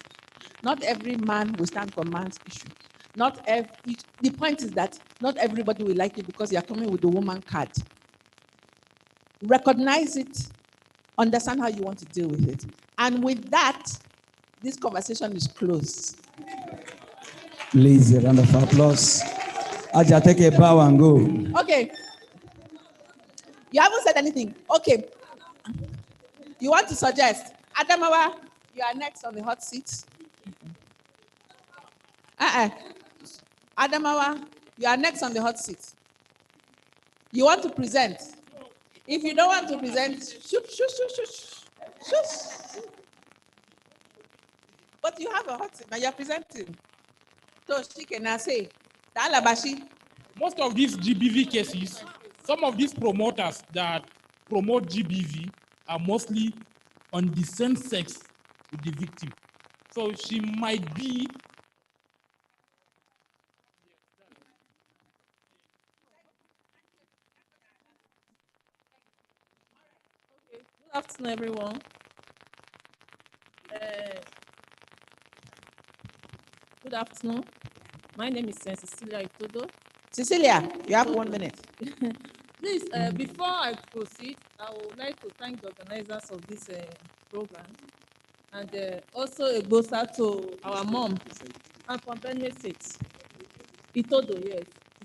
Not every man will stand for man's issue. The point is that not everybody will like it because you are coming with the woman card. Recognize it, understand how you want to deal with it. And with that, this conversation is closed. Please, a round of applause. Aja, take a bow and go. Okay. You haven't said anything. Okay. You want to suggest? Adamawa, you are next on the hot seat. Adamawa, you are next on the hot seat. You want to present? If you don't want to present, shush. But you have a hot seat, now you're presenting. So she can say, Talabashi. Most of these GBV cases, some of these promoters that promote GBV are mostly on the same sex with the victim. So she might be Good afternoon, everyone. Good afternoon. My name is Cecilia Itodo. Cecilia, you have 1 minute. Please, before I proceed, I would like to thank the organizers of this program, and also a bossa to our mom. I'm from Benue State. Itodo, yes.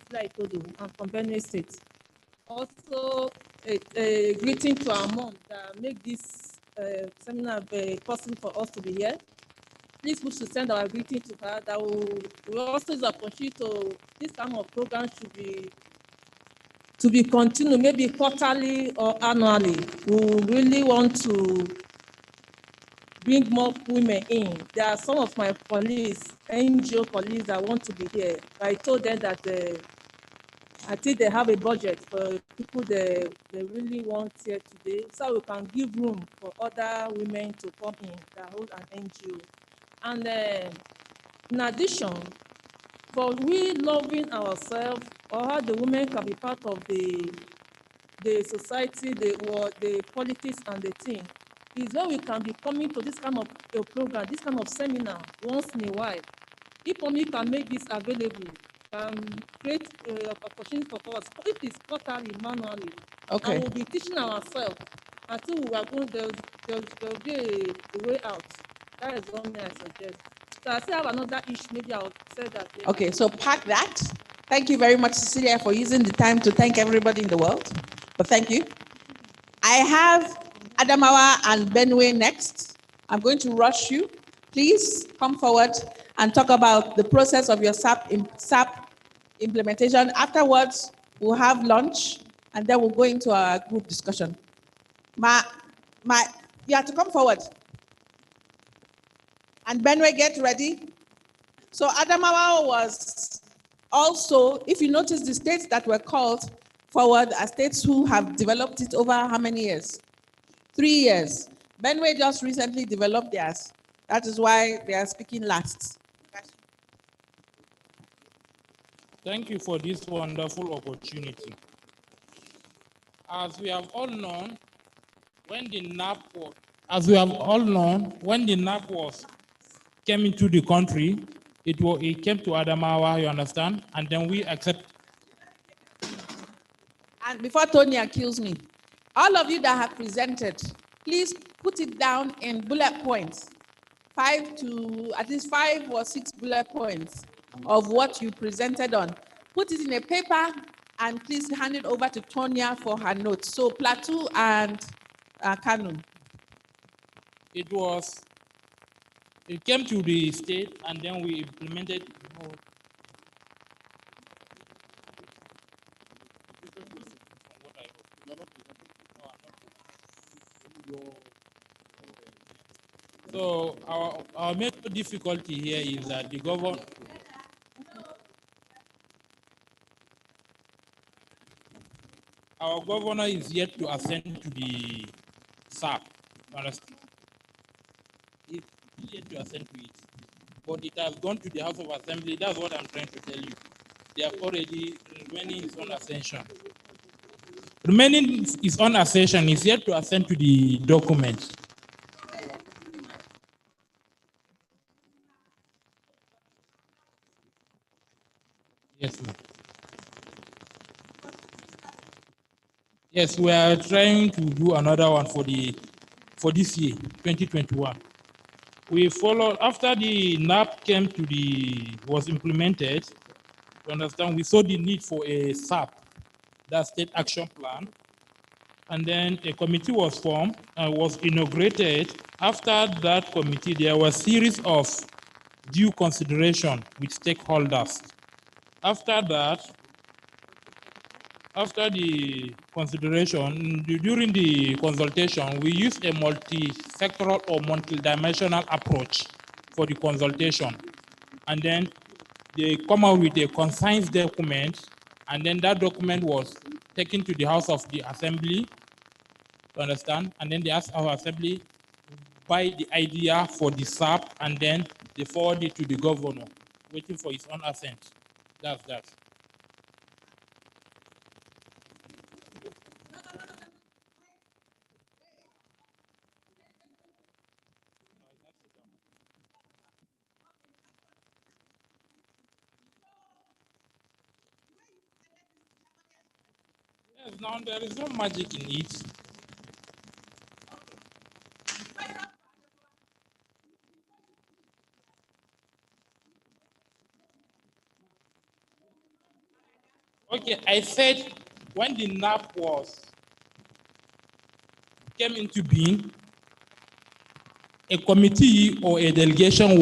Cecilia Itodo. I'm from Benue State. Also, a greeting to our mom that make this seminar possible for us to be here. Please we should send our greeting to her. That we also use the opportunity to this kind of program should be continued, maybe quarterly or annually. We really want to bring more women in. There are some of my colleagues, NGO colleagues, that want to be here. I told them that I think they have a budget for people they really want here today, so we can give room for other women to come in that hold an NGO. And in addition, for we loving ourselves, or how the women can be part of the society, the politics and the thing, is when we can be coming to this kind of a program, this kind of seminar once in a while. If only can make this available, create opportunity for us. If it's quarterly, manually, okay. And we'll be teaching ourselves until we are going, there'll be a way out. That is one thing I suggest. So I still have another issue, maybe I'll say that later. Okay, so park that. Thank you very much, Cecilia, for using the time to thank everybody in the world. But thank you. I have Adamawa and Benue next. I'm going to rush you. Please come forward and talk about the process of your SAP implementation. Afterwards, we'll have lunch, and then we'll go into our group discussion. You have to come forward. And Benue, get ready. So Adamawa was also, if you notice, the states that were called forward are states who have developed it over how many years? 3 years. Benue just recently developed theirs. That is why they are speaking last. Thank you for this wonderful opportunity. As we have all known, when the NAP was came into the country, it came to Adamawa, you understand, and then we accept. And before Tonya kills me, all of you that have presented, please put it down in bullet points, at least 5 or 6 bullet points of what you presented on. Put it in a paper and please hand it over to Tonya for her notes. So Plateau and Kanu. It came to the state and then we implemented. So our major difficulty here is that the government, our governor is yet to ascend to the SAP. Understand? It's yet to ascend to it. But it has gone to the House of Assembly. That's what I'm trying to tell you. They have already remaining is on ascension. Remaining is on ascension, is yet to ascend to the document. Yes, ma'am. Yes, we are trying to do another one for this year, 2021. We followed after the NAP was implemented. You understand? We saw the need for a SAP, that State Action Plan, and then a committee was formed and was inaugurated. After that committee, there was a series of due consideration with stakeholders. After that, after the consideration, during the consultation, we used a multi-sectoral or multi-dimensional approach for the consultation. And then they come out with a concise document, and then that document was taken to the House of the Assembly, you understand? And then they asked our Assembly buy the idea for the SAP, and then they forward it to the governor, waiting for his own assent. That's that. Yes, now there is no magic in it. Okay, I said when the NAP came into being, a committee or a delegation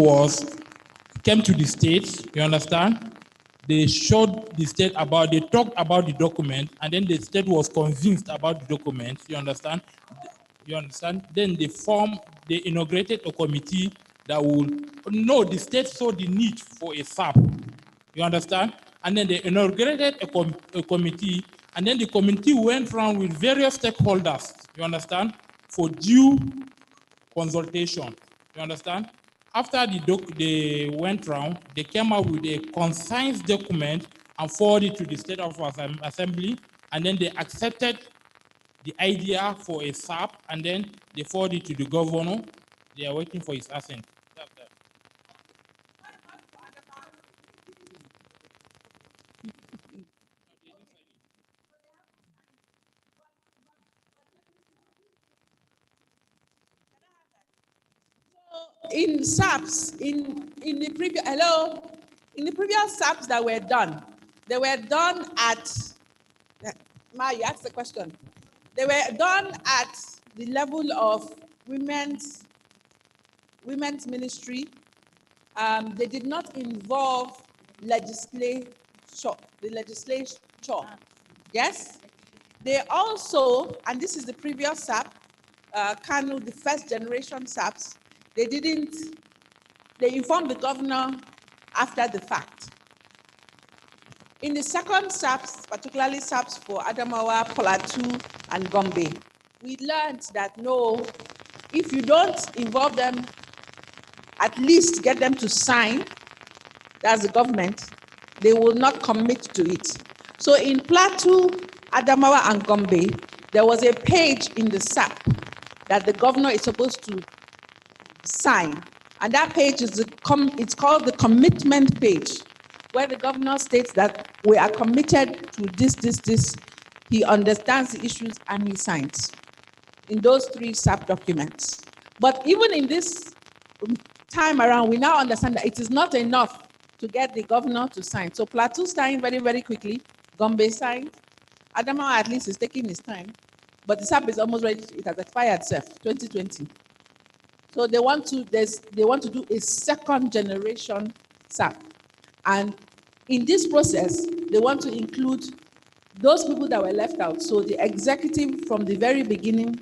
came to the state, you understand? They showed the state they talked about the document, and then the state was convinced about the document, you understand? You understand? Then they inaugurated a committee that the state saw the need for a SAP, you understand? And then they inaugurated a committee, and then the committee went around with various stakeholders, you understand, for due consultation, you understand? After they went round, they came up with a concise document and forwarded it to the State of Assembly, and then they accepted the idea for a SAP, and then they forwarded it to the governor. They are waiting for his assent. That's that. In SAPs, in the previous SAPs that were done, they were done at Ma, you asked the question. They were done at the level of women's ministry. They did not involve the legislature. Yes? They also, and this is the previous SAP, Kanu, the first generation SAPs, they informed the governor after the fact. In the second SAPs, particularly SAPs for Adamawa, Plateau, and Gombe, we learned that no, if you don't involve them, at least get them to sign, that's the government, they will not commit to it. So in Plateau, Adamawa, and Gombe, there was a page in the SAP that the governor is supposed to sign. And that page it's called the commitment page, where the governor states that we are committed to this. He understands the issues and he signs in those 3 SAP documents. But even in this time around, we now understand that it is not enough to get the governor to sign. So Plateau signed very, very quickly. Gombe signed. Adamawa at least is taking his time. But the SAP is almost ready. It has expired, 2020. So they want to do a second generation SAP. And in this process, they want to include those people that were left out. So the executive from the very beginning,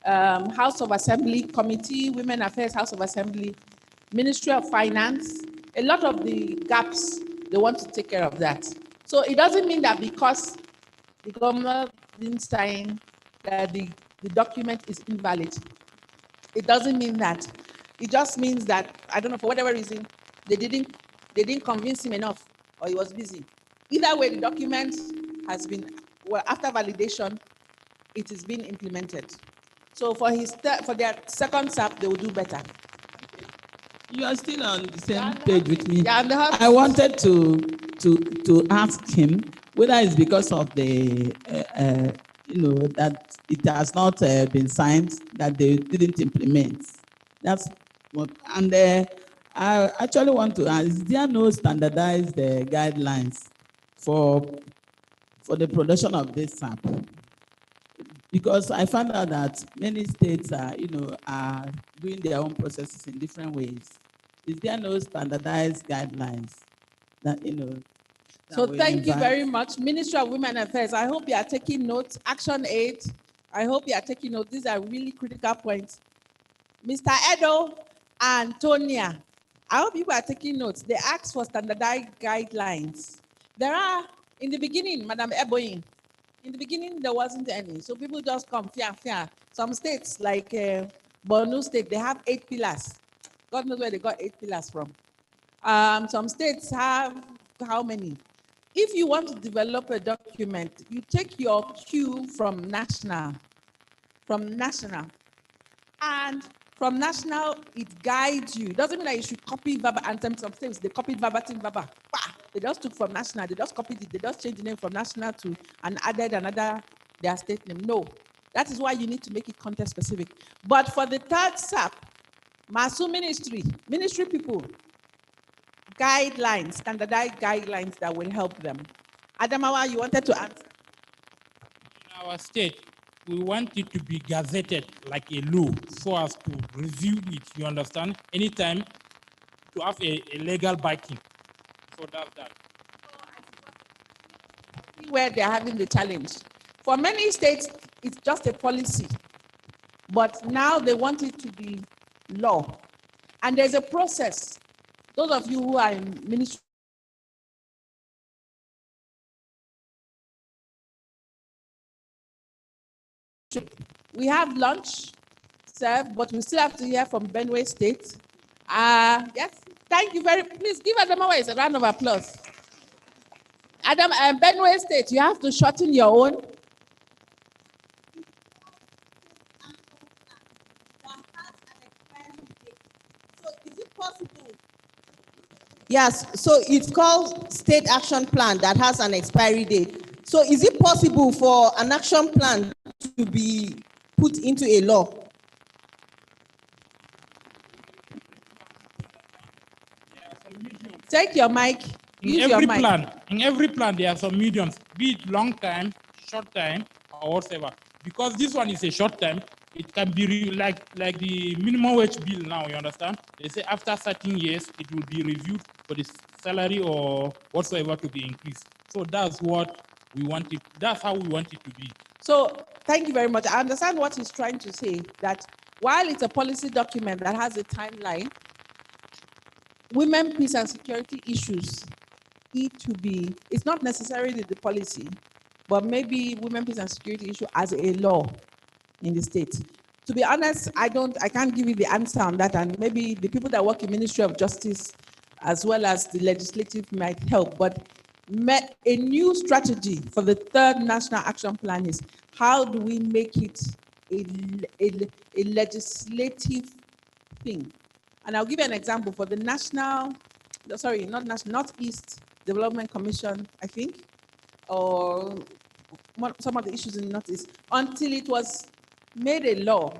House of Assembly Committee, Women Affairs House of Assembly, Ministry of Finance, a lot of the gaps, they want to take care of that. So it doesn't mean that because the governor didn't sign that the document is invalid. It doesn't mean that. It just means that, I don't know, for whatever reason, they didn't convince him enough, or he was busy. Either way, the document has been, well, after validation, it is being implemented. So for their second SAP, they will do better. You are still on the same page with me. Yeah, I wanted to ask him whether it's because of the, that it has not been signed, that they didn't implement. That's what, and I actually want to ask, is there no standardized guidelines for the production of this SAP? Because I found out that many states are doing their own processes in different ways. Is there no standardized guidelines that, So thank you very much. Ministry of Women Affairs, I hope you are taking notes. Action 8, I hope you are taking notes. These are really critical points. Mr. Edo and Tonia, I hope you are taking notes. They asked for standardized guidelines. There are, in the beginning, Madam Eboyin, in the beginning, there wasn't any. So people just come, fear. Some states, like Borno State, they have 8 pillars. God knows where they got 8 pillars from. Some states have how many? If you want to develop a document, you take your cue from national. And from national, it guides you. It doesn't mean that you should copy Baba Anthem. Some states, they copied verbatim Baba. They just took from national, they just copied it, they just changed the name from national to and added another, their state name. No, that is why you need to make it context specific. But for the third SAP, Masu ministry people, guidelines, standardized guidelines that will help them. Adamawa, you wanted to answer? In our state, we want it to be gazetted like a law so as to review it, you understand? Anytime to have a legal backing. So that's that. Where they're having the challenge. For many states, it's just a policy, but now they want it to be law. And there's a process. Those of you who are in ministry, we have lunch served, but we still have to hear from Benue State. Yes, thank you please give Adamawa a round of applause. Benue State, you have to shorten your own. So is it possible? Yes, so it's called State Action Plan that has an expiry date. So is it possible for an action plan to be put into a law? Take your mic. In every plan, there are some mediums, be it long time, short time, or whatever. Because this one is a short time, it can be like the minimum wage bill now, you understand? They say after certain years, it will be reviewed for the salary or whatsoever to be increased. So that's what we want it, that's how we want it to be. So thank you very much. I understand what he's trying to say, that while it's a policy document that has a timeline, women, peace and security issues need to be, it's not necessarily the policy, but maybe women, peace and security issue as a law in the state. To be honest, I can't give you the answer on that, and maybe the people that work in Ministry of Justice as well as the legislative might help, but a new strategy for the third National Action Plan is how do we make it a legislative thing? And I'll give you an example for the Northeast Development Commission, I think, or some of the issues in the Northeast. Until it was made a law,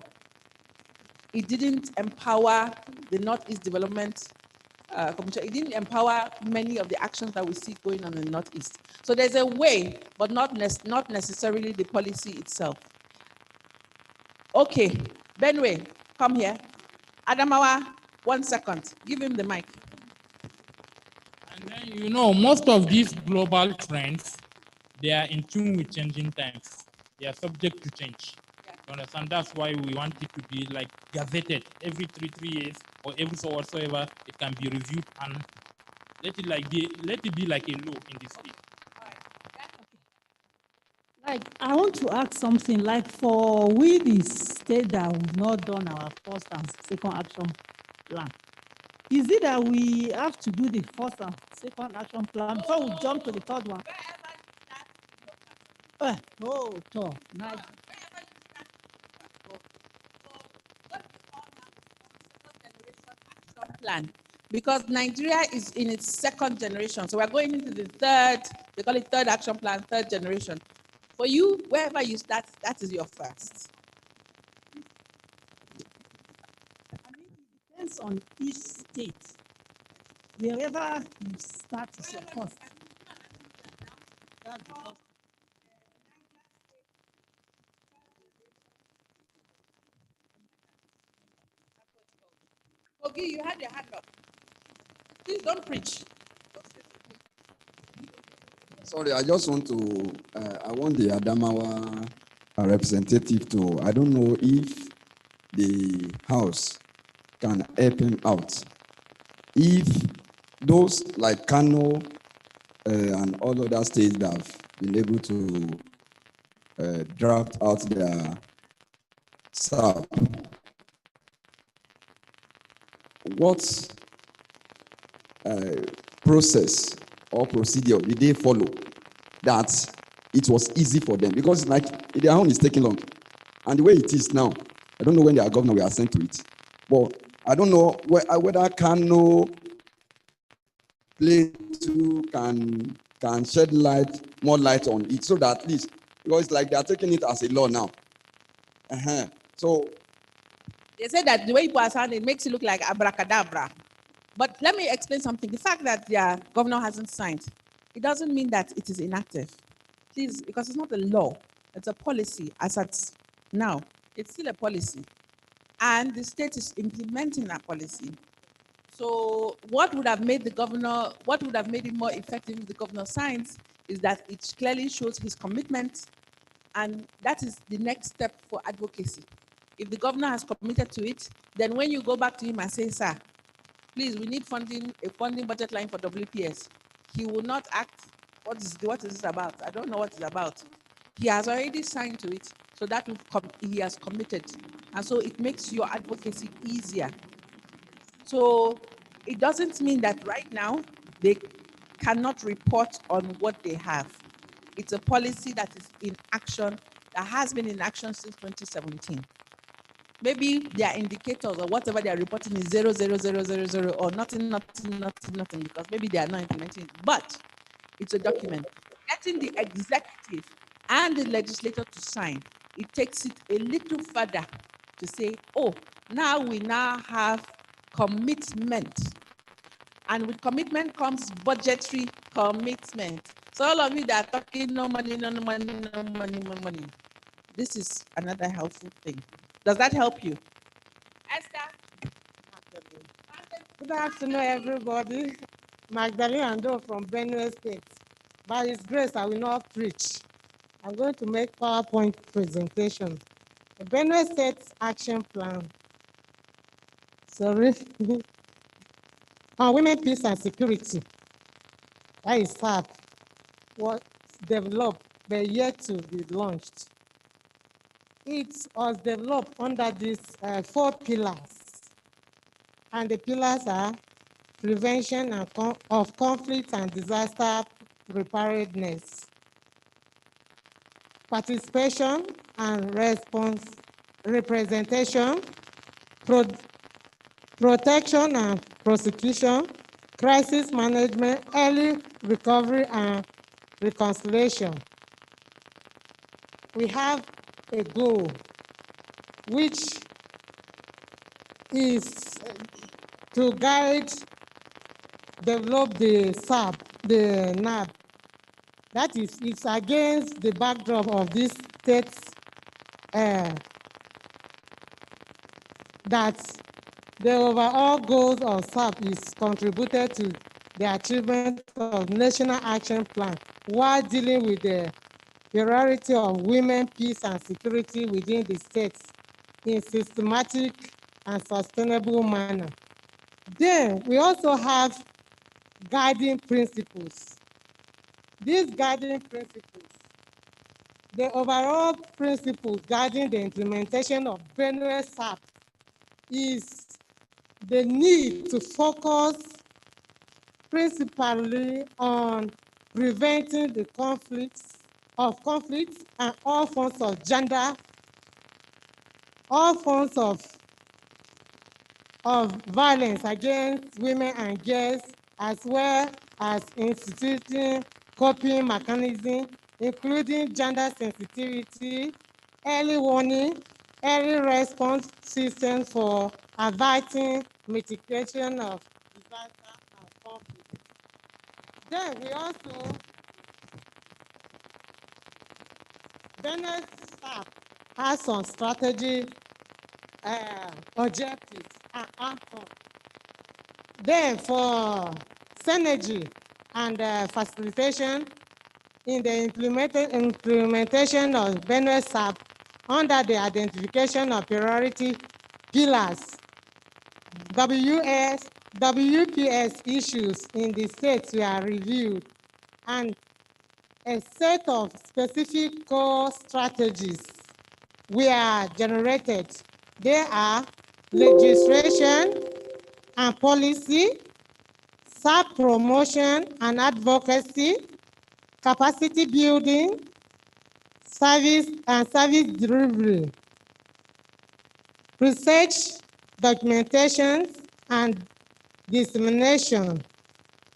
it didn't empower the Northeast Development Commission. It didn't empower many of the actions that we see going on in the Northeast. So there's a way, but not necessarily the policy itself. Okay, Benway, come here. Adamawa, 1 second. Give him the mic. And then, most of these global trends, they are in tune with changing times. They are subject to change. You understand? That's why we want it to be like gazetted every three years or every so whatsoever. It can be reviewed and let it be like a law in the state. Like, I want to ask something, like for we the state that we've not done our first and second action plan. Is it that we have to do the first and second action plan before we jump to the third one? Oh, tough. Nice. Plan, because Nigeria is in its second generation. So we're going into the third, they call it third action plan, third generation. For you, wherever you start, that is your first. Depends on each state. Wherever you start is your first. That's the first. Okay, you had your hand up. Please don't preach. Sorry, I just want to, I want the Adamawa representative to, I don't know if the House can help him out. If those like Kano and all other states that have been able to draft out their SAP, what process or procedure did they follow that it was easy for them? Because like their own is taking long. And the way it is now, I don't know when their governor will assent to it. But I don't know whether Kano Plateau can shed more light on it, so that at least, because it's like they are taking it as a law now. So They say that the way people are sounding, it makes it look like abracadabra. But let me explain something. The fact that their governor hasn't signed, it doesn't mean that it is inactive. Please, because it's not a law, it's a policy as at now. It's still a policy. And the state is implementing that policy. So what would have made it more effective if the governor signs is that it clearly shows his commitment, and that is the next step for advocacy. If the governor has committed to it, then when you go back to him and say, sir, please, we need a funding budget line for WPS, he will not act, what is this about? I don't know what it's about. He has already signed to it, so that he has committed. And so it makes your advocacy easier. So it doesn't mean that right now they cannot report on what they have. It's a policy that is in action, that has been in action since 2017. Maybe their indicators or whatever they are reporting is 0, 0, 0, 0, 0, or nothing, because maybe they are not implementing it. But it's a document. Getting the executive and the legislature to sign, it takes it a little further to say, oh, now we have commitment. And with commitment comes budgetary commitment. So all of you that are talking no money, no money, no money, no money. This is another helpful thing. Does that help you? Esther? Good afternoon, everybody. Magdalene Ando from Benue State. By His grace, I will not preach. I'm going to make PowerPoint presentation. The Benue State Action Plan. Sorry. On women, peace and security. That is SAP. Was developed, but yet to be launched. It was developed under these 4 pillars. And the pillars are prevention of conflict and disaster preparedness, participation and representation, protection and prosecution, crisis management, early recovery and reconciliation. We have a goal, which is to guide, develop the SAP, the NAB. That is, it's against the backdrop of this state that the overall goals of SAP is contributed to the achievement of National Action Plan while dealing with the priority of women, peace, and security within the states in systematic and sustainable manner. Then we also have guiding principles. These guiding principles, the overall principle guiding the implementation of Benue SAP is the need to focus principally on preventing the conflicts and all forms of gender, all forms of violence against women and girls, as well as instituting coping mechanisms, including gender sensitivity, early warning, early response systems for averting mitigation of disaster and conflict. Then we also, Benue SAP has some strategy objectives and outcomes. Then for synergy and facilitation in the implementation of Benue SAP under the identification of priority pillars, WPS issues in the states were reviewed, and a set of specific core strategies were generated. They are legislation and policy, SAP promotion and advocacy, capacity building, service and service delivery, research, documentation, and dissemination,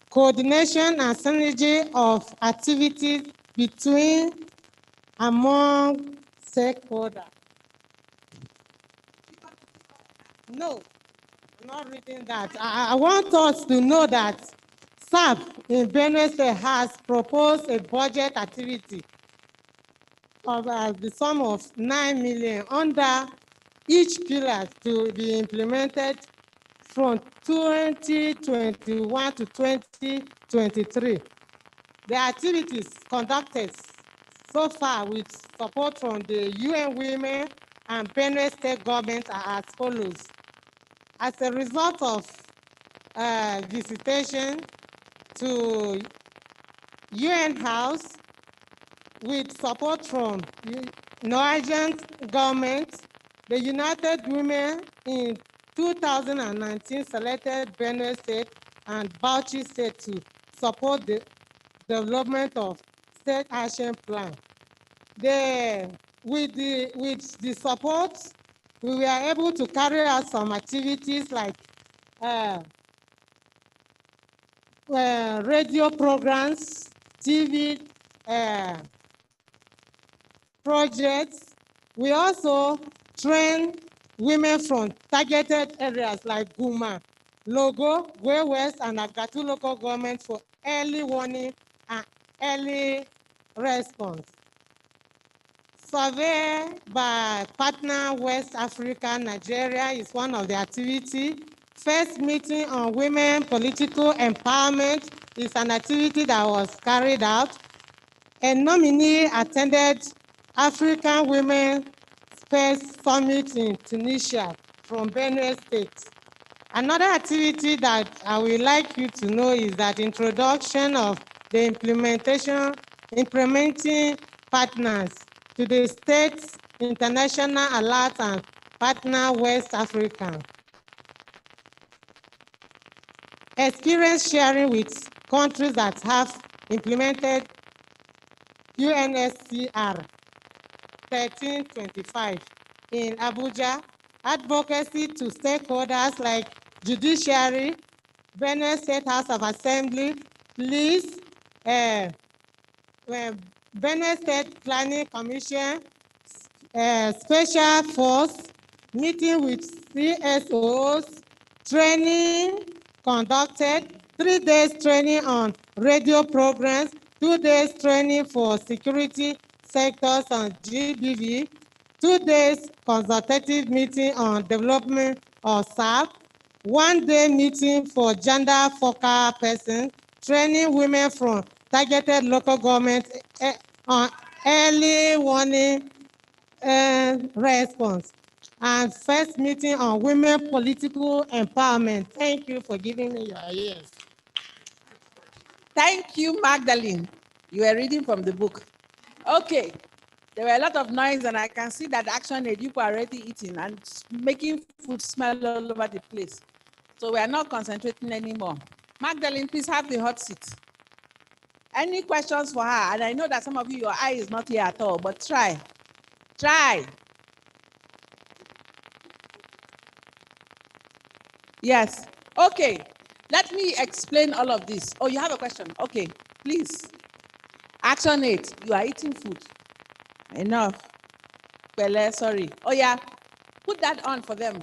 coordination and synergy of activities between among stakeholders. No, I'm not reading that. I want us to know that SAP in Benue State has proposed a budget activity of the sum of 9 million under each pillar to be implemented from 2021 to 2023. The activities conducted so far with support from the UN Women and Benue State government are as follows. As a result of visitation to UN House with support from Norwegian government, the United Women in 2019 selected Benue State and Bauchi State to support the development of state action plan. With the support, we were able to carry out some activities like radio programs, TV projects. We also train women from targeted areas like Guma, Logo, Gwe West, and Agatu local government for early warning and early response. Survey by partner West Africa, Nigeria is one of the activities. First meeting on women political empowerment is an activity that was carried out. A nominee attended African Women Space Summit in Tunisia from Benue State. Another activity that I would like you to know is that introduction of the implementing partners to the states, international alert and partner West Africa. Experience sharing with countries that have implemented UNSCR 1325 in Abuja, advocacy to stakeholders like judiciary, Benue State House of Assembly, police, Benue State Planning Commission, Special Force, meeting with CSOs, training conducted, 3 days training on radio programs, 2 days training for security sectors on GBV, 2 days consultative meeting on development of SAP, 1 day meeting for gender focal persons, training women from targeted local government on early warning response, and first meeting on women political empowerment. Thank you for giving me your ears. Thank you, Magdalene. You were reading from the book. Okay. There were a lot of noise, and I can see that Action Aid, people are already eating and making food smell all over the place. So we are not concentrating anymore. Magdalene, please have the hot seat. Any questions for her? And I know that some of you, your eye is not here at all, but try. Try. Yes. Okay. Let me explain all of this. Oh, you have a question? Okay, please. Action 8, you are eating food. Enough. Well, sorry. Oh, yeah. Put that on for them.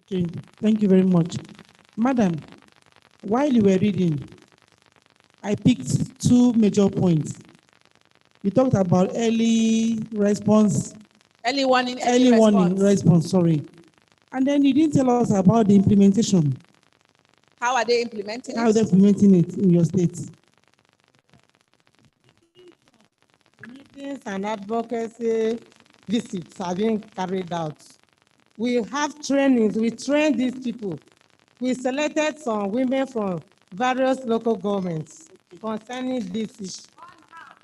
Okay, thank you very much. Madam, while you were reading, I picked two major points. You talked about early response. Early warning, early warning response, sorry. And then you didn't tell us about the implementation. How are they implementing How are they implementing it in your state? Meetings and advocacy visits are being carried out. We have trainings, we train these people. We selected some women from various local governments concerning this issue.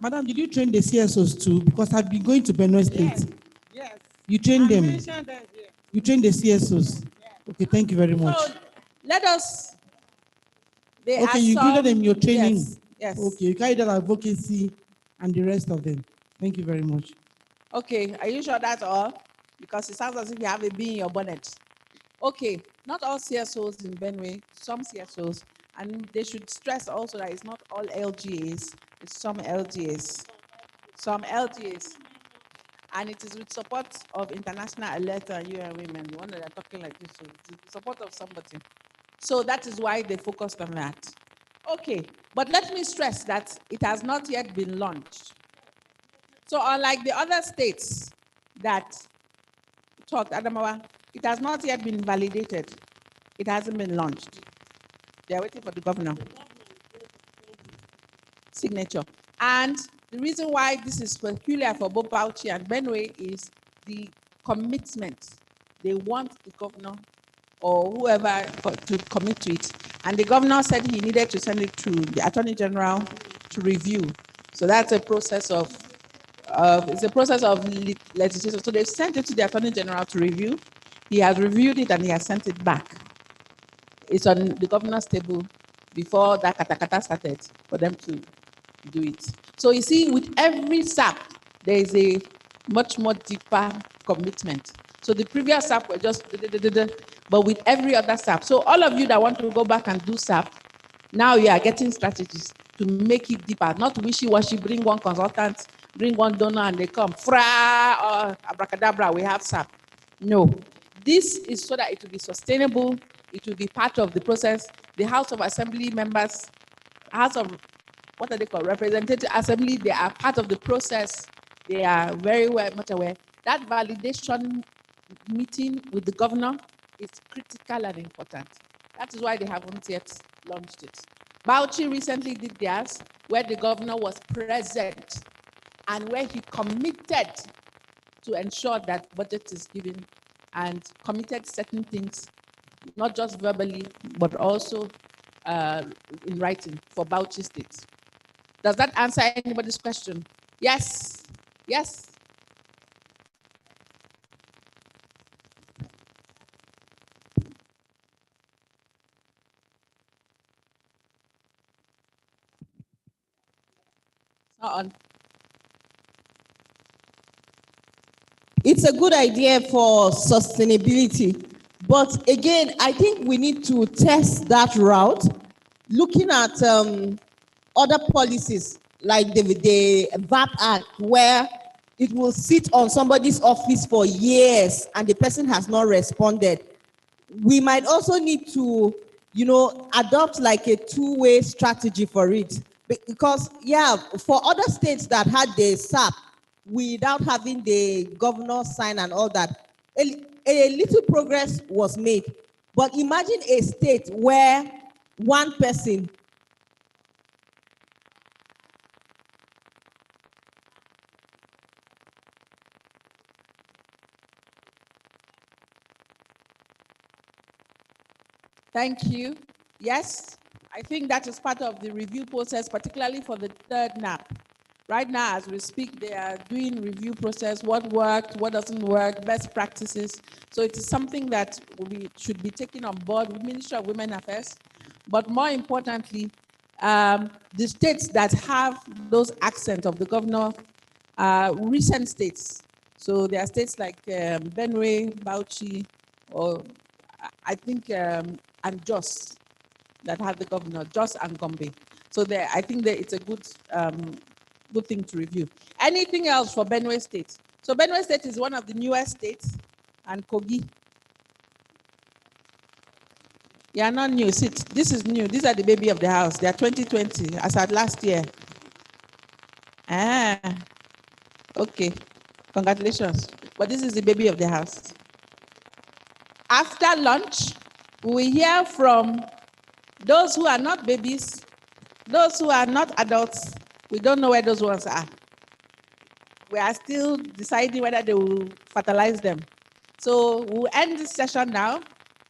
Madam, did you train the CSOs too? Because I've been going to Benue State. Yes. You trained them? Mentioned them here. You trained the CSOs? Okay, thank you very much. So let us. Okay, you included them in your training. Yes. Yes. Okay, you carried out advocacy and the rest of them. Thank you very much. Okay, are you sure that's all? Because it sounds as if you have a bee in your bonnet. Okay, not all CSOs in Benue, some CSOs, and they should stress also that it's not all LGAs, it's some LGAs. Some LGAs. And it is with support of International Alert and UN Women, the one that are talking like this, so it's with support of somebody. So that is why they focused on that. Okay, but let me stress that it has not yet been launched. So unlike the other states that talked, Adamawa, it has not yet been validated. It hasn't been launched. They are waiting for the governor signature. And the reason why this is peculiar for both Bauchi and Benue is the commitment. They want the governor or whoever to commit to it. And the governor said he needed to send it to the Attorney General to review. So that's a process of legislation. So they've sent it to the Attorney General to review. He has reviewed it and he has sent it back. It's on the governor's table before that katakata started for them to do it. So you see, with every SAP, there is a much more deeper commitment. So the previous SAP were just, but with every other SAP. So all of you that want to go back and do SAP, now you are getting strategies to make it deeper, not wishy-washy, bring one consultant, bring one donor and they come, fra, or abracadabra, we have SAP. No, this is so that it will be sustainable, it will be part of the process. The House of Assembly members, House of, what are they called, Representative Assembly, they are part of the process. They are very much aware. That validation meeting with the governor is critical and important. That is why they haven't yet launched it. Bauchi recently did theirs, where the governor was present and where he committed to ensure that budget is given and committed certain things, not just verbally, but also in writing for Bauchi State. Does that answer anybody's question? Yes. Yes. On. It's a good idea for sustainability, but again, I think we need to test that route, looking at other policies like the VAP Act, where it will sit on somebody's office for years and the person has not responded. We might also need to, adopt like a two-way strategy for it. Because, yeah, for other states that had the SAP without having the governor sign and all that, a little progress was made. But imagine a state where one person Thank you. Yes, I think that is part of the review process, particularly for the third NAP. Right now, as we speak, they are doing review process, what worked, what doesn't work, best practices. So it is something that we should be taken on board with Ministry of Women Affairs. But more importantly, the states that have those accents of the governor are recent states. So there are states like Benue, Bauchi, or I think, and Jos that have the governor, Jos and Gombe. So there, I think that it's a good thing to review. Anything else for Benue State? So Benue State is one of the newest states, and Kogi. You are not new. Sit. This is new. These are the baby of the house. They are 2020, as at last year. Ah, okay. Congratulations. But this is the baby of the house. After lunch, we hear from those who are not babies, those who are not adults. We don't know where those ones are. We are still deciding whether they will fertilize them. So we'll end this session now.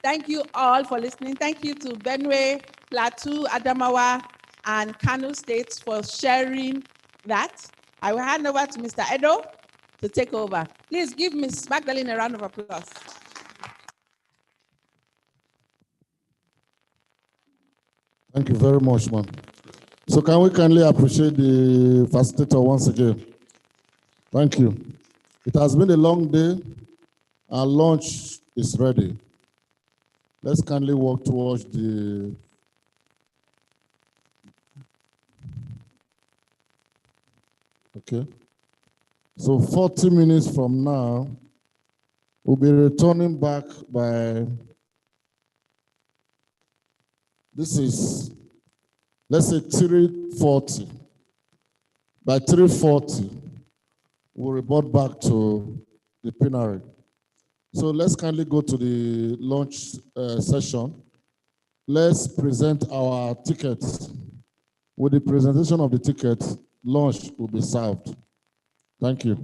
Thank you all for listening. Thank you to Benue, Plateau, Adamawa, and Kano states for sharing that. I will hand over to Mr. Edo to take over. Please give Ms. Magdalene a round of applause. Thank you very much, ma'am. So can we kindly appreciate the facilitator once again? Thank you. It has been a long day. Our lunch is ready. Let's kindly walk towards the okay. So 40 minutes from now, we'll be returning back by, this is, let's say 3:40. By 3:40, we'll report back to the plenary. So let's kindly go to the lunch session. Let's present our tickets. With the presentation of the tickets, lunch will be served. Thank you.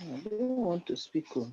I don't want to speak. Oh.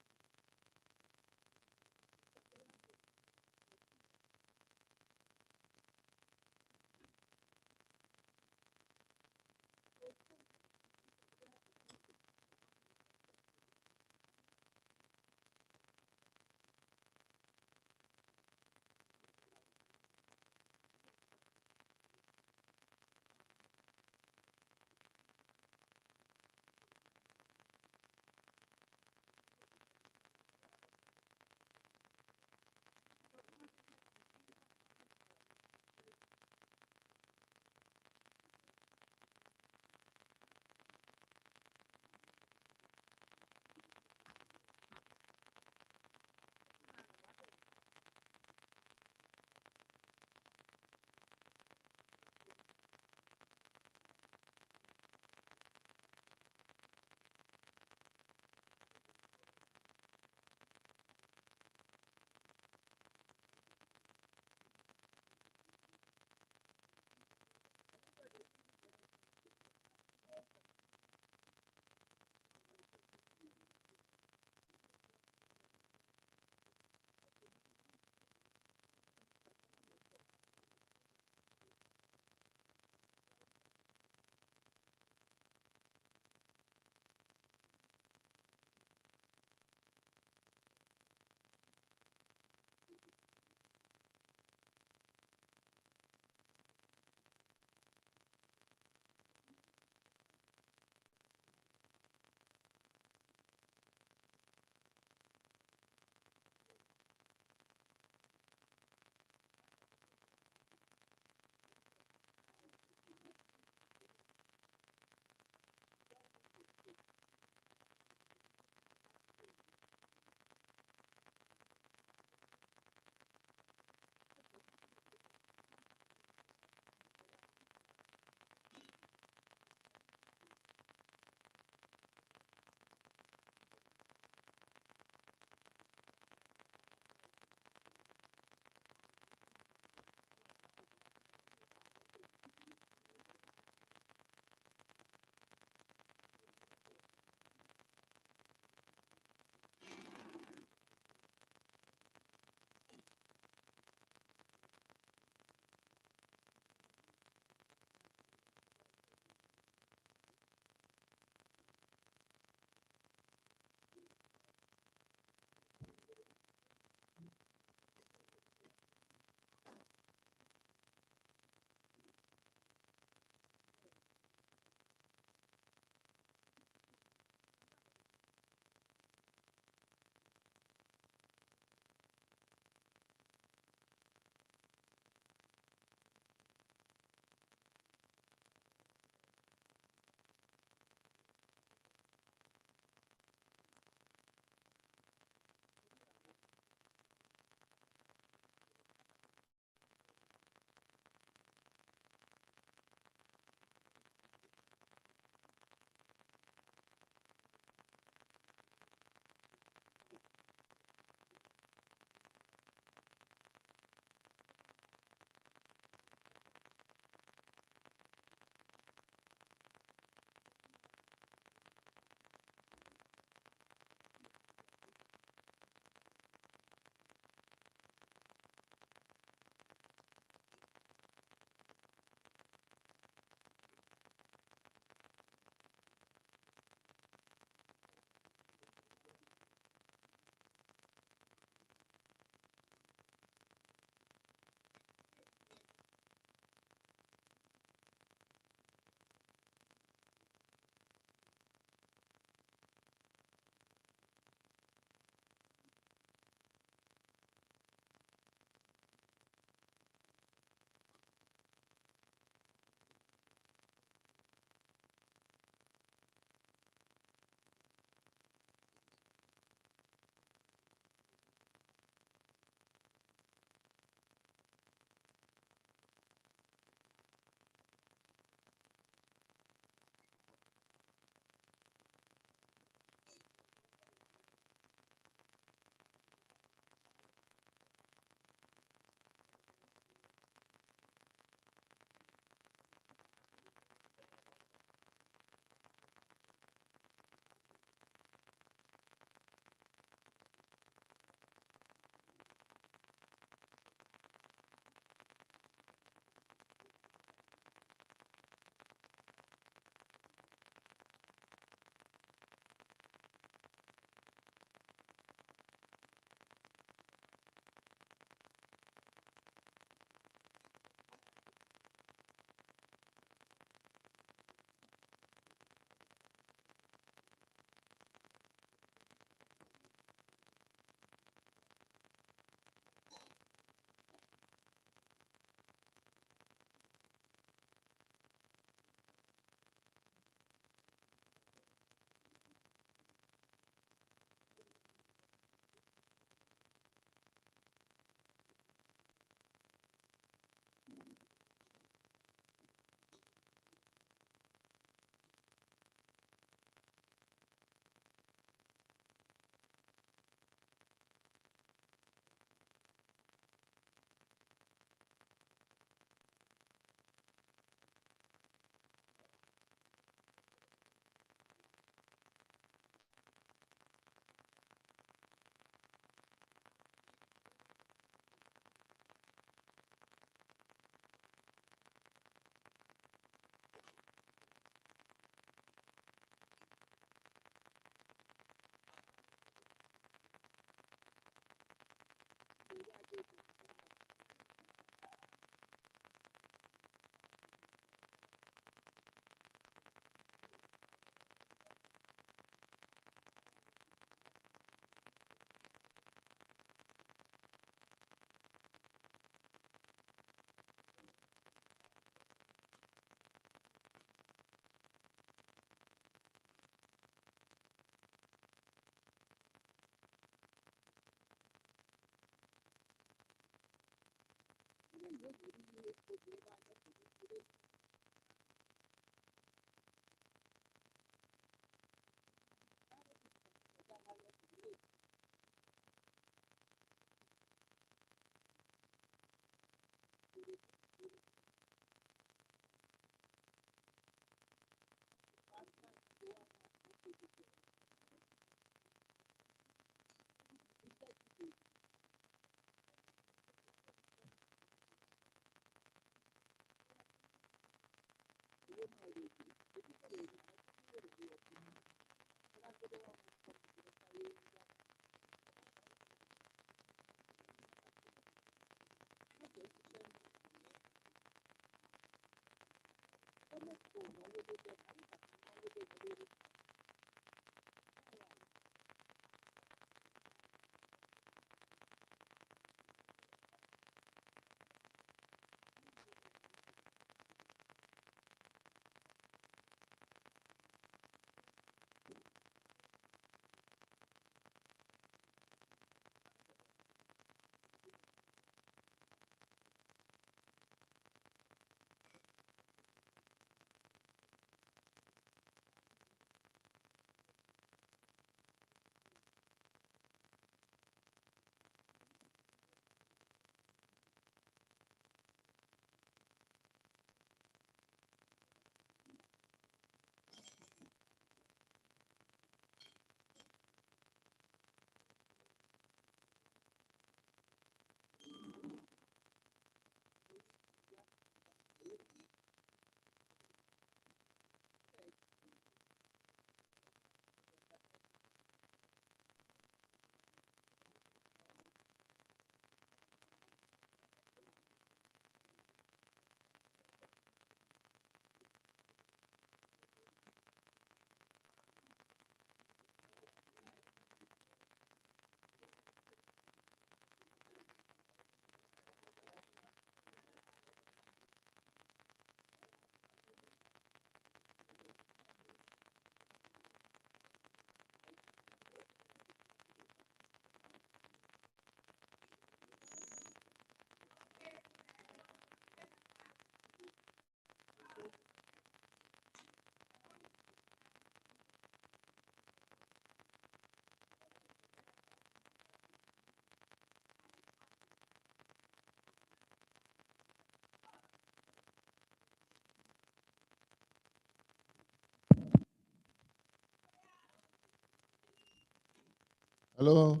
Hello.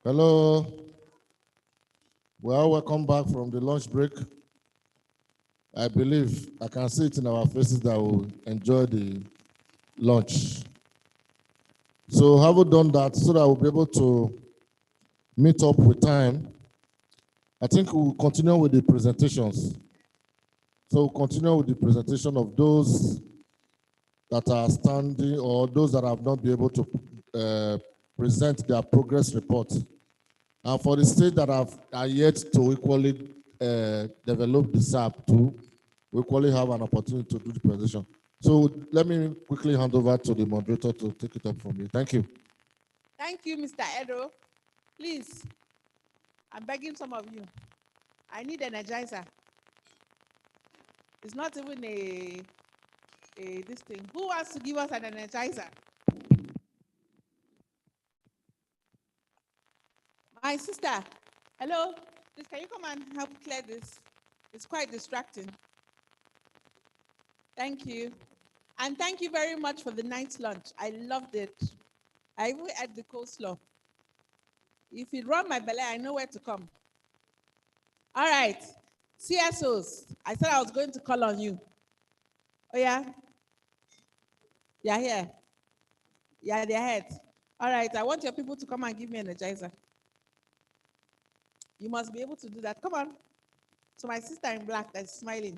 Hello. Well, welcome back from the lunch break. I believe I can see it in our faces that we enjoy the lunch. So having done that, so that we'll be able to meet up with time, I think we'll continue with the presentations. So we'll continue with the presentation of those that are standing or those that have not been able to present their progress report. And for the states that are yet to equally develop the SAP too, we equally have an opportunity to do the presentation. So let me quickly hand over to the moderator to take it up from me. Thank you. Thank you, Mr. Edo. Please, I'm begging some of you. I need energizer. It's not even a this thing. Who wants to give us an energizer? My sister, hello. Please, can you come and help clear this? It's quite distracting. Thank you. And thank you very much for the night's lunch. I loved it. I even ate the coleslaw. If you run my belly, I know where to come. All right. CSOs, I said I was going to call on you. Oh, yeah? You're here. Yeah, they're ahead. All right. I want your people to come and give me energizer. You must be able to do that. Come on. So my sister in black that's smiling.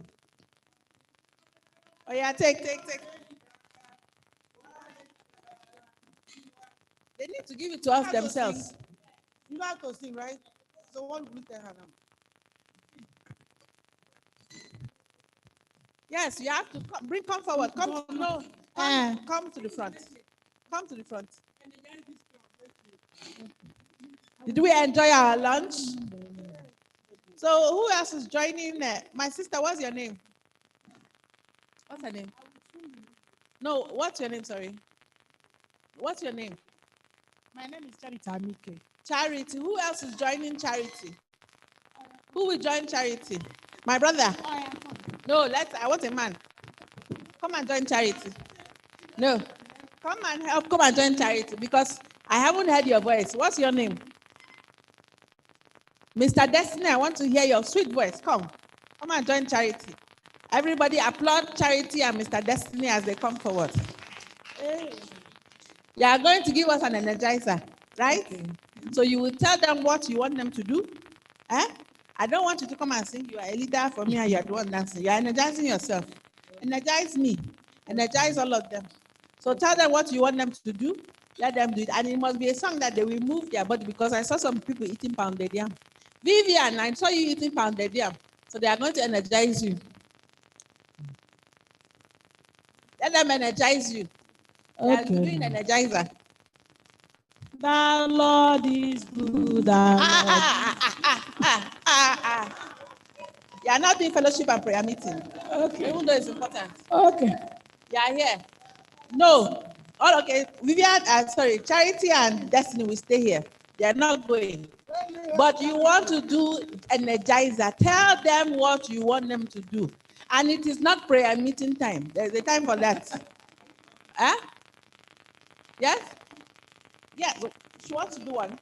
Oh, yeah, take. They need to give it to us themselves. You know how to sing, right? So one will tell her now. Yes, you have to come forward. Come to the front. Come to the front. Did we enjoy our lunch? So who else is joining? My sister, what's your name? What's her name? No, what's your name? Sorry. What's your name? My name is Charity Amike. Charity. Who else is joining Charity? Who will join Charity? My brother. No, I want a man. Come and join Charity. No. Come and help. Come and join Charity because I haven't heard your voice. What's your name? Mr. Destiny, I want to hear your sweet voice. Come and join Charity. Everybody applaud Charity and Mr. Destiny as they come forward. Hey. You are going to give us an energizer, right? Okay. So you will tell them what you want them to do. Eh? I don't want you to come and sing. You are a leader for me and you are the one dancing. You are energizing yourself. Energize me. Energize all of them. So tell them what you want them to do. Let them do it. And it must be a song that they will move their body because I saw some people eating pounded yam. Vivian, I saw you eating pounded yam. So they are going to energize you. Let them energize you. They are doing energizer. The Lord is good. You are not doing fellowship and prayer meeting. Okay. Even though it's important. Okay. You are here. No. All okay. Vivian, Charity and Destiny will stay here. They are not going. But you want to do energizer. Tell them what you want them to do. And it is not prayer meeting time. There's a time for that. Huh? Yes? Yes. She wants to do one.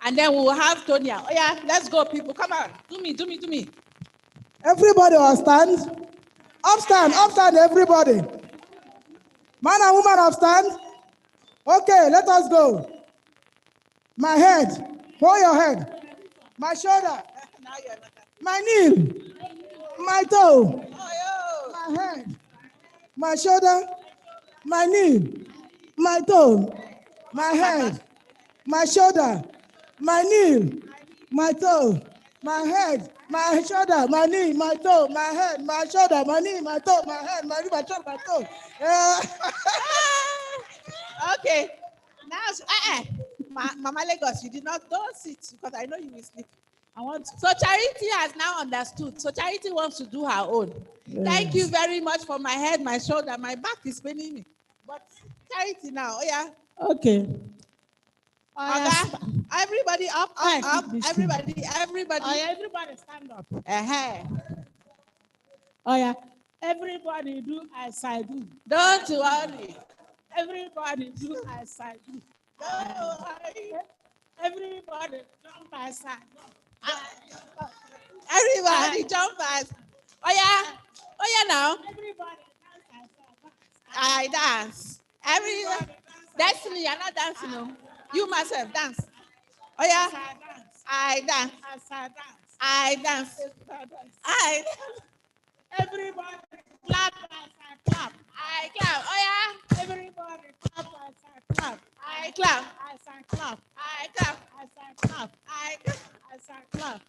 And then we will have Tonya. Oh yeah, let's go, people. Come on. Do me. Everybody will stand. Upstand, everybody. Man and woman upstand. Okay, let us go. My head. Hold your head. My shoulder. My knee. My toe. My head. My shoulder. My knee. My toe. My head. My shoulder. My knee. My toe. My head. My shoulder. My knee. My toe. My head. My shoulder. My knee. My toe. My head. My knee. My shoulder. My toe. Okay. Now, Mama Lagos, you did not don't sit because I know you will sleep. So Charity has now understood. So Charity wants to do her own. Yes. Thank you very much for my head, my shoulder, my back is paining me. But Charity now, oh yeah. Okay. Everybody up. Everybody. Everybody stand up. Oh yeah. Everybody do as I do. Don't worry. Everybody do as I do. Don't worry. Everybody jump as I do. Everybody jump as. Oh yeah now. Everybody dance as I dance. Everybody. Destiny, you're not dancing, no. You myself dance. Oh yeah. I dance. I dance. Everybody clap as I clap. I clap. Oh yeah. Everybody clap as I clap. I clap. As I clap. I clap. As I clap. I clap. As I clap.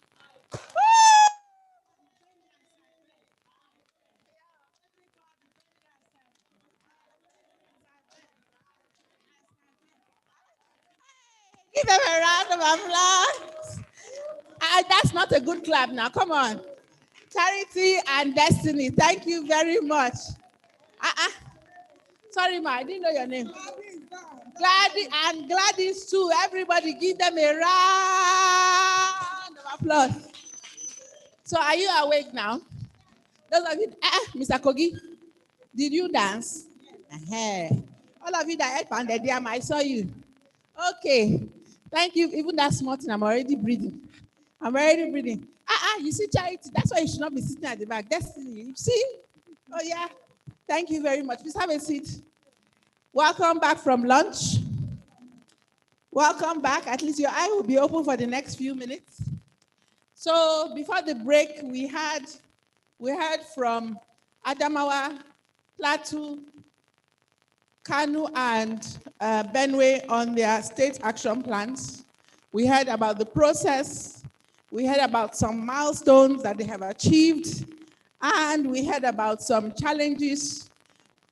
Give them a round of applause. That's not a good clap now. Come on. Charity and Destiny, thank you very much. Sorry, ma, I didn't know your name. Gladys and Gladys too. Everybody give them a round of applause. So are you awake now? Those of you, Mr. Kogi, did you dance? All of you that pounded yam, I saw you. Okay. Thank you. Even that small thing, I'm already breathing. You see, Charity, that's why you should not be sitting at the back. Destiny, you see? Oh, yeah. Thank you very much. Please have a seat. Welcome back from lunch. Welcome back. At least your eye will be open for the next few minutes. So before the break, we heard from Adamawa, Plateau, Kanu, and Benue on their state action plans. We heard about the process. We heard about some milestones that they have achieved. And we heard about some challenges,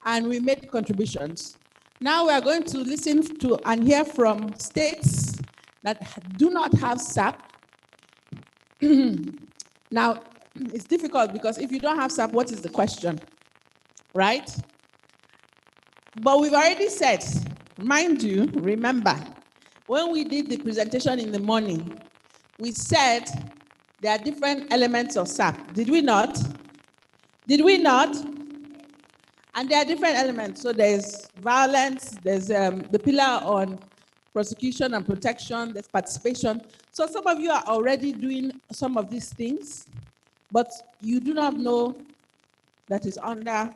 and we made contributions. Now we are going to listen to and hear from states that do not have SAP, Now, it's difficult because if you don't have SAP, what is the question, right? But we've already said, mind you, remember, when we did the presentation in the morning, we said there are different elements of SAP. Did we not? Did we not? And there are different elements. So there's violence, there's the pillar on prosecution and protection, there's participation. So some of you are already doing some of these things, but you do not know that it's under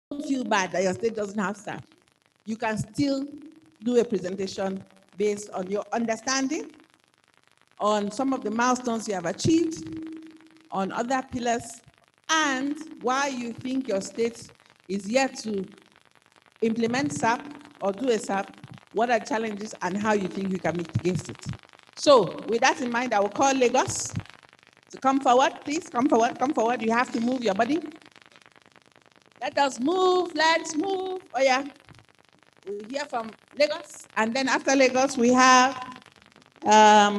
don't feel bad that your state doesn't have staff. You can still do a presentation based on your understanding, on some of the milestones you have achieved, on other pillars, and why you think your state is yet to implement SAP or do a SAP, what are challenges and how you think you can mitigate it. So with that in mind, I will call Lagos to come forward. Please come forward, come forward. You have to move your body. Let us move, let's move. Oh yeah. We'll hear from Lagos. And then after Lagos, we have Kwara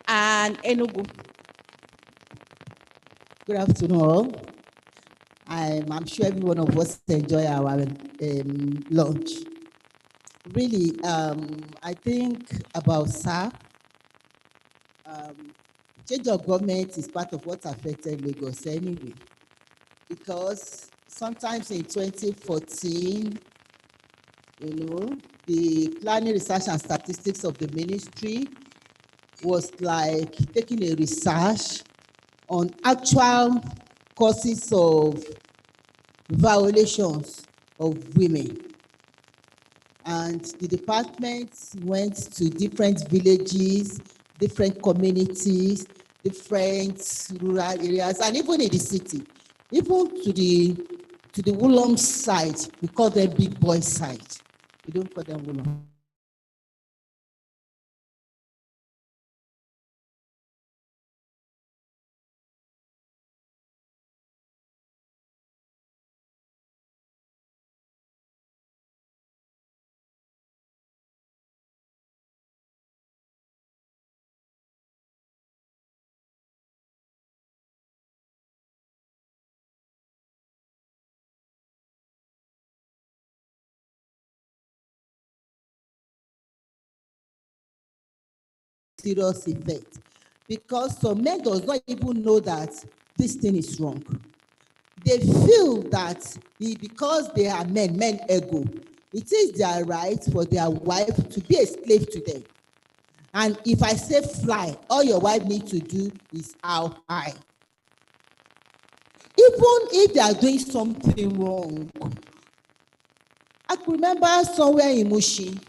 and Enugu. Good afternoon, all. I'm sure every one of us enjoy our lunch. Really, I think about SAP. Change of government is part of what affected Lagos anyway, because sometimes in 2014, the planning, research, and statistics of the ministry was like taking a research on actual causes of violations of women. And the department went to different villages, different communities, different rural areas, and even in the city, even to the Woolham side. We call them big boy side. We don't call them Woolham. Serious effect, because some men does not even know that this thing is wrong. They feel that because they are men ego, it is their right for their wife to be a slave to them. And if I say fly, all your wife needs to do is how high. Even if they are doing something wrong. I could remember somewhere in Mushi,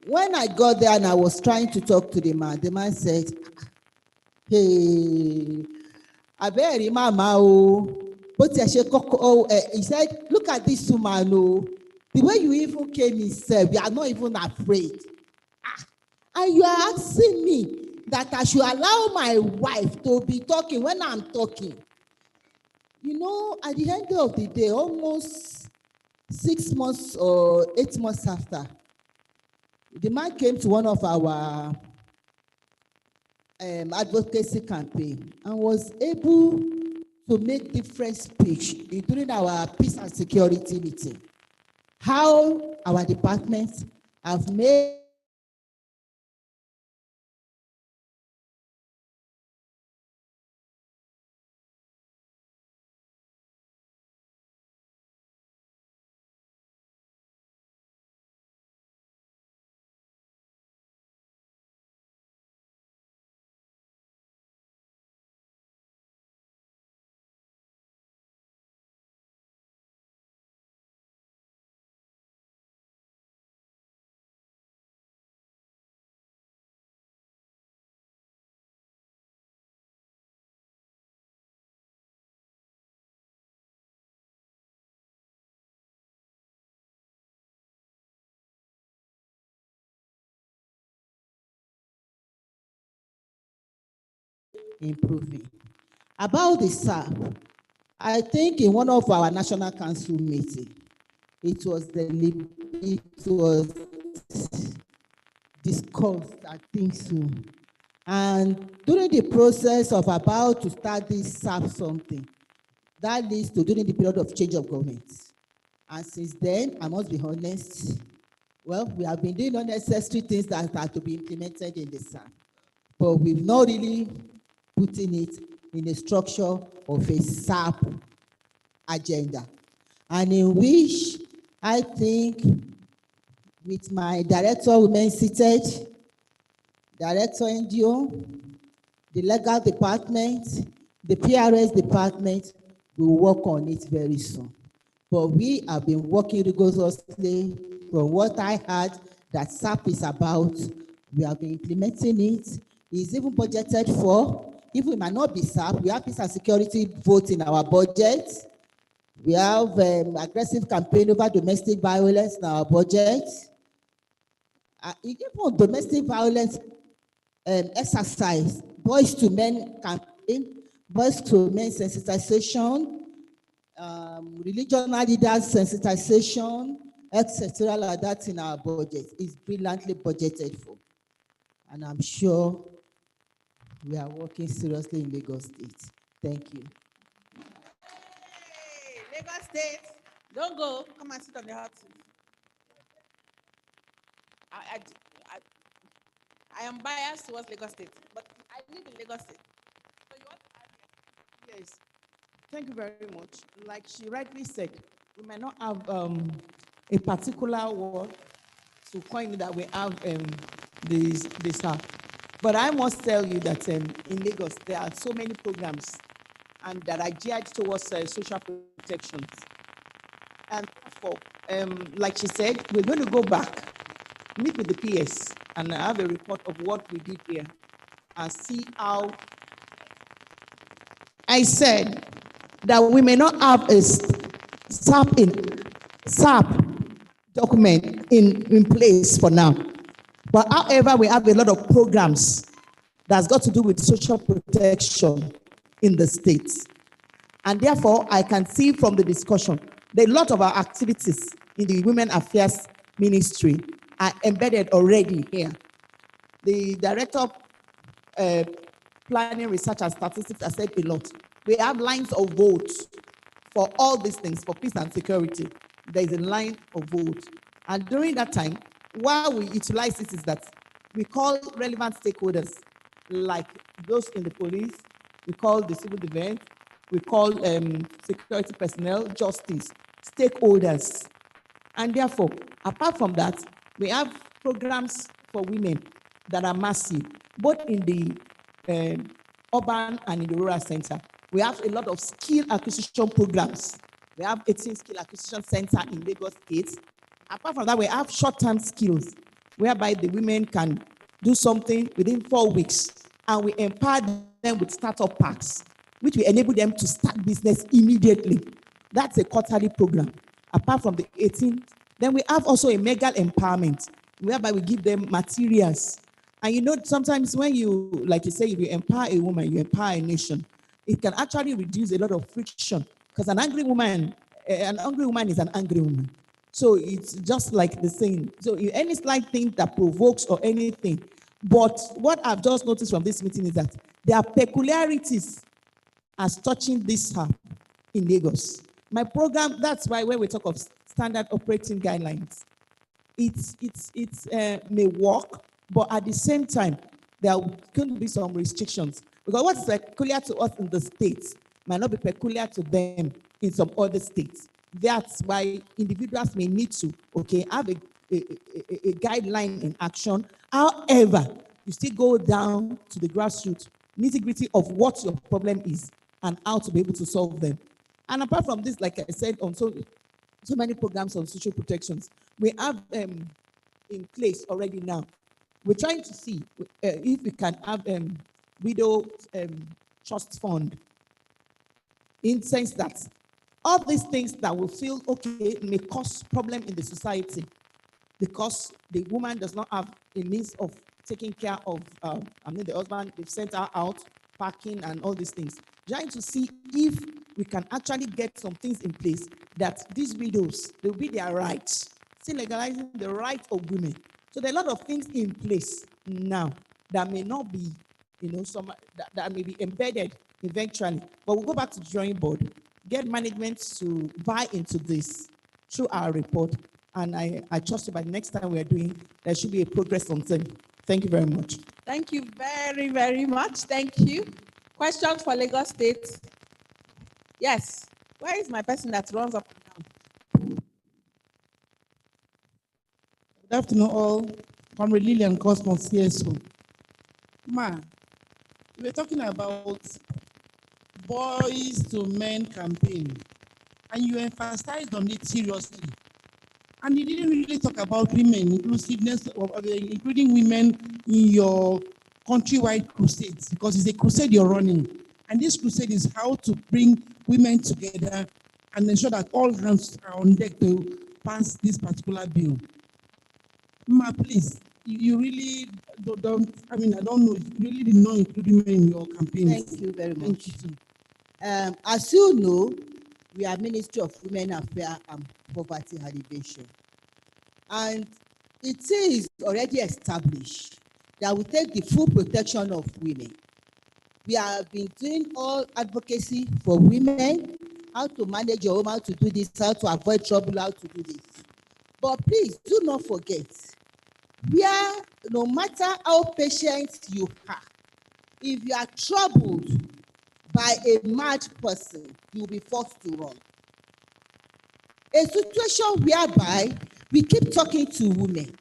when I got there and I was trying to talk to the man said, hey, I very mama, but he said, look at this woman, the way you even came yourself, you are not even afraid. And you are asking me that I should allow my wife to be talking when I'm talking. At the end of the day, almost 6 months or 8 months after, the man came to one of our advocacy campaign and was able to make different speech during our peace and security meeting. How our departments have made improving. About the SAP, I think in one of our National Council meeting, it was discussed, I think so. And during the process of about to start this SAP something, that leads to during the period of change of government. And since then, I must be honest, well, we have been doing unnecessary things that are to be implemented in the SAP, but we've not really put in it in a structure of a SAP agenda. And in which I think with my director women seated, director NGO, the legal department, the PRS department, we will work on it very soon. But we have been working rigorously. From what I heard that SAP is about, we have been implementing it. It's even budgeted for. If we might not be SAP, we have peace and security vote in our budget. We have aggressive campaign over domestic violence in our budget. Even domestic violence exercise, boys to men campaign, boys to men sensitization, religious leaders sensitization, etc. like that in our budget is brilliantly budgeted for. And I'm sure we are working seriously in Lagos State. Thank you. Hey, Lagos State, don't go. Come and sit on the hot seat. I am biased towards Lagos State, but I live in Lagos State. So you want to add here? Yes, thank you very much. Like she rightly said, we may not have a particular word to coin that we have this SAP. But I must tell you that in Lagos, there are so many programs and that are geared towards social protections. And therefore, like she said, we're going to go back, meet with the PS, and have a report of what we did here and see how. I said that we may not have a SAP document in place for now. But however, we have a lot of programs that's got to do with social protection in the states. And therefore, I can see from the discussion that a lot of our activities in the Women Affairs Ministry are embedded already here. The Director of Planning, Research and Statistics has said a lot. We have lines of votes for all these things, for peace and security. There is a line of vote. And during that time, what we utilize this is that we call relevant stakeholders, like those in the police, we call the civil defense, we call security personnel, justice, stakeholders. And therefore, apart from that, we have programs for women that are massive, both in the urban and in the rural center. We have a lot of skill acquisition programs. We have 18 skill acquisition center in Lagos State. Apart from that, we have short-term skills, whereby the women can do something within 4 weeks, and we empower them with startup packs, which will enable them to start business immediately. That's a quarterly program. Apart from the 18, then we have also a mega empowerment, whereby we give them materials. And you know, sometimes when you, like you say, if you empower a woman, you empower a nation, it can actually reduce a lot of friction, because an angry woman is an angry woman. So it's just like the saying. So any slight thing that provokes or anything. But what I've just noticed from this meeting is that there are peculiarities as touching this in Lagos. My program, that's why when we talk of standard operating guidelines, it may work, but at the same time, there are going to be some restrictions. Because what's peculiar to us in the States might not be peculiar to them in some other states. That's why individuals may need to, have a guideline in action. However, you still go down to the grassroots, nitty-gritty of what your problem is and how to be able to solve them. And apart from this, like I said, on so many programs on social protections, we have in place already now. We're trying to see if we can have widow trust fund, in the sense that all these things that we feel may cause problem in the society because the woman does not have a means of taking care of, the husband, they've sent her out, parking and all these things, trying to see if we can actually get some things in place that these widows, they will be their rights, still legalizing the right of women. So there are a lot of things in place now that may not be, some that may be embedded eventually. But we'll go back to the drawing board, get management to buy into this through our report. And I trust you by the next time we are doing, there should be a progress on them. Thank you very much. Thank you very, very much. Thank you. Questions for Lagos State? Yes. Where is my person that runs up and down? Good afternoon, all. Comrade Lillian Cosmos, CSO. Ma, we were talking about boys to men campaign, and you emphasized on it seriously. And you didn't really talk about women, inclusiveness, including women in your countrywide crusades, because it's a crusade you're running. And this crusade is how to bring women together and ensure that all hands are on deck to pass this particular bill. Ma, please, you really don't, I don't know, you really did not include women in your campaign. Thank you very much. As you know, we are Ministry of Women Affairs and Poverty Alleviation. And it is already established that we take the full protection of women. We have been doing all advocacy for women, how to manage your home, how to do this, how to avoid trouble, how to do this. But please do not forget, where no matter how patient you are, if you are troubled by a mad person, you will be forced to run. A situation whereby we keep talking to women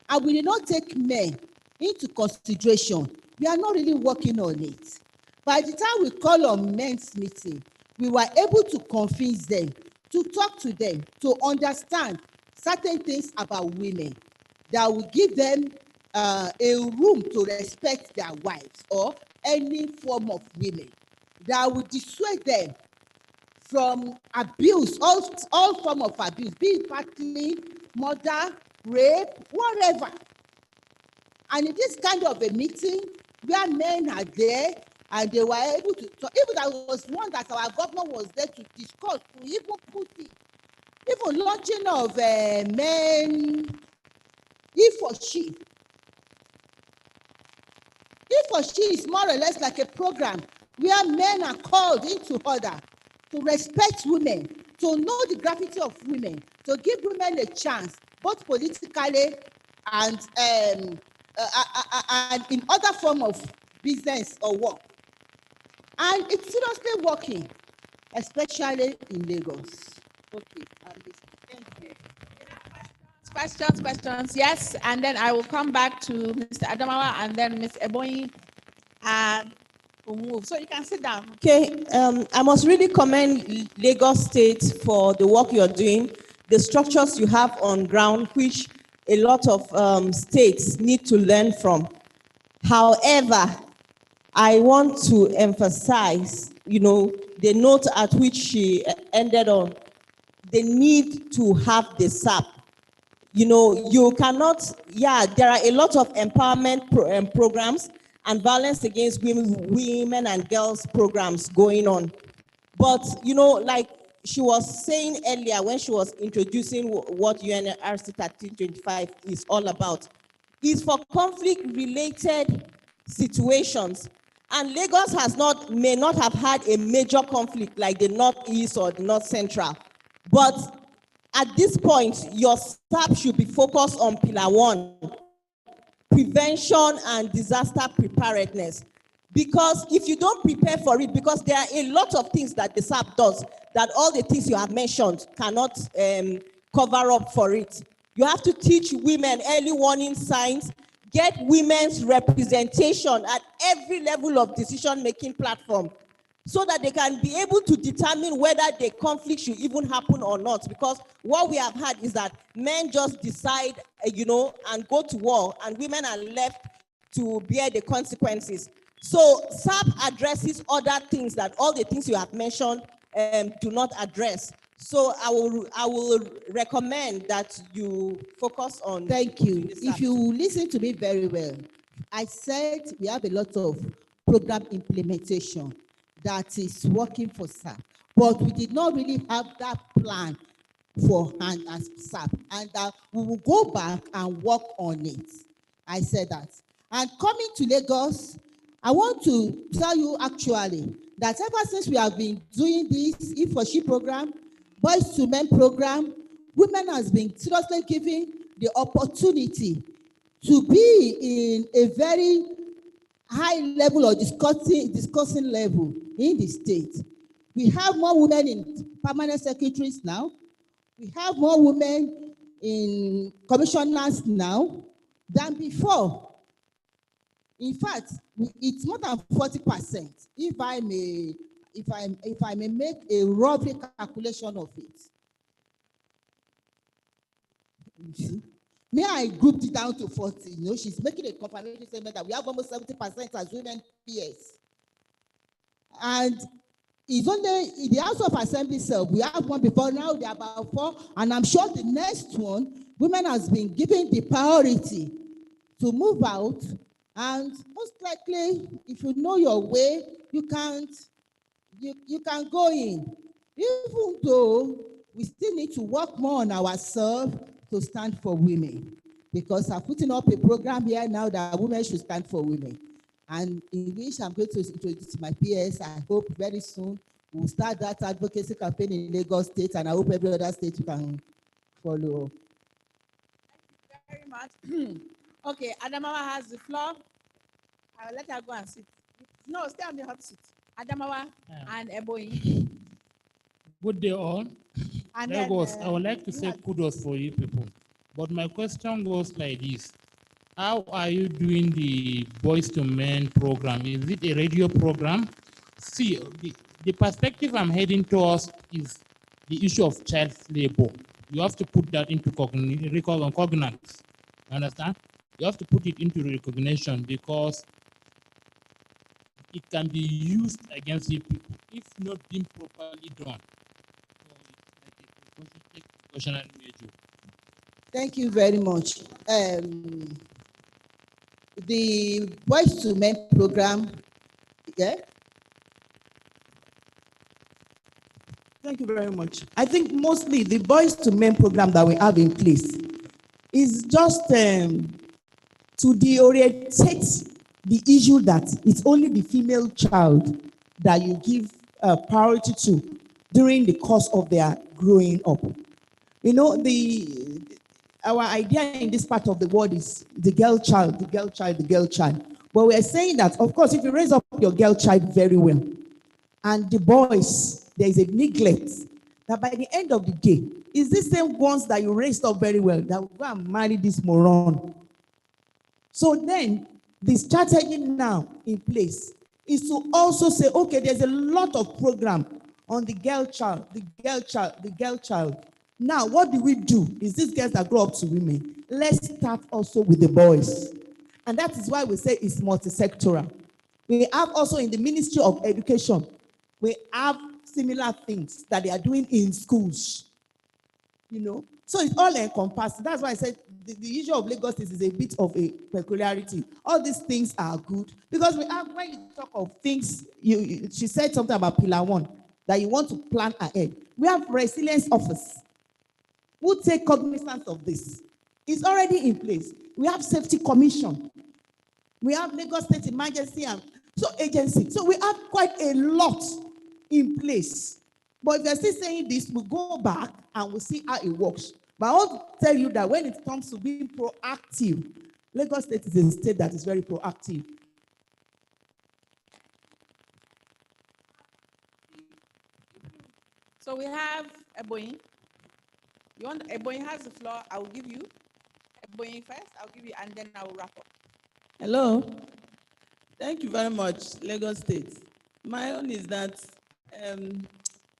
and we do not take men into consideration, we are not really working on it. By the time we call on men's meeting, we were able to convince them, to talk to them, to understand certain things about women that will give them a room to respect their wives or any form of women, that will dissuade them from abuse, all form of abuse, be it partly, murder, rape, whatever. And in this kind of a meeting where men are there and they were able to talk, even that was one that our governor was there to discuss, to even put it, even launching of men, he for she is more or less like a program where men are called into order to respect women, to know the gravity of women, to give women a chance, both politically and in other form of business or work. And it's seriously working, especially in Lagos. Okay, thank you. Questions, yes, and then I will come back to Mr. Adamawa and then Ms. Ebonyi, and we'll move. So you can sit down. Okay, I must really commend Lagos State for the work you're doing, the structures you have on ground, which a lot of states need to learn from. However, I want to emphasize, the note at which she ended on, the need to have the SAP. You cannot, there are a lot of empowerment programs and violence against women and girls programs going on. But, like she was saying earlier when she was introducing what UNRC 1325 is all about, is for conflict-related situations. And Lagos may not have had a major conflict like the Northeast or the North Central. But at this point, your SAP should be focused on pillar 1, prevention and disaster preparedness. Because if you don't prepare for it, because there are a lot of things that the SAP does, that all the things you have mentioned cannot cover up for it. You have to teach women early warning signs, get women's representation at every level of decision-making platform, so that they can be able to determine whether the conflict should even happen or not. Because what we have had is that men just decide, and go to war, and women are left to bear the consequences. So SAP addresses other things that all the things you have mentioned do not address. So I will recommend that you focus on. Thank you. If you listen to me very well, I said we have a lot of program implementation that is working for SAP. But we did not really have that plan for hand as SAP, and we will go back and work on it. I said that. And coming to Lagos, I want to tell you actually that ever since we have been doing this E4She program, Boys to Men program, women has been seriously given the opportunity to be in a very high level or discussing level in the state. We have more women in permanent secretaries now. We have more women in commissioners now than before. In fact, it's more than 40%. If I may make a rough calculation of it. You see? May I group it down to 40? You know, she's making a confirmation statement that we have almost 70% as women PS. And it's only in the House of Assembly itself, we have one before, now there are about 4, and I'm sure the next one, women has been given the priority to move out, and most likely, if you know your way, you can go in. Even though we still need to work more on ourselves to stand for women, because I'm putting up a program here now that women should stand for women. And in which I'm going to introduce my PS. I hope very soon we'll start that advocacy campaign in Lagos State, and I hope every other state can follow. Thank you very much. Okay, Adamawa has the floor. I will let her go and sit. No, stay on the hot seat. Adamawa and Ebony. Good day all. And Lagos, then, I would like to say kudos for you people. But my question goes like this. How are you doing the Boys to Men program? Is it a radio program? See, the perspective I'm heading towards is the issue of child labor. You have to put that into cognizance. Understand? You have to put it into recognition because it can be used against you people if not being properly done. Thank you very much. The Boys to Men program, yeah? Thank you very much. I think mostly the Boys to Men program that we have in place is just to deorientate the issue that it's only the female child that you give priority to during the course of their growing up. You know, our idea in this part of the world is the girl child, the girl child, the girl child. But we are saying that, of course, if you raise up your girl child very well, and the boys, there is a neglect, that by the end of the day, it's the same ones that you raised up very well that will go and marry this moron. So then, the strategy now in place is to also say, okay, there's a lot of program on the girl child, the girl child, the girl child. Now, what do we do? Is these girls that grow up to women? Let's start also with the boys. And that is why we say it's multi-sectoral. We have also in the Ministry of Education, we have similar things that they are doing in schools. You know, so it's all encompassed. That's why I said the issue of Lagos is a bit of a peculiarity. All these things are good because we have, when you talk of things, she said something about Pillar 1, that you want to plan ahead. We have Resilience Office who take cognizance of this. It's already in place. We have Safety Commission. We have Lagos State Emergency and Agency. So we have quite a lot in place. But if you're still saying this, we'll go back and we'll see how it works. But I want to tell you that when it comes to being proactive, Lagos State is a state that is very proactive. So we have Ebony. You want Ebony has the floor. I will give you Ebony first. I'll give you, and then I will wrap up. Hello. Thank you very much, Lagos State. My own is that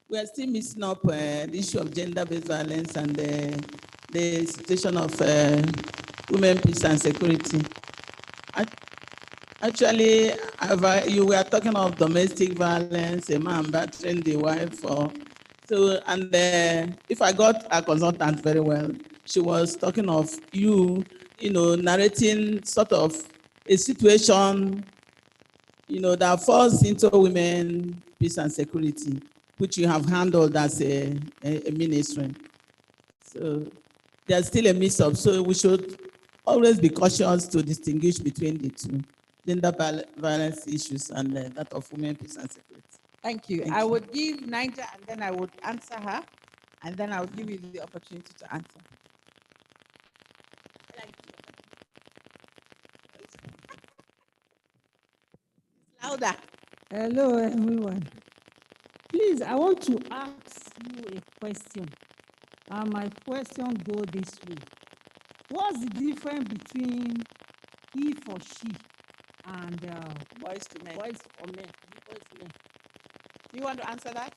we are still missing up the issue of gender-based violence and the situation of women, peace and security. Actually, you were talking of domestic violence, a man battering the wife, and if I got a consultant very well, she was talking of you know, narrating sort of a situation you know, that falls into women, peace and security, which you have handled as a ministry. So there's still a mix-up. So we should always be cautious to distinguish between the two, gender violence issues and that of women, peace and security. Thank you. Thank I you. would give Niger and then I would answer her, and then I would give you the opportunity to answer. Louder. Hello, everyone. Please, I want to ask you a question. And my question go this way. What's the difference between he for she and boys to men? Boys or men. Boys to men. You want to answer that?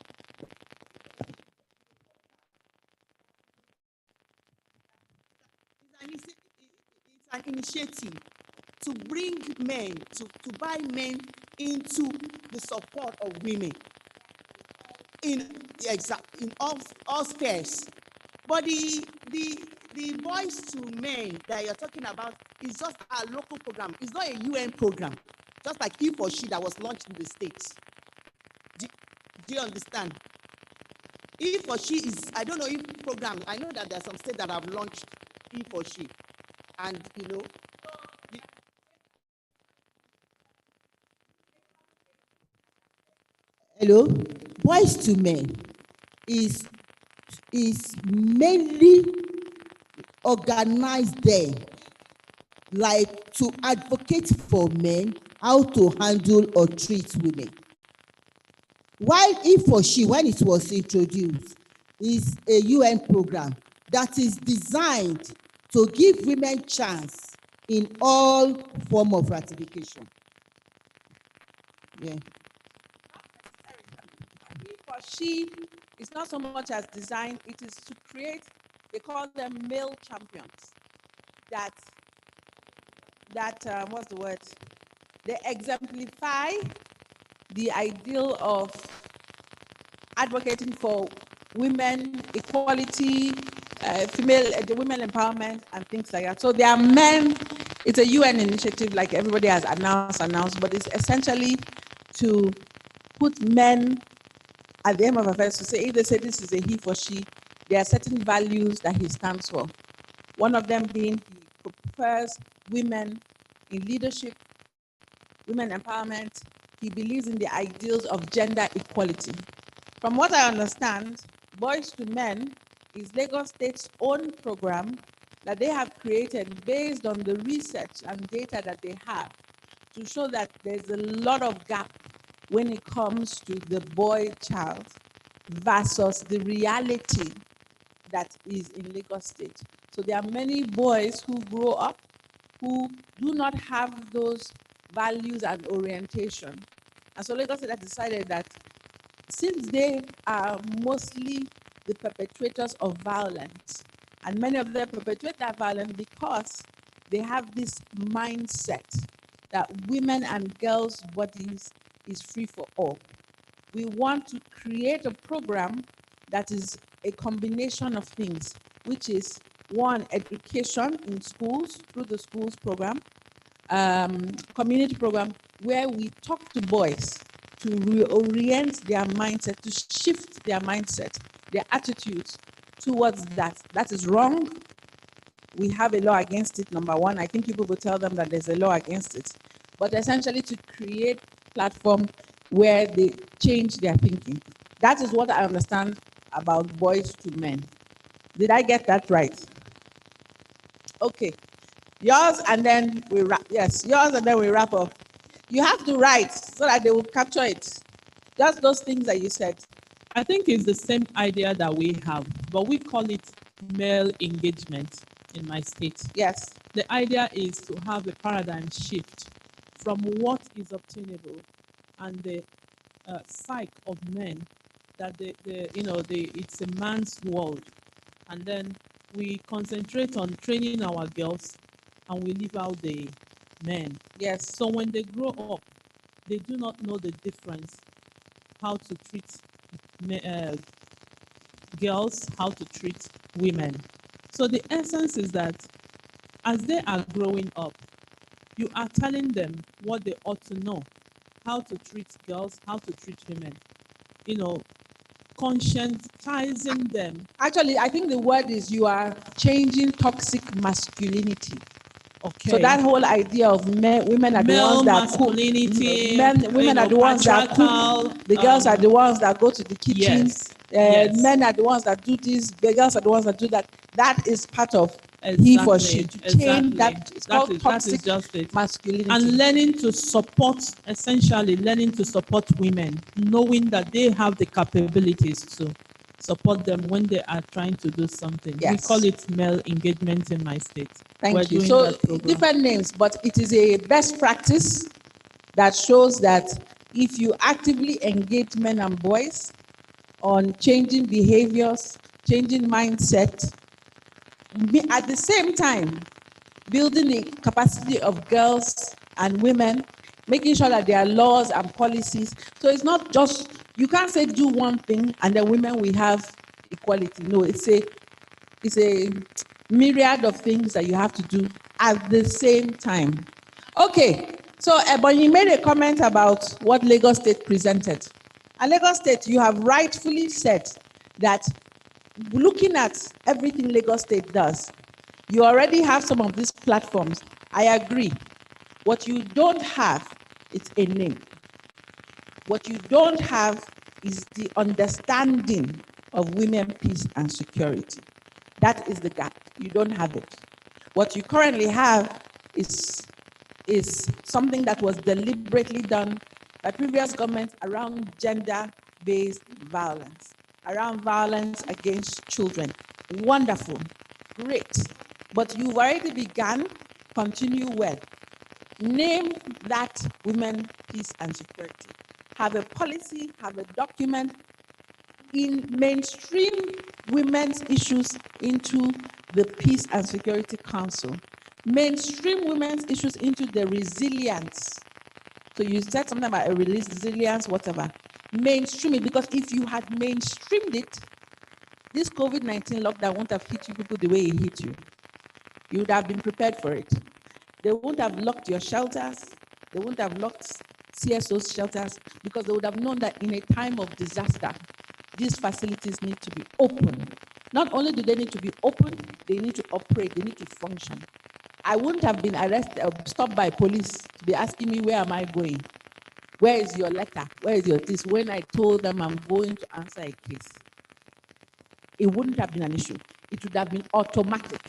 It's an initiative to bring men, to buy men into the support of women in all spheres. But the boys to men that you're talking about is just a local program. It's not a UN program, just like he for she that was launched in the States. Do you understand? He for she is, I don't know if program, I know that there are some states that have launched he for she. And you know, hello, boys to men is mainly organized there, like to advocate for men how to handle or treat women. While he for she, when it was introduced, is a UN program that is designed to give women chance in all form of ratification. Yeah. He for she is not so much as design, it is to create, they call them male champions. What's the word? They exemplify the ideal of advocating for women equality, the women empowerment and things like that. So there are men, it's a UN initiative like everybody has announced, but it's essentially to put men at the end of affairs to say, if they say this is a he for she, there are certain values that he stands for. One of them being he prefers women in leadership, women empowerment. He believes in the ideals of gender equality. From what I understand, Boys to Men is Lagos State's own program that they have created based on the research and data that they have to show that there's a lot of gap when it comes to the boy child versus the reality that is in Lagos State. So there are many boys who grow up who do not have those values and orientation. And so Lagos State has decided that since they are mostly the perpetrators of violence, and many of them perpetrate that violence because they have this mindset that women and girls' bodies is free for all. We want to create a program that is a combination of things, which is one, education in schools through the schools program, community program, where we talk to boys to reorient their mindset, to shift their mindset, their attitudes towards that. That is wrong. We have a law against it, number one. I think people will tell them that there's a law against it. But essentially to create a platform where they change their thinking. That is what I understand about Boys to Men. Did I get that right? Okay. Yours and then we wrap. Yes, yours and then we wrap up. You have to write so that they will capture it. Just those things that you said. I think it's the same idea that we have, but we call it male engagement in my state. Yes. The idea is to have a paradigm shift from what is obtainable and the psyche of men, that it's a man's world, and then we concentrate on training our girls and we leave out the men. Yes. So when they grow up, they do not know the difference, how to treat girls, how to treat women. So the essence is that as they are growing up, you are telling them what they ought to know, how to treat girls, how to treat women. You know, conscientizing them. Actually, I think the word is you are changing toxic masculinity. Okay. So that whole idea of women are the Male ones that cook, masculinity, women are the ones that cook, the girls are the ones that go to the kitchen, yes, yes. men are the ones that do this, the girls are the ones that do that. That is part of he for she. To change that, it's called toxic masculinity. And learning to support, essentially learning to support women, knowing that they have the capabilities to support them when they are trying to do something. Yes. We call it male engagement in my state. Thank you. So different names, but it is a best practice that shows that if you actively engage men and boys on changing behaviors, changing mindset, at the same time, building the capacity of girls and women, making sure that there are laws and policies. So it's not just, you can't say do one thing and then women will have equality. No, it's a myriad of things that you have to do at the same time. Okay, so Ebony made a comment about what Lagos State presented. And Lagos State, you have rightfully said that looking at everything Lagos State does, you already have some of these platforms. I agree. What you don't have is a name. What you don't have is the understanding of women, peace, and security. That is the gap. You don't have it. What you currently have is something that was deliberately done by previous governments around gender-based violence, around violence against children. Wonderful, great. But you've already begun, continue well. Name that women, peace, and security. Have a policy, have a document, in mainstream women's issues into the Peace and Security Council. Mainstream women's issues into the resilience. So you said something about a resilience, whatever. Mainstream it, because if you had mainstreamed it, this COVID-19 lockdown won't have hit you people the way it hit you. You would have been prepared for it. They won't have locked your shelters. They won't have locked CSO's shelters, because they would have known that in a time of disaster, these facilities need to be open. Not only do they need to be open, they need to operate, they need to function. I wouldn't have been arrested or stopped by police to be asking me, where am I going? Where is your letter? Where is your this? When I told them I'm going to answer a case. It wouldn't have been an issue. It would have been automatic.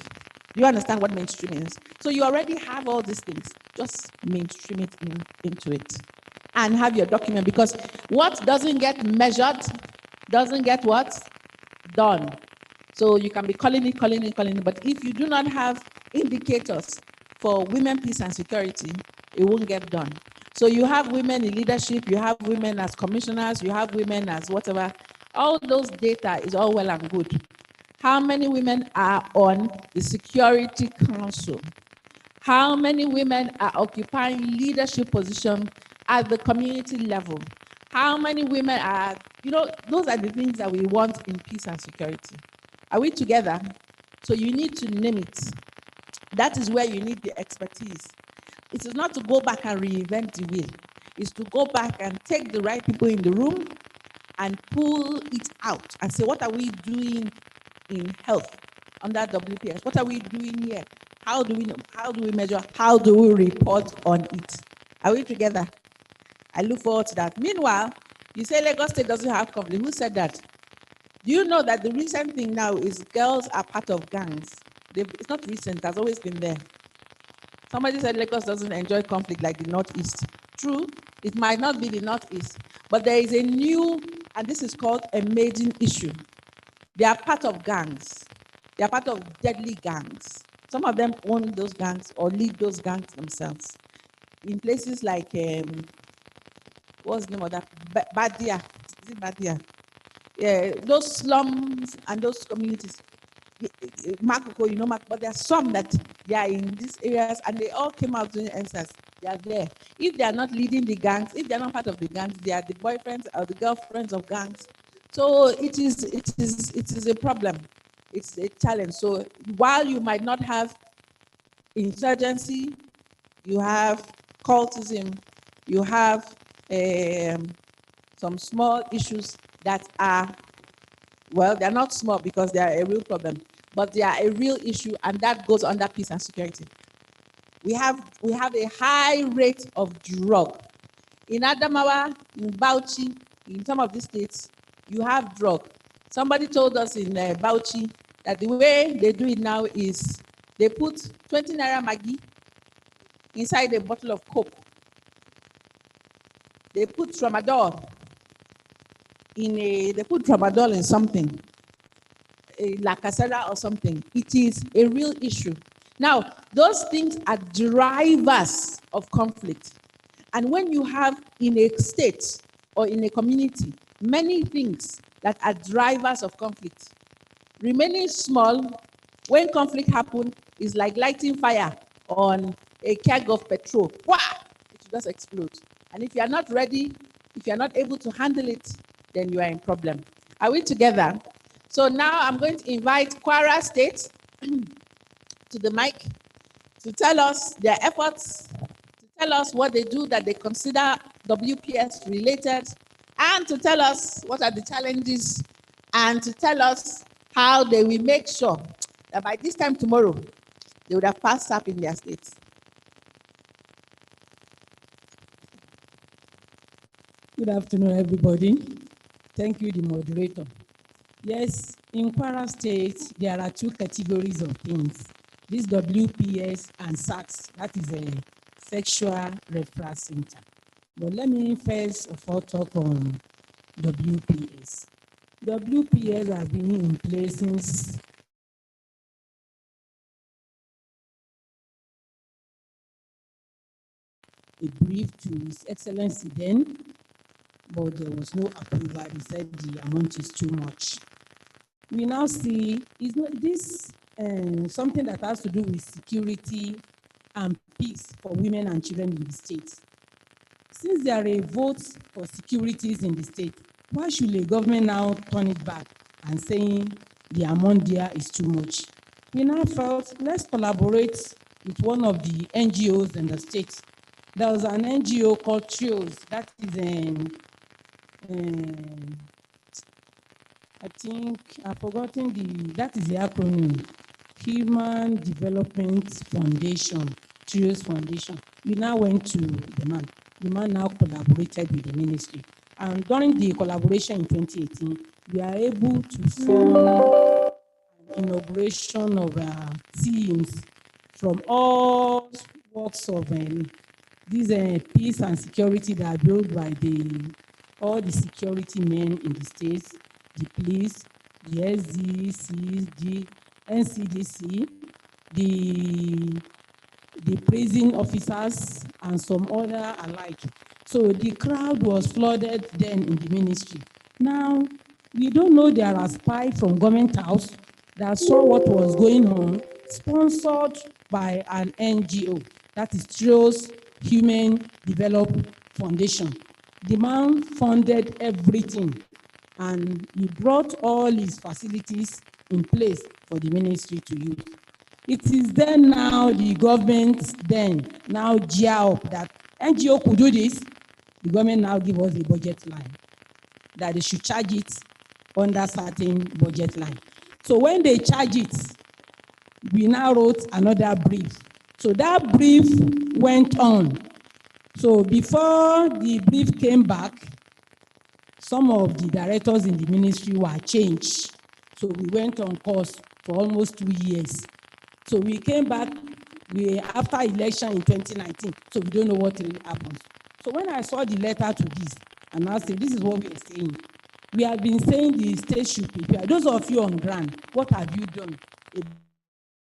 Do you understand what mainstream is? So you already have all these things. Just mainstream it into it. And have your document, because what doesn't get measured doesn't get what? Done. So you can be calling it, but if you do not have indicators for women, peace, and security, it won't get done. So you have women in leadership, you have women as commissioners, you have women as whatever. All those data is all well and good. How many women are on the Security Council? How many women are occupying leadership positions at the community level? How many women are, those are the things that we want in peace and security. Are we together? So you need to name it. That is where you need the expertise. It is not to go back and reinvent the wheel. It's to go back and take the right people in the room and pull it out and say, what are we doing in health under WPS? What are we doing here? How do we know? How do we measure? How do we report on it? Are we together? I look forward to that. Meanwhile, you say Lagos State doesn't have conflict. Who said that? Do you know that the recent thing now is girls are part of gangs? It's not recent, it has always been there. Somebody said Lagos doesn't enjoy conflict like the Northeast. True, it might not be the Northeast, but there is a new, and this is called a maiden issue. They are part of gangs. They are part of deadly gangs. Some of them own those gangs or lead those gangs themselves. In places like, what's the name of that? Badia. Is it Badia? Yeah, those slums and those communities. Makoko, but there are some that they are in these areas and they all came out doing answers. They are there. If they are not leading the gangs, if they are not part of the gangs, they are the boyfriends or the girlfriends of gangs. So it is a problem. It's a challenge. So while you might not have insurgency, you have cultism, you have some small issues that are, well, they're not small because they are a real problem, but they are a real issue, and that goes under peace and security. We have a high rate of drug. In Adamawa, in Bauchi, in some of these states, you have drug. Somebody told us in Bauchi that the way they do it now is they put 20 naira Maggi inside a bottle of Coke. They put tramadol in something, a lacasera or something. It is a real issue. Now, those things are drivers of conflict. And when you have in a state or in a community many things that are drivers of conflict, remaining small when conflict happens is like lighting fire on a keg of petrol. Wah! It will just explode. And if you are not ready, if you are not able to handle it, then you are in problem. Are we together? So now I'm going to invite Kwara State to the mic to tell us their efforts, to tell us what they do that they consider WPS related, and to tell us what are the challenges, and to tell us how they will make sure that by this time tomorrow, they would have passed up in their states. Good afternoon, everybody. Thank you, the moderator. Yes, in Kwara State, there are two categories of things. This WPS and SACS, that is a sexual referral center. But let me first of all talk on WPS. WPS has been in place since a brief to His Excellency then, but there was no approval. He said the amount is too much. We now see is not this something that has to do with security and peace for women and children in the state. Since there are a vote for securities in the state, why should the government now turn it back and saying the amount there is too much? We now felt, let's collaborate with one of the NGOs in the state. There was an NGO called TRIOS, that is I think I've forgotten that is the acronym, Human Development Foundation, TRIOS Foundation. We now went to the man. The man now collaborated with the ministry. And during the collaboration in 2018, we are able to form an inauguration of teams from all walks of these peace and security that are built by all the security men in the states, the police, the SDC, the NCDC, the prison officers, and some other alike. So the crowd was flooded then in the ministry. Now, we don't know there are spies from government house that saw what was going on, sponsored by an NGO, that is TRIOS Human Development Foundation. The man funded everything, and he brought all his facilities in place for the ministry to use. It is then now the government now gear up that NGO could do this. The government now give us a budget line that they should charge it under certain budget line. So when they charge it, we now wrote another brief. So that brief went on. So before the brief came back, some of the directors in the ministry were changed. So we went on course for almost 2 years. So we came back after election in 2019. So we don't know what really happens. So when I saw the letter to this, and I said, this is what we are saying. We have been saying the state should prepare. Those of you on ground, what have you done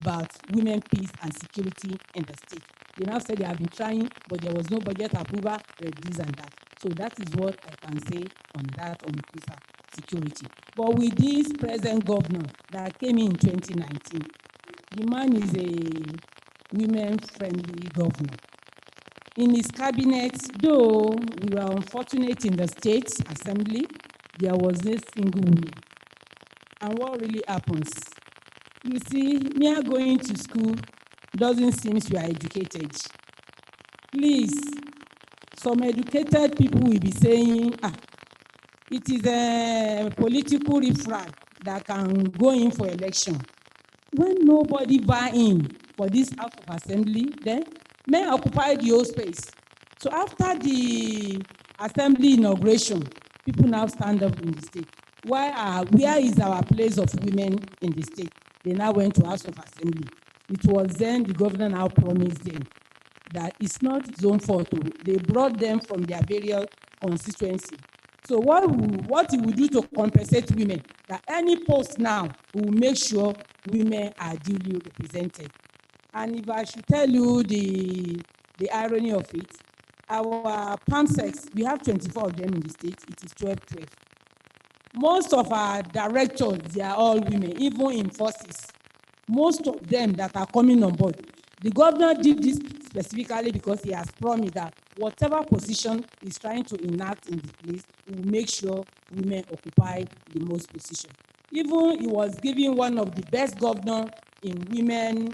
about women, peace, and security in the state? They now said they have been trying, but there was no budget approval, this and that. So that is what I can say on that, on peace and security. But with this present governor that came in 2019, the man is a women-friendly governor. In his cabinet, though we were unfortunate in the state assembly, there was no single woman. And what really happens? You see, mere going to school doesn't seem you are educated. Please, some educated people will be saying, it is a political riffraff that can go in for election. When nobody buy in for this House of Assembly, then men occupy the whole space. So after the Assembly inauguration, people now stand up in the state. Where is our place of women in the state? They now went to House of Assembly. It was then the governor now promised them that it's not his own fault. They brought them from their various constituency. So what he will do to compensate women, that any post now will make sure women are duly represented. And if I should tell you the irony of it, our PAMSECs, we have 24 of them in the state, it is 12. Most of our directors, they are all women, even in forces. Most of them that are coming on board. The governor did this specifically because he has promised that whatever position he's trying to enact in the place, he will make sure women occupy the most position. Even he was giving one of the best governors in women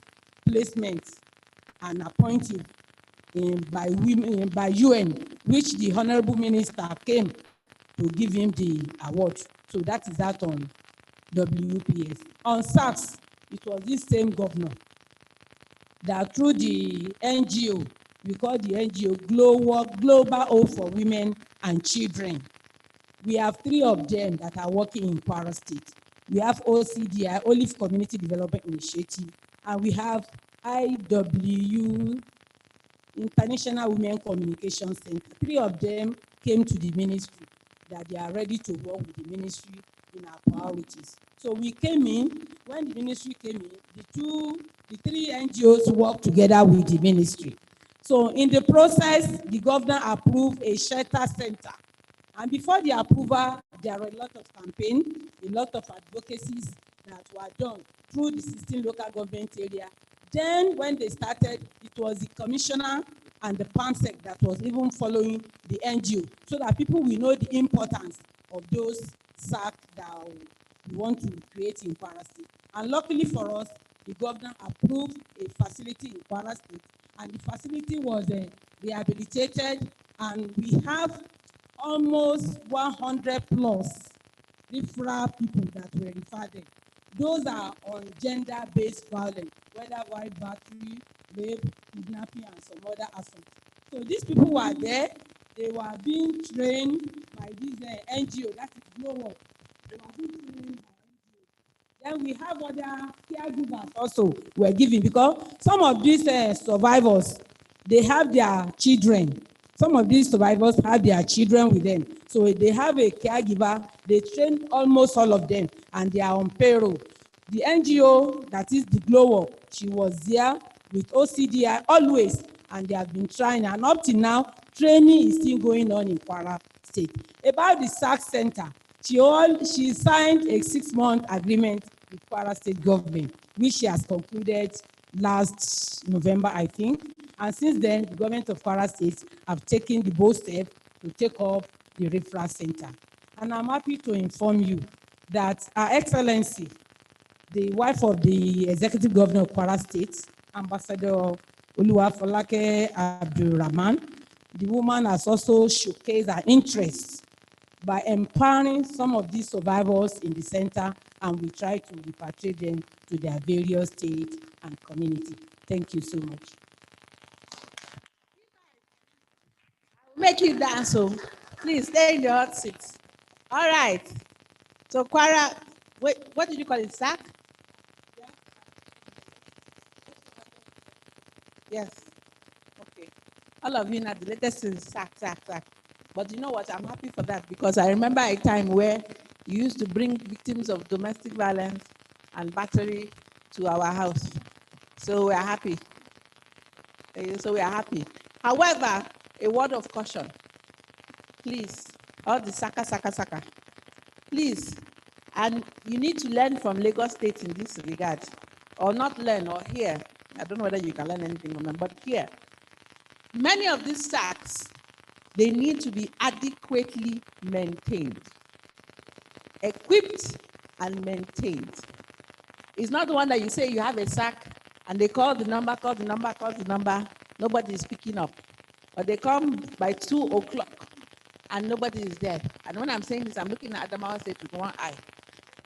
placements and appointed by UN, which the Honorable Minister came to give him the award. So that is that on WPS. On SACS, it was this same governor that through the NGO, we call the NGO Global Hope for Women and Children. We have 3 of them that are working in Kwara State. We have OCDI, Olive Community Development Initiative, and we have IW, International Women Communication Center. 3 of them came to the ministry that they are ready to work with the ministry in our priorities. So we came in, when the ministry came in, the 3 NGOs worked together with the ministry. So in the process, the governor approved a shelter center. And before the approval, there were a lot of campaigns, a lot of advocacies that were done through the 16 local government area. Then when they started, it was the commissioner and the PAMSEC that was even following the NGO, so that people will know the importance of those SAC that we want to create in Kwara State. And luckily for us, the governor approved a facility in Kwara State, and the facility was rehabilitated, and we have almost 100 plus referral people that were referred in. Those are on gender-based violence, whether white battery, rape, kidnapping, and some other aspects. So these people were there. They were being trained by this NGO, that is Glow Up. They were being trained by NGO. Then we have other caregivers also were giving, because some of these survivors, they have their children. Some of these survivors have their children with them. So they have a caregiver, they train almost all of them, and they are on payroll. The NGO, that is the Glow Up, she was there with OCDI always, and they have been trying, and up to now, training is still going on in Kwara State. About the SAC Center, she signed a 6-month agreement with Kwara State government, which she has concluded last November, I think. And since then, the government of Kwara State have taken the bold step to take up the referral center. And I'm happy to inform you that Her Excellency, the wife of the executive governor of Kwara State, Ambassador Oluwafolake Abdulrahman, the woman has also showcased her interest by empowering some of these survivors in the center, and we try to repatriate them to their various states and community. Thank you so much. Make you dance, so please stay in your hot seats. All right. So Kwara, wait, what did you call it? SAC? Yes. Okay. All of you know the latest is SAC. But you know what? I'm happy for that, because I remember a time where you used to bring victims of domestic violence and battery to our house. So we are happy. However, a word of caution. Please, all the saka. Please, and you need to learn from Lagos State in this regard, or not learn, or hear. I don't know whether you can learn anything from them, but here, many of these SACs, they need to be adequately maintained, equipped and maintained. It's not the one that you say you have a SAC and they call the number, nobody is picking up. But they come by 2 o'clock and nobody is there. And when I'm saying this, I'm looking at Adamawa State with one eye.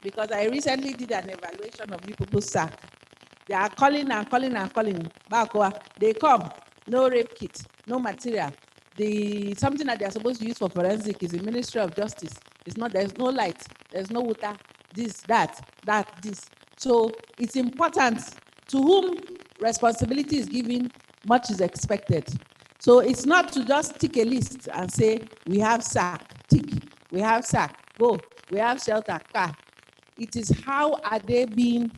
Because I recently did an evaluation of you people's SAC. They are calling and calling and calling. They come, no rape kit, no material. Something that they are supposed to use for forensic is the Ministry of Justice. It's not, there's no light, there's no water, this, that, this. So it's important to whom responsibility is given, much is expected. So it's not to just tick a list and say, we have SAC, tick, we have SAC, go, we have shelter, car. It is how are they being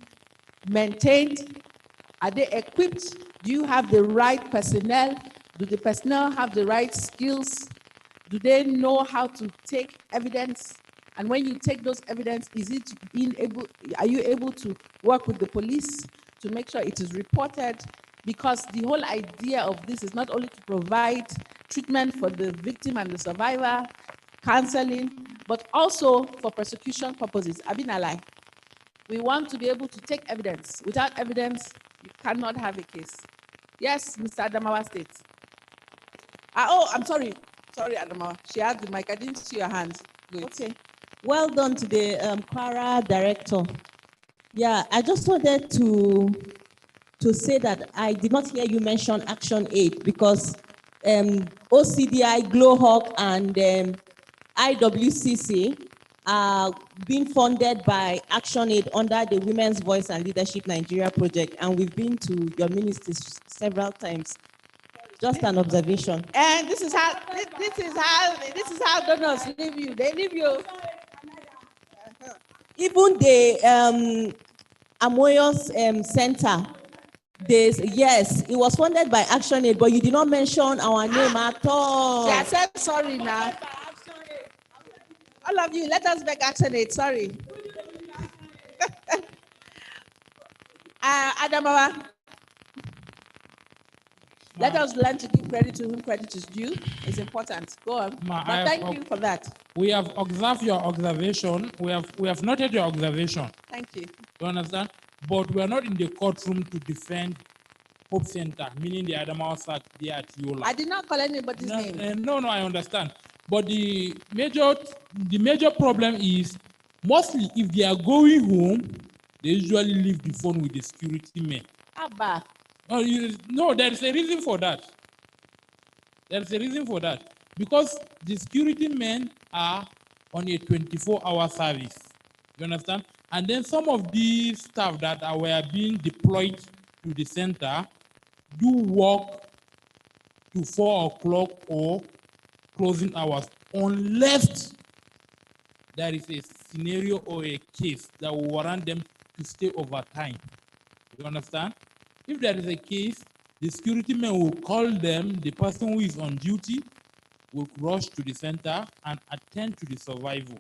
maintained? Are they equipped? Do you have the right personnel? Do the personnel have the right skills? Do they know how to take evidence? And when you take those evidence, are you able to work with the police to make sure it is reported? Because the whole idea of this is not only to provide treatment for the victim and the survivor, counseling, but also for prosecution purposes. Abinalai, we want to be able to take evidence. Without evidence, you cannot have a case. Yes, Mr. Adamawa State. I'm sorry. Sorry, Adamawa. She had the mic. I didn't see your hand. Good. Okay. Well done to the Kwara director. Yeah, I just wanted to say that I did not hear you mention Action Aid because OCDI, Glowhawk, and IWCC are being funded by Action Aid under the Women's Voice and Leadership Nigeria project, and we've been to your ministries several times. Just an observation. And this is how donors leave you. They leave you. Even the Amoyos Center, yes, it was funded by Action Aid, but you did not mention our name at all. Yeah, I said sorry now. All of you, let us beg Action Aid. Sorry. Adamawa, let us learn to give credit to whom credit is due. It's important. Go on. But thank you for that. We have observed your observation. We have noted your observation. Thank you. You understand? But we are not in the courtroom to defend Hope Center, meaning the Adamawa SAC there at Yola. I did not call anybody's name. No, I understand. But the major problem is mostly if they are going home, they usually leave the phone with the security men. Abba. No, there is a reason for that. There's a reason for that. Because the security men are on a 24-hour service. You understand? And then some of these staff that were being deployed to the center do work to 4 o'clock or closing hours, unless there is a scenario or a case that will warrant them to stay overtime. You understand? If there is a case, the security men will call them, the person who is on duty will rush to the center and attend to the survival.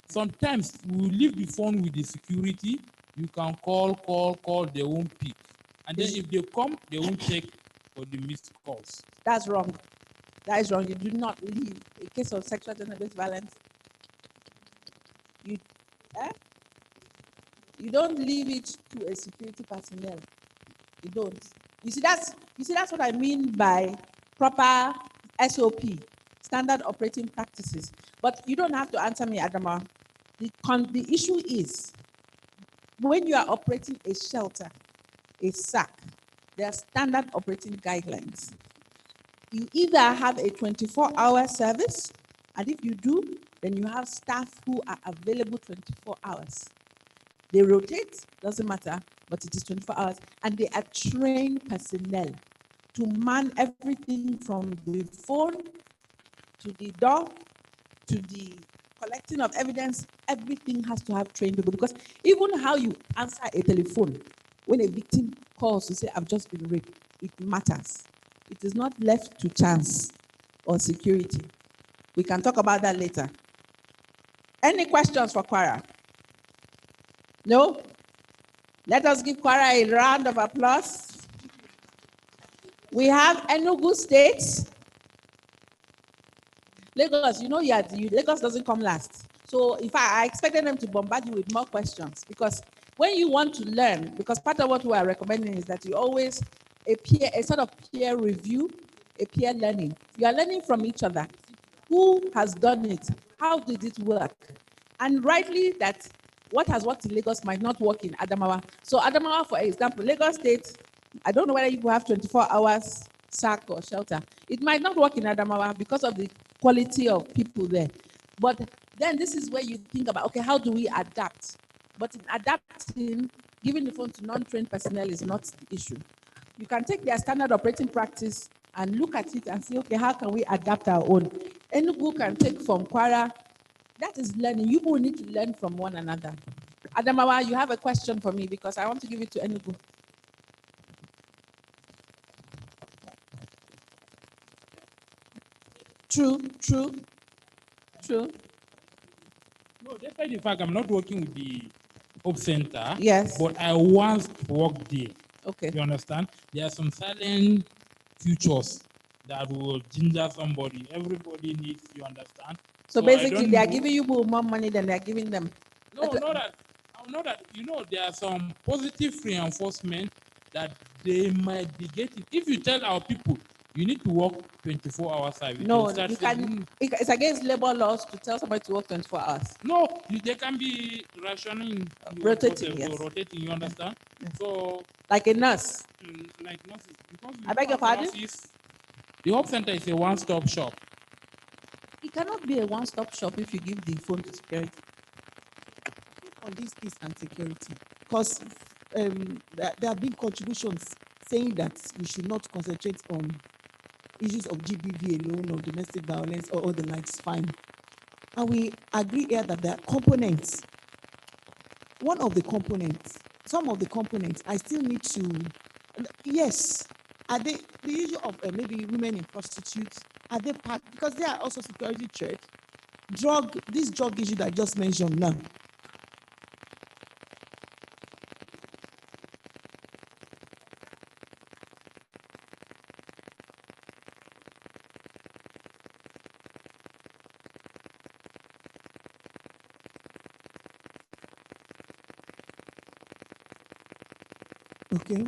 Sometimes we leave the phone with the security, you can call, they won't pick. And then if they come, they won't check for the missed calls. That's wrong. That is wrong. You do not leave a case of sexual gender-based violence. You don't leave it to a security personnel. You don't. You see, that's what I mean by proper SOP, standard operating practices. But you don't have to answer me, Adama. The issue is when you are operating a shelter, a SAC, there are standard operating guidelines. You either have a 24-hour service, and if you do, then you have staff who are available 24 hours. They rotate, doesn't matter, but it is 24 hours, and they are trained personnel to man everything from the phone to the door to the collecting of evidence. Everything has to have trained people, because even how you answer a telephone when a victim calls to say, I've just been raped, it matters. It is not left to chance or security. We can talk about that later. Any questions for Kwara? No? Let us give Kwara a round of applause. We have Enugu State. Lagos, you know, Lagos doesn't come last. So in fact, I expected them to bombard you with more questions, because when you want to learn, because part of what we are recommending is that you always a sort of peer review a peer learning. You are learning from each other. Who has done it? How did it work? And rightly that what has worked in Lagos might not work in Adamawa. So Adamawa, for example, Lagos State, I don't know whether you have 24 hours SAC or shelter. It might not work in Adamawa because of the quality of people there. But then this is where you think about, okay, how do we adapt? But in adapting, giving the phone to non-trained personnel is not the issue. You can take their standard operating practice and look at it and say, okay, how can we adapt our own? Enugu can take from Kwara. That is learning. You will need to learn from one another. Adamawa, you have a question for me because I want to give it to Enugu. True. No, despite the fact I'm not working with the Hope Center, yes, but I once worked there. Okay. You understand? There are some silent futures that will ginger somebody. Everybody needs, you understand? So I basically, don't they are know- giving you more money than they are giving them. No, know that, you know, there are some positive reinforcement that they might be getting. If you tell our people, you need to work 24 hours a week. No, they'll start you saying, can. It's against labor laws to tell somebody to work 24 hours. No, they can be rationing, Rotating, or yes. rotating. You understand? So, like a nurse. Like nurses, because I beg your pardon? nurses, the Hope Center is a one-stop shop. It cannot be a one-stop shop if you give the phone to security. On this peace and security, because there have been contributions saying that we should not concentrate on issues of GBV alone, or domestic violence, or all the likes, fine. And we agree here that there are components. One of the components, some of the components, I still need to, yes, are they the issue of maybe women in prostitutes? Are they part, because they are also security threat? This drug issue that I just mentioned now. Okay.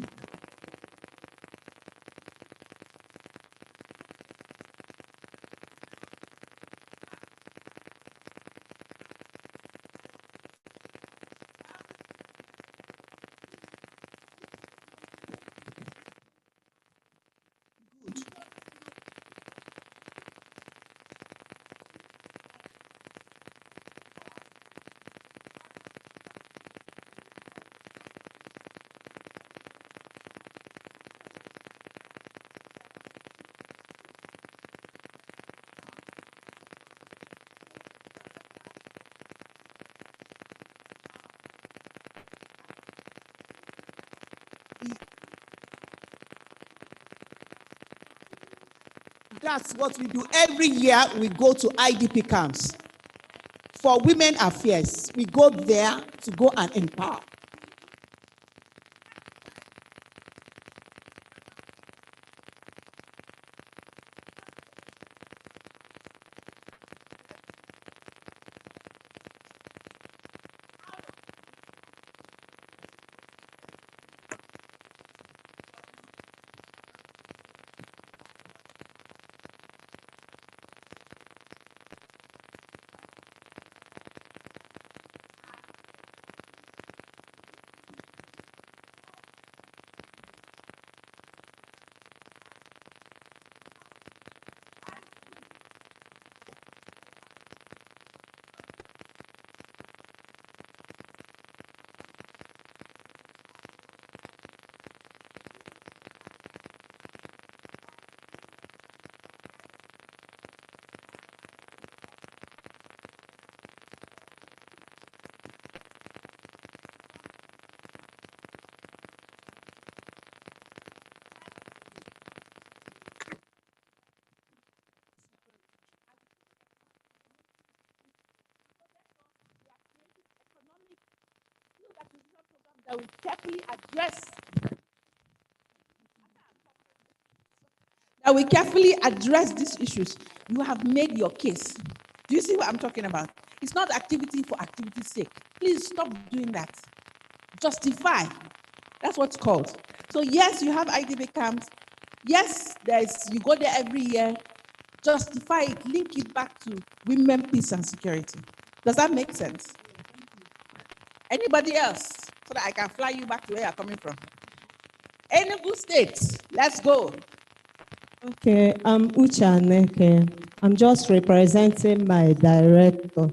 That's what we do. Every year we go to IDP camps for women affairs. We go there to go and empower. That will carefully address these issues. You have made your case. Do you see what I'm talking about? It's not activity for activity's sake. Please stop doing that. Justify. That's what's called. So yes, you have IDP camps. Yes, you go there every year, justify it, link it back to women, peace and security. Does that make sense? Anybody else? So that I can fly you back to where you're coming from. Enugu State, let's go. Okay, I'm Uche Aneke. I'm just representing my director.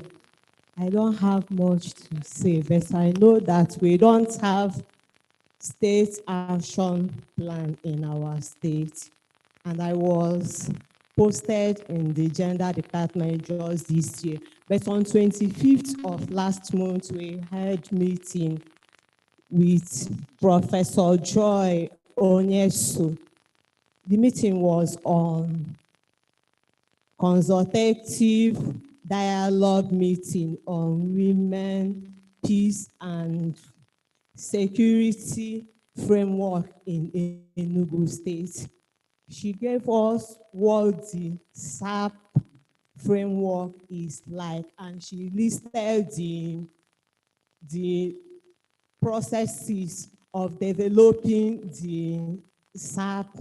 I don't have much to say, but I know that we don't have state action plan in our state. And I was posted in the gender department just this year. But on 25th of last month, we had meeting with Professor Joy Onyesu. The meeting was on consultative dialogue meeting on women, peace and security framework in Enugu State. She gave us what the SAP framework is like, and she listed the processes of developing the SAP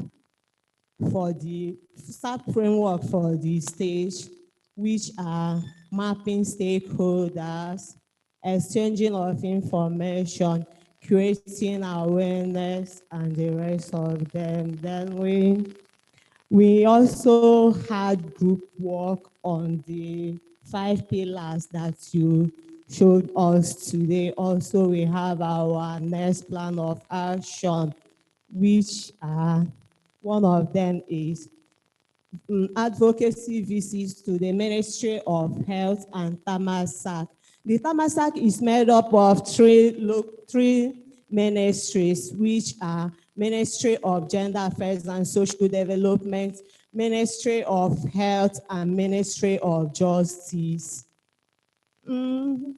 framework for the stage, which are mapping stakeholders, exchanging of information, creating awareness, and the rest of them. Then we also had group work on the 5 pillars that you showed us today. Also, we have our next plan of action, which one of them is advocacy visits to the Ministry of Health and Tamasak. The Tamasak is made up of three ministries, which are Ministry of Gender Affairs and Social Development, Ministry of Health, and Ministry of Justice. And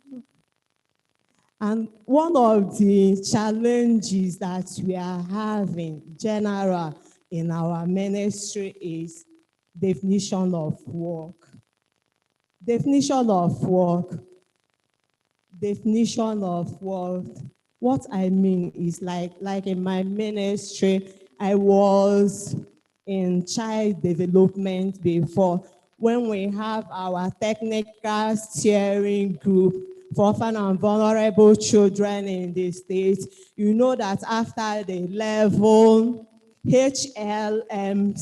one of the challenges that we are having general in our ministry is definition of work. Definition of work. Definition of work. What I mean is like in my ministry, I was in child development before. When we have our technical steering group for orphan and vulnerable children in the state, you know that after the level HLMC,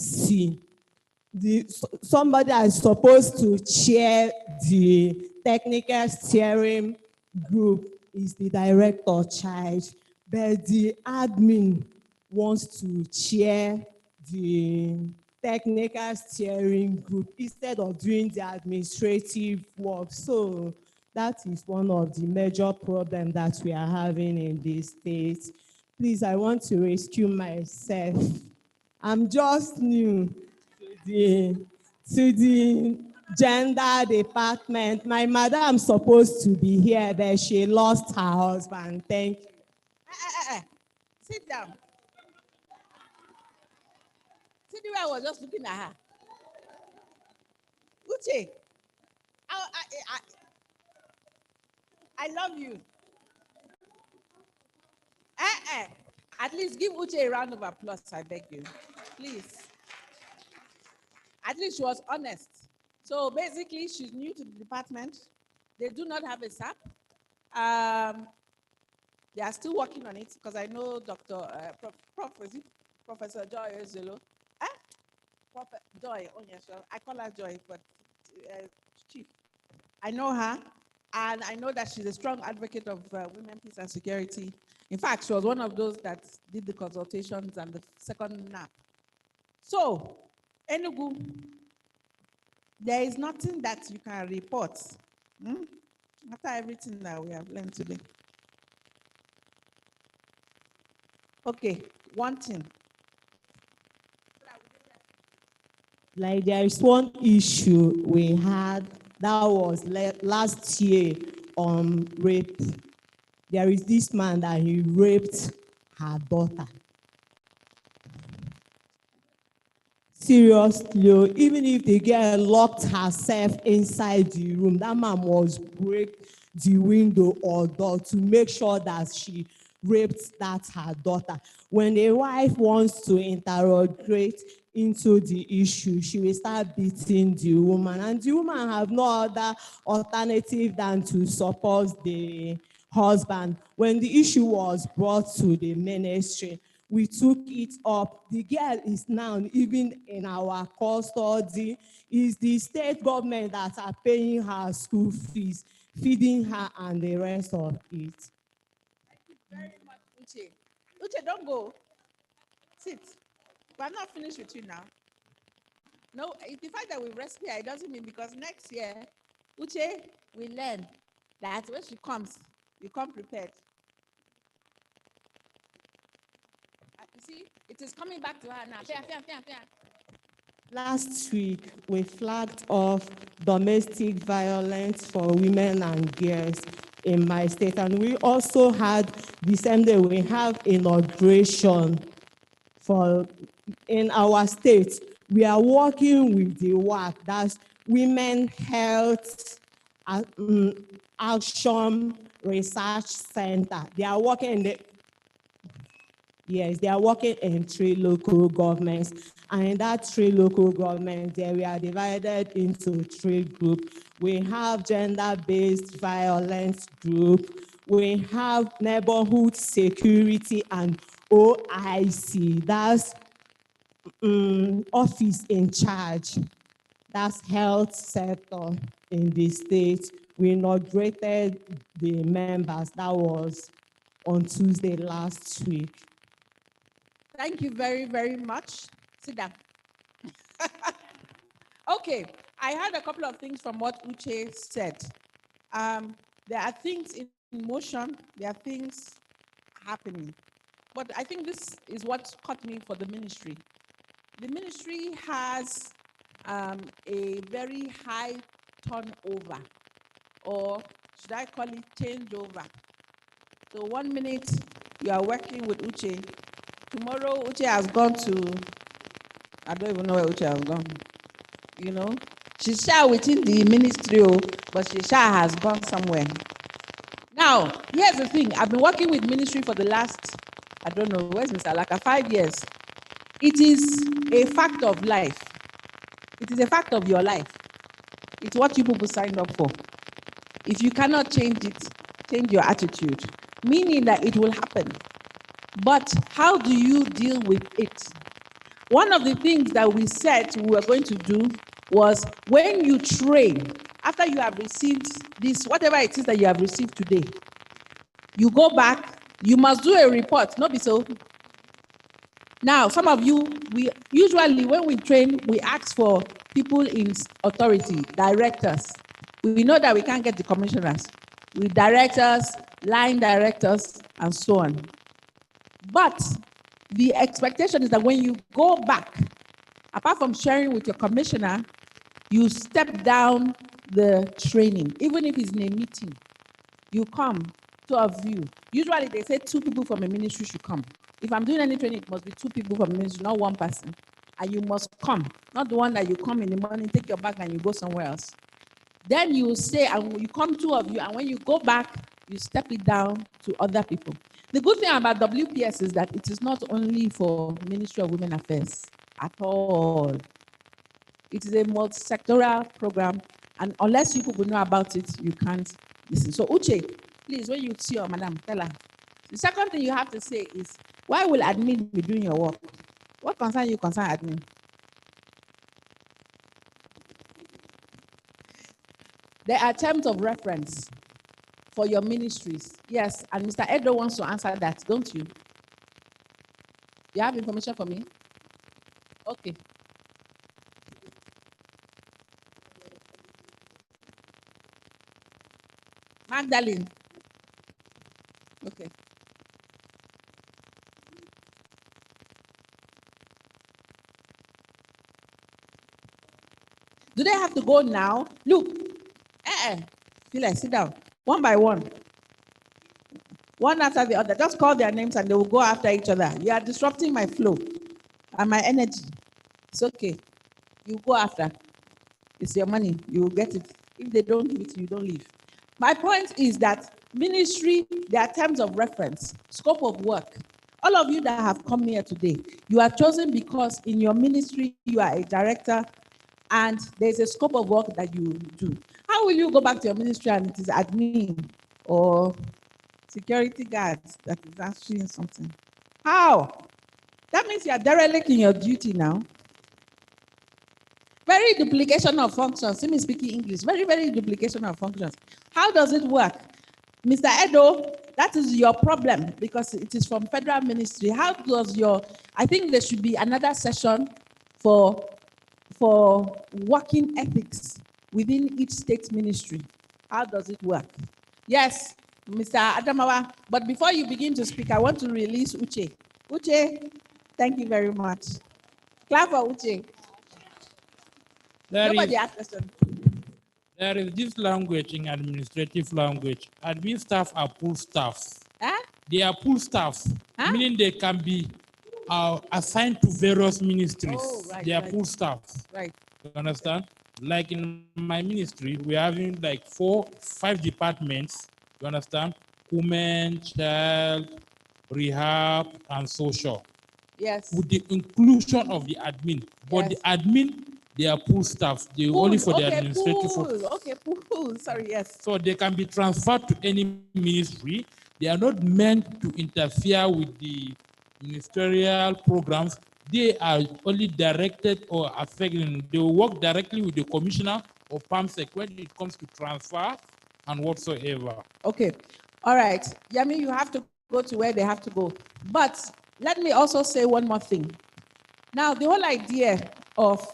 somebody is supposed to chair the technical steering group is the director child, but the admin wants to chair the technical steering group instead of doing the administrative work. So that is one of the major problems that we are having in this state. Please, I want to rescue myself. I'm just new to the gender department. My madam supposed to be here, but she lost her husband. Thank you. Sit down. See the way I was just looking at her. Uche, I love you. At least give Uche a round of applause, I beg you. Please. At least she was honest. So basically, she's new to the department. They do not have a SAP. They are still working on it because I know Professor Joy Ezelo. Joy, oh yes, I call her Joy, but Chief. I know her, and I know that she's a strong advocate of women, peace, and security. In fact, she was one of those that did the consultations and the second NAP. So, Enugu, there is nothing that you can report after everything that we have learned today. Okay, one thing. Like there is one issue we had that was last year on rape. There is this man that he raped her daughter. Seriously, even if the girl locked herself inside the room, that man must break the window or door to make sure that she raped that her daughter. When a wife wants to interrogate into the issue, she will start beating the woman, and the woman have no other alternative than to support the husband. When the issue was brought to the ministry, we took it up. The girl is now even in our custody. It's the state government that are paying her school fees, feeding her, and the rest of it. Very much, Uche. Uche, don't go. Sit. We're not finished with you now. No, the fact that we rescue her, it doesn't mean because next year, Uche will learn that when she comes, you come prepared. You see, it is coming back to her now. Last week, we flagged off domestic violence for women and girls in my state. And we also had the same day, we have inauguration in our state. We are working with the WAC, that's Women Health Action Research Center. They are working they are working in 3 local governments. And in that 3 local governments, we are divided into 3 groups. We have gender-based violence group. We have neighborhood security and OIC, that's office in charge. That's health sector in the state. We inaugurated the members. That was on Tuesday last week. Thank you very, very much. Sit down. Okay, I heard a couple of things from what Uche said. There are things in motion, there are things happening. But I think this is what caught me for the ministry. The ministry has a very high turnover, or should I call it changeover? So 1 minute you are working with Uche. Tomorrow Uche has gone to, I don't even know where Uche has gone. You know, she's sure within the ministry, but she sure has gone somewhere. Now, here's the thing. I've been working with ministry for the last, I don't know, where's Mr. Alaka, 5 years. It is a fact of life. It is a fact of your life. It's what you people signed up for. If you cannot change it, change your attitude, meaning that it will happen. But how do you deal with it? One of the things that we said we were going to do was when you train, after you have received this, whatever it is that you have received today, you go back, you must do a report, not be so. Now, some of you, we usually, when we train, we ask for people in authority, directors. We know that we can't get the commissioners. We directors, line directors, and so on. But the expectation is that when you go back, apart from sharing with your commissioner, you step down the training, even if it's in a meeting. You come, 2 of you. Usually they say 2 people from a ministry should come. If I'm doing any training, it must be 2 people from a ministry, not 1 person. And you must come, not the one that you come in the morning, take your bag and you go somewhere else. Then you say, and you come 2 of you, and when you go back, you step it down to other people. The good thing about WPS is that it is not only for Ministry of Women Affairs at all. It is a multi-sectoral program, and unless you people know about it, you can't listen. So Uche, please, when you see your madam, tell her. The second thing you have to say is, why will admin be doing your work? What concern you concern admin? There are terms of reference for your ministries. Yes, and Mr. Edo wants to answer that, don't you? You have information for me? Okay. Magdalene. Okay. Do they have to go now? Look, Phyllis, sit down. One by one. One after the other. Just call their names and they will go after each other. You are disrupting my flow and my energy. It's okay. You go after. It's your money. You will get it. If they don't give it to you, don't leave. My point is that Ministry, there are terms of reference, scope of work. All of you that have come here today, you are chosen because in your ministry, you are a director and there's a scope of work that you do. How will you go back to your ministry and it is admin or security guards that is answering something? How? That means you are derelict in your duty now. Very duplication of functions. See me speaking English. Very, very duplication of functions. How does it work? Mr. Edo, that is your problem because it is from federal ministry. How does your, I think there should be another session for working ethics within each state ministry. How does it work? Yes, Mr. Adamawa, but before you begin to speak, I want to release Uche. Uche, thank you very much. Clap for Uche. Nobody asked question. There is this language in administrative language. Admin staff are pool staff. Huh? They are pool staff, meaning they can be assigned to various ministries. Oh, right, they are right. pool staff. Right. You understand? Like in my ministry, we're having like 4-5 departments. You understand? Women, child, rehab, and social. Yes. With the inclusion of the admin. But Yes. the admin, they are pool staff. They Pool, only for the okay, administrative. pool, okay, pool. Sorry, yes. So they can be transferred to any ministry. They are not meant to interfere with the ministerial programs. They are only directed or affected. They will work directly with the commissioner or PAMSEC when it comes to transfer and whatsoever. Okay. All right. Yami, you have to go to where they have to go. But let me also say one more thing. Now, the whole idea of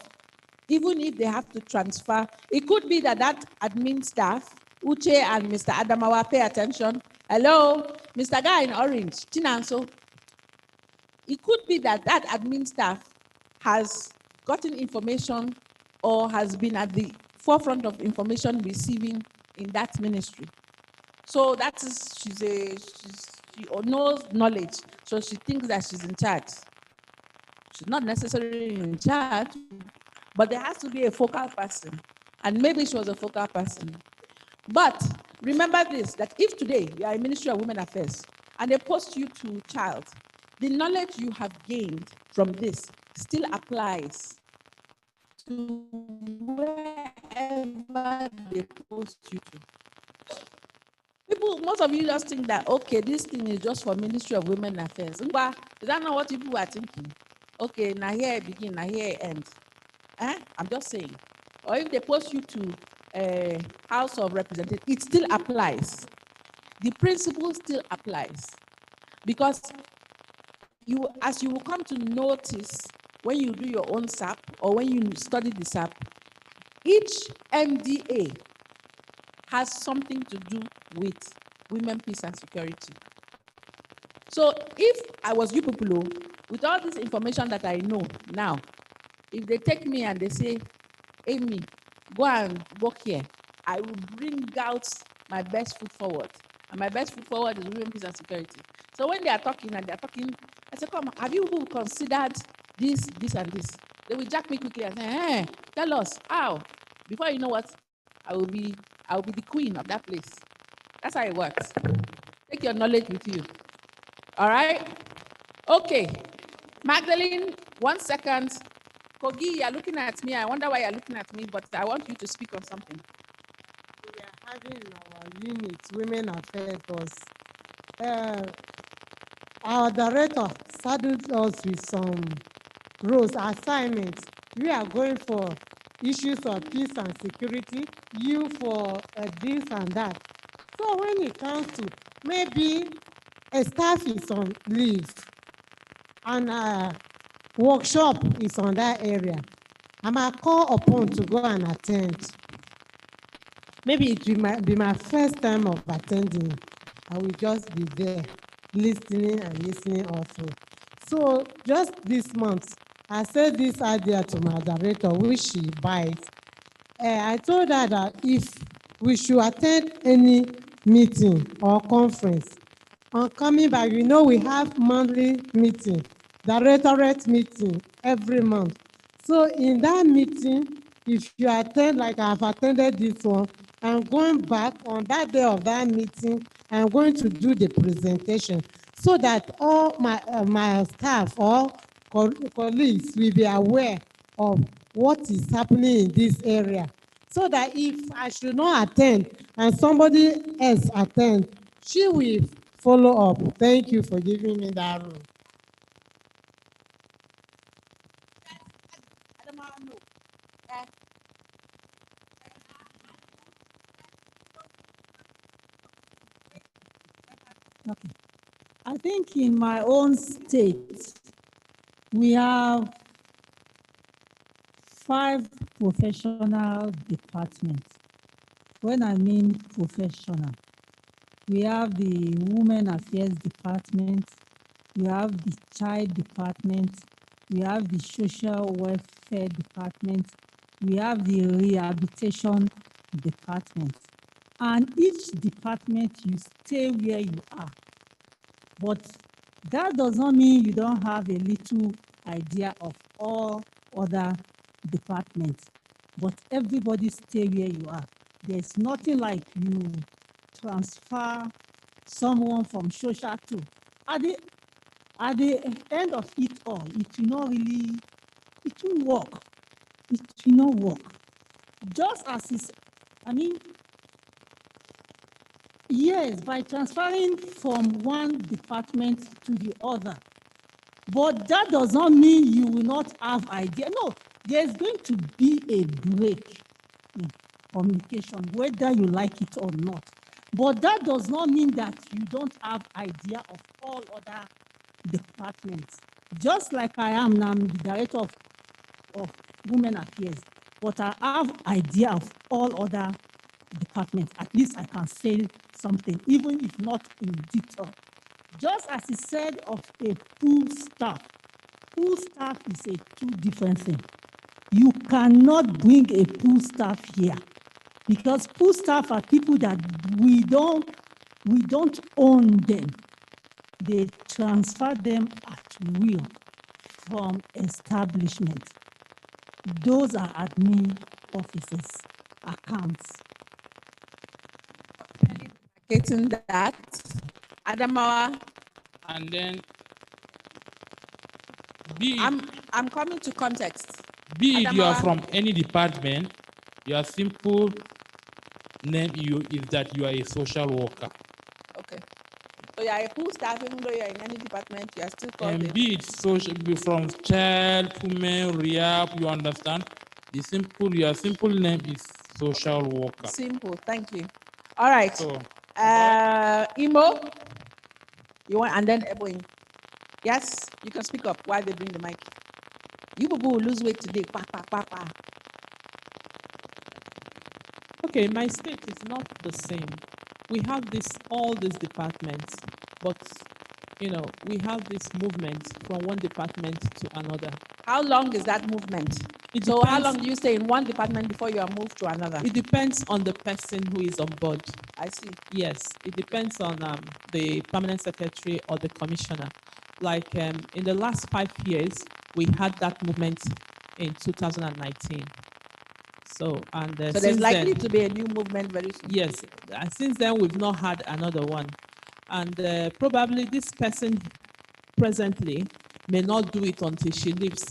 even if they have to transfer, it could be that that admin staff, Uche and Mr. Adamawa, pay attention. Hello, Mr. Guy in orange, Chinanso. It could be that that admin staff has gotten information or has been at the forefront of information receiving in that ministry. So that is, she knows knowledge, so she thinks that she's in charge. She's not necessarily in charge, but there has to be a focal person, and maybe she was a focal person. But remember this, that if today you are a Ministry of Women Affairs and they post you to child, the knowledge you have gained from this still applies to wherever they post you to. People, most of you just think that, okay, this thing is just for Ministry of Women Affairs. Is that not what people are thinking? Okay, now here it begin, now here it ends. I'm just saying. Or if they post you to House of Representatives, it still applies. The principle still applies. Because you, as you will come to notice when you do your own SAP or when you study the SAP, each MDA has something to do with women, peace, and security. So if I was you people, with all this information that I know now, if they take me and they say, Amy, go and work here, I will bring out my best foot forward. And my best foot forward is women, peace, and security. So when they are talking and they're talking, I say, come, have you considered this, this, and this? They will jack me quickly and say, hey, tell us how. Before you know what, I will be the queen of that place. That's how it works. Take your knowledge with you. All right? Okay. Magdalene, 1 second. Kogi, you're looking at me. I wonder why you're looking at me, but I want you to speak on something. We are having our unit, Women Affairs. Our director saddled us with some roles, assignments. We are going for issues of peace and security, you for this and that. So when it comes to maybe a staff is on leave and a workshop is on that area, I'm called upon to go and attend. Maybe it will be my first time of attending. I will just be there listening and listening also. So just this month, I said this idea to my director, which she buys. I told her that if we should attend any meeting or conference, on coming back, you know we have monthly meeting, directorate meeting every month. So in that meeting, if you attend, like I've attended this one, I'm going back on that day of that meeting, I'm going to do the presentation so that all my staff or colleagues will be aware of what is happening in this area. So that if I should not attend and somebody else attend, she will follow up. Thank you for giving me that room. Okay. I think in my own state, we have 5 professional departments. When I mean professional, we have the Women Affairs Department, we have the Child Department, we have the Social Welfare Department, we have the Rehabilitation Department. And each department, you stay where you are. But that does not mean you don't have a little idea of all other departments. But everybody stay where you are. There's nothing like you transfer someone from social to. At the end of it all, it will not really, it will work. It will not work. Just as it's, I mean, yes, by transferring from one department to the other. But that does not mean you will not have idea. No, there's going to be a break in communication, whether you like it or not. But that does not mean that you don't have idea of all other departments. Just like I am now, I'm the director of Women Affairs, but I have idea of all other departments. At least I can say something, even if not in detail. Just as he said of a pool staff is a 2 different things. You cannot bring a pool staff here because pool staff are people that we don't own them. They transfer them at will from establishment. Those are admin officers, accounts. Getting that, Adamawa. And then I'm coming to context. Be it you are Adamawa. from any department, your simple name is that you are a social worker. Okay. So you are a pool staff, even though you are in any department, you are still called And be it social, be from child, women, rehab, you understand? Your simple name is social worker. Simple, thank you. All right. So, Imo, you want, and then Eboin. Yes, you can speak up while they bring the mic. You people will lose weight today. Pa, pa, pa, pa. Okay, my state is not the same. We have all these departments, but we have this movement from one department to another. How long is that movement? So how long do you stay in one department before you are moved to another? It depends on the person who is on board. I see. Yes, it depends on the permanent secretary or the commissioner. Like in the last 5 years, we had that movement in 2019. So there's likely to be a new movement very soon. Yes, since then we've not had another one, and probably this person presently may not do it until she leaves,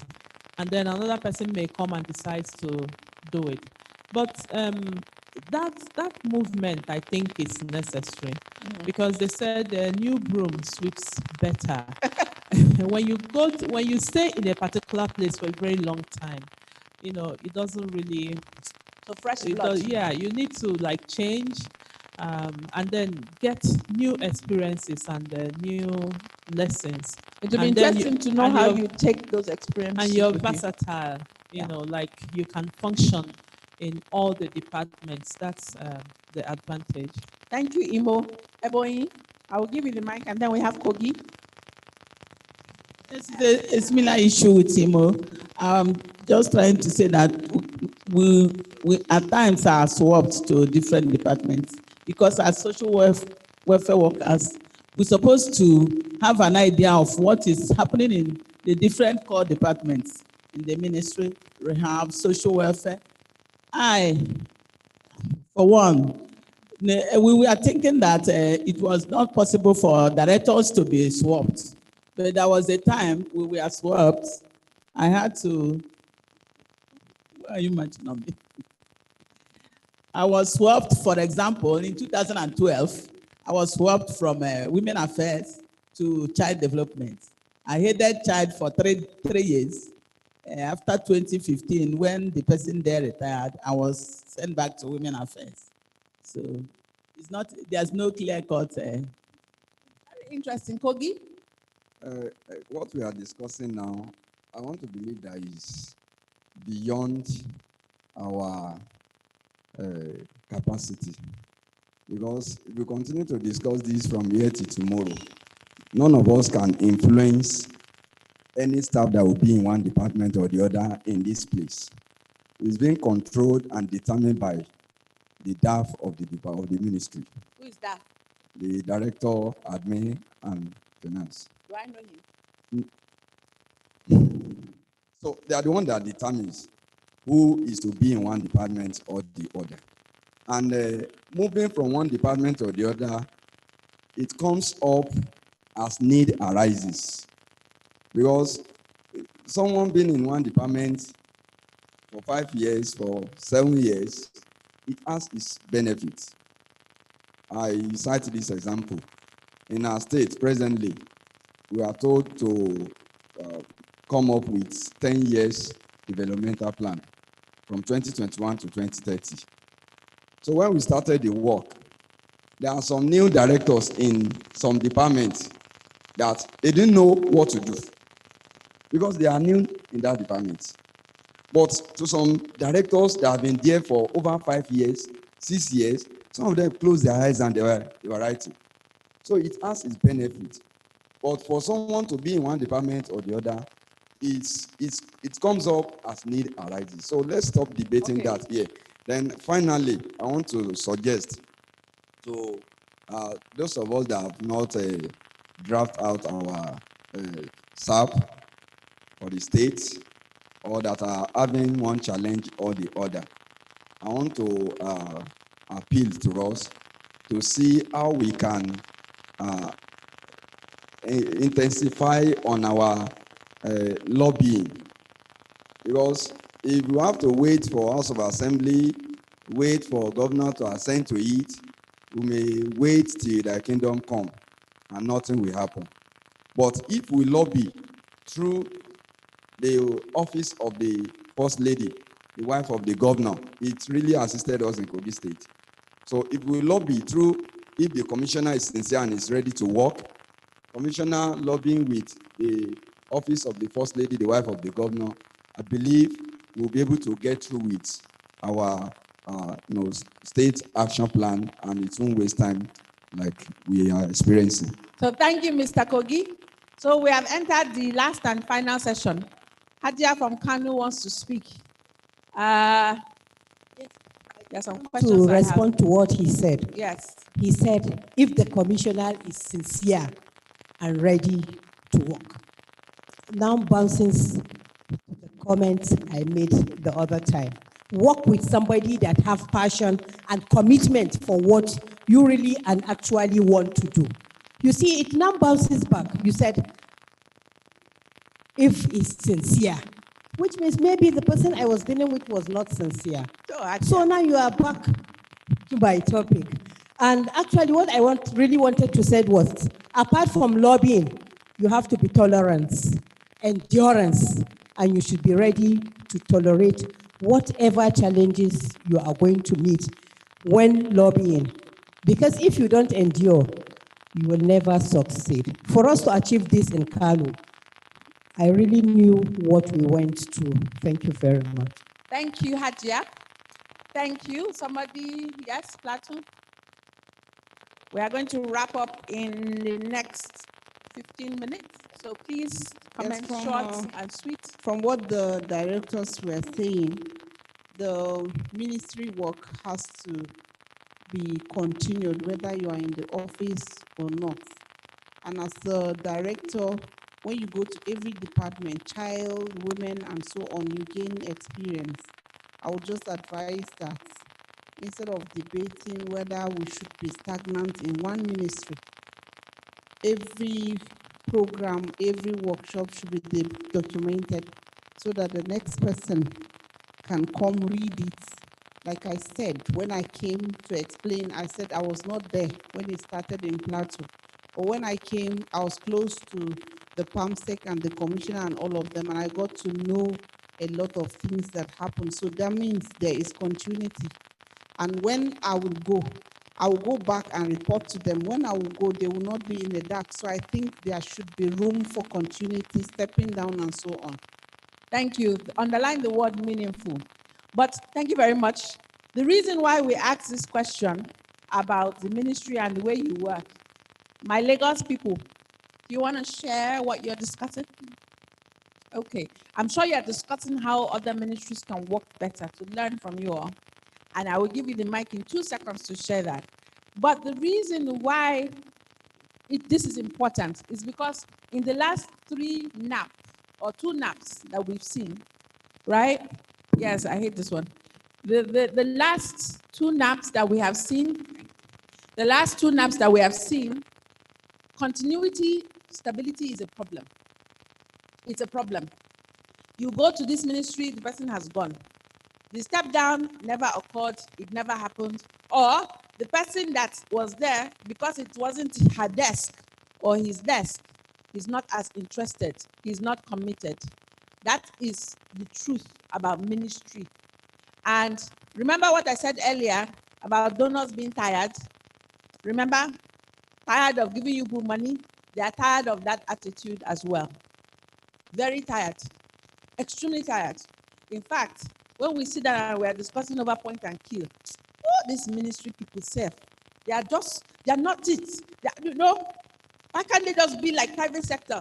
and then another person may come and decide to do it. But that movement, I think, is necessary because they said new broom sweeps better. when you stay in a particular place for a very long time, it doesn't really. So fresh blood. You need to change, and then get new experiences and new lessons. It will be interesting to know how you take those experiences. And you're versatile, you can function in all the departments. That's the advantage. Thank you, Imo. Eboyi, I will give you the mic, and then we have Kogi. This is a similar issue with Imo. Just trying to say that we at times are swapped to different departments because as social welfare workers, we're supposed to have an idea of what is happening in the different core departments in the ministry, rehab, social welfare. For one, We were thinking that it was not possible for directors to be swapped, but there was a time we were swapped. I had to. Why are you mentioning me? I was swapped, for example, in 2012. I was swapped from Women Affairs to Child Development. I headed child for three years. After 2015, when the person there retired, I was sent back to Women Affairs. So it's not, there's no clear cut. Very interesting. Kogi? What we are discussing now, I want to believe that is beyond our capacity. Because if we continue to discuss this from here to tomorrow, none of us can influence any staff that will be in one department or the other in this place. It's being controlled and determined by the DAF of the ministry. Who is that? The director, admin, and finance. Do I know him? So they are the one that determines who is to be in one department or the other. And moving from one department or the other, it comes up as need arises. Because someone being in one department for 5 years, for 7 years, it has its benefits. I cite this example. In our state presently, we are told to come up with 10 years developmental plan from 2021 to 2030. So when we started the work, there are some new directors in some departments that they didn't know what to do because they are new in that department. But to some directors that have been there for over 5 years, 6 years, some of them closed their eyes and they were writing. So it has its benefit. But for someone to be in one department or the other, it comes up as need arises. So let's stop debating that here. Then finally, I want to suggest to those of us that have not draft out our SAP for the state or that are having one challenge or the other, I want to appeal to us to see how we can intensify on our lobbying. Because if you have to wait for House of Assembly, wait for governor to assent to it, we may wait till the kingdom come and nothing will happen. But if we lobby through the office of the First Lady, the wife of the governor, it really assisted us in Kogi State. So if we lobby through, if the commissioner is sincere and is ready to work, commissioner lobbying with the office of the First Lady, the wife of the governor, I believe we'll be able to get through with our state action plan and it won't waste time like we are experiencing. So thank you, Mr. Kogi. So we have entered the last and final session. Hadia from Kanu wants to speak. There's some questions To respond to what he said. Yes. He said, if the commissioner is sincere and ready to work. Now bouncing to the comments I made the other time. Work with somebody that have passion and commitment for what you really and actually want to do. You see, it now bounces back. You said, if he's sincere, which means maybe the person I was dealing with was not sincere. So now you are back to my topic. And actually what I really wanted to say was, apart from lobbying, you have to be tolerant, endurance, and you should be ready to tolerate whatever challenges you are going to meet when lobbying. Because if you don't endure, you will never succeed. For us to achieve this in Kanu, I really knew what we went through. Thank you very much. Thank you, Hadia. Thank you. Somebody, yes, Plato? We are going to wrap up in the next 15 minutes. So please comment short and sweet. From what the directors were saying, the ministry work has to be continued, whether you are in the office or not. And as the director, when you go to every department, child, women, and so on, you gain experience. I would just advise that instead of debating whether we should be stagnant in one ministry, every program, every workshop should be documented so that the next person can come read it. Like I said, when I came to explain, I said I was not there when it started in Plateau. Or when I came, I was close to the PAMSEC and the commissioner and all of them, and I got to know a lot of things that happen. So that means there is continuity. And when I will go back and report to them. When I will go, they will not be in the dark. So I think there should be room for continuity, stepping down and so on. Thank you. Underline the word meaningful. But thank you very much. The reason why we asked this question about the ministry and the way you work, my Lagos people, do you want to share what you're discussing? Okay. I'm sure you're discussing how other ministries can work better, to learn from you all. And I will give you the mic in 2 seconds to share that. But the reason why this is important is because in the last 3 naps or 2 naps that we've seen, right? Yes, I hate this one. The last 2 naps that we have seen, continuity, stability is a problem. It's a problem. You go to this ministry, the person has gone. The step down never occurred, it never happened, or the person that was there, because it wasn't her desk or his desk, he's not as interested, he's not committed. That is the truth about ministry. And remember what I said earlier about donors being tired? Remember? Tired of giving you good money? They are tired of that attitude as well. Very tired, extremely tired. In fact, when we sit down and we are discussing over point and kill, these ministry people say, they are not it. Why can't they just be like private sector?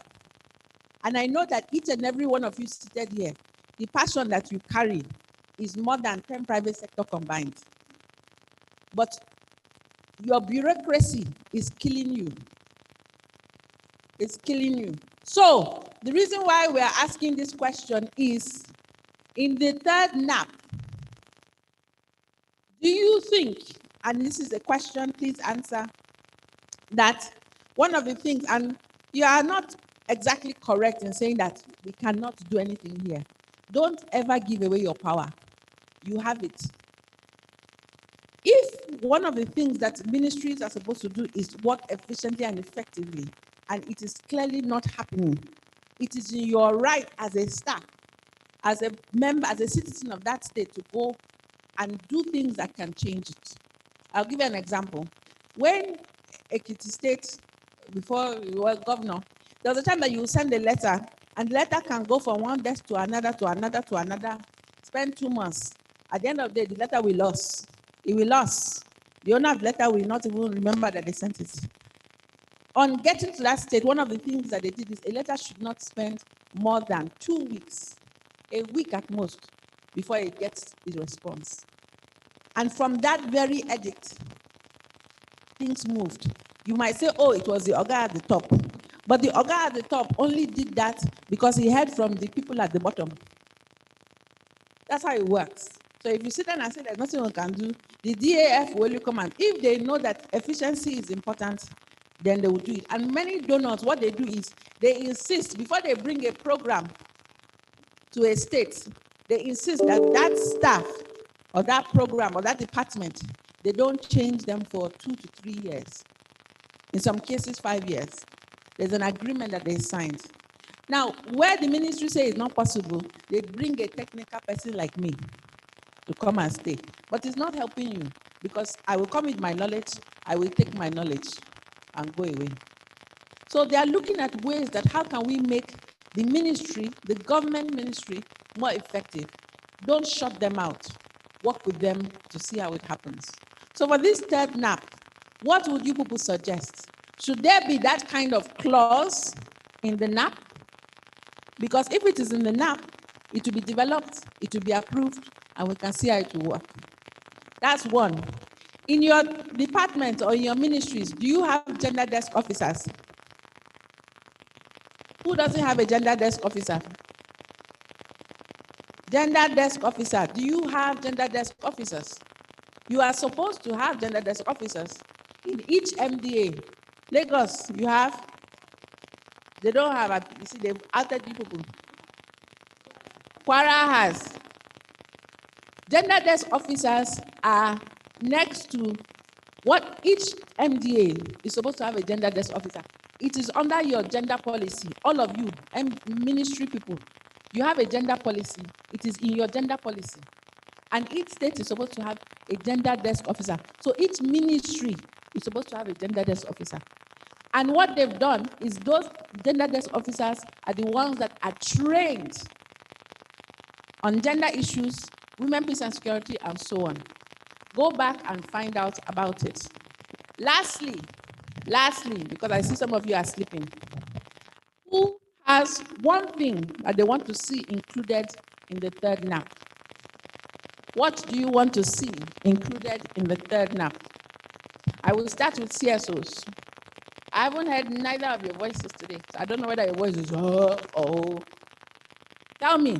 And I know that each and every one of you seated here, the passion that you carry is more than 10 private sector combined. But your bureaucracy is killing you. It's killing you. So the reason why we are asking this question is, in the 3rd nap, do you think, and this is a question, please answer, that one of the things, and you are not exactly correct in saying that we cannot do anything here. Don't ever give away your power. You have it. If one of the things that ministries are supposed to do is work efficiently and effectively, and it is clearly not happening, it is in your right as a staff, as a member, as a citizen of that state, to go and do things that can change it. I'll give you an example. When Ekiti State, before you were governor, there was a time that you send a letter, and the letter can go from one desk to another, spend 2 months. At the end of the day, the letter will lose. It will lose. The owner of the letter will not even remember that they sent it. On getting to that state, one of the things that they did is a letter should not spend more than 2 weeks, a week at most, before it gets its response. And from that very edict, things moved. You might say, oh, it was the Oga at the top. But the Oga at the top only did that because he heard from the people at the bottom. That's how it works. So if you sit down and say there's nothing we can do, the DAF will come, and if they know that efficiency is important, then they will do it. And many donors, what they do is they insist, before they bring a program to a state, they insist that that staff or that program or that department, they don't change them for 2 to 3 years. In some cases, 5 years. There's an agreement that they signed. Now, where the ministry says it's not possible, they bring a technical person like me to come and stay. But it's not helping you, because I will come with my knowledge, I will take my knowledge and go away. So they are looking at ways that how can we make the ministry, the government ministry, more effective. Don't shut them out. Work with them to see how it happens. So for this 3rd nap, what would you people suggest? Should there be that kind of clause in the NAP? Because if it is in the NAP, it will be developed, it will be approved, and we can see how it will work. That's one. In your department or in your ministries, do you have gender desk officers? Who doesn't have a gender desk officer? Gender desk officer. Do you have gender desk officers? You are supposed to have gender desk officers in each MDA. Lagos, you have, they don't have, you see, they've outed people. Kwara has. Gender desk officers are next to what each MDA is supposed to have a gender desk officer. It is under your gender policy. All of you, ministry people, you have a gender policy. It is in your gender policy. And each state is supposed to have a gender desk officer. So each ministry is supposed to have a gender desk officer. And what they've done is those gender desk officers are the ones that are trained on gender issues, women, peace and security, and so on. Go back and find out about it. Lastly, because I see some of you are sleeping, who has one thing that they want to see included in the third NAP? What do you want to see included in the third NAP? I will start with CSOs. I haven't heard neither of your voices today, so I don't know whether your voice is oh. Tell me.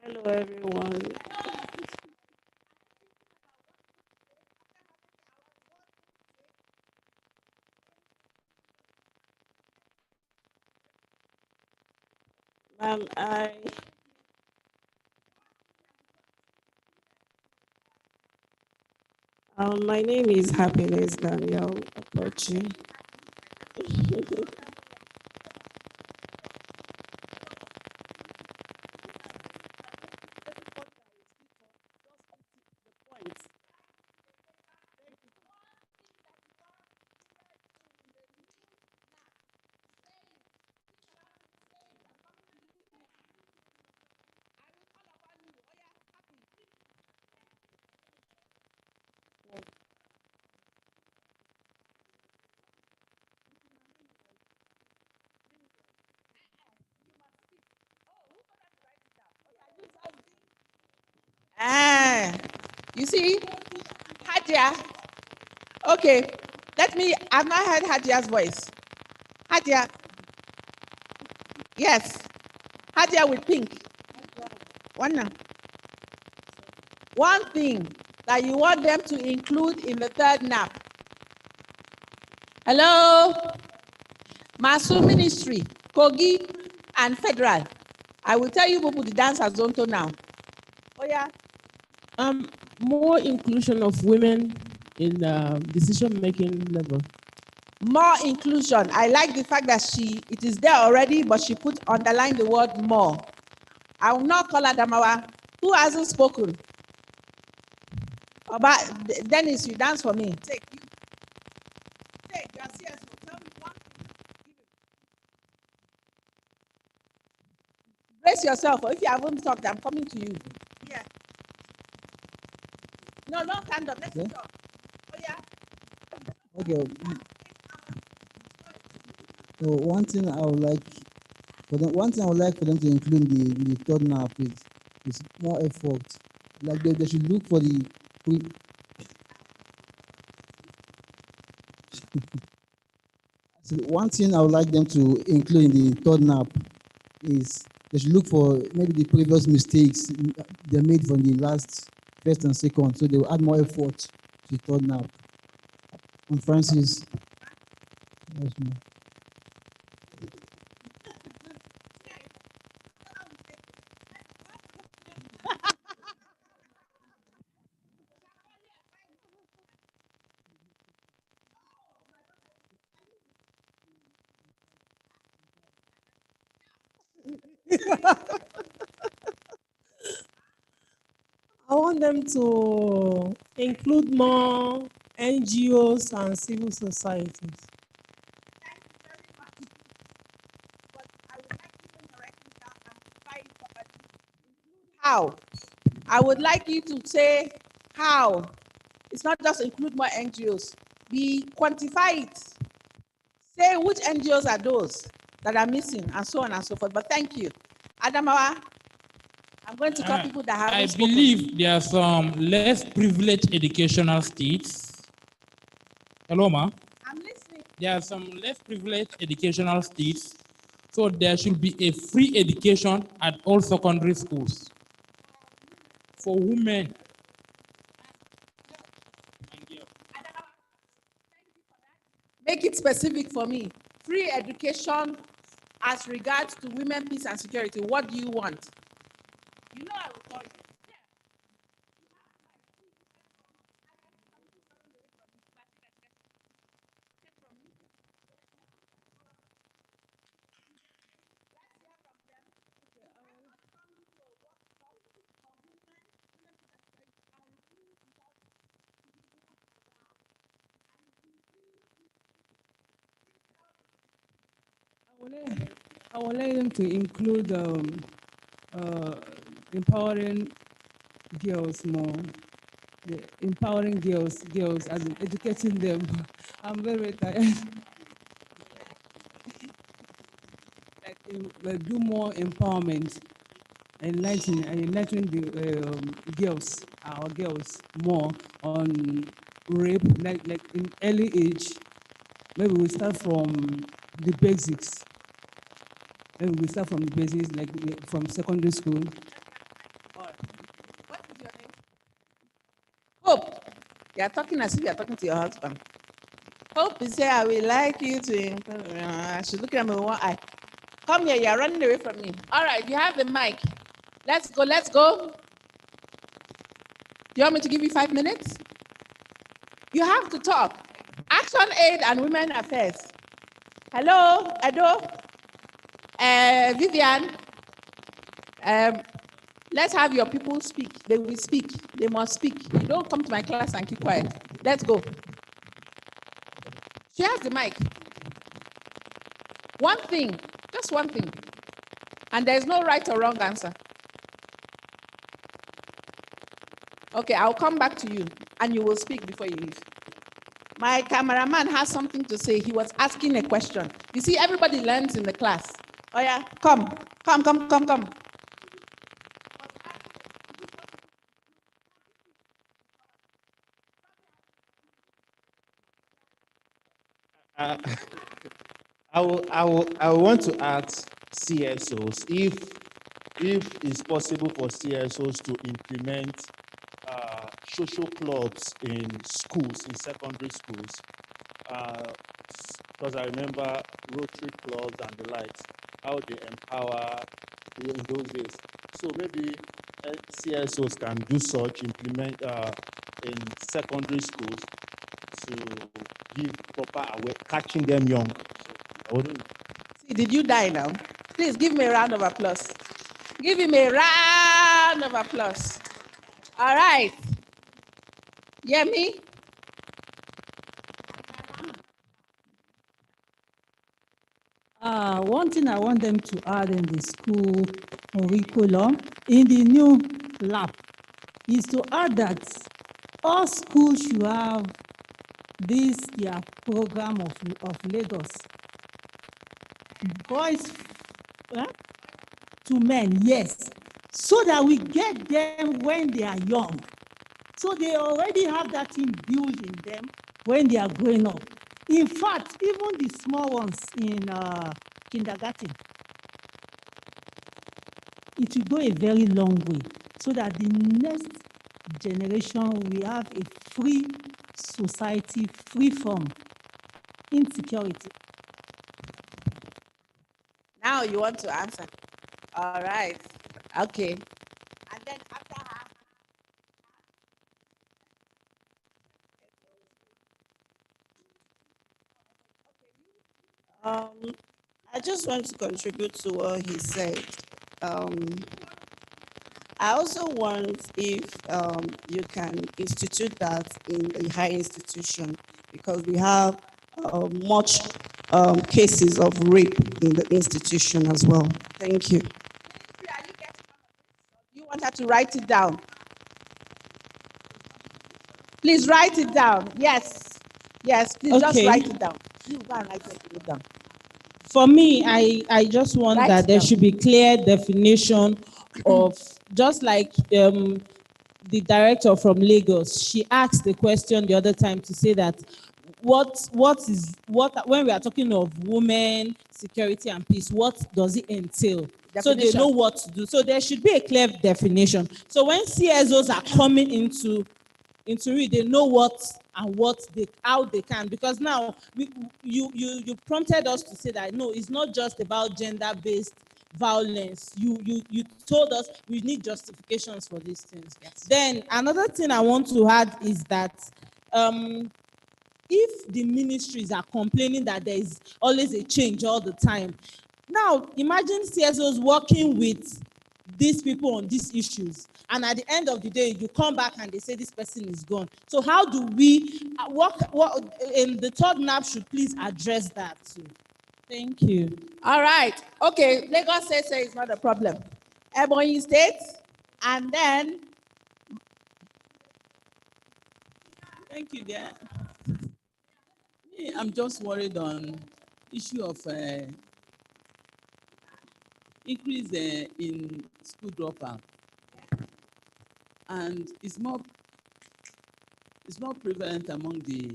Hello, everyone. My name is Happiness Daniel Apochi. You see, Hadia. Okay, I've not heard Hadia's voice. Hadia. Yes, Hadia with pink. One thing that you want them to include in the third NAP. Hello? Masu Ministry, Kogi, and Federal. I will tell you people the dance has Zonto now. Oh yeah? More inclusion of women in decision-making level. More inclusion. I like the fact that it is there already, but she underline the word more. I will not call Adamawa. Who hasn't spoken? About Dennis, you dance for me. Take your CSO. Tell me one thing. Brace yourself, or if you haven't talked, I'm coming to you. Yeah. No, don't stand up. Let's talk. Oh yeah. Okay. So one thing I would like for them to include in the third NAP is more effort. Like they should look for the so one thing I would like them to include in the third NAP is they should look for maybe the previous mistakes they made from the first and second, so they will add more effort to the third NAP. And Francis. Yes, ma'am. I want them to include more NGOs and civil societies. How? I would like you to say how. It's not just include more NGOs. Quantify it. Say which NGOs are those that are missing and so on and so forth. But thank you. Adamawa. I'm going to call people that have. I believe there are some less privileged educational states. Hello, ma. I'm listening. There are some less privileged educational states, so there should be a free education at all secondary schools for women. Make it specific for me. Free education as regards to women, peace, and security. What do you want? You know I will call you. I would like them to include empowering girls more, empowering girls, as in educating them. I'm very tired. Like do more empowerment, enlightening the girls, our girls more on rape, like in early age. Maybe we start from the basics. Maybe we start from the basics, like from secondary school. Hope. You are talking as if you are talking to your husband. Hope is here. I will like you to. She's looking at me with one eye. Come here. You are running away from me. All right. You have the mic. Let's go. Let's go. Do you want me to give you 5 minutes? You have to talk. Action Aid and Women Affairs. Hello, Edo. Vivian. Let's have your people speak. They will speak. They must speak. You don't come to my class and keep quiet. Let's go. She has the mic. One thing, just one thing. And there's no right or wrong answer. Okay, I'll come back to you and you will speak before you leave. My cameraman has something to say. He was asking a question. You see, everybody learns in the class. Oh yeah, come. I will want to ask CSOs if it's possible for CSOs to implement social clubs in schools, in secondary schools, because I remember Rotary clubs and the likes, how they empower in those days. So maybe CSOs can do such, implement in secondary schools to give proper aware, catching them young. See, did you die now? Please give me a round of applause. Give him a round of applause. All right. Yemi? One thing I want them to add in the school curriculum, in the new lab, is to add that all schools should have this their program of Lagos. Boys to men, yes, so that we get them when they are young. So they already have that thing built in them when they are growing up. In fact, even the small ones in kindergarten, it will go a very long way so that the next generation will have a free society, free from insecurity. Now you want to answer. All right. Okay. And then after her. I just want to contribute to what he said. I also want if you can institute that in a higher institution, because we have much cases of rape in the institution as well. Thank you. you want her to write it down. Please write it down. Yes. Yes, please just Okay. write it down. You go and write it down. For me, I just want Write that there down. should be clear definition of just like the director from Lagos, she asked the question the other time to say that what when we are talking of women, security and peace, what does it entail? So they Definition. know what to do. So there should be a clear definition. So when CSOs are coming into it, they know what and how they can, because now you prompted us to say that no, it's not just about gender-based violence. You told us we need justifications for these things. Yes. Then another thing I want to add is that if the ministries are complaining that there is always a change all the time, now imagine CSOs working with these people on these issues, and at the end of the day you come back and they say this person is gone. So how do we what in the third NAP should please address that too? Thank you. All right. Okay. Lagos say it's not a problem. Ebonyi State, and then. Thank you, dear. I'm just worried on issue of increase in school dropout, and it's more prevalent among the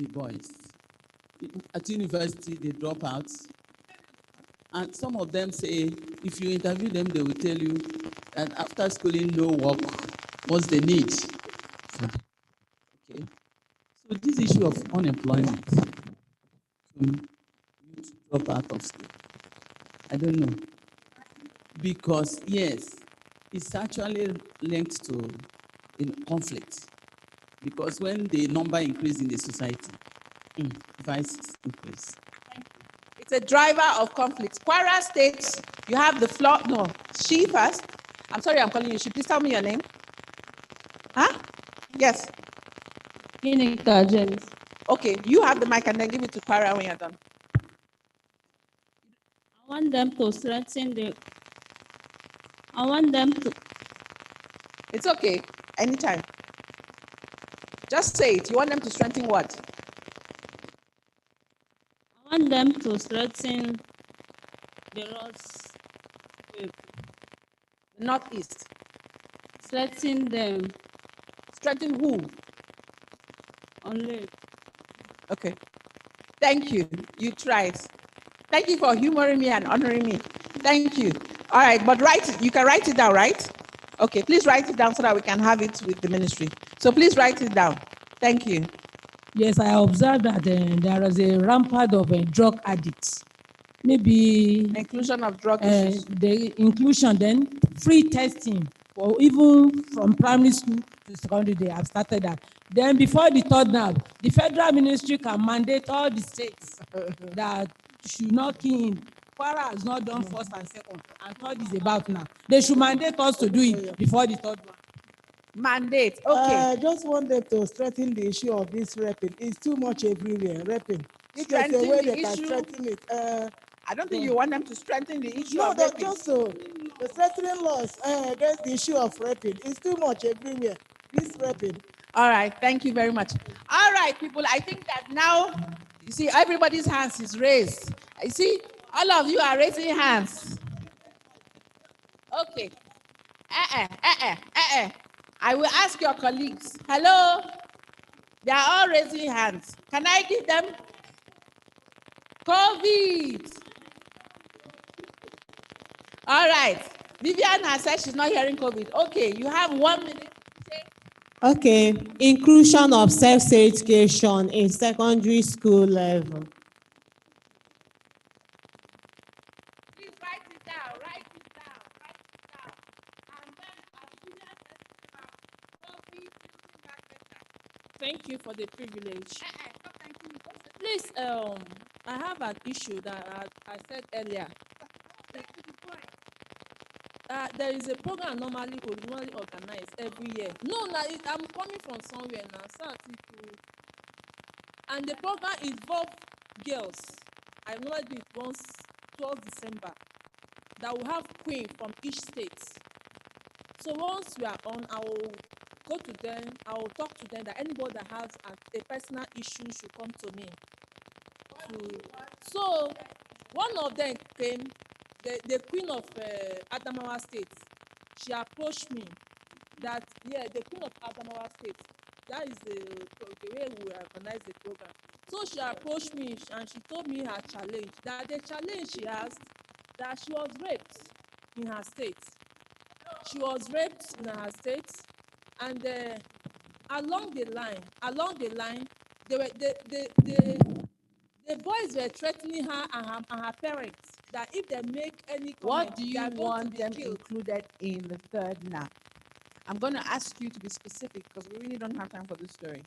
boys. At university, they drop out, and some of them say if you interview them, they will tell you that after schooling, no work, what's the need? Okay. So this issue of unemployment, youth drop out of school, I don't know, because yes, it's actually linked to conflict, because when the number increase in the society, vices increase. It's a driver of conflict. Kwara State, you have the floor. No, she first. I'm sorry, I'm calling you. She, please tell me your name. Huh? Yes. Ginika James. Okay, you have the mic and then give it to Kwara when you're done. I want them to strengthen the. I want them to. It's okay. Anytime. Just say it. You want them to strengthen what? I want them to strengthen the roads. Northeast. Strengthen them. Strengthen who? Only. Okay. Thank you. You tried. Thank you for humoring me and honoring me. Thank you. All right, but you can write it down, right? Okay, please write it down so that we can have it with the ministry. So please write it down. Thank you. Yes, I observed that there is a rampant of drug addicts. Maybe inclusion of drug issues. The inclusion, then free testing, or even from primary school to secondary, they have started that. Then before the third NAP, the federal ministry can mandate all the states that should not key in. Kwara has not done first and second, and third is about now. They should mandate us to do it before the third one. Mandate, okay. I just want them to strengthen the issue of this rapping. It's too much everywhere, rapping. If there's a way they can strengthen it. I don't think you want them to strengthen the issue no, of raping. Just so. The strengthening laws against the issue of rapping. It's too much everywhere. This rapping. All right, thank you very much. All right, people, I think that now, you see, everybody's hands is raised. You see, all of you are raising hands. Okay. I will ask your colleagues. Hello? They are all raising hands. Can I give them COVID? All right. Vivian has said she's not hearing COVID. Okay, you have 1 minute. Okay, inclusion of sex education in secondary school level. Please write it down, write it down, write it down. And then Thank you for the privilege. Please, I have an issue that I said earlier. There is a program normally organized every year. No, I'm coming from somewhere now, and the program involves girls. I normally do it once, 12 December. That will have queen from each state. So once we are on, I will go to them. I will talk to them that anybody that has a personal issue should come to me. So one of them came, the queen of Adamawa State. she approached me that, yeah, the Queen of Adamawa State, that is the way we organize the program. So she approached me and she told me her challenge, that the challenge she has, that she was raped in her state. She was raped in her state, and along the line, they were, the boys were threatening her and her parents that if they make any comment, What do they you are going to want be them killed. included in the third NAP? I'm going to ask you to be specific because we really don't have time for this story.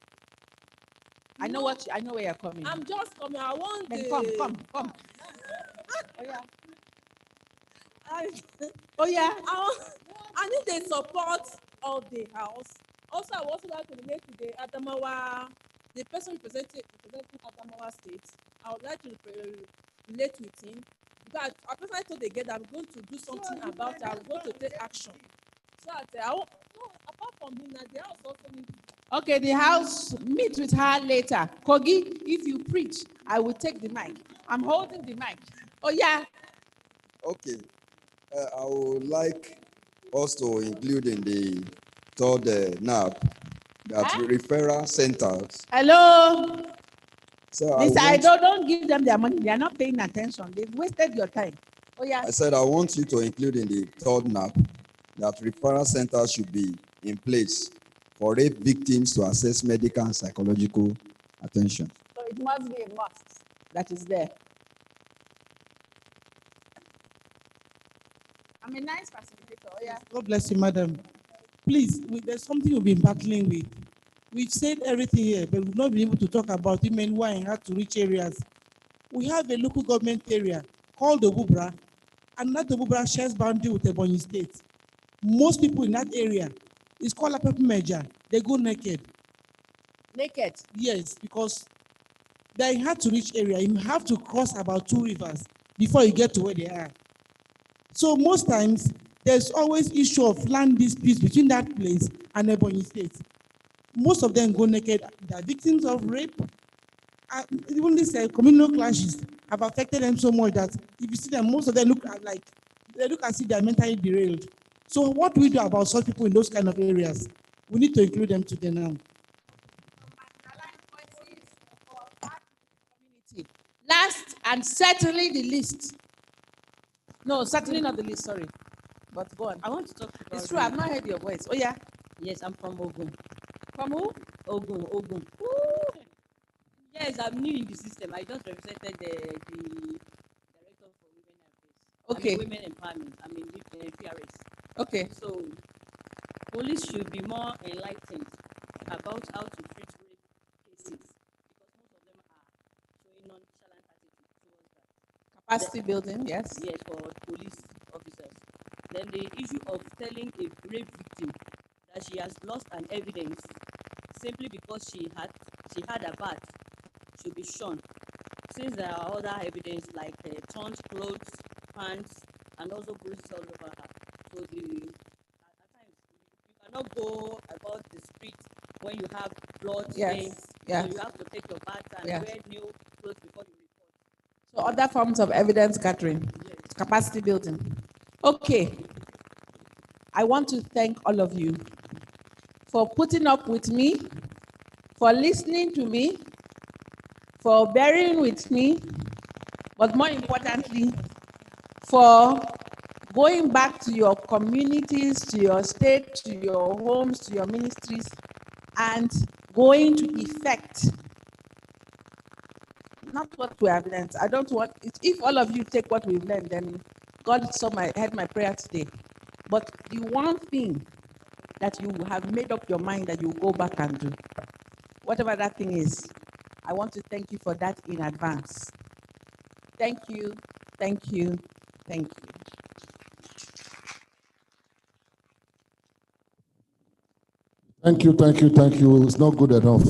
I know where you're coming. I'm just coming. I want Then the. come. Oh yeah. Oh yeah. I need the support of the house. Also, I would also like to relate to the Adamawa, the person representing Adamawa State. I would like to relate with him because I personally told the girl that I'm going to do something about it. I'm going to take action. So apart from him, now the house also needs. Okay, the house, meet with her later. Kogi, if you preach, I will take the mic. I'm holding the mic. Oh yeah. Okay. I would like us to include in the third NAP that referral centers. Hello. So I don't give them their money. They are not paying attention. They've wasted your time. Oh yeah. I said I want you to include in the third NAP that referral centers should be in place for rape victims to access medical and psychological attention. So it must be a must that is there. I'm a nice facilitator. Oh yeah. God bless you, madam. Please, there's something we've been battling with. We've said everything here, but we've not been able to talk about women who are in hard-to-reach areas. We have a local government area called Obubra, and that Obubra shares boundary with Ebonyi State. Most people in that area, it's called Apepumeja. They go naked. Naked? Yes, because they're in hard-to-reach area. You have to cross about 2 rivers before you get to where they are. So most times, there's always issue of land disputes between that place and Ebonyi State. Most of them go naked. They are victims of rape. Even these communal clashes have affected them so much that if you see them, most of them look as if they are mentally derailed. So what do we do about such people in those kind of areas? We need to include them today now. Last and certainly the least. No, certainly not the least, sorry. But go on. I want to talk about. It's true, I've not heard your voice. Oh yeah. Yes, I'm from Ogun. From who? Ogun. Ooh. Yes, I'm new in the system. I just represented the director for women affairs. Okay. Women empowerment. I mean, PRS. Okay. So, police should be more enlightened about how to treat rape cases because most of them are showing nonchalant attitude towards that. Capacity building, yes. Yes, for police officers. Then the issue of telling a rape victim that she has lost an evidence simply because she had a bat should be shown, since there are other evidence like torn clothes, pants, and also bruises all over her. So at times you cannot go about the street when you have blood stains. Yes. So you have to take your bat and wear new clothes before you report. So other forms of evidence gathering, capacity building. Okay. I want to thank all of you for putting up with me, for listening to me, for bearing with me, but more importantly, for going back to your communities, to your state, to your homes, to your ministries, and going to effect not what we have learned. I don't want it. If all of you take what we've learned, then God heard my prayer today. But the one thing that you have made up your mind that you go back and do, whatever that thing is, I want to thank you for that in advance. Thank you, thank you, thank you. Thank you, thank you, thank you. It's not good enough.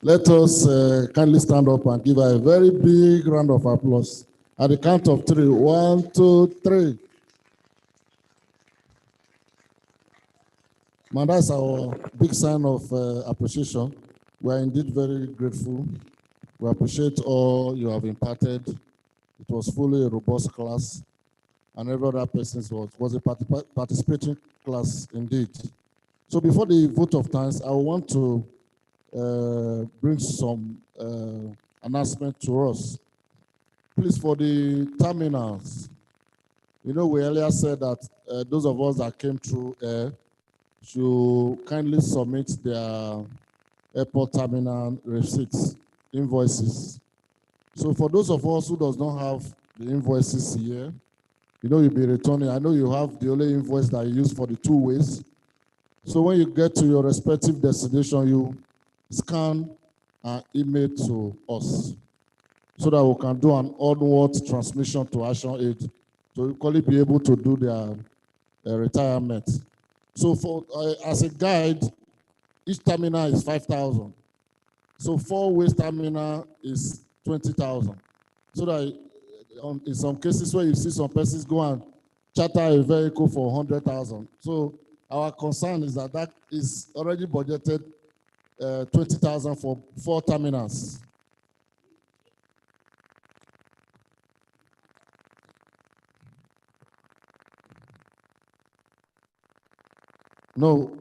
Let us kindly stand up and give her a very big round of applause. At the count of 3. 1, 2, 3. Man, that's our big sign of appreciation. We are indeed very grateful. We appreciate all you have imparted. It was fully a robust class. and every other person was a participating class indeed. So before the vote of thanks, I want to bring some announcement to us. Please, for the terminals, we earlier said that those of us that came through air should kindly submit their airport terminal receipts, invoices. So for those of us who does not have the invoices here, you'll be returning. I know you have the only invoice that you use for the 2 ways. So when you get to your respective destination, you scan and email to us so that we can do an onward transmission to Action Aid to equally be able to do their retirement. So for as a guide, each terminal is 5,000. So 4-way terminal is 20,000. So that in some cases where you see some persons go and charter a vehicle for 100,000. So our concern is that that is already budgeted 20,000 for 4 terminals. No.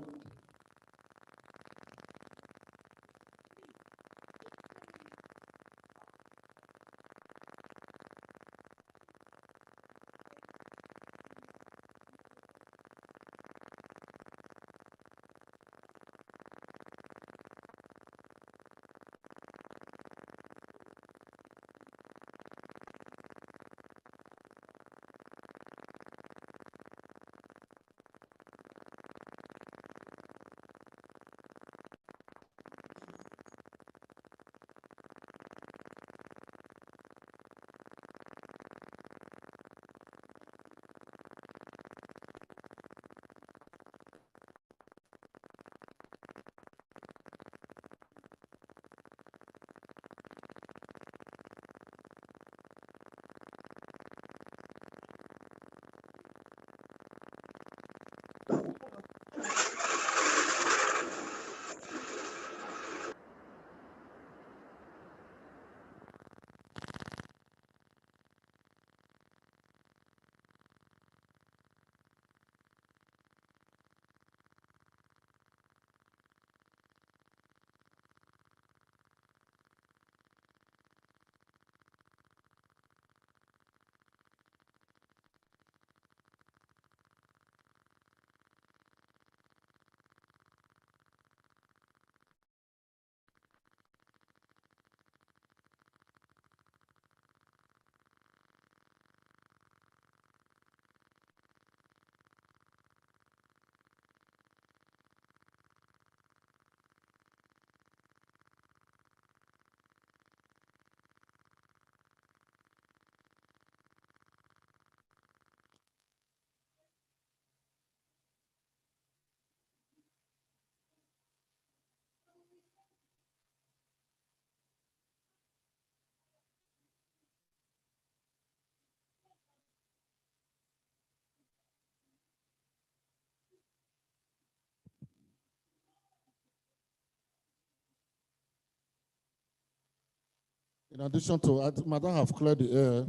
In addition to, Madam have cleared the air.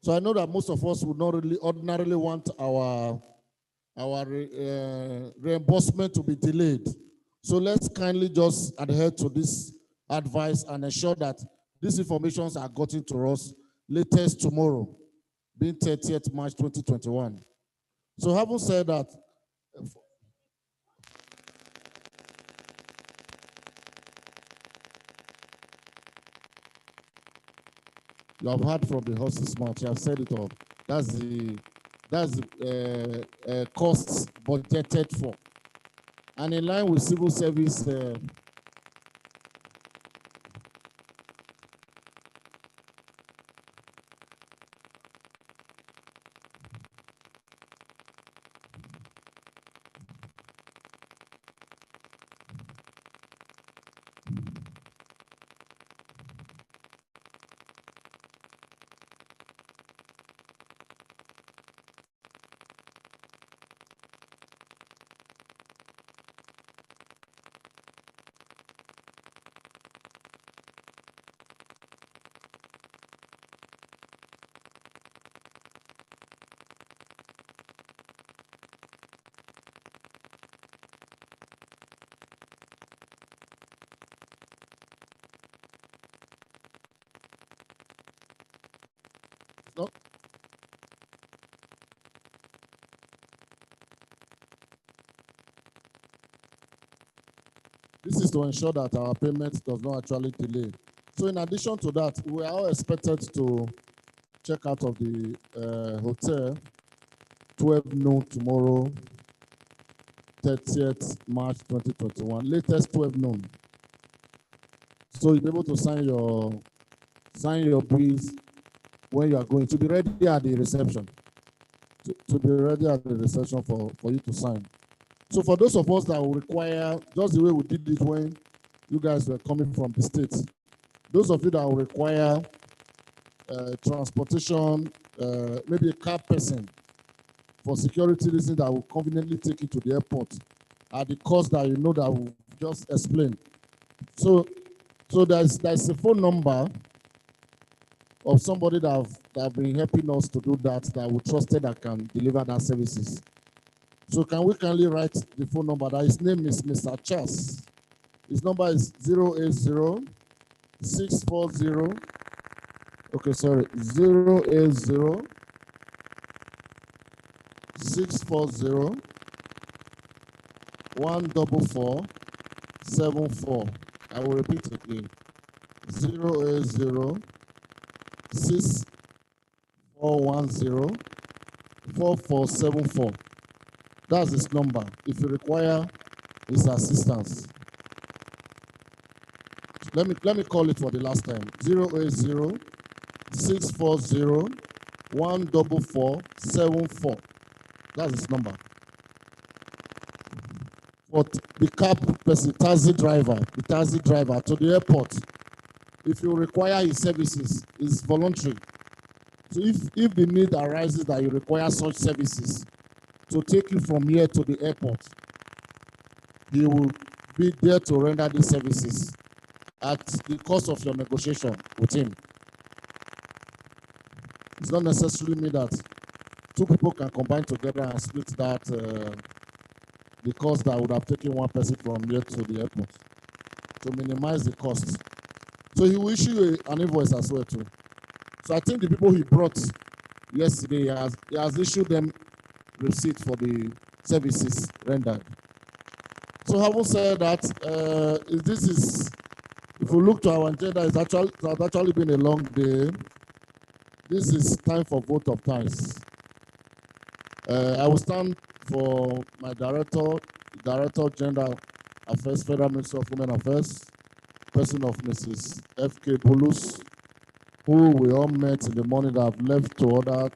So I know that most of us would not really ordinarily want our reimbursement to be delayed. So let's kindly just adhere to this advice and ensure that these informations are gotten to us latest tomorrow, being 30th March 2021. So having said that, you have heard from the horse's mouth. You have said it all. That's the costs budgeted for, and in line with civil service. This is to ensure that our payment does not actually delay. So in addition to that, we are all expected to check out of the hotel 12 noon tomorrow, 30th March 2021, latest 12 noon. So you'll be able to sign your bills when you are going to be ready at the reception. To be ready at the reception for you to sign. So for those of us that will require, just the way we did it when you guys were coming from the States, those of you that will require transportation, maybe a car person for security reasons that will conveniently take you to the airport at the cost that you know that we just explained. So there's a phone number of somebody that have been helping us to do that we trusted that can deliver that services. So can we kindly write the phone number? That his name is Mr. Charles. His number is 080 640. Okay, sorry, 080 640 14474. I will repeat again. 080 6410 4474. That's his number if you require his assistance. Let me call it for the last time. 080 640 14474. That's his number. But the cab person, taxi driver to the airport, if you require his services, it's voluntary. So if the need arises that you require such services to take you from here to the airport, he will be there to render these services at the cost of your negotiation with him. It's not necessarily mean that two people can combine together and split that the cost that would have taken one person from here to the airport to minimize the cost. So he will issue an invoice as well too. So I think the people he brought yesterday, he has issued them receipt for the services rendered. So having said that, if you look to our agenda, it has actually been a long day. This is time for vote of thanks. I will stand for my Director General Affairs, Federal Ministry of Women Affairs, person of Mrs. F.K. Bulus, who we all met in the morning that have left to other